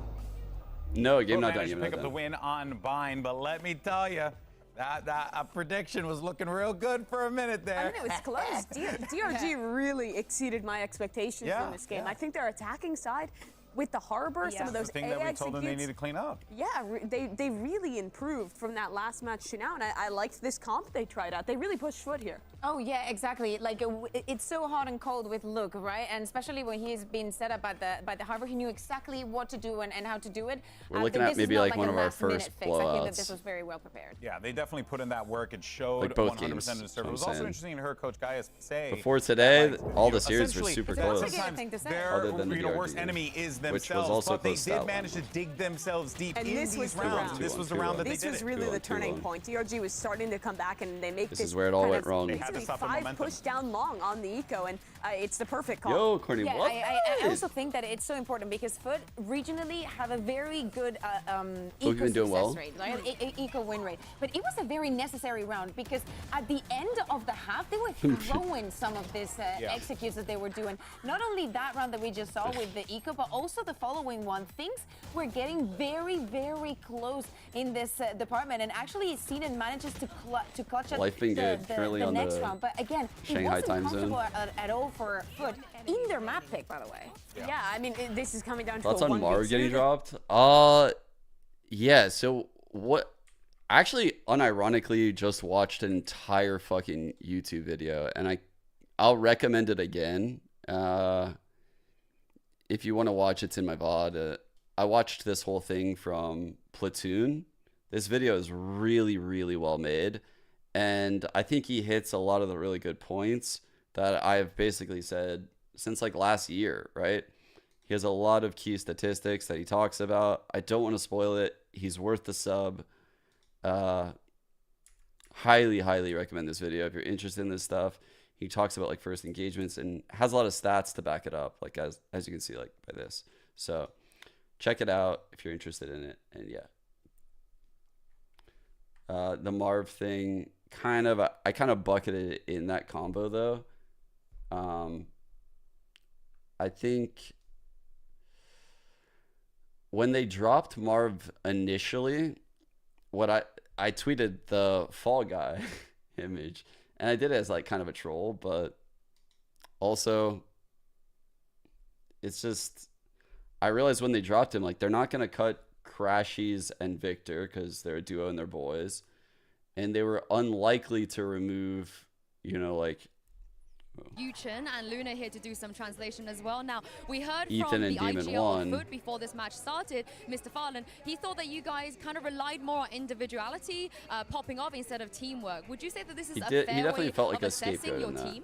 No, game not done. Game pick up the win on Bind, but let me tell you, that prediction was looking real good for a minute there. I mean, it was close. DRG really exceeded my expectations in this game. I think their attacking side, with the Harbor, some of those the thing that we told them they need to clean up. Yeah, they really improved from that last match to now, and I liked this comp they tried out. They really pushed FUT here. Oh yeah, exactly. Like it's so hot and cold with Luke, right? And especially when he's been set up by the Harbor, he knew exactly what to do and how to do it. We're looking at maybe like one of our first blowouts. I think that this was very well prepared. Yeah, they definitely put in that work. It showed like both 100% games, in the server. It was also interesting to hear Coach Gaius say before today, that, like, all the series were super close. Their worst enemy is themselves, which was also but they did manage to dig themselves deep in these rounds. This was the round that they did it. This was really the turning point. DRG was starting to come back, and they make this is where it all went wrong. They had to stop the momentum. Push down long on the eco, and it's the perfect call. Yo, Courtney, what? I also think that it's so important because FUT regionally have a very good eco success rate, right? Eco win rate. But it was a very necessary round because at the end of the half, they were throwing some of this executes that they were doing. Not only that round that we just saw with the eco, but also the following one. Things were getting very, very close in this department, and actually Sinan manages to clutch Life been good currently on next the round. But again, Shanghai it time wasn't zone. at all for FUT in their map pick, by the way. Yeah, I mean, this is coming down to Thoughts a on 1v2. Marv getting dropped? Yeah, so what? Actually, unironically, just watched an entire fucking YouTube video, and I'll recommend it again. If you want to watch, it's in my VOD. I watched this whole thing from Platoon. This video is really, really well made. And I think he hits a lot of the really good points that I've basically said since like last year, right? He has a lot of key statistics that he talks about. I don't want to spoil it. He's worth the sub. Highly, highly recommend this video if you're interested in this stuff. He talks about like first engagements and has a lot of stats to back it up, like as you can see, like by this. So check it out if you're interested in it. And yeah. The Marv thing, I kind of bucketed it in that combo though. I think when they dropped Marv initially, what I tweeted the Fall Guy image, and I did it as like kind of a troll, but also it's just, I realized when they dropped him, like they're not going to cut Crashies and Victor because they're a duo and they're boys, and they were unlikely to remove, you know, like Yuchen and Luna here to do some translation as well. Now, we heard Ethan from and the Demon IGL One. FUT before this match started, Mr. Farland, he thought that you guys kind of relied more on individuality, popping off instead of teamwork. Would you say that this is a fair way of assessing your team?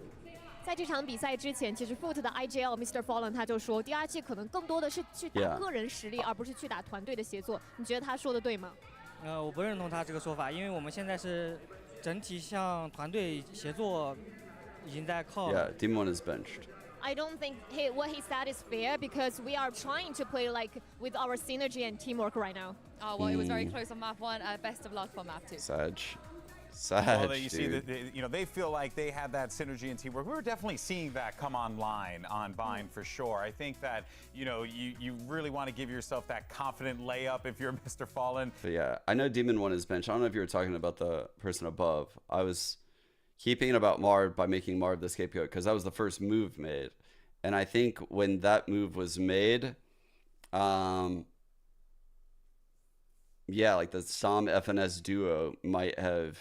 在这场比赛之前，其实 FUT 的 IGL Mr. Fallen 他就说 ，DRG 可能更多的是去打个人实力，而不是去打团队的协作。你觉得他说的对吗？我不认同他这个说法，因为我们现在是整体向团队协作已经在靠。Yeah, Team 1 is benched. I don't think what he said is fair because we are trying to play like with our synergy and teamwork right now. Oh well, it was very close on map 1. Best of luck for map 2. Sag. Well, you see that they feel like they have that synergy and teamwork. We were definitely seeing that come online on Bind for sure. I think that you really want to give yourself that confident layup if you're Mr. Fallen. But yeah, I know Demon 1 is benched. I don't know if you were talking about the person above. I was keeping it about Marv by making Marv the scapegoat because that was the first move made, and I think when that move was made, yeah, like the Sam FNS duo might have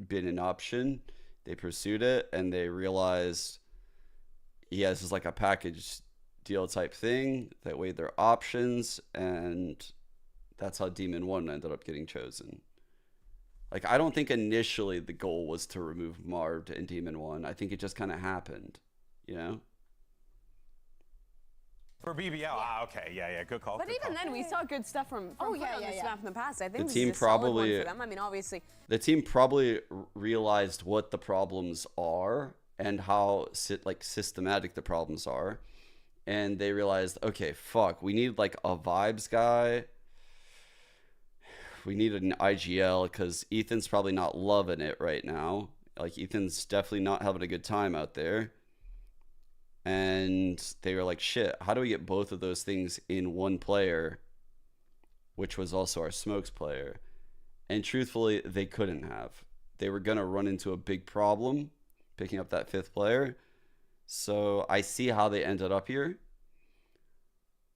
been an option. They pursued it and they realized this is like a package deal type thing that weighed their options, and that's how Demon 1 ended up getting chosen. Like, I don't think initially the goal was to remove Marv and Demon 1. I think it just kind of happened, you know? For BBL, okay, yeah, good call. But good even call. then, we saw good stuff from on this map in the past. I think The this team is a solid probably- one for them. I mean, obviously. The team probably realized what the problems are and how systematic the problems are. And they realized, okay, fuck, we need like a vibes guy. We need an IGL because Ethan's probably not loving it right now. Like, Ethan's definitely not having a good time out there. And they were like, shit, how do we get both of those things in one player, which was also our smokes player? And truthfully, they couldn't have. They were going to run into a big problem picking up that 5th player. So I see how they ended up here.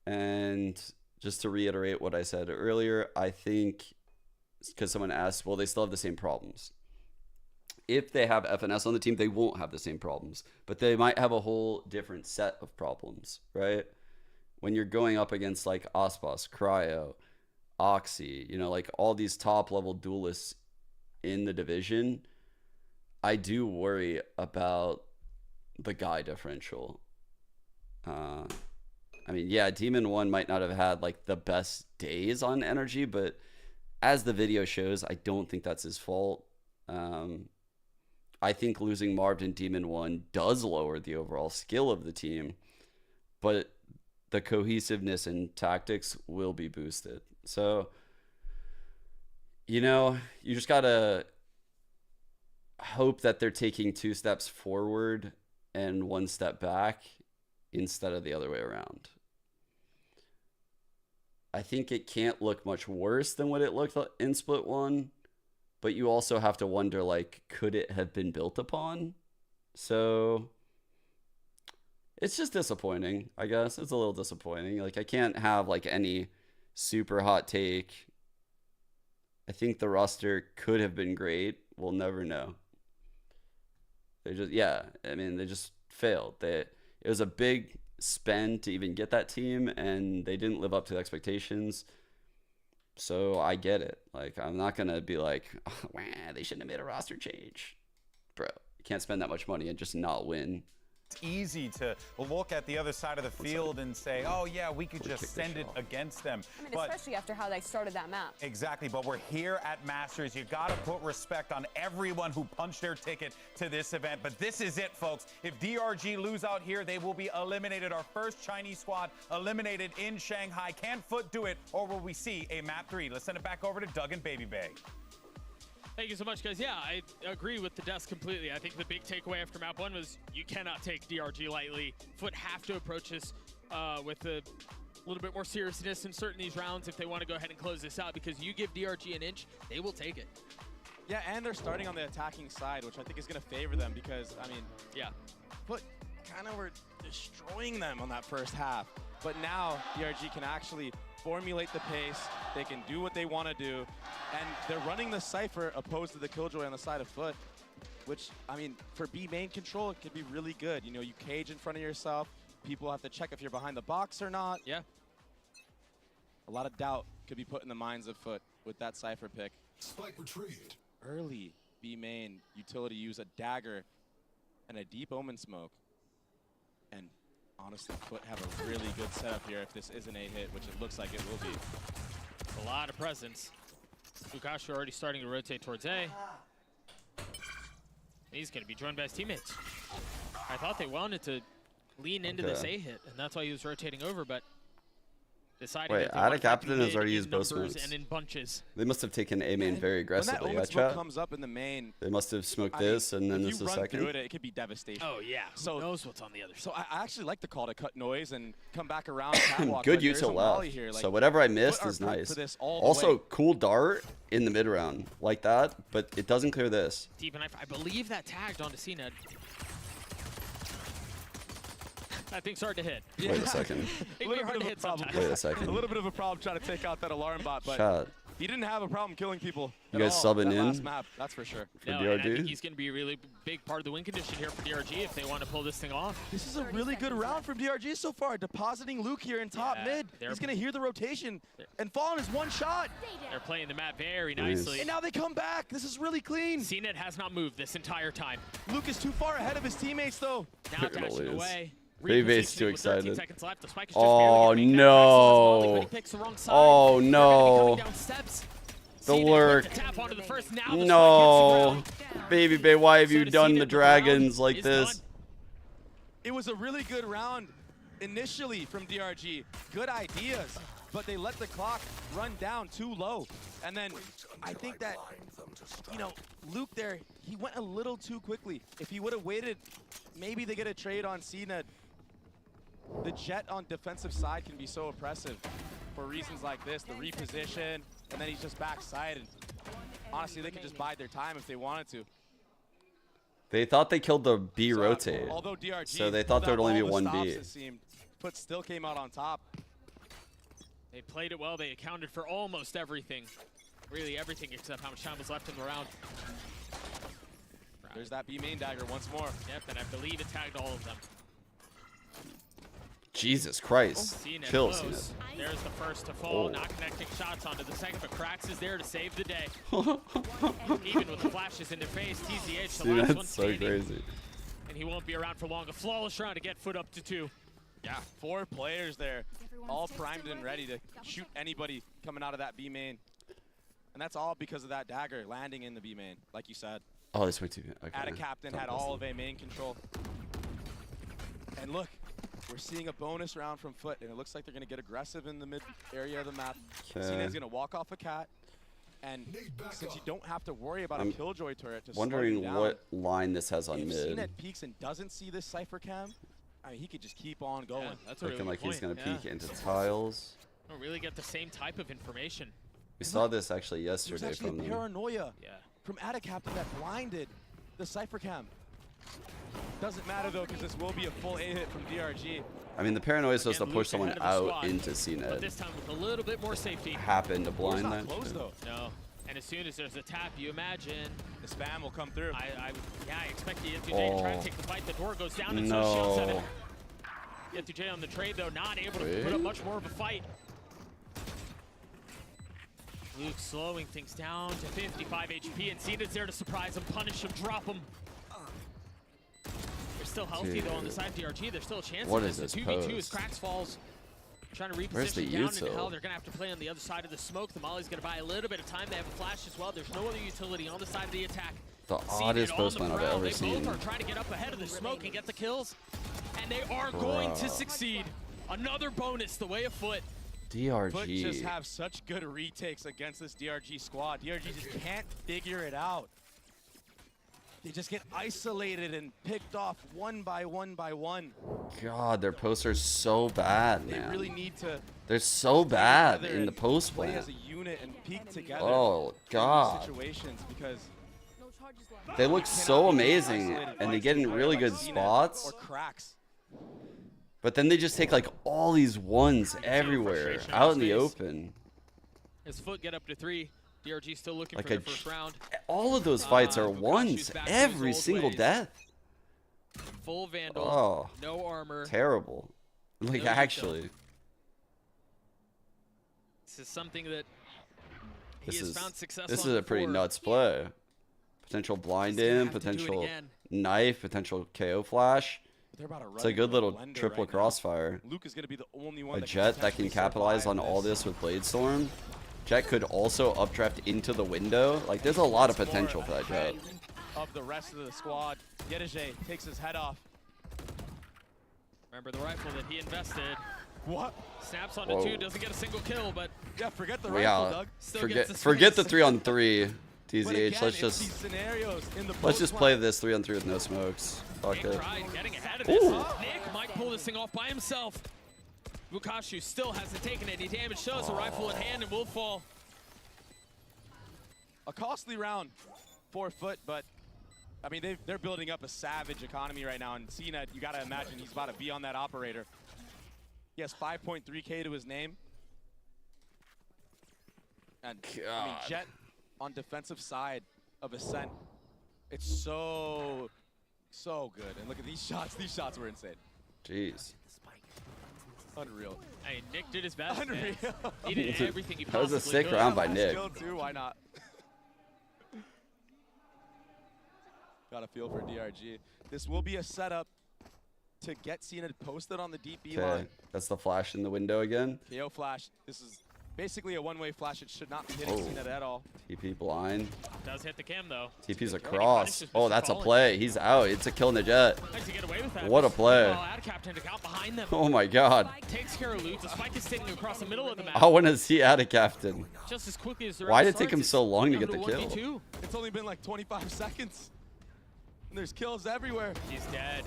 And just to reiterate what I said earlier, I think, because someone asked, well, they still have the same problems. If they have FNS on the team, they won't have the same problems, but they might have a whole different set of problems, right? When you're going up against like Aspas, Cryo, Oxy, you know, like all these top level duelists in the division, I do worry about the guy differential. I mean, yeah, Demon 1 might not have had like the best days on Energy, but as the video shows, I don't think that's his fault. I think losing Marved in Demon 1 does lower the overall skill of the team, but the cohesiveness and tactics will be boosted. So, you know, you just gotta hope that they're taking 2 steps forward and 1 step back instead of the other way around. I think it can't look much worse than what it looked in Split 1, but you also have to wonder, like, could it have been built upon? So it's just disappointing, I guess. It's a little disappointing. Like, I can't have like any super hot take. I think the roster could have been great. We'll never know. They just, yeah, I mean, they just failed. It was a big spend to even get that team, and they didn't live up to the expectations. So I get it. Like, I'm not going to be like, oh, wah, they shouldn't have made a roster change. Bro, you can't spend that much money and just not win. It's easy to look at the other side of the field and say, oh, yeah, we could just send it against them. I mean, especially after how they started that map. Exactly, but we're here at Masters. You got to put respect on everyone who punched their ticket to this event. But this is it, folks. If DRG lose out here, they will be eliminated. Our first Chinese squad eliminated in Shanghai. Can FUT do it, or will we see a map 3? Let's send it back over to Doug and Baby Bay. Thank you so much, guys. Yeah, I agree with the desk completely. I think the big takeaway after map 1 was you cannot take DRG lightly. FUT have to approach this with a little bit more seriousness in certain these rounds if they want to go ahead and close this out, because you give DRG an inch, they will take it. Yeah, and they're starting on the attacking side, which I think is going to favor them because, I mean, yeah, FUT kind of were destroying them on that first half. But now DRG can actually formulate the pace, they can do what they want to do, and they're running the Cypher opposed to the Killjoy on the side of FUT, which, I mean, for B main control, it could be really good. You know, you cage in front of yourself, people have to check if you're behind the box or not. Yeah. A lot of doubt could be put in the minds of FUT with that Cypher pick. Spike retrieved. Early B main utility use a dagger and a deep omen smoke. And honestly, FUT have a really good setup here if this isn't a hit, which it looks like it will be. A lot of presence. Fukashi already starting to rotate towards A. He's going to be joined by his teammates. I thought they wanted to lean into this A hit, and that's why he was rotating over, but decided. Wait, Attic Captain has already used both smokes. And in bunches. They must have taken A main very aggressively. When that smoke comes up in the main, they must have smoked this, and then this is second. If you run through it, it could be devastation. Oh yeah, who knows what's on the other side. So I actually like the call to cut noise and come back around catwalk. Good util left. Here. Like, so whatever I missed is nice. Also, cool dart in the mid round like that, but it doesn't clear this. Deep, and I believe that tagged onto CNED. That thing's hard to hit. Yeah. Wait a second. A little bit of a problem. Wait a second. A little bit of a problem trying to take out that alarm bot, but Shot. he didn't have a problem killing people. You guys subbing in? Last map, that's for sure. For no, DRG? and I think he's going to be a really big part of the win condition here for DRG if they want to pull this thing off. This is a really good round from DRG so far, depositing Luke here in top mid. He's going to hear the rotation and fall on his one shot. They're playing the map very nicely. And now they come back. This is really clean. CNED has not moved this entire time. Luke is too far ahead of his teammates, though. Now dashing away. Baby's too excited. Oh no! Oh no! The lurk. No! Baby Bay, why have you done the dragons like this? It was a really good round initially from DRG. Good ideas. but they let the clock run down too low. And then I think that, you know, Luke there, he went a little too quickly. If he would have waited, maybe they get a trade on Cena. The Jet on defensive side can be so oppressive for reasons like this, the reposition, and then he's just backside. And honestly, they could just bide their time if they wanted to. They thought they killed the B rotate, although DRG, so they thought there would only be one B. FUT still came out on top. They played it well. They accounted for almost everything. Really everything except how much time was left in the round. There's that B main dagger once more. Yep, and I believe it tagged all of them. Jesus Christ. Kill Cena. There's the first to fall, not connecting shots onto the second, but Krax is there to save the day. Even with the flashes in their face, TZH, the last one standing. So crazy. And he won't be around for long. A flawless round to get FUT up to 2. Yeah, 4 players there, all primed and ready to shoot anybody coming out of that B main. And that's all because of that dagger landing in the B main, like you said. Oh, this way too. Okay. Ada Captain had all of A main control. And look, we're seeing a bonus round from FUT, and it looks like they're going to get aggressive in the mid area of the map. Cena's going to walk off a cat, and since you don't have to worry about a Killjoy turret to slow you wondering down, what line this has on if mid. Cena peeks and doesn't see this Cypher cam, I mean, he could just keep on going. Yeah, that's Looking really like he's going to point. peek into tiles. Don't really get the same type of information. We saw this actually yesterday There's actually from them. paranoia from Ada Captain that blinded the Cypher cam. Doesn't matter though, because this will be a full A hit from DRG. I mean, the paranoia is supposed to push someone out into Cena. But this time with a little bit more safety. Happened to blind that. No. And as soon as there's a tap, you imagine the spam will come through. I expect the N2J to try to take the fight. The door goes down and so shields at it. N2J on the trade though, not able to put up much more of a fight. Luke slowing things down to 55 HP, and Cena's there to surprise him, punish him, drop him. They're still healthy though on the side of DRG. There's still a chance. What is this 2v2 as Krax falls. Trying to reposition down into hell. They're going to have to play on the other side of the smoke. The Molly's going to buy a little bit of time. They have a flash as well. There's no other utility on the side of the attack. The oddest postman I've ever seen. They both are trying to get up ahead of the smoke and get the kills. And they are going to succeed. Another bonus the way of FUT. DRG. FUT just have such good retakes against this DRG squad. DRG just can't figure it out. They just get isolated and picked off one by one by one. God, their posts are so bad, man. They really need to. They're so bad in the post play plan. as a unit and peek together. Oh God. Situations because they look so amazing and they get in really good spots. Or cracks. But then they just take like all these ones everywhere out in the open. As FUT get up to 3, DRG still looking Like for their first round. All of those fights are ones. Every single death. Full Vandal, oh, no armor. Terrible. Like no actually. This is something that he has found success on. This is a pretty nuts play. Potential blind in, potential knife, potential KO flash. It's a good little triple crossfire. Luke is going to be the only one. A Jet that can capitalize on all this with Blade Storm. Jet could also updraft into the window. Like, there's a lot of potential for that Jet. Of the rest of the squad, DRG takes his head off. Remember the rifle that he invested. What? Snaps onto 2, doesn't get a single kill, but yeah, forget the rifle, Doug. Forget the 3-on-3. TZH, again, let's just play this 3-on-3 with no smokes. Fuck it. Getting ahead of this. Nick might pull this thing off by himself. Bukashu still hasn't taken any damage, so has a rifle in hand and will fall. A costly round for FUT, but I mean they're building up a savage economy right now, and Cena, you gotta imagine he's about to be on that operator. He has 5.3K to his name. And I mean, Jet on defensive side of Ascent, it's so good. And look at these shots. These shots were insane. Jeez. Unreal. Hey, Nick did his best. Unreal. Man. He did everything he That was possibly a sick could. round by Nick. Skill too, why not? Got a feel for DRG. This will be a setup to get Cena posted on the deep B line. That's the flash in the window again. KO flash. This is basically a one-way flash. It should not be hitting Cena at all. TP blind. Does hit the cam though. TP's across. Oh, that's a play. He's out. It's a kill in the jet. What a play. Oh my god. Takes care of loot. The spike is sitting across the middle of the map. I want to see out of captain. Just as quickly as the Why did it take him so long to get the kill? It's only been like 25 seconds. And there's kills everywhere. He's dead.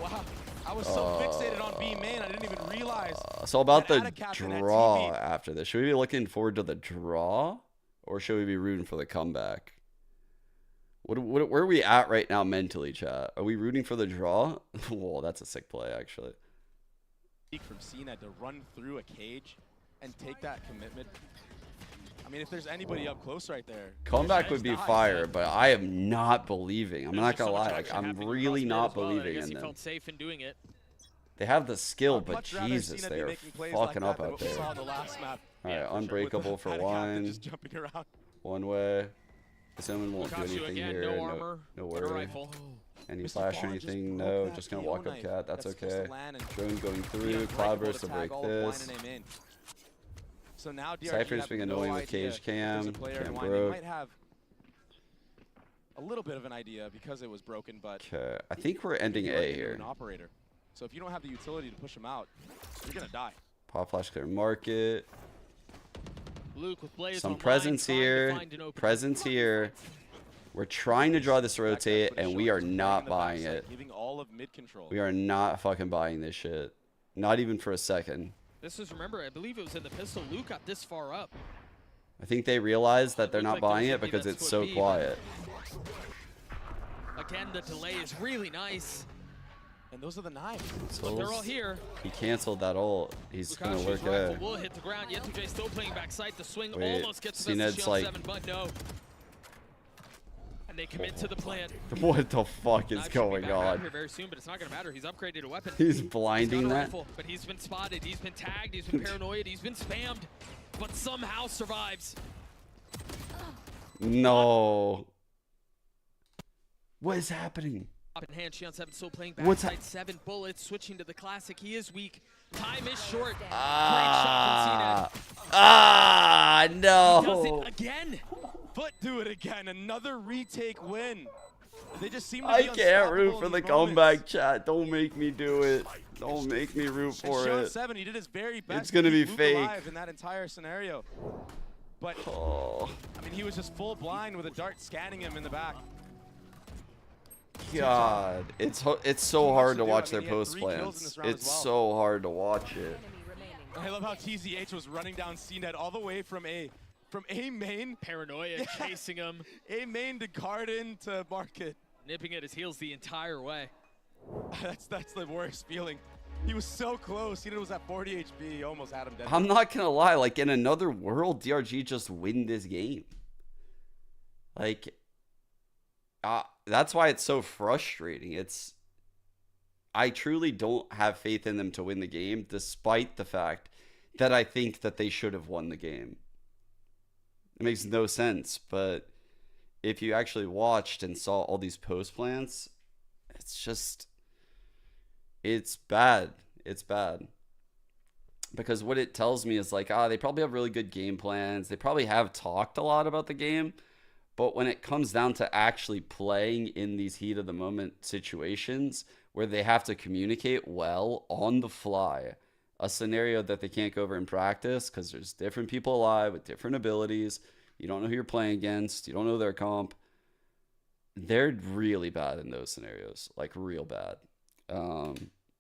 Wow. I was so fixated on B main, I didn't even realize. So about the draw after this, should we be looking forward to the draw, or should we be rooting for the comeback? Where are we at right now mentally, chat? Are we rooting for the draw? Whoa, that's a sick play, actually. From CNED to run through a cage and take that commitment. I mean, if there's anybody up close right there. Comeback would be fire, but I am not believing. I'm not gonna lie. Like, I'm really not believing in them. Felt safe in doing it. They have the skill, but Jesus, they are fucking up out there. All right, unbreakable for one. One way. Assuming won't do anything here. No worry. Any flash or anything? No. Just gonna walk up cat. That's okay. Drone going through. Cloudburst to break this. So now Cypher's being annoying with cage cam. Cam broke. Might have a little bit of an idea because it was broken, but okay, I think we're ending A here. An operator. So if you don't have the utility to push him out, you're gonna die. Pop flash clear market. Luke with Blaze Some presence here. Presence here. We're trying to draw this rotate, and we are not buying it. We are not fucking buying this shit. Not even for a second. This is, remember, I believe it was in the pistol. Luke got this far up. I think they realize that they're not buying it because it's so quiet. Again, the delay is really nice. And those are the knives. But they're all here. He canceled that ult. He's going to work it. Will hit the ground. Yet2j still playing backside. The swing wait, almost gets the CNED's like, 7, but no. And they commit to the plan. What the fuck is going on? Here very soon, but it's not going to matter. He's upgraded a weapon. He's blinding that. Rifle, but he's been spotted. He's been tagged. He's been paranoid. He's been spammed, but somehow survives. No. What is happening? In hand, Shion7 still playing backside. 7 bullets, switching to the classic. He is weak. Time is short. Great shot from CNED. No. He does it again. FUT do it again. Another retake win. They just seem to I be can't root for the comeback, chat. Don't make me do it. Don't make me root for it. Shion7, he did his very best. It's gonna be fake in that entire scenario. But I mean, he was just full blind with a dart scanning him in the back. God, it's so hard to watch their post plans. It's so hard to watch it. I love how TZH was running down CNED all the way from A main. Paranoia chasing him. A main to garden to market. Nipping at his heels the entire way. That's the worst feeling. He was so close. CNED was at 40 HP. He almost had him dead. I'm not gonna lie. Like, in another world, DRG just win this game. Like, that's why it's so frustrating. I truly don't have faith in them to win the game, despite the fact that I think that they should have won the game. It makes no sense, but if you actually watched and saw all these post plans, it's bad. It's bad. Because what it tells me is like, they probably have really good game plans. They probably have talked a lot about the game. But when it comes down to actually playing in these heat of the moment situations where they have to communicate well on the fly, a scenario that they can't go over in practice because there's different people alive with different abilities. You don't know who you're playing against. You don't know their comp. They're really bad in those scenarios, like real bad.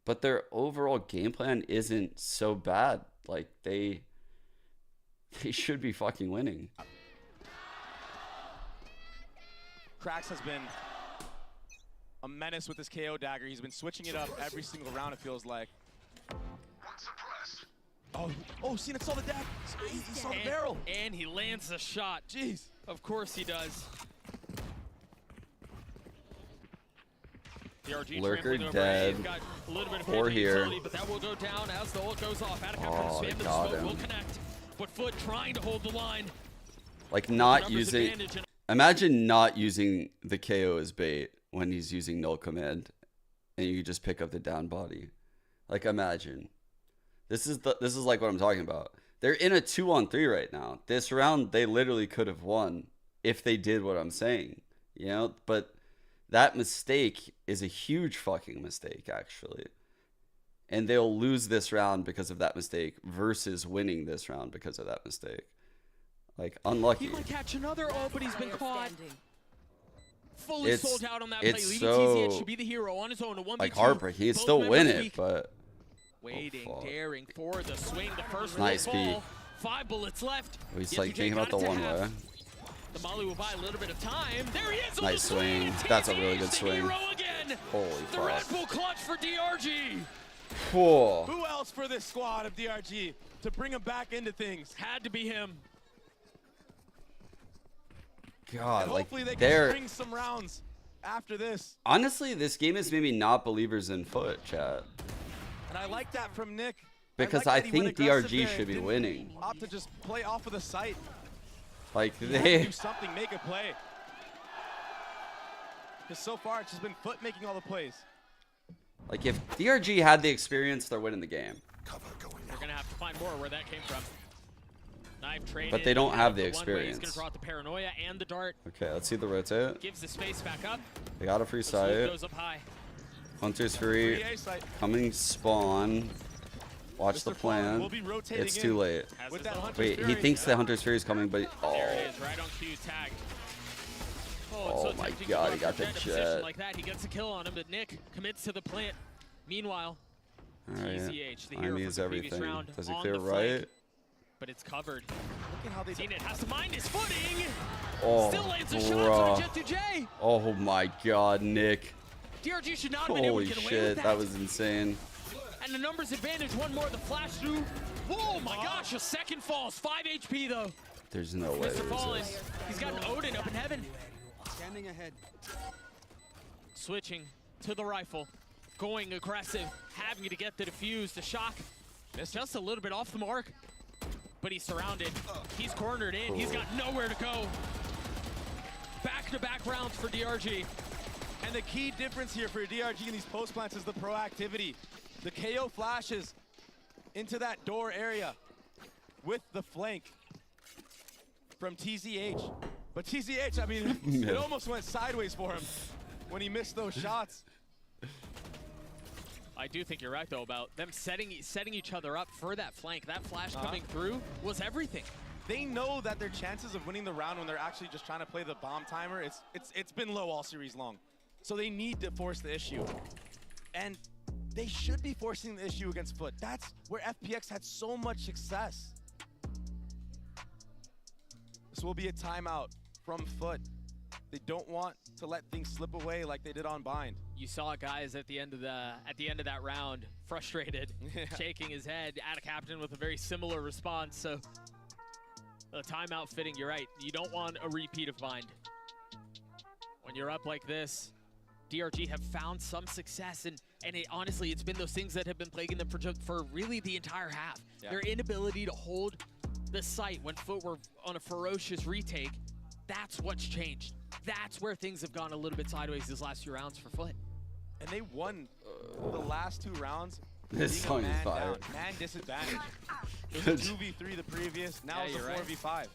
But their overall game plan isn't so bad. Like they should be fucking winning. Krax has been a menace with his KO dagger. He's been switching it up every single round, it feels like. Oh, CNED saw the dagger. He saw the barrel. And he lands a shot. Jeez. Of course he does. DRG Lurker dead. Or here. But that will go down as the ult goes off. Spam the smoke will connect. But FUT trying to hold the line. Like not using... Imagine not using the KO as bait when he's using null command and you just pick up the down body. Like imagine. This is like what I'm talking about. They're in a 2-on-3 right now. This round, they literally could have won if they did what I'm saying, you know? But that mistake is a huge fucking mistake, actually. And they'll lose this round because of that mistake versus winning this round because of that mistake. Like, unlucky. He might catch another. Oh, but he's been caught. Fully It's- sold out on that it's play. Leaving so, TZH should be the hero on his own. A 1v2. like, heartbreaking. He'd Both still win members it, weak. but... Waiting, fuck. daring for the swing. The first Nice ball. peek. 5 bullets left. He's Yet like to thinking take about the out it to one half. way. The Molly will buy a little bit of time. There he is on Nice the swing. swing. That's a really good TZH, the swing. hero again. Holy The Red fuck. Bull clutch for DRG. Cool. Who else for this squad of DRG to bring him back into things? Had to be him. God, And like, hopefully they can they're... string some rounds after this. Honestly, this game has made me not believers in FUT, chat. And I like that from Nick. Because like I that he went think aggressive DRG there should and be didn't winning. Opt to just play off of the site. Like, You have to they... do something, make a play. Because so far, it's just been FUT making all the plays. Like, if DRG had the experience, they're winning the game. We're going to have to find more where that came from. Knife traded. But they don't have the one way. He's going experience. to draw out the paranoia and the dart. Okay, let's see the rotate. Gives the space back up. They got a free The smoke sight. goes up high. Hunter's free. Free A site. Coming spawn. Watch the Mr. Fallen plan. will be rotating It's in too late. with that Hunter's Wait, he Fury. thinks the Hunter's Fury is coming, but... There Oh, it is, right on cue, tagged. Oh so my tempting to God, go he got after the Jet in a position jet. like that. He gets a kill on him, but Nick commits to the plant. Meanwhile, alright. TZH, the I hero mean, from is the previous everything. round, Does he on clear the right? flank, but it's covered. Look at how they Zenit has to mind his footing. Oh, Still lands a shot on Jet 2J. Oh my God, Nick. DRG should not have been able Holy to get away shit, with that was insane. And the numbers advantage, one more, the flash through. Whoa, my gosh, a second falls. 5 HP though. There's no way Mr. there's Fallen, this. he's got an Odin up in heaven. Standing ahead. Switching to the rifle, going aggressive, having to get the defuse, the shock. Just a little bit off the mark, but he's surrounded. He's cornered in, he's got nowhere to go. Back-to-back rounds for DRG. And the key difference here for DRG in these post plants is the proactivity. The KO flashes into that door area with the flank from TZH. But TZH, I mean, it almost went sideways for him when he missed those shots. I do think you're right, though, about them setting each other up for that flank. That flash coming through was everything. They know that their chances of winning the round when they're actually just trying to play the bomb timer, it's been low all series long. So they need to force the issue. And they should be forcing the issue against FUT. That's where FPX had so much success. This will be a timeout from FUT. They don't want to let things slip away like they did on Bind. You saw guys at the end of that round, frustrated, shaking his head at a captain with a very similar response. So the timeout fitting, you're right. You don't want a repeat of Bind. When you're up like this, DRG have found some success, and honestly, it's been those things that have been plaguing them for really the entire half. Yeah. Their inability to hold the site when FUT were on a ferocious retake, that's what's changed. That's where things have gone a little bit sideways these last few rounds for FUT. And they won the last 2 rounds. This being a song is man fire. down, man disadvantage. It was a 2v3 the previous, now it's a 4v5.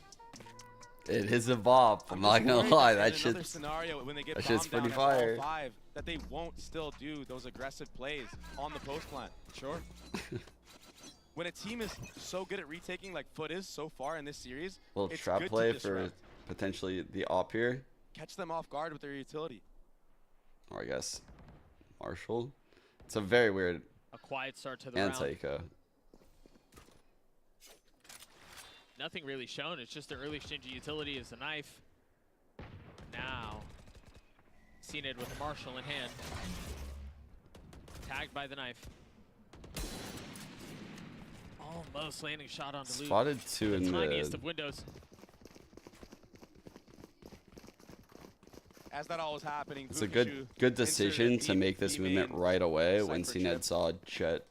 It is a bop. I'm not gonna lie, that another shit's scenario when they get that shit's bombed pretty down at fire. all 5, that they won't still do those aggressive plays on the post plant. Sure. When a team is so good at retaking like FUT is so far in this series, Little it's trap good play to for disrupt. potentially the op here. Catch them off guard with their utility. Or I guess Marshall. It's a very weird A quiet start to the and round. Taika. Nothing really shown. It's just the early exchange of utility is the knife. Now, Zenit with a Marshall in hand. Tagged by the knife. Almost landing shot on Duluth. Spotted 2 in the tiniest mid. of windows. As that all was happening, It's a Bukishu good decision inserted to a make this B movement main right away when cypher CNED chip. saw Jet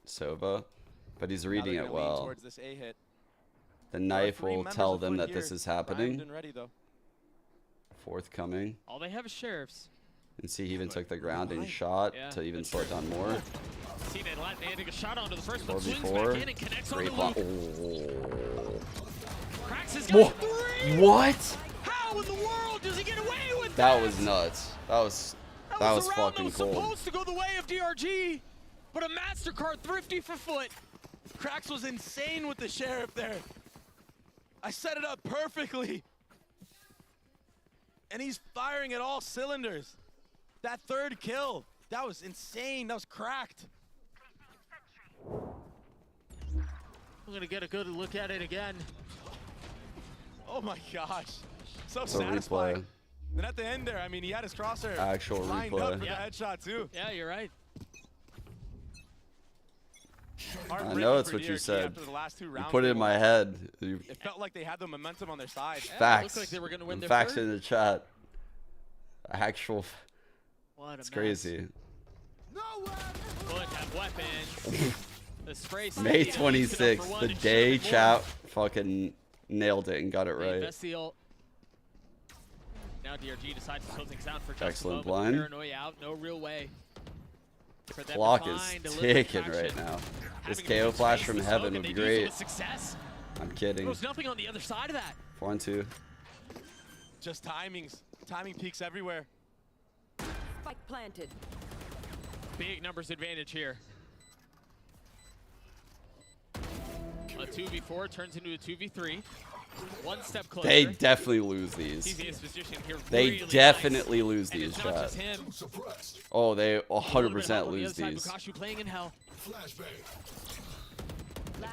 Sova, but he's Now reading they're it gonna lean well. towards this A hit. The There are knife 3 will members tell of them FUT that this here, is primed happening. and ready, though. 4th coming. All they have is sheriffs. And see, he even took the ground and shot Yeah, to even that's slow it down more. CNED landing a shot onto the first, but swings back in and connects on the loop. Cracks his guy three. What? How in the world does he get away with That was nuts. That was fucking cool. Supposed to go the way of DRG, but a MasterCard thrifty for FUT. Cracks was insane with the Sheriff there. I set it up perfectly. And he's firing at all cylinders. That third kill, that was insane. That was cracked. I'm gonna get a good look at it again. Oh my gosh. So satisfying. Replay. Then at the end there, I mean, he had his crosshair Actual lined replay. up for the headshot too. Yeah, you're right. I know it's what you said. You put it in my head. It felt like they had the momentum on their side. Facts. Like they were gonna win their facts third. in the chat. Actual. What a It's mess. crazy. FUT have weapons. The spray May speed, 26th, the day chat fucking nailed it and got it right. Now DRG decides to slow things down for just Excellent a moment. blind. Paranoia out, no real way. For them to Clock is find a little bit of ticking right traction. now. This Having a KO big flash space from to heaven smoke, would be and they do so great. with success. I'm kidding. There was nothing on the other side of that. 4-2. Just timings. Timing peaks everywhere. Spike planted. Big numbers advantage here. A 2v4 turns into a 2v3. One step closer. They definitely lose these. TZA's position here They really definitely nice. lose And these it's not just shots. him. Oh, they A little bit 100% help on the lose other side. these. Bukashu playing in hell. The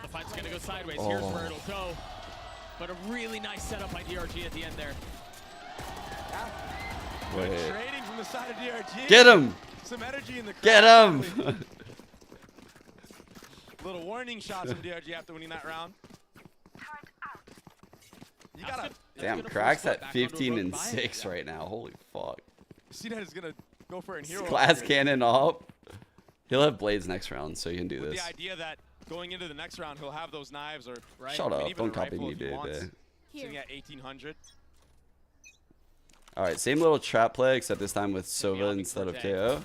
fight's gonna go sideways. Here's where it'll go. But a really nice setup by DRG at the end there. Good Wait. trading from the side of DRG. Get him! Some energy in the crowd. Get him! Little warning shots from DRG after winning that round. You gotta. Damn, Crack's at 15 and 6 right now. Holy fuck. CNED is gonna go for it in hero. Glass upgrade. cannon up. He'll have blades next round, so he can do With this. the idea that going into the next round, he'll have those knives or Shut I mean, up, even don't a copy rifle me, if he baby. wants. Sitting at 1800. Alright, same little trap play, except this time with Sova instead of KO.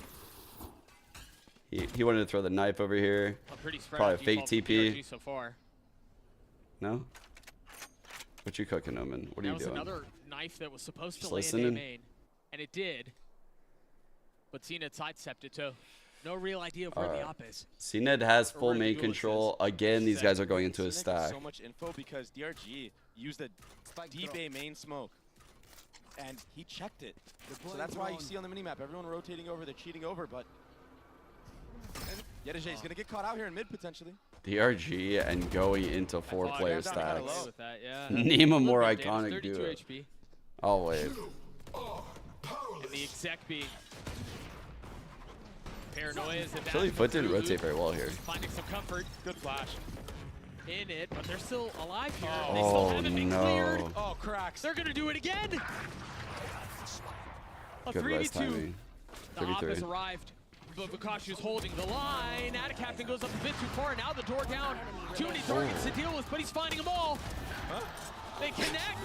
He wanted to throw the knife over here. Probably a fake TP. So far. No? What you cooking, Omen? What are you That was doing? another knife that was supposed Just to land listening? A main, and it did. But CNED sidestepped it too. No real idea of where the op is. CNED has Or full where the main duelist control. Again, these guys are going into a CNED stack. gets so much info because DRG used a deep A main smoke. And he checked it. So that's why you see on the minimap, everyone rotating over, they're cheating over, but Yedajay is going to get caught out here in mid potentially. DRG and going into 4-player down kinda stacks. low. With that, yeah. Name a more Little bit of damage, iconic 32 duo. HP. Oh, wait. And the exec being Paranoia is the Actually, FUT didn't rotate very well here. finding some comfort. Good flash. In it, but they're still alive here. Oh, They still haven't been no. cleared. Oh, Cracks. They're gonna do it again. A Good rest 3v2. timing. The op has 33. arrived, but Bukashu's holding the line. Captain goes up a bit too far. Now the door down. Too many targets to deal with, but he's finding them all. They connect.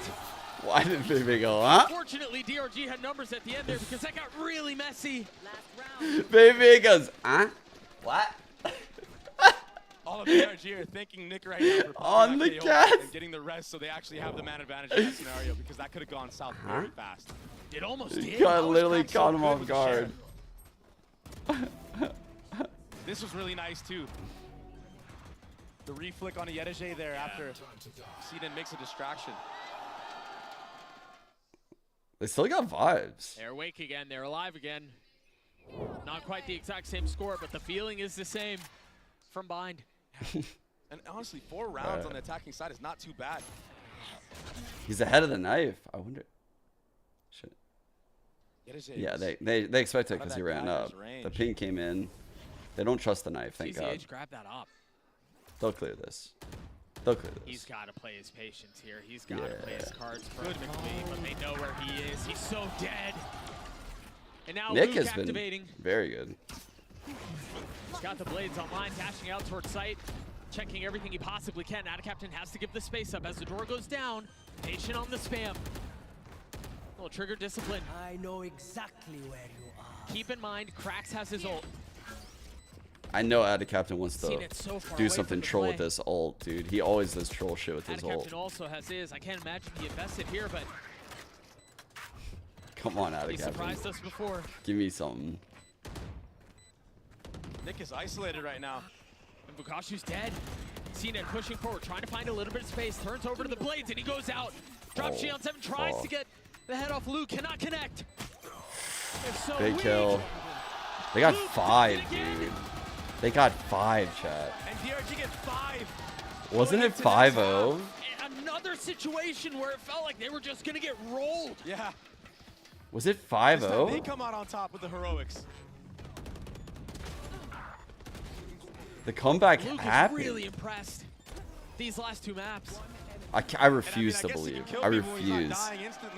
Why did Baby go, huh? Fortunately, DRG had numbers at the end there because that got really messy. Baby goes, huh? What? All of DRG are thanking Nick right now for On the that KO gas. and getting the rest so they actually have the man advantage in that scenario because that could have gone south very fast. It almost He did. got literally Crack's so caught him good off with the guard. This was really nice too. The reflick on a Yedajay there after CNED makes a distraction. They still got vibes. They're awake again. They're alive again. Not quite the exact same score, but the feeling is the same from behind. And honestly, 4 rounds on the attacking side is not too bad. He's ahead of the knife. I wonder. Shit. Yedajay Yeah, is they expect it out of because that he ran dagger's up. range. The ping came in. They don't trust the knife, thank God. TCH grabbed that up. They'll clear this. They'll clear this. He's got to play his patience here. He's got to play his cards perfectly, but they know where he is. He's so dead. And now Nick Luke has been activating. very good. He's got the blades online, dashing out towards site, checking everything he possibly can. Captain has to give the space up as the door goes down. Patient on the spam. Little trigger discipline. I know exactly where you are. Keep in mind, Cracks has his ult. I know Ada Captain wants to Seen it so far do away something from the troll with play. this ult, dude. He always does troll shit with his Ada ult. Captain also has his. I can't imagine he invested here, but Come on, Ada he Captain. surprised us before. Give me something. Nick is isolated right now. And Bukashu's dead. CNET pushing forward, trying to find a little bit of space. Turns over to the blades, and he goes out. Drop Shield 7, tries to get the head off Luke, cannot connect. They're so Big weak. kill. They got 5, dude. They got 5, chat. And DRG gets 5. Wasn't it 5-0? Another situation where it felt like they were just gonna get rolled. Yeah. Was it This time they 5-0? come out on top with the heroics. The comeback Luke happened. is really impressed. These last 2 maps. I refuse to believe. I refuse.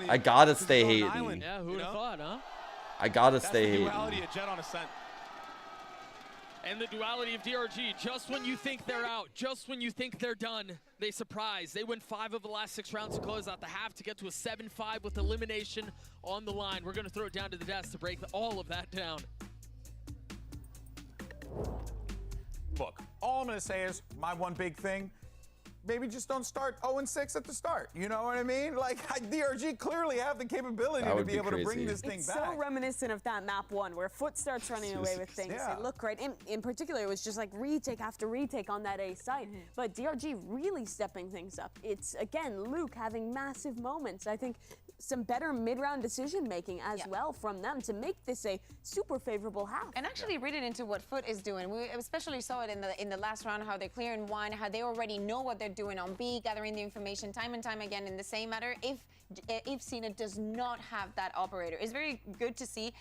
I gotta stay hating. Yeah, who would have thought, huh? I gotta That's stay the hating. duality of Jet on Ascent. And the duality of DRG, just when you think they're out, just when you think they're done, they surprise. They win 5 of the last 6 rounds to close out the half to get to a 7-5 with elimination on the line. We're going to throw it down to the desk to break all of that down. Look, all I'm going to say is my one big thing, maybe just don't start 0-6 at the start. You know what I mean? Like, DRG clearly have the capability to be able to bring this thing it's back. so reminiscent of that map 1 where FUT starts running away with things. Yeah. They look great. In particular, it was just like retake after retake on that A site. But DRG really stepping things up. It's, again, Luke having massive moments. I think some better mid-round decision-making as well from them to make this a super favorable half. And actually read it into what FUT is doing. We especially saw it in the last round, how they're clearing 1, how they already know what they're doing on B, gathering the information time and time again in the same matter. If Cena does not have that operator, it's very good to see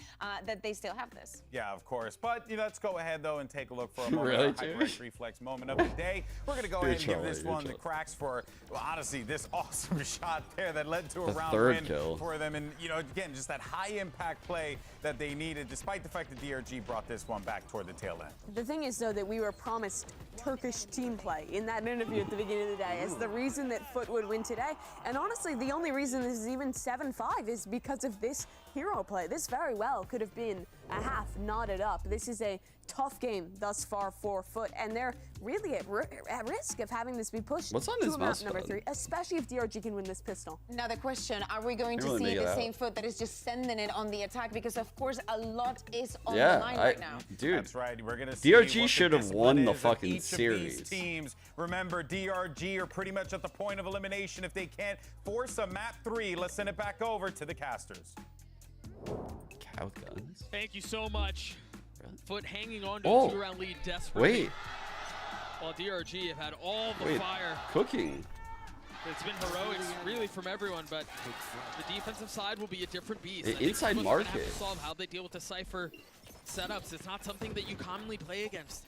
that they still have this. Yeah, of course. But let's go ahead, though, and take a look for a moment. Really, Our HyperX Reflex moment of the day. We're going to go ahead and give this one the cracks for, well, honestly, this awesome shot there that led to a round win for them. And, again, just that high-impact play that they needed, despite the fact that DRG brought this one back toward the tail end. The thing is, though, that we were promised Turkish team play in that interview at the beginning of the day as the reason that FUT would win today. And honestly, the only reason this is even 7-5 is because of this hero play. This very well could have been a half knotted up. This is a tough game thus far for FUT, and they're really at risk of having this be pushed What's on to his round mouse number button? 3, especially if DRG can win this pistol. Now the question, are we going to Really see make it the out. same FUT that is just sending it on the attack? Because of course a lot is on the Yeah, line right now. dude. That's right. We're gonna see DRG what should the have won discipline the is of fucking each of series. these teams. Remember, DRG are pretty much at the point of elimination. If they can't force a map 3, let's send it back over to the casters. Cow guns. Thank you so much. FUT hanging on to Oh. a 2-round lead desperately. Wait. While DRG have had all the Wait. fire. Cooking. It's been heroics really from everyone, but the defensive side will be a different beast. The I think inside FUT's gonna have market. to solve how they deal with the Cypher setups. It's not something that you commonly play against.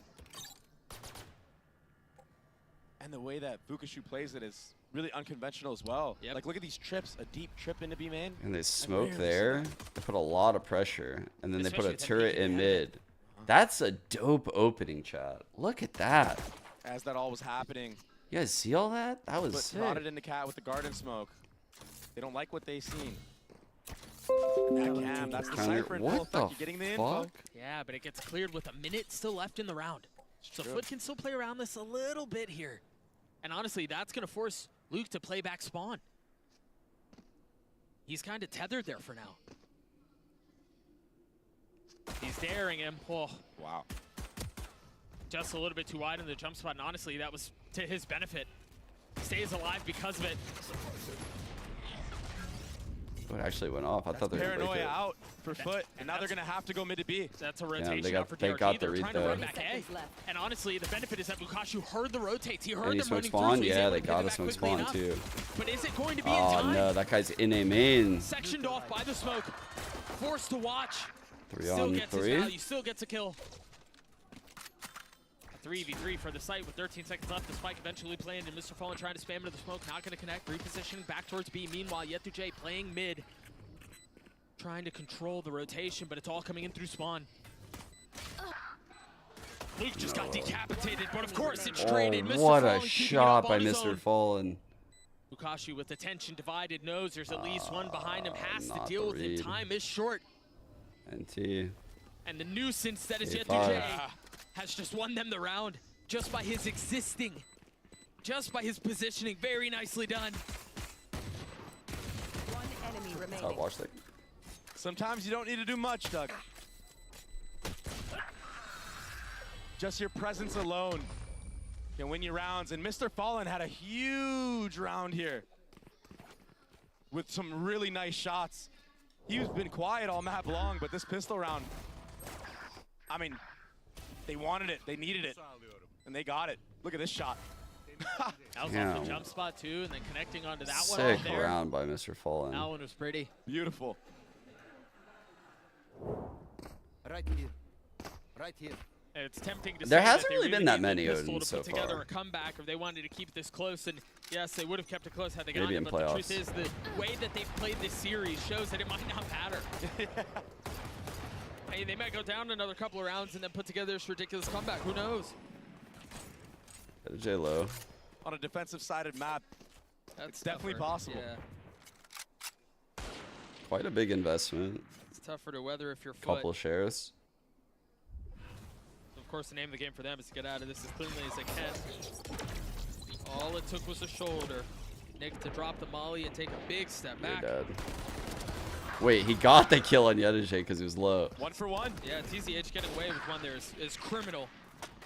And the way that Bukashu plays it is really unconventional as well. Like, look at these trips. A deep trip into B main. And they smoke rarely there. They put a lot of pressure. And then they put a Especially with turret them in peeking mid. That's a dope opening, chat. Look at that. As that all was happening. You guys see all that? That was But sick. rotted in the cat with the garden smoke. They don't like what they seen. That cam, that's the Counter- Cypher in what full effect. the You're getting the info. fuck? Yeah, but it gets cleared with a minute still left in the round. So true. FUT can still play around this a little bit here. And honestly, that's going to force Luke to play back spawn. He's kind of tethered there for now. He's daring him. Oh. Wow. Just a little bit too wide in the jump spot, and honestly, that was to his benefit. Stays alive because of it. Oh, it actually went off. I thought they were going to break Paranoia it. out for FUT, and now they're going to have to go mid to B. That's a Yeah, rotation they got- out for they DRG. got the They're read trying to there. run back A. And honestly, the benefit is that Bukashu heard the rotates. He heard And he them smoke running through, spawn? so he's Yeah, able they to pivot got a back smoke quickly spawn enough. too. But is it going to be in Oh time? no, that guy's in a main. Sectioned off by the smoke. Forced to watch. 3 Still on gets his 3. value. Still gets a kill. 3v3 for the site with 13 seconds left. The spike eventually playing, and Mr. Fallen trying to spam into the smoke. Not going to connect. Repositioning back towards B. Meanwhile, Yetu playing mid. Trying to control the rotation, but it's all coming in through spawn. Luke just got decapitated, but of course it's traded. Mr. What Fallen a keeping it shot up by on his Mr. own. Fallen. Bukashu with attention divided knows there's at least one behind him, has to not deal the with it. read. Time is short. NT. And the nuisance that is A5. Yetu has just won them the round just by his existing, just by his positioning. Very nicely done. One enemy remaining. I'll watch that. Sometimes you don't need to do much, Doug. Just your presence alone can win you rounds. And Mr. Fallen had a huge round here with some really nice shots. He's been quiet all map long, but this pistol round, I mean, they wanted it, they needed it, and they got it. Look at this shot. That was off the jump spot too, and then connecting onto that one. Sick there. round by Mr. Fallen. That one was pretty. Beautiful. Right here. Right here. It's tempting to There say hasn't that they really been that needed many the pistol Odins to so put together far. a comeback, if they wanted to keep this close. And yes, they would have kept it close had they Maybe gotten in it. But the truth playoffs. is, the way that they've played this series shows that it might not matter. Hey, they might go down another couple of rounds and then put together this ridiculous comeback. Who knows? Got a J-Lo. On a defensive-sided map, it's definitely tougher. possible. Yeah. Quite a big investment. It's tougher to weather if you're FUT. Couple shares. Of course, the name of the game for them is to get out of this as cleanly as they can. All it took was a shoulder. Nick to drop the molly and take a big step You're back. dead. Wait, he got the kill on Yedije because he was low. 1 for 1. Yeah, TZH getting away with one there is criminal.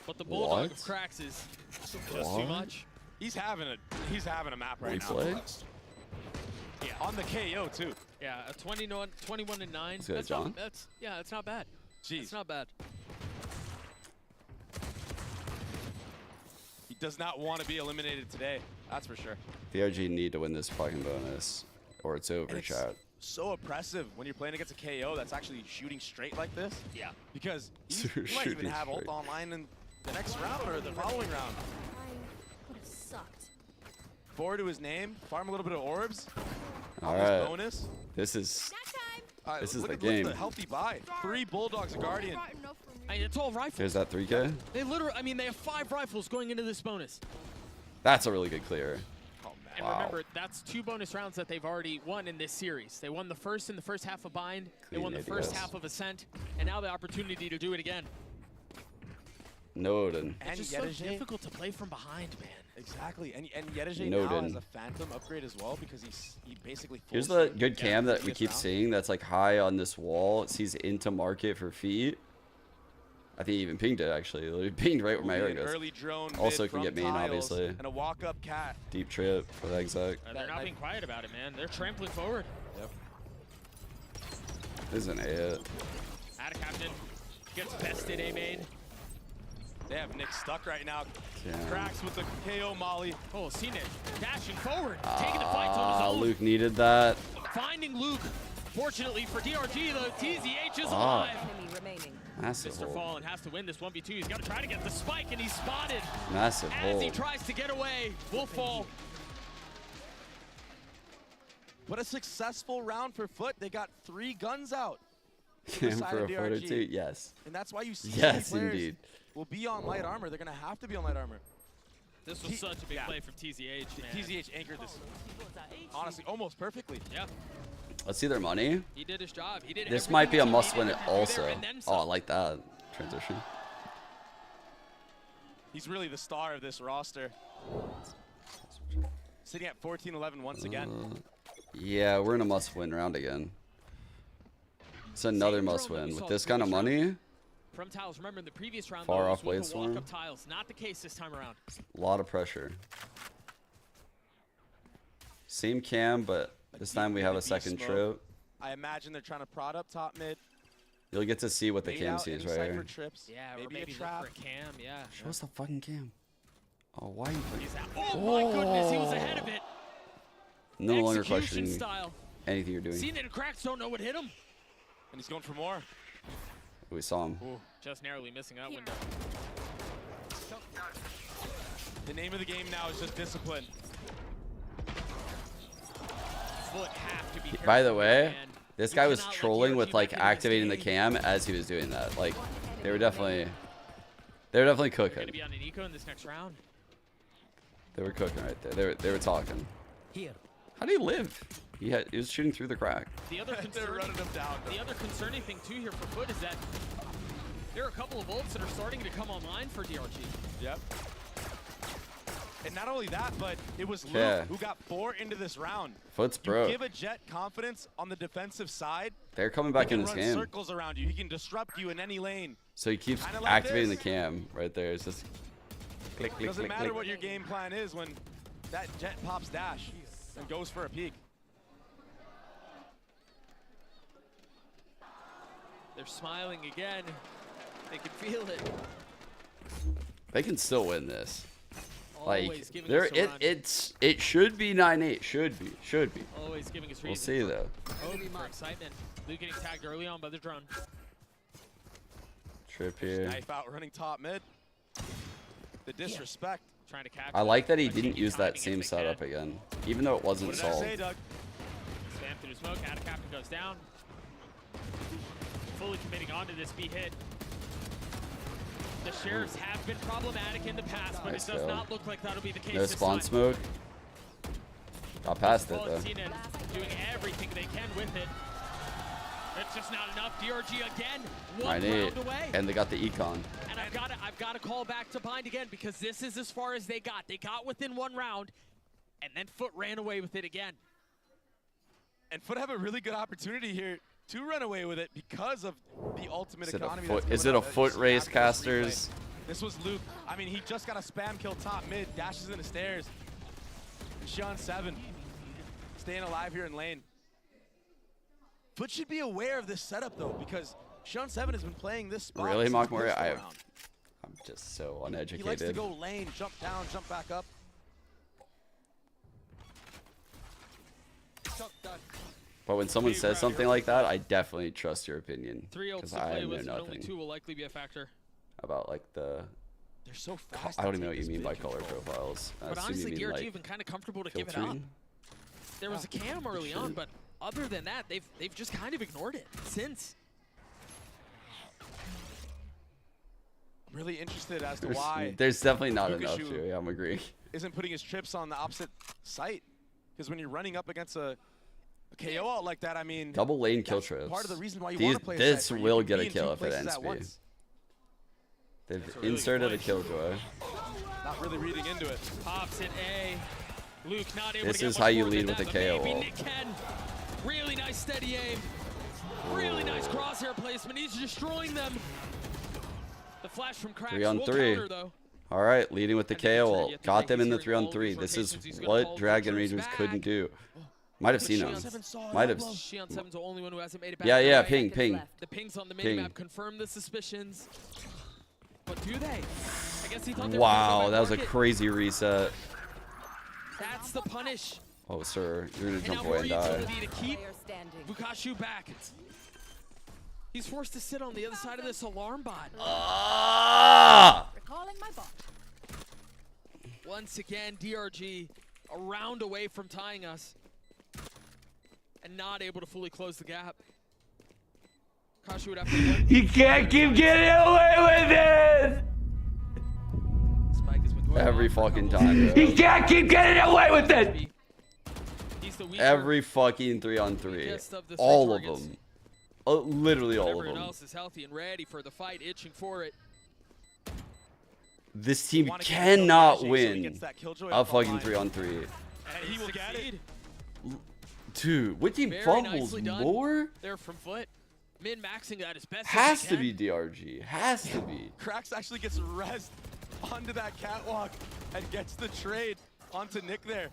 But the Bulldog What? of Cracks is just What? too much. He's having a map right Replay? now. Yeah, on the KO too. Yeah, a 21 and 9. Let's go, That's John. it's not bad. Jeez. It's not bad. He does not want to be eliminated today. That's for sure. DRG need to win this fucking bonus, or it's over, And it's chat. so oppressive when you're playing against a KO that's actually shooting straight like this. Yeah. Because he might even Shooting have ult straight. online in the next round or the following round. Would have sucked. Forward to his name, farm a little bit of orbs. All on this right. bonus. This is this is look the at game. the healthy buy. 3 Bulldogs, a Guardian. I mean, it's all rifles. There's that 3K. They literally, I mean, they have 5 rifles going into this bonus. That's a really good clear. And Wow. remember, that's 2 bonus rounds that they've already won in this series. They won the first in the first half of Bind. They won the Clean first ideas. half of Ascent. And now the opportunity to do it again. No Odin. It's just so difficult to play from behind, man. Exactly. And Yedije No now has didn't. a Phantom upgrade as well because he basically Here's full the streamed good again cam that we previous keep round. seeing that's like high on this wall. It sees into market for feet. I think he even pinged it actually. It literally pinged right where my Will arrow be an goes. early drone Also mid can from get main, tiles obviously. And a walk-up cat. Deep trip for the exec. They're not being quiet about it, man. They're trampling forward. Yep. This is an A hit. Out of captain. Gets bested, A main. They have Nick stuck right now. Yeah. Cracks with the KO molly. Oh, seen it. Dashing forward. Taking the fight to his Ah, own. Luke needed that. Finding Luke. Fortunately for DRG, the TZH is Ah. alive. Enemy remaining. Massive Mr. hole. Fallen has to win this 1v2. He's got to try to get the spike, and he's spotted. Massive As he hole. tries to get away, will fall. What a successful round for FUT. They got 3 guns out. from the Cam side for of a photo DRG. too? Yes. And that's why you see Yes, so many players indeed. will be on light armor. They're going to have to be on light armor. This was such a big play from TZH, man. TZH anchored this, honestly, almost perfectly. Yeah. Let's see their money. He did his job. He did This everything might be a he must needed win it to do there also. and then Oh, I some. like that transition. He's really the star of this roster. Sitting at 14-11 once again. Yeah, we're in a must win round again. It's another must win. With this kind of money, From tiles, remember in the previous round, Far though, off it was with the Bladestorm. walk-up tiles. Not the case this time around. a lot of pressure. Same cam, but this time we have a second trip. I imagine they're trying to prod up top mid. You'll get to see what the bait cam out sees any right cypher here. trips. Yeah, maybe or maybe a trap. look for a cam, yeah. Show us the fucking cam. Oh, why are you putting... Oh my goodness, he was ahead of it. No longer Execution questioning style. anything you're doing. Seen it, and Cracks don't know what hit him. And he's going for more. We saw him. Ooh, just narrowly missing that window. The name of the game now is just discipline. FUT have to be careful By the here, way, man. this You guy was cannot let trolling DRG with like back into this activating the game. cam as he was doing that. Like they were definitely Gonna cooking. be on an eco in this next round. They were cooking right there. They were talking. Here. How do you live? He was shooting through the crack. The other They're running him down. The other concerning thing too here for FUT is that There are a couple of ults that are starting to come online for DRG. Yep. And not only that, but it was Luke who got 4 into this round. FUT's You broke. give a Jet confidence on the defensive side. They're coming back he in can this run game. circles around you. He can disrupt you in any lane. So he keeps Kinda like activating this. the cam right there. It's just click, click, Doesn't click, matter click. what your game plan is when that Jet pops dash and goes for a peek. They're smiling again. They can feel it. They can still win this. Like Always giving there, us a run. it should be 9-8. Should be. Always giving us reason. We'll see though. Hoping for excitement. Luke getting tagged early on by the drone. Trip here. Knife out running top mid. The disrespect. Trying to capture. I like that he didn't use that same setup again, even though it wasn't What did I solved. say, Doug? Spam through smoke. Out of captain goes down. Fully committing onto this B hit. The sheriffs have been problematic in the past, but Nice it does kill. not look like that'll be the case No this spawn time. smoke. Got past it Well, though. Cena doing everything they can with it. It's just not enough. DRG again, one 9-8, round away. and they got the econ. And I've got to call back to Bind again because this is as far as they got. They got within one round, and then FUT ran away with it again. And FUT have a really good opportunity here to run away with it because of the ultimate Is it a economy. foot- that's is going it a on. foot Just race, after this casters? replay. This was Luke. I mean, he just got a spam kill top mid, dashes into stairs. Sean 7 staying alive here in lane. FUT should be aware of this setup though, because Sean 7 has been playing this spot. Really, since the Mockmore? first I'm round. just so He likes to uneducated. go lane, jump down, jump back up. But when someone says something like that, I definitely trust your opinion. 3 ults Because to I play know with, but only nothing 2 will likely be a factor. about like the. They're so fast. I don't even know what you mean by color profiles. I But assume honestly, you mean, DRG like, have been kind of comfortable to give it up. filtering. There was a cam early on, but other than that, they've just kind of ignored it since. I'm really interested as to why. There's definitely not Lukashu enough here. Yeah, I'm agreeing. Isn't putting his trips on the opposite site, because when you're running up against a KO out like that, I mean, Double lane kill that's trips. part of the reason why you These- want to play a this site where you will can get be a in two kill if it places ends at B. once. They've That's a really inserted good a killjoy. Not really reading into it. Pops it A. Luke not able This to get is much how you more lead than with that, a but KO maybe ult. Nick can. Really nice steady aim. Really nice crosshair placement. He's destroying them. The flash from Cracks 3 on will 3. counter, though. All right, leading with the KO ult. yet to Got take them his in the hearing 3 on all 3. these This is rotations. He's gonna what call Dragon the troops Rangers back. couldn't do. Might have But seen Shion him. 7 saw it Might have. all. Shion 7's the only one who hasn't made it back. Yeah, yeah, right? ping, ping. The pings on the Ping. minimap confirm the suspicions. But do they? I guess he thought they were Wow, gonna go that was a market. crazy reset. That's the punish. Oh, sir, you're gonna And jump now away more and die. utility to keep Bukashu back. He's forced to sit on the other side of this alarm bot. Recalling my bot. Once again, DRG a round away from tying us and not able to fully close the gap. Kashu would have to You can't keep getting away with it! Spike has been going Every on for a fucking couple time, of bro. You can't keep getting away with it! He's the weaker. Every fucking 3 on 3. Weakest of the three All of targets. them. Literally all of Everyone them. else is healthy and ready for the fight, itching for it. This team Wanna get cannot Killjoy so he win gets that Killjoy a up fucking online. 3 on 3. And he will get it. Dude, what team Very fumbles nicely done. more? There from FUT. Min-maxing that as best Has as to he be DRG. Has to be. Cracks actually gets rezzed onto that catwalk and gets the trade onto Nick there.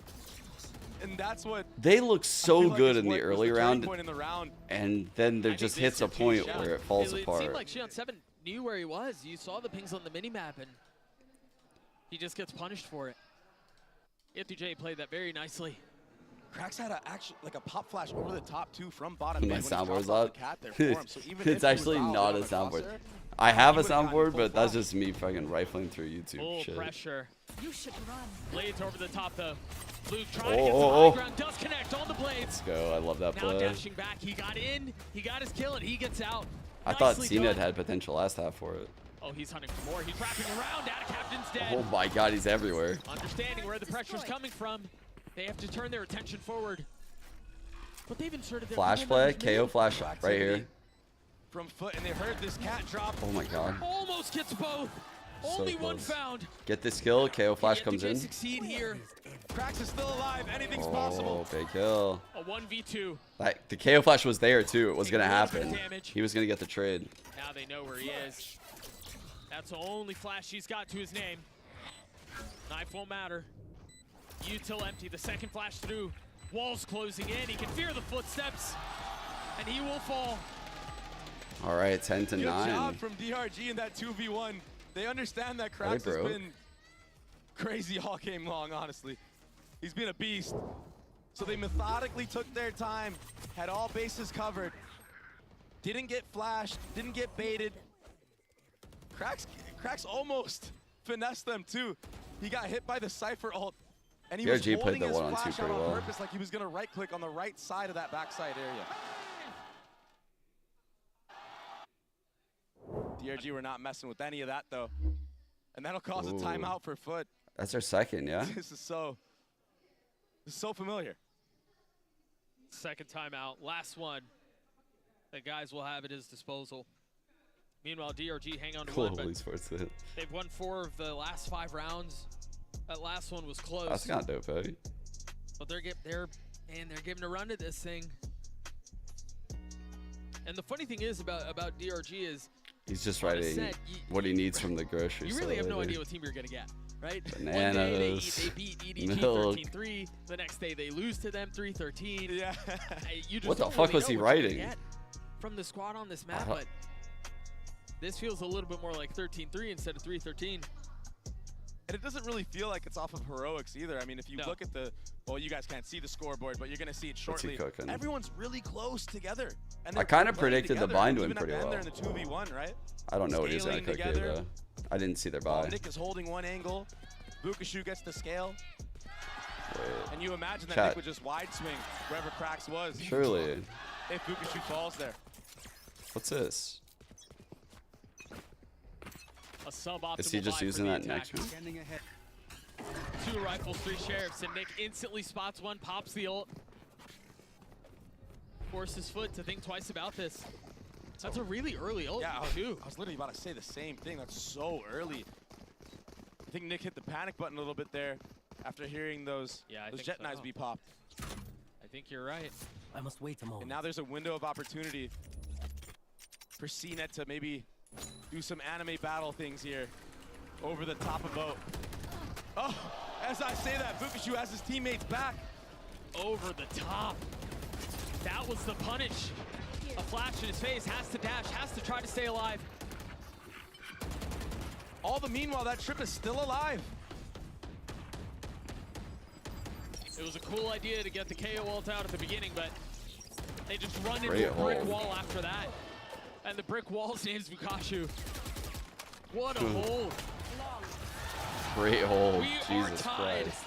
And that's what They look I so feel like good is in the what was early turning round, point in the round. and then there just hits a point where it falls It apart. seemed like Shion 7 knew where he was. You saw the pings on the minimap, and he just gets punished for it. J played that very nicely. Cracks had a pop flash over the top two from bottom. My mid when he dropped soundboard's off up. the cat there for him. So even if It's he was actually fouled not on a the soundboard. crosser, I have he a would've gotten soundboard, full but that's flash. just me fucking rifling through YouTube Full shit. pressure. You should run. Blades over the top, though. Luke trying to Oh, get some oh, high oh. ground. Does connect on the blades. Let's go. I love that Now play. dashing back. He got in. He got his kill, and he gets out. I thought Nicely CNET done. had potential last half for it. Oh, he's hunting for more. He's wrapping around. Out of Captain's dead. Oh my god, he's everywhere. Understanding where the pressure's coming from, they have to turn their attention forward. But they've inserted their Flash couple play, members KO mid. flash right here. from FUT, and they heard this cat drop. Oh my god. Almost gets both. So Only one close. found. Get this kill. KO flash comes in. Succeed here. Krax is still alive. Anything's possible. Oh, big kill. A 1v2. Like, the KO flash was there too. It was gonna happen. Damage. He was gonna get the trade. Now they know where he is. That's the only flash he's got to his name. Knife won't matter. Util empty. The second flash through. Walls closing in. He can fear the footsteps, and he will fall. All right, 10 to 9. Good job from DRG in that 2v1. They understand that Krax has been crazy all game long, honestly. He's been a beast. So they methodically took their time, had all bases covered, didn't get flashed, didn't get baited. Krax almost finessed them too. He got hit by the Cypher ult, and he was DRG holding played the his 1-on-2 flash out pretty on well. purpose, like he was gonna right click on the right side of that backside area. DRG were not messing with any of that though. And that'll cause a timeout for FUT. That's our second, yeah? This is so familiar. Second timeout. Last one. The guys will have at his disposal. Meanwhile, DRG hang on to one, but Sports they've won 4 of the last 5 rounds. That last one was close. That's not dope, eh? But they're giving a run to this thing. And the funny thing is about DRG is he's just writing what he needs from the grocery store. You really have no idea what team you're gonna get, right? Bananas, one day they beat EDG 13-3. The next day they lose to them 3-13. Yeah. You just What the don't fuck really was he know what you're gonna writing? get from the squad on this map, but this feels a little bit more like 13-3 instead of 3-13. And it doesn't really feel like it's off of heroics either. I mean, if you look at the, well, you guys can't see the scoreboard, but you're going to see it shortly. Everyone's really close together. And I kind of predicted the bind to win pretty well. They're in the 2v1, right? I don't know what he's going to cook here, though. I didn't see their buy. Nick is holding one angle. Bukashu gets the scale. Wait. And you imagine that Nick would just wide swing wherever Krax was. Surely. If Bukashu falls there. What's this? A suboptimal Is he just using that next one? 2 rifles, 3 sheriffs, and Nick instantly spots one, pops the ult. Forces FUT to think twice about this. That's a really early ult, too. I was literally about to say the same thing. That's so early. I think Nick hit the panic button a little bit there after hearing those jet knives be popped. I think you're right. I must wait a moment. And now there's a window of opportunity for CNET to maybe do some anime battle things here over the top of boat. Oh, as I say that, Bukashu has his teammates back. Over the top. That was the punish. A flash in his face, has to dash, has to try to stay alive. All the meanwhile, that trip is still alive. It was a cool idea to get the KO ult out at the beginning, but they just run into a brick wall after that. And the brick wall's name's Bukashu. What a hold. Great hold. We Jesus are tied. Christ.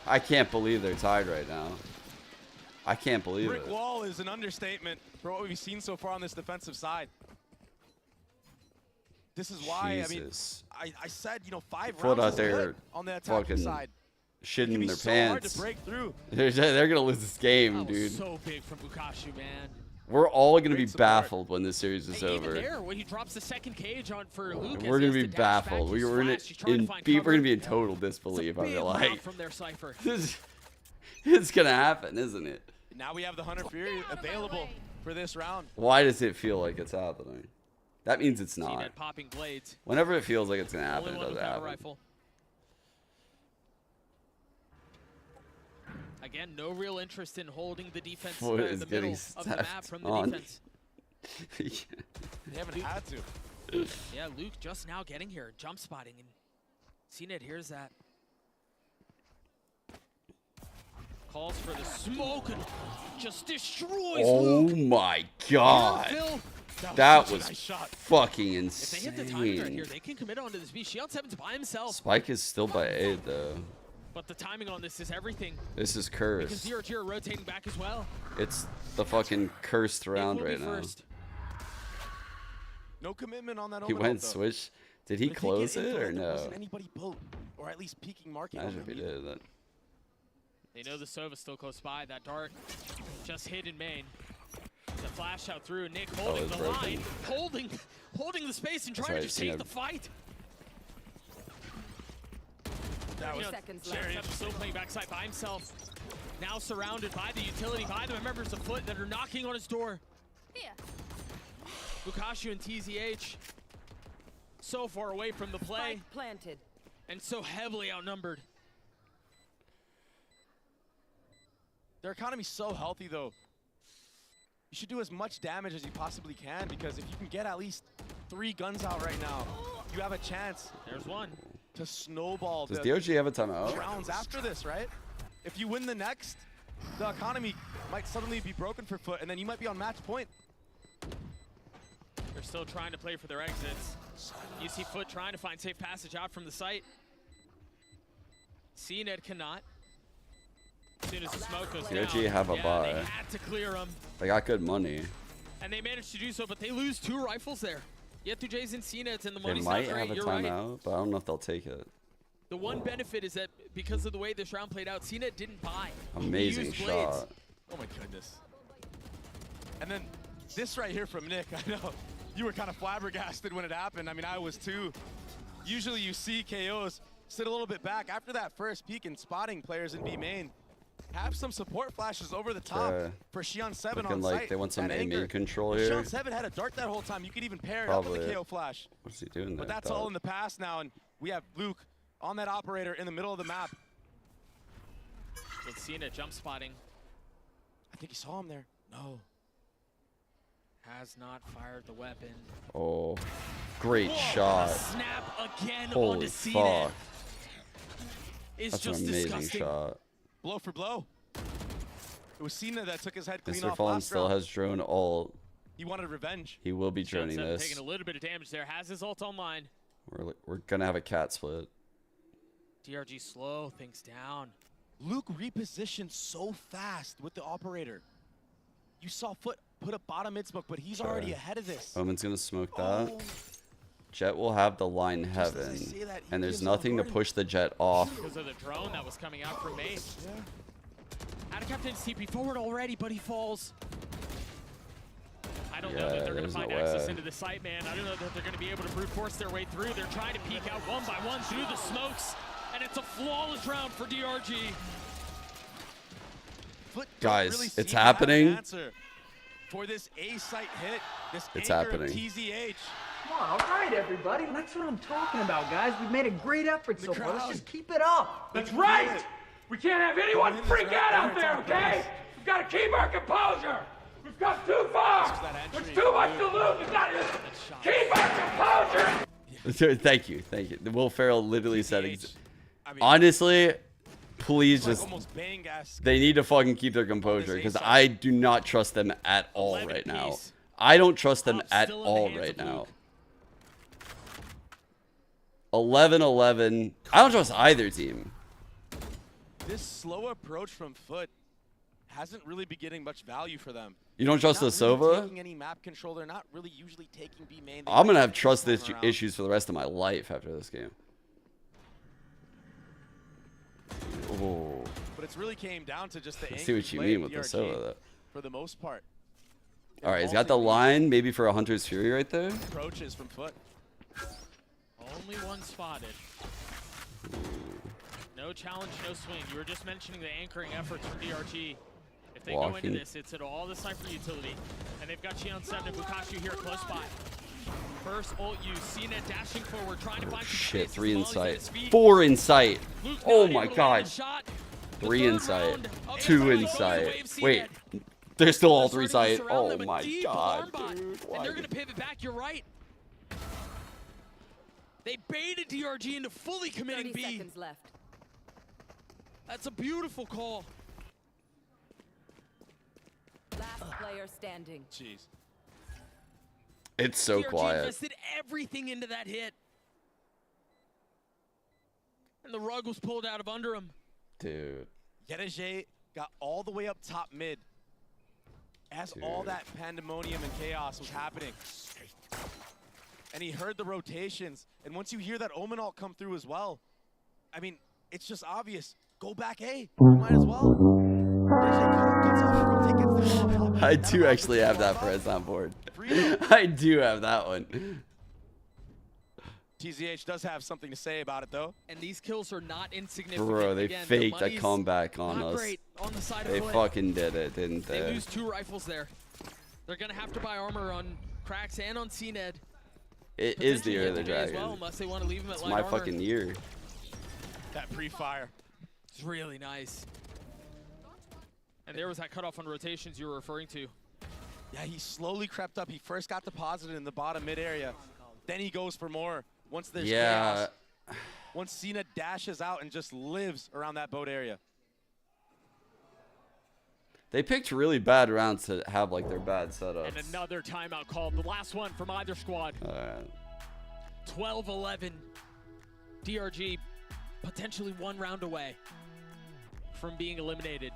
I can't believe they're tied right now. I can't believe Brick it. wall is an understatement for what we've seen so far on this defensive side. This is why, Jesus. I mean, I said, 5 FUT rounds out is there good on the attacking side. Shitting in their so pants. hard to break through. They're gonna lose this game, That was dude. so big from Bukashu, man. We're all gonna be baffled when this series is Even over. there, when he drops the second cage on for Luke, We're gonna be baffled. We're gonna be in total disbelief. I'm gonna like. from their Cypher. It's gonna happen, isn't it? Now we have the Hunter Fury available for this round. Why does it feel like it's happening? That means it's not. Popping blades. Whenever it feels like it's gonna happen, Only it one doesn't without a happen. rifle. Again, no real interest in holding the defense What in is the middle getting of the map from the on? defense. They haven't had to. Yeah, Luke just now getting here, jump spotting, and CNET hears that. Calls for the smoke and just destroys Oh Luke. my god. Phil. That such a was nice shot. fucking If they hit the timing right insane. here, they can commit onto this B. Shield7's by himself. Spike is still by A though. But the timing on this is everything. This is Because cursed. DRG are rotating back as well. It's the fucking cursed round will be right now. first. No commitment on that He omen went ult, though. switch. Did he But if close get it into or there no? wasn't anybody boat, or at least peeking marking on Imagine if them he either. did that. They know the Sova's still close by. That dart just hit in main. The flash out through. Nick holding the line, holding the space and trying to just take the fight. That was Sheridan still playing backside by himself. Now surrounded by the utility, by the members of FUT that are knocking on his door. Bukashu and TZH so far away from the play. Planted. And so heavily outnumbered. Their economy's so healthy, though. You should do as much damage as you possibly can, because if you can get at least 3 guns out right now, you have a chance. There's one. To snowball. Does DRG have a timeout? Rounds after this, right? If you win the next, the economy might suddenly be broken for FUT, and then you might be on match point. They're still trying to play for their exits. You see FUT trying to find safe passage out from the site. CNED cannot. As soon as the smoke goes down, DRG have a buy. they had to clear them. They got good money. And they managed to do so, but they lose 2 rifles there. Yetujays and CNEDs, and the They money's might not great. have a You're right. timeout, but I don't know if they'll take it. The one benefit is that because of the way this round played out, CNED didn't buy. Amazing He used shot. blades. Oh my goodness. And then this right here from Nick, I know you were kind of flabbergasted when it happened. I mean, I was too. Usually you see KOs sit a little bit back after that first peek and spotting players in B main. Have some support flashes over the top for Xian 7 Looking on like site. they want some at aim anchor. control If here. Xian 7 had a dart that whole time. You could even pair it up with a KO flash. What's he doing there? But that's all in the past now, and we have Luke on that operator in the middle of the map. With CNED jump spotting. I think he saw him there. No. Has not fired the weapon. Oh, great shot. Snap again Holy onto CNED. fuck. It's That's just an amazing disgusting. shot. Blow for blow. It was Cena that took his head clean Mr. off Fallen last still round. has drone ult. He wanted revenge. He will be Xian droning 7 this. taking a little bit of damage there. Has his ult online. We're gonna have a cat split. DRG slow things down. Luke repositioned so fast with the operator. You saw FUT put a bottom mid smoke, but he's already ahead of this. Omen's gonna smoke that. Jet will have the line heaven, and there's nothing to push the Jet off. Because of the drone that was coming out from main. Out of Captain's TP forward already, but he falls. I don't know that they're going to find access into the site, man. I don't know that they're going to be able to brute force their way through. They're trying to peek out one by one through the smokes, and it's a flawless round for DRG. Guys, really it's seem to have an happening. answer for this A site hit. This It's anchor of happening. TZH. Come on, all right, everybody. That's what I'm talking about, guys. We've made a great effort so far. Let's just keep it up. That's right! We can't have anyone freak out there, okay? We've got to keep our composure! We've come too far! There's too much to lose! We've got to keep our composure! Thank you. Will Ferrell literally said, honestly, please just, they need to fucking keep their composure, because I do not trust them at all right now. I don't trust them at all right now. 11-11. I don't trust either team. This slow approach from FUT hasn't really been getting much value for them. You don't trust the Sova? Taking any map control. They're not really usually taking B main. I'm going to have trust issues for the rest of my life after this game. Oh. But it's really came down to just the I see what you mean with the Sova, though. for the most part. All right, he's got the line maybe for a Hunter's Fury right there. Approaches from FUT. Only one spotted. No challenge, no swing. You were just mentioning the anchoring efforts from DRG. If they go into this, it's at all the Cypher utility. And they've got Xian 7 and Bukashu here close by. First ult use, CNED dashing forward, trying to find some Shit, space 3 in as well as sight. his feet. 4 in sight. Luke's Oh not my able to land god. the shot. 3 in sight. 2 in sight. Wait, they're still all 3 sight. Oh my god, dude. And they're going to pivot back, you're right. They baited DRG into fully committing 30 B. seconds left. That's a beautiful call. Last player standing. Jeez. It's so DRG quiet. invested everything into that hit. And the rug was pulled out of under him. Dude. Yetujays got all the way up top mid as all that pandemonium and chaos was happening. And he heard the rotations. And once you hear that Omen ult come through as well, I mean, it's just obvious. Go back A. You might as well. I I do actually have that press on board. I do have that one. TZH does have something to say about it, though. And these kills are not insignificant. Bro, they Again, faked a comeback on not us. great on the side They of the fucking did it, didn't They they? lose 2 rifles there. They're going to have to buy armor on Cracks and on CNED. It is the year of the dragon. Well, unless they want to leave him at It's light my armor. fucking year. That pre-fire. It's really nice. And there was that cutoff on rotations you were referring to. Yeah, he slowly crept up. He first got deposited in the bottom mid area. Then he goes for more. Once there's chaos. Once Cena dashes out and just lives around that boat area. They picked really bad rounds to have like their bad setups. And another timeout called. The last one from either squad. 12-11. DRG potentially 1 round away from being eliminated.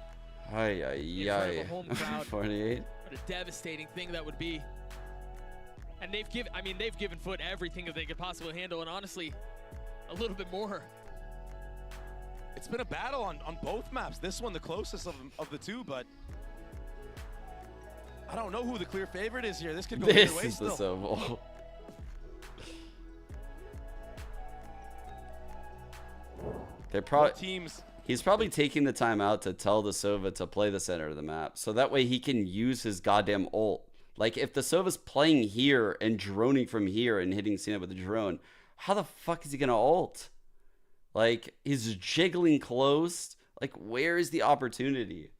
Ay. Home crowd. 48. What a devastating thing that would be. And they've given FUT everything that they could possibly handle, and honestly, a little bit more. It's been a battle on both maps. This one the closest of the two, but I don't know who the clear favorite is here. This could go either way This is still. the Sova. They're probably He's probably taking the time out to tell the Sova to play the center of the map, so that way he can use his goddamn ult. Like, if the Sova's playing here and droning from here and hitting Cena with a drone, how the fuck is he gonna ult? Like, he's jiggling close. Like, where is the opportunity?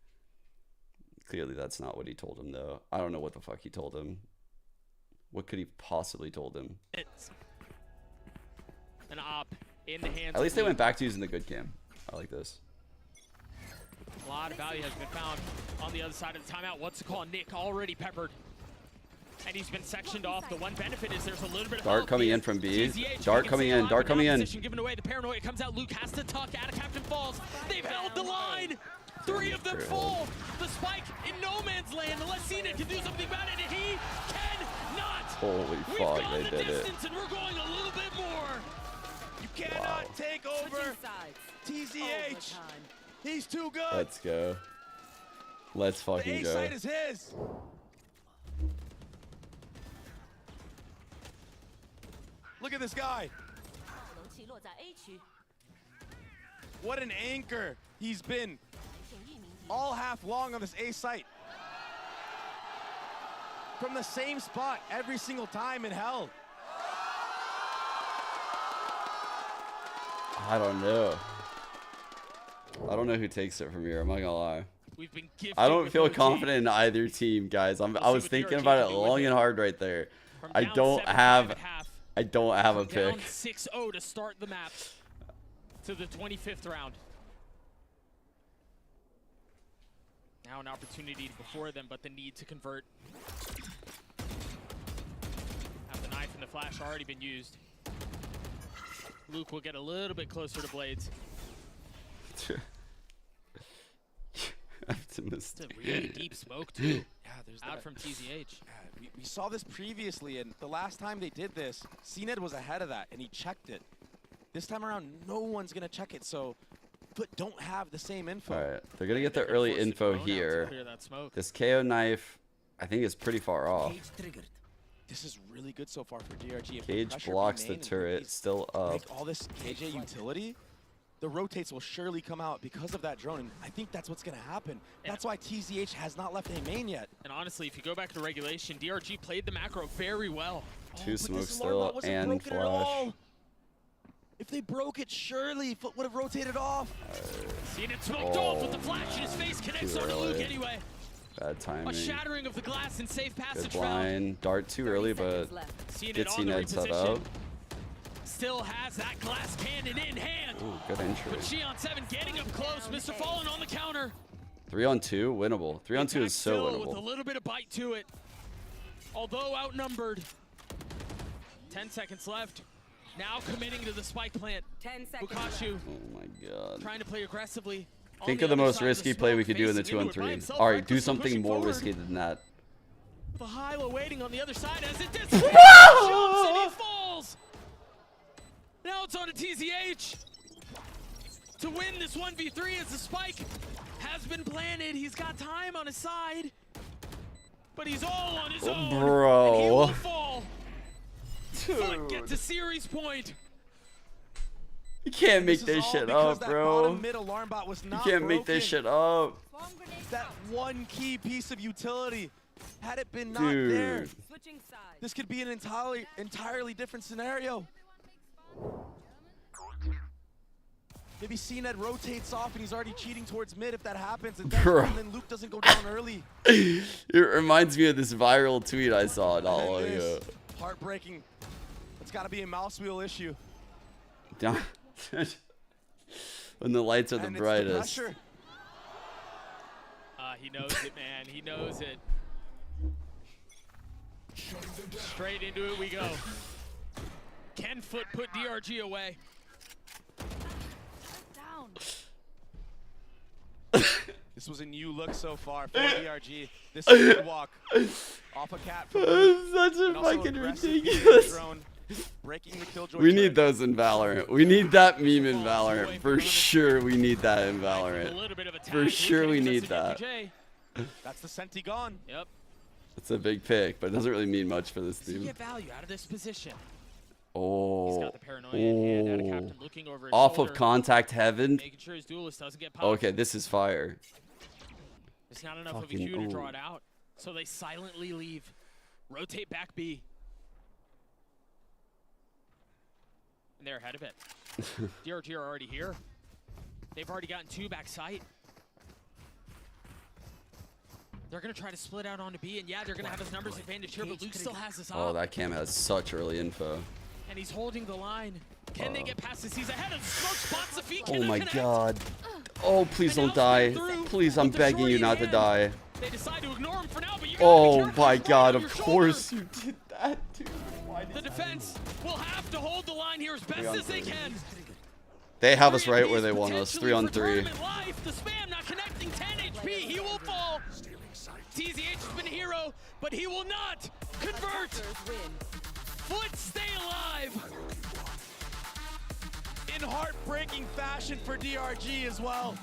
Clearly, that's not what he told him, though. I don't know what the fuck he told him. What could he possibly told him? It's an op in the hands. At least they went back to using the good cam. I like this. A lot of value has been found on the other side of the timeout. What's the call? Nick already peppered. And he's been sectioned off. The one benefit is there's a little bit of Dart coming in from B. Dart coming in. Dart coming in. Given away. The paranoia comes out. Luke has to tuck. Out of Captain falls. They've held the line. 3 of them fall. The spike in no man's land. Unless Cena can do something about it, and he cannot. Holy fuck, they did it. And we're going a little bit more. You cannot take over TZH. He's too good. Let's go. Let's fucking the go. A side is his. Look at this guy. What an anchor he's been all half long on this A site. From the same spot every single time in hell. I don't know. I don't know who takes it from here. I'm not gonna lie. We've been gifted I don't with feel OT. confident in either team, guys. I was what thinking DRG about can it do with long it. and hard right there. From I down don't 7-5 have. at half. I don't have a Down pick. 6-0 to start the map to the 25th round. Now an opportunity before them, but the need to convert. Have the knife and the flash already been used. Luke will get a little bit closer to Blades. It's a really deep smoke too. Yeah, there's out that. from TZH. Yeah, we saw this previously, and the last time they did this, CNED was ahead of that, and he checked it. This time around, no one's gonna check it, so FUT don't have the same info. All right, they're gonna get the early info here. This KO knife, I think, is pretty far off. This is really good so far for DRG. If Cage pressure blocks B the main and turret, these still up. make all this KJ utility, the rotates will surely come out because of that drone, and I think that's what's gonna happen. That's why TZH has not left a main yet. And honestly, if you go back to regulation, DRG played the macro very well. Two smokes still and flash. If they broke it, surely FUT would have rotated off. Seen it smoked off with the flash in his face, connects onto Luke anyway. Bad timing. A shattering of the glass and safe passage Good found. blind. Dart too early, but gets CNED set up. Still has that glass cannon in hand. Ooh, good entry. But Xion7 getting up close. Mr. Fallen on the counter. 3-on-2, winnable. 3-on-2 is so With a winnable. little bit of bite to it. Although outnumbered. 10 seconds left. Now committing to the spike plant. 10 seconds. Bukashu Oh my god. trying to play aggressively. Think of the most risky play we could do in the 2-on-3. All right, do something more risky than that. The Hyla waiting on the other side as it disappears. Jumps and he falls. Now it's on to TZH to win this 1v3 as the spike has been planted. He's got time on his side. but he's all on his own. Bro. And he will fall. FUT gets a series point. You can't make this shit up, bro. You can't make this shit up. That one key piece of utility, had it been not there, this could be an entirely different scenario. Maybe CNED rotates off and he's already cheating towards mid if that happens, and then Luke doesn't go down early. It reminds me of this viral tweet I saw not long ago. Heartbreaking. It's got to be a mouse wheel issue. When the lights are the brightest. He knows it, man. He knows it. Straight into it we go. Can FUT put DRG away? Down. This was a new look so far for DRG. This is a walk off a cat. Such a fucking ridiculous. Breaking the killjoy. We need those in Valorant. We need that meme in Valorant. For sure we need that in Valorant. For sure we need that. That's the Senti gone. Yep. It's a big pick, but it doesn't really mean much for this team. Get value out of this position. Oh. He's got the paranoia in hand, out of captain, looking over his Off shoulder, of contact heaven. making sure his duelist doesn't get popped. Okay, this is fire. It's not enough of a cue to draw it out, so they silently leave. Rotate back B. And they're ahead of it. DRG are already here. They've already gotten 2 back sight. They're going to try to split out onto B, and yeah, they're going to have his numbers advantage here, but Luke still has his Oh, that cam has such early info. And he's holding the line. Can they get past this? He's ahead of smoke spots if he Oh cannot my connect. god. Oh, please don't die. Please, I'm begging you not to die. They decide to ignore him for now, but you Oh my god, of course you did that, dude. the defense will have to hold the line here as best as they can. They have us right where they want us. 3 on 3. Life, the spam not connecting 10 HP. He will fall. TZH has been a hero, but he will not convert. FUT stay alive. In heartbreaking fashion for DRG as well.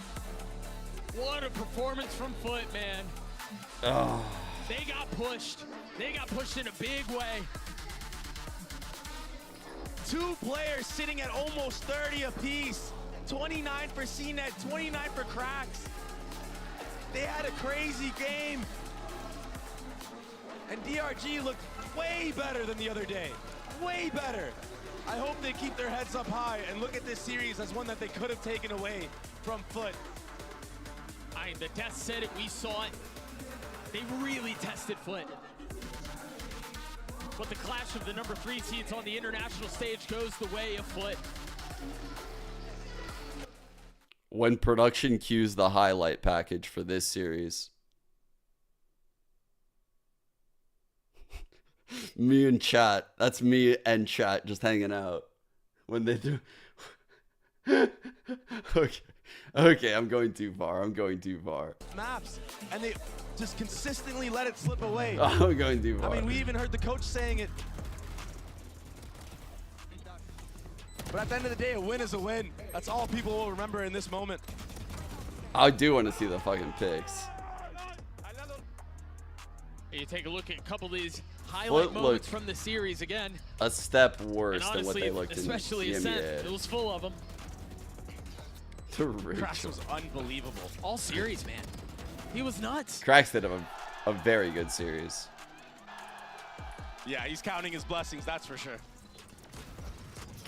What a performance from FUT, man. Oh. They got pushed. They got pushed in a big way. 2 players sitting at almost 30 apiece. 29 for CNET, 29 for Cracks. They had a crazy game. And DRG looked way better than the other day. Way better. I hope they keep their heads up high and look at this series as one that they could have taken away from FUT. The death said it, we saw it. They really tested FUT. But the clash of the number 3 seeds on the international stage goes the way of FUT. When production cues the highlight package for this series. Me and chat. That's me and chat just hanging out. When they do. Okay, I'm going too far. I'm going too far. Maps, and they just consistently let it slip away. I'm going too far. I mean, we even heard the coach saying it. But at the end of the day, a win is a win. That's all people will remember in this moment. I do want to see the fucking picks. You take a look at a couple of these highlight moments from the series again. A step worse honestly, than what they looked especially in the Ascent, it was full of them. Crash was unbelievable. All series, man. He was nuts. Cracks did a very good series. Yeah, he's counting his blessings, that's for sure.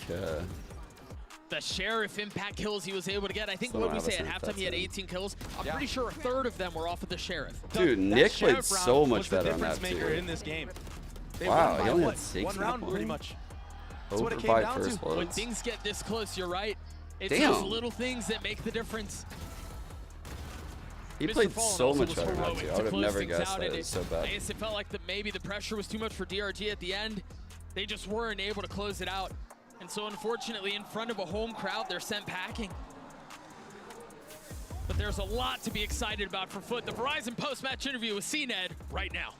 Okay. The Sheriff impact kills he was able to get. I think what we say at halftime, he had 18 kills. I'm pretty sure a third of them were off of the Sheriff. Dude, Nick played so much better on that maker in this game. Wow, he only had 6 one round pretty much. That's what it came down to. When things get this close, you're right. It's those little things that make the difference. He played so much better than that too. I would have never guessed that it was so bad. I guess it felt like maybe the pressure was too much for DRG at the end. They just weren't able to close it out. And so unfortunately, in front of a home crowd, they're sent packing. But there's a lot to be excited about for FUT. The Verizon post-match interview with CNED right now.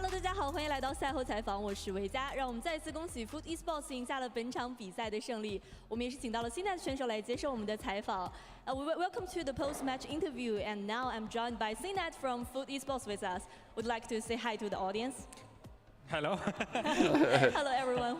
Hello， 大家好，欢迎来到赛后采访，我是维嘉。让我们再次恭喜 FUT Esports 赢下了本场比赛的胜利。我们也是请到了新代的选手来接受我们的采访。Welcome to the post-match interview, and now I'm joined by CNET from FUT Esports with us. Would like to say hi to the audience. Hello. Hello everyone.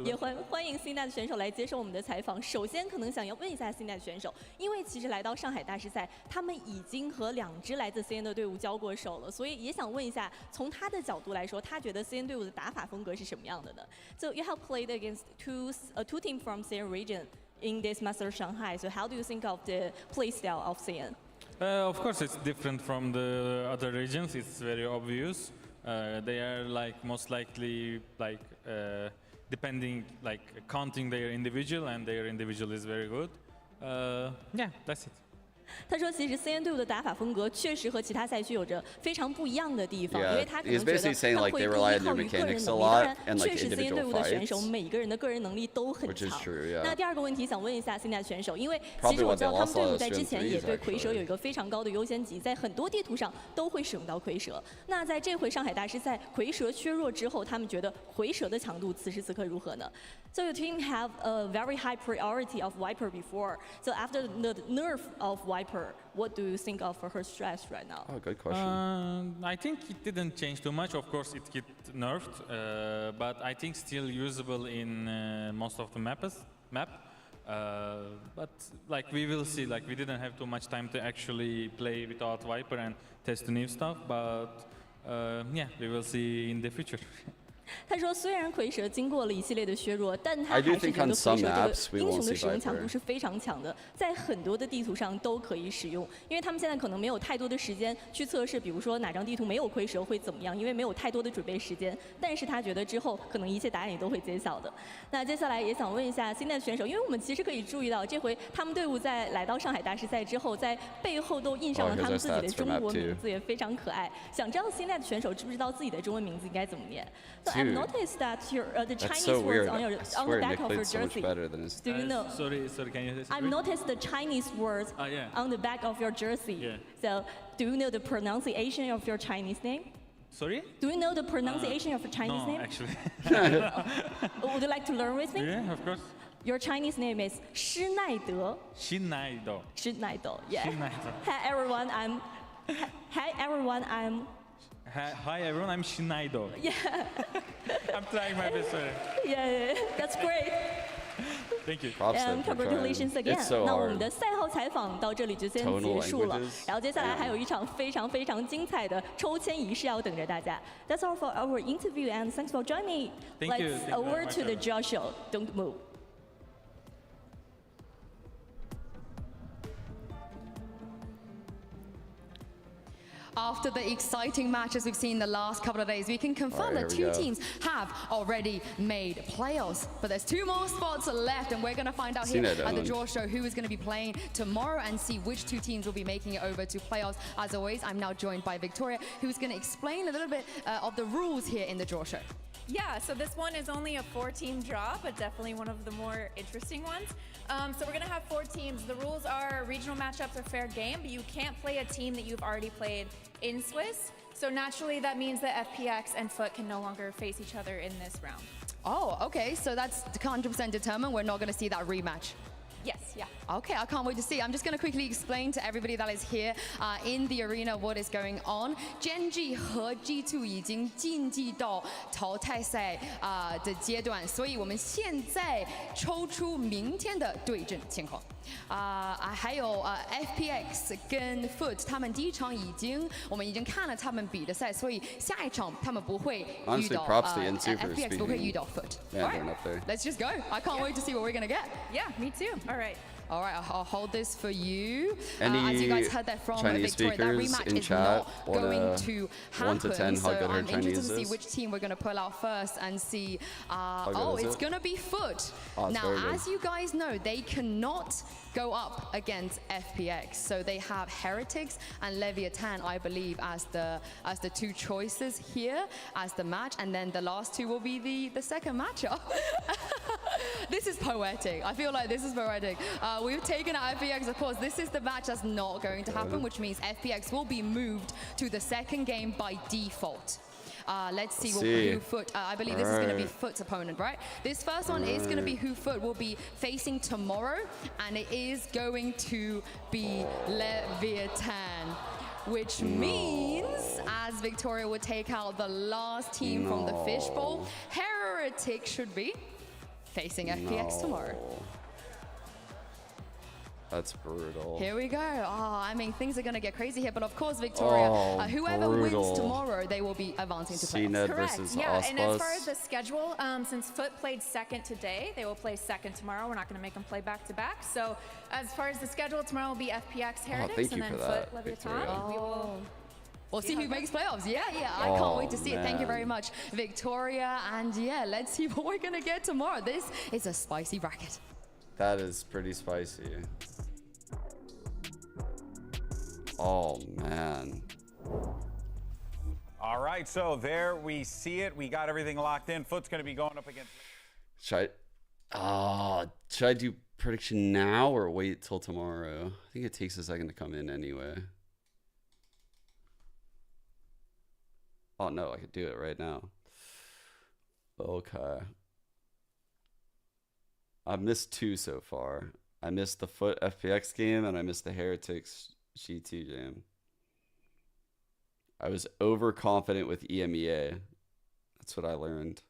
也欢迎 CNET 选手来接受我们的采访。首先，可能想要问一下 CNET 选手，因为其实来到上海大师赛，他们已经和2支来自 CN 的队伍交过手了，所以也想问一下，从他的角度来说，他觉得 CN 队伍的打法风格是什么样的呢 ？So you have played against two teams from CN region in this Master Shanghai. So how do you think of the play style of CN? Of course, it's different from the other regions. It's very obvious. They are like most likely like depending like counting their individual, and their individual is very good. Yeah, that's it. 他说：“其实 CN 队伍的打法风格确实和其他赛区有着非常不一样的地方，因为他可能觉得他会更依靠于个人能力。当然，确实 CN 队伍的选手每个人的个人能力都很强。那第二个问题想问一下 CNET 选手，因为其实我知道他们队伍在之前也对蝰蛇有一个非常高的优先级，在很多地图上都会使用到蝰蛇。那在这回上海大师赛蝰蛇削弱之后，他们觉得蝰蛇的强度此时此刻如何呢？” So your team have a very high priority of Viper before. So after the nerf of Viper, what do you think of her stress right now? Oh, good question. I think it didn't change too much. Of course, it get nerfed, but I think still usable in most of the map. But like we will see. Like we didn't have too much time to actually play without Viper and test the new stuff. But yeah, we will see in the future. 他说：“虽然蝰蛇经过了一系列的削弱，但他还是觉得蝰蛇这个英雄的使用强度是非常强的，在很多的地图上都可以使用。因为他们现在可能没有太多的时间去测试，比如说哪张地图没有蝰蛇会怎么样，因为没有太多的准备时间。但是他觉得之后可能一切答案也都会揭晓的。那接下来也想问一下 CNET 选手，因为我们其实可以注意到，这回他们队伍在来到上海大师赛之后，在背后都印上了他们自己的中国名字，也非常可爱。想知道 CNET 选手知不知道自己的中文名字应该怎么念？” I've noticed that the Chinese words on the back of your jersey. Do you know? Sorry, can you? I've noticed the Chinese words on the back of your jersey. Yeah. So, do you know the pronunciation of your Chinese name? Sorry? Do you know the pronunciation of your Chinese name? No, actually. Would you like to learn with me? Yeah, of course. Your Chinese name is 施耐德. 施耐德. 施耐德. Yeah. 施耐德. Hi everyone, I'm. Hi everyone, I'm Schneider. Yeah. I'm trying my best. Yeah, that's great. Thank you. And congratulations again. 那我们的赛后采访到这里就先结束了，然后接下来还有一场非常非常精彩的抽签仪式要等着大家。That's all for our interview, and thanks for joining. Let's over to the judge show. Don't move. After the exciting matches we've seen the last couple of days, we can confirm that two teams have already made playoffs. But there's 2 more spots left, and we're going to find out here at the draw show who is going to be playing tomorrow and see which 2 teams will be making it over to playoffs. As always, I'm now joined by Victoria, who's going to explain a little bit of the rules here in the draw show. Yeah, so this one is only a 4-team draw, but definitely one of the more interesting ones. So we're going to have 4 teams. The rules are regional matchups are fair game, but you can't play a team that you've already played in Swiss. So naturally, that means that FPX and FUT can no longer face each other in this round. Oh, okay. So that's 100% determined. We're not going to see that rematch. Yes, yeah. Okay, I can't wait to see. I'm just going to quickly explain to everybody that is here in the arena what is going on. Gen.G 和 G2 已经晋级到淘汰赛的阶段，所以我们现在抽出明天的对阵情况。还有FPX 跟 FUT 他们第一场我们已经看了他们比的赛，所以下一场他们不会遇到FPX 不会遇到 FUT. Alright, let's just go. I can't wait to see what we're gonna get. Yeah, me too. All right. All right, I'll hold this for you. As you guys heard that from Victoria, that rematch is not going to happen. 1 to 10, how good her Chinese interested to see which team we're going to pull out first and see. It's going to be FUT. Now, as you guys know, they cannot go up against FPX. So they have Heretics and Levaton, I believe, as the 2 choices here as the match, and then the last 2 will be the second matchup. This is poetic. I feel like this is poetic. We've taken out FPX, of course. This is the match that's not going to happen, which means FPX will be moved to the second game by default. Let's see who FUT. I believe this is going to be FUT's opponent, right? This first one is going to be who FUT will be facing tomorrow, and it is going to be Levaton. Which means, as Victoria would take out the last team from the fishbowl, Heretic should be facing FPX tomorrow. That's brutal. Here we go. Oh, I mean, things are going to get crazy here. But of course, Victoria, whoever wins tomorrow, they will be advancing to playoffs. Correct. Yeah, and as far as the schedule, since FUT played second today, they will play second tomorrow. We're not going to make them play back-to-back. So as far as the schedule, tomorrow will be FPX Heretics, and then FUT Levaton. We'll see who makes playoffs. Yeah, I can't wait to see it. Thank you very much, Victoria. And yeah, let's see what we're going to get tomorrow. This is a spicy bracket. That is pretty spicy. Oh, man. All right, so there we see it. We got everything locked in. FUT's going to be going up against... Should I do prediction now or wait till tomorrow? I think it takes a second to come in anyway. Oh, no, I could do it right now. Okay. I've missed 2 so far. I missed the FUT FPX game, and I missed the Heretics GT game. I was overconfident with EMEA. That's what I learned.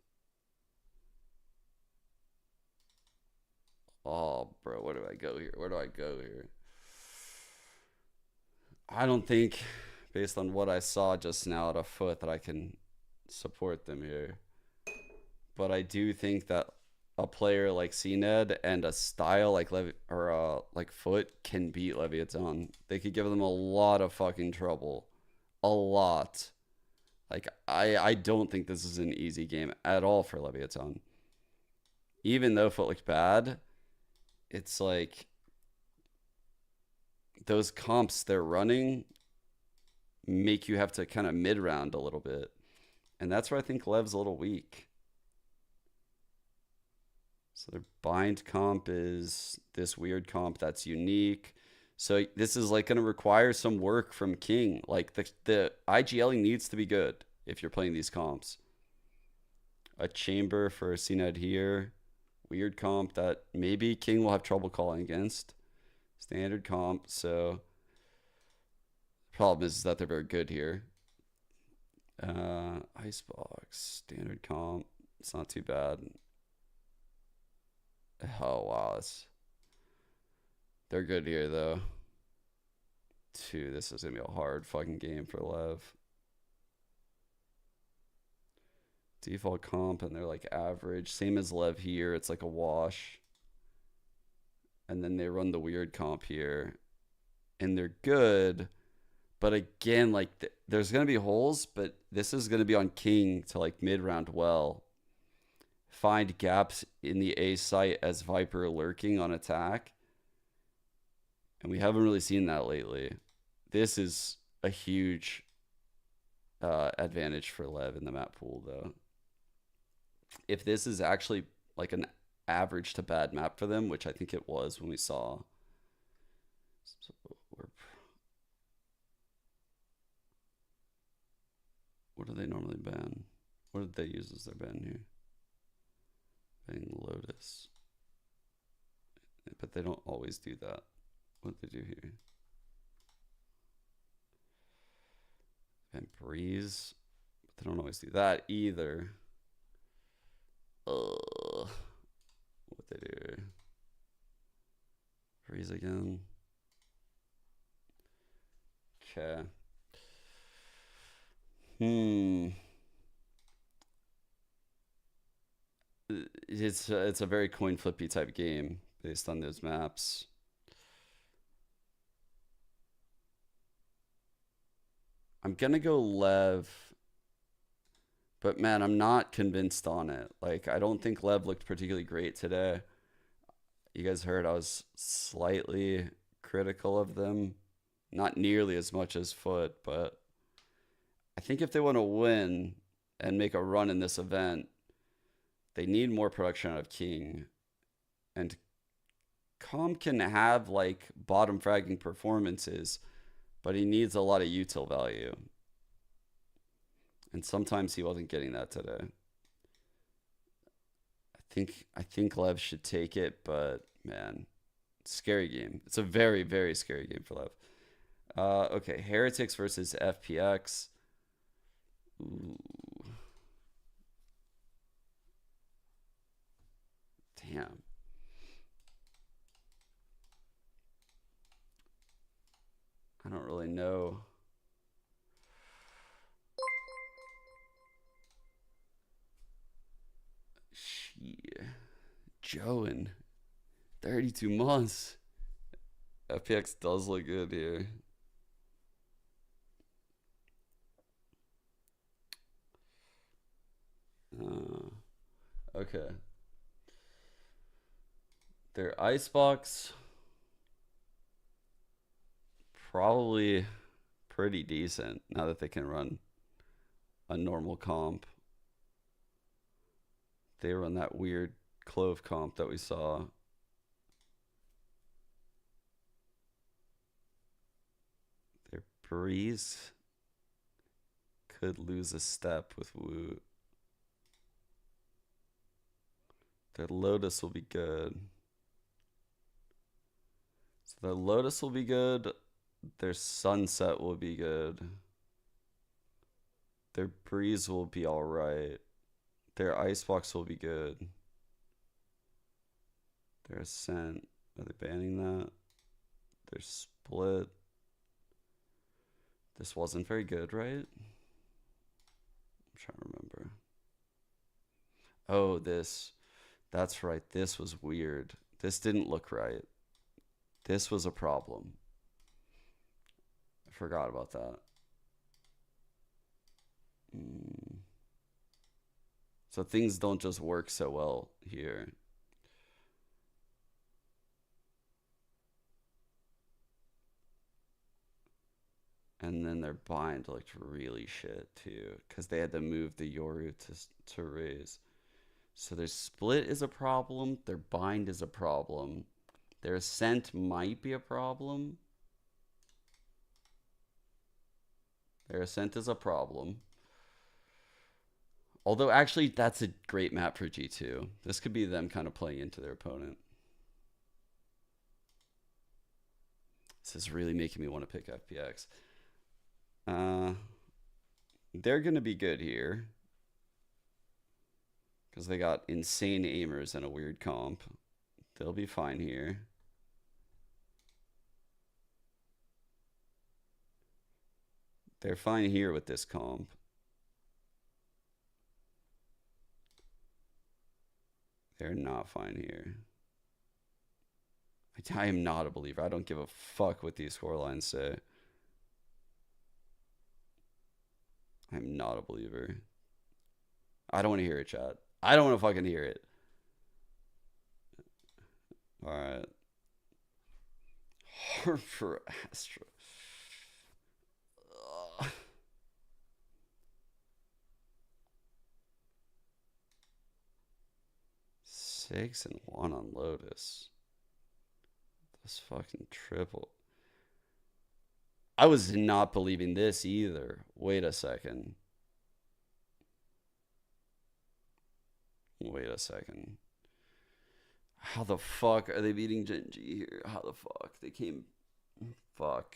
Oh, bro, where do I go here? Where do I go here? I don't think, based on what I saw just now at a FUT, that I can support them here. But I do think that a player like CNED and a style like FUT can beat Levaton. They could give them a lot of fucking trouble. A lot. Like, I don't think this is an easy game at all for Levaton. Even though FUT looked bad, it's like those comps they're running make you have to kind of mid-round a little bit. And that's where I think Lev's a little weak. So their bind comp is this weird comp that's unique. So this is like going to require some work from King. Like the IGLing needs to be good if you're playing these comps. A chamber for CNED here. Weird comp that maybe King will have trouble calling against. Standard comp. So the problem is that they're very good here. Icebox. Standard comp. It's not too bad. Oh, wow. They're good here, though. 2. This is going to be a hard fucking game for Lev. Default comp, and they're like average. Same as Lev here. It's like a wash. And then they run the weird comp here. And they're good. But again, like, there's going to be holes, but this is going to be on King to, like, mid-round well. Find gaps in the A site as Viper lurking on attack. And we haven't really seen that lately. This is a huge advantage for Lev in the map pool, though. If this is actually like an average to bad map for them, which I think it was when we saw. So what do they normally ban? What did they use as their ban here? Banning Lotus. But they don't always do that. What do they do here? And Breeze. But they don't always do that either. What they do? Breeze again. Okay. It's a very coin flippy type game based on those maps. I'm gonna go Lev, but man, I'm not convinced on it. Like, I don't think Lev looked particularly great today. You guys heard I was slightly critical of them, not nearly as much as FUT, but I think if they want to win and make a run in this event, they need more production out of King. And Com can have like bottom fragging performances, but he needs a lot of util value. And sometimes he wasn't getting that today. I think Lev should take it, but man, scary game. It's a very, very scary game for Lev. Okay, Heretics versus FPX. Ooh. Damn. I don't really know. Joan, 32 months. FPX does look good here. Okay. Their icebox, probably pretty decent now that they can run a normal comp. They run that weird Clove comp that we saw. Their Breeze could lose a step with Woot. Their Lotus will be good. So their Lotus will be good. Their Sunset will be good. Their Breeze will be alright. Their Icebox will be good. Their Ascent. Are they banning that? Their Split. This wasn't very good, right? I'm trying to remember. Oh, this. That's right. This was weird. This didn't look right. This was a problem. I forgot about that. So things don't just work so well here. And then their bind looked really shit too, because they had to move the Yoru to raise. So their split is a problem. Their bind is a problem. Their ascent might be a problem. Their ascent is a problem. Although actually that's a great map for G2. This could be them kind of playing into their opponent. This is really making me want to pick FPX. They're going to be good here, because they got insane aimers and a weird comp. They'll be fine here. They're fine here with this comp. They're not fine here. I am not a believer. I don't give a fuck what these scorelines say. I'm not a believer. I don't want to hear it, chat. I don't want to fucking hear it. Alright. Hard for Astra. 6-1 on Lotus. This fucking triple. I was not believing this either. Wait a second. Wait a second. How the fuck are they beating Genji here? How the fuck? They came... Fuck.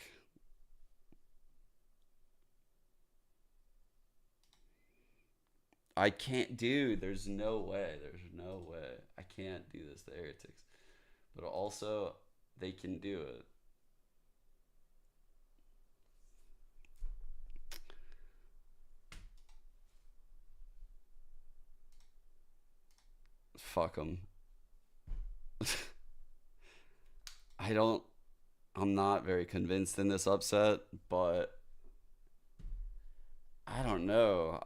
I can't do... There's no way. There's no way. I can't do this to Heretics. But also, they can do it. Fuck them. I'm not very convinced in this upset, but I don't know.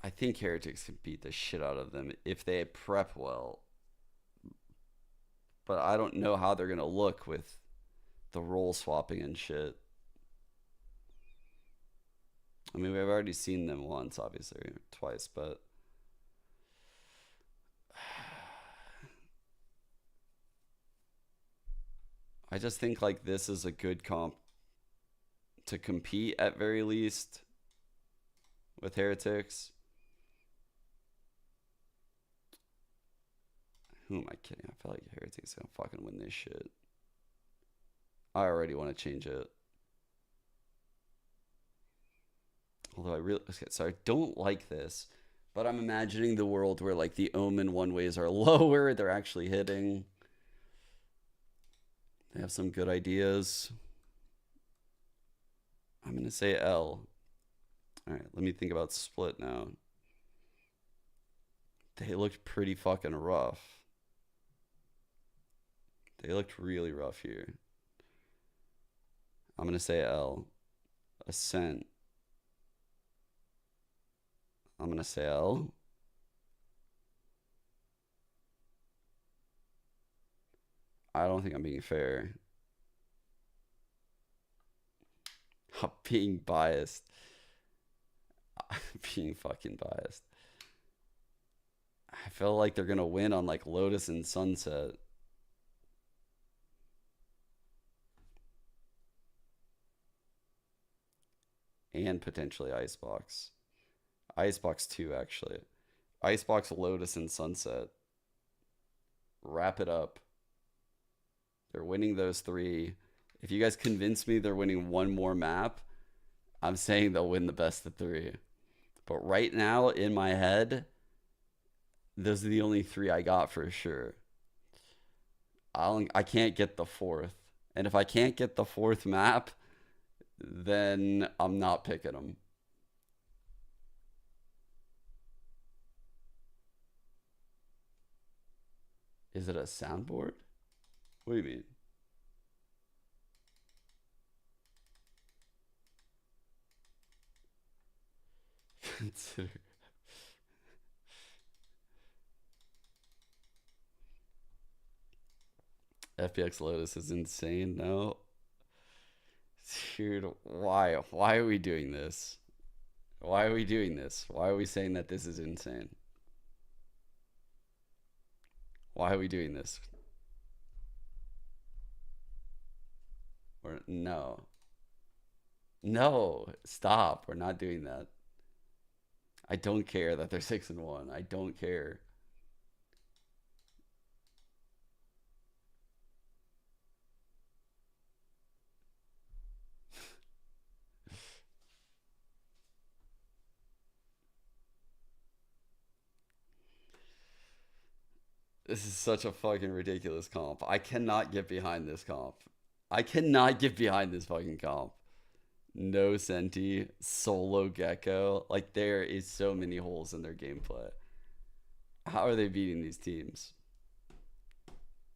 I think Heretics can beat the shit out of them if they prep well. But I don't know how they're going to look with the role swapping and shit. I mean, we've already seen them once, obviously, twice, but... I just think like this is a good comp to compete at very least with Heretics. Who am I kidding? I feel like Heretics gonna fucking win this shit. I already want to change it. Although I don't like this, but I'm imagining the world where like the Omen one-ways are lower. They're actually hitting. They have some good ideas. I'm going to say L. All right, let me think about split now. They looked pretty fucking rough. They looked really rough here. I'm going to say L. Ascent. I'm going to say L. I don't think I'm being fair. I'm being biased. I'm being fucking biased. I feel like they're going to win on like Lotus and Sunset. And potentially Icebox. Icebox 2, actually. Icebox, Lotus, and Sunset. Wrap it up. They're winning those 3. If you guys convince me they're winning one more map, I'm saying they'll win the best of 3. But right now, in my head, those are the only 3 I got for sure. I can't get the 4th. And if I can't get the 4th map, then I'm not picking them. Is it a soundboard? What do you mean? Consider. FPX Lotus is insane now. Dude, why? Why are we doing this? Why are we doing this? Why are we saying that this is insane? Why are we doing this? Or no. No, stop. We're not doing that. I don't care that they're 6-1. I don't care. This is such a fucking ridiculous comp. I cannot get behind this comp. I cannot get behind this fucking comp. No Senti, solo Gecko. Like, there is so many holes in their gameplay. How are they beating these teams?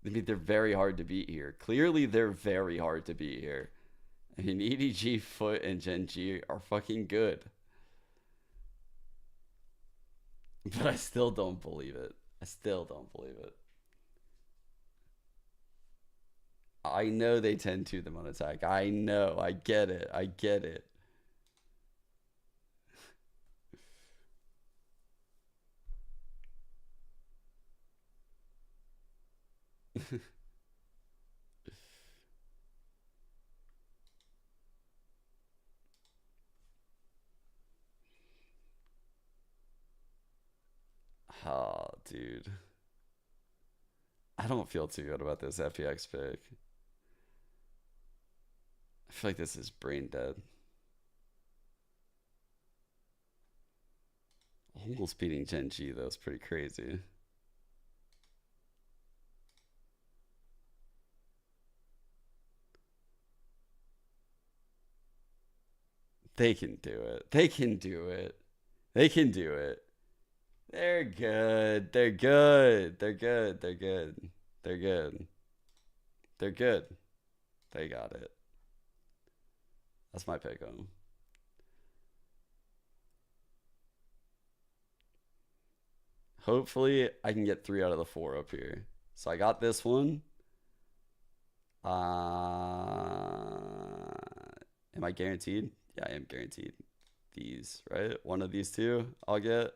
I mean, they're very hard to beat here. Clearly, they're very hard to beat here. I mean, EDG, FUT, and Gen G are fucking good. But I still don't believe it. I still don't believe it. I know they 10-2 them on attack. I know. I get it. I get it. Oh, dude. I don't feel too good about this FPX pick. I feel like this is brain dead. Almost beating Gen G, though, is pretty crazy. They can do it. They can do it. They can do it. They're good. They're good. They're good. They're good. They're good. They're good. They got it. That's my pick on them. Hopefully, I can get 3 out of the 4 up here. So I got this one. Am I guaranteed? Yeah, I am guaranteed. These, right? One of these 2 I'll get.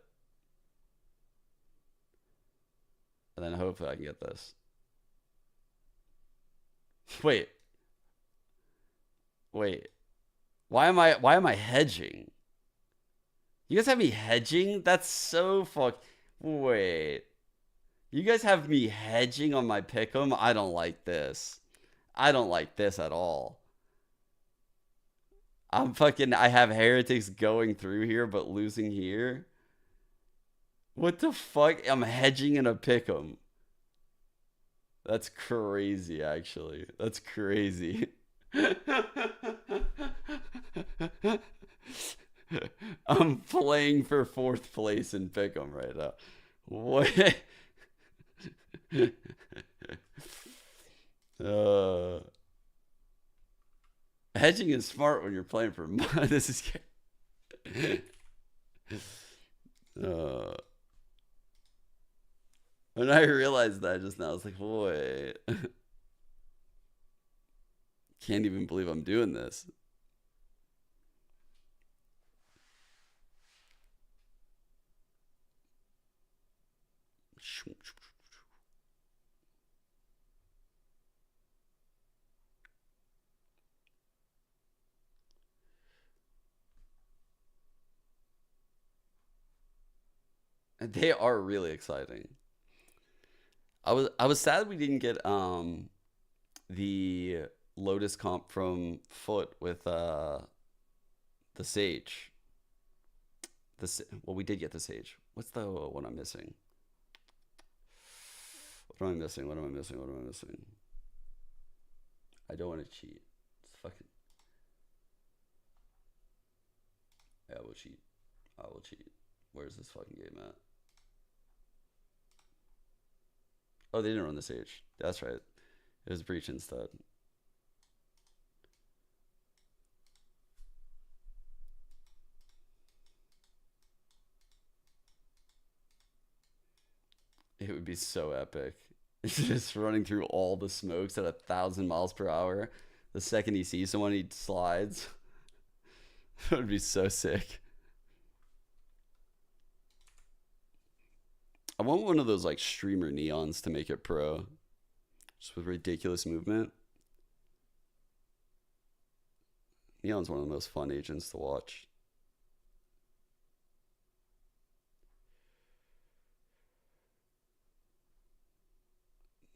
And then hopefully I can get this. Wait. Why am I hedging? You guys have me hedging? That's so Wait. You guys have me hedging on my pick'em? I don't like this. I don't like this at all. I have Heretics going through here, but losing here. What the fuck? I'm hedging in a pick'em. That's crazy, actually. That's crazy. I'm playing for 4th place in pick'em right now. What? Hedging is smart when you're playing for money. This is when I realized that just now, I was like, wait. Can't even believe I'm doing this. They are really exciting. I was sad we didn't get the Lotus comp from FUT with the Sage. Well, we did get the Sage. What's the one I'm missing? What am I missing? What am I missing? What am I missing? I don't want to cheat. It's fucking. Yeah, I will cheat. I will cheat. Where's this fucking game at? Oh, they didn't run the Sage. That's right. It was Breach instead. It would be so epic. It's just running through all the smokes at 1,000 miles per hour. The second he sees someone, he slides. That would be so sick. I want one of those like streamer neons to make it pro. Just with ridiculous movement. Neon's one of the most fun agents to watch.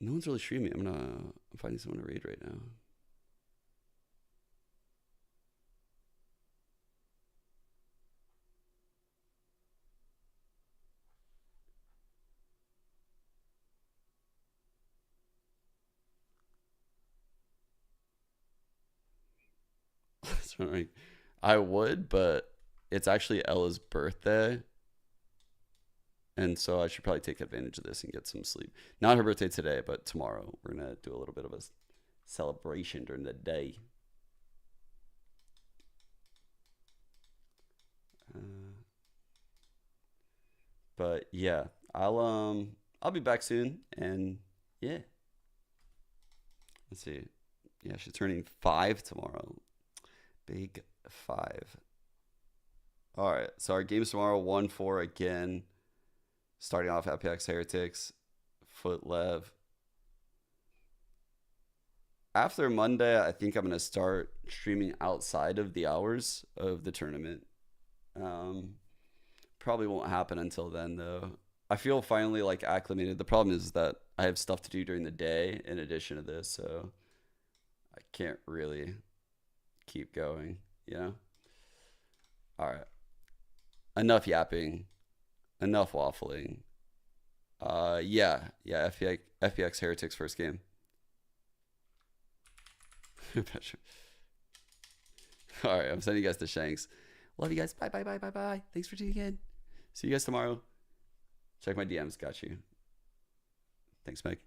No one's really streaming. I'm finding someone to raid right now. I would, but it's actually Ella's birthday. And so I should probably take advantage of this and get some sleep. Not her birthday today, but tomorrow. We're going to do a little bit of a celebration during the day. But yeah, I'll be back soon. And yeah. Let's see. Yeah, she's turning 5 tomorrow. Big 5. All right. So our games tomorrow, 1-4 again. Starting off FPX Heretics, FUT Lev. After Monday, I think I'm going to start streaming outside of the hours of the tournament. Probably won't happen until then, though. I feel finally like acclimated. The problem is that I have stuff to do during the day in addition to this, so I can't really keep going, you know? All right. Enough yapping. Enough waffling. Yeah, FPX Heretics first game. All right, I'm sending you guys to Shanks. Love you guys. Bye, bye, bye, bye, bye. Thanks for tuning in. See you guys tomorrow. Check my DMs. Got you. Thanks, Meg.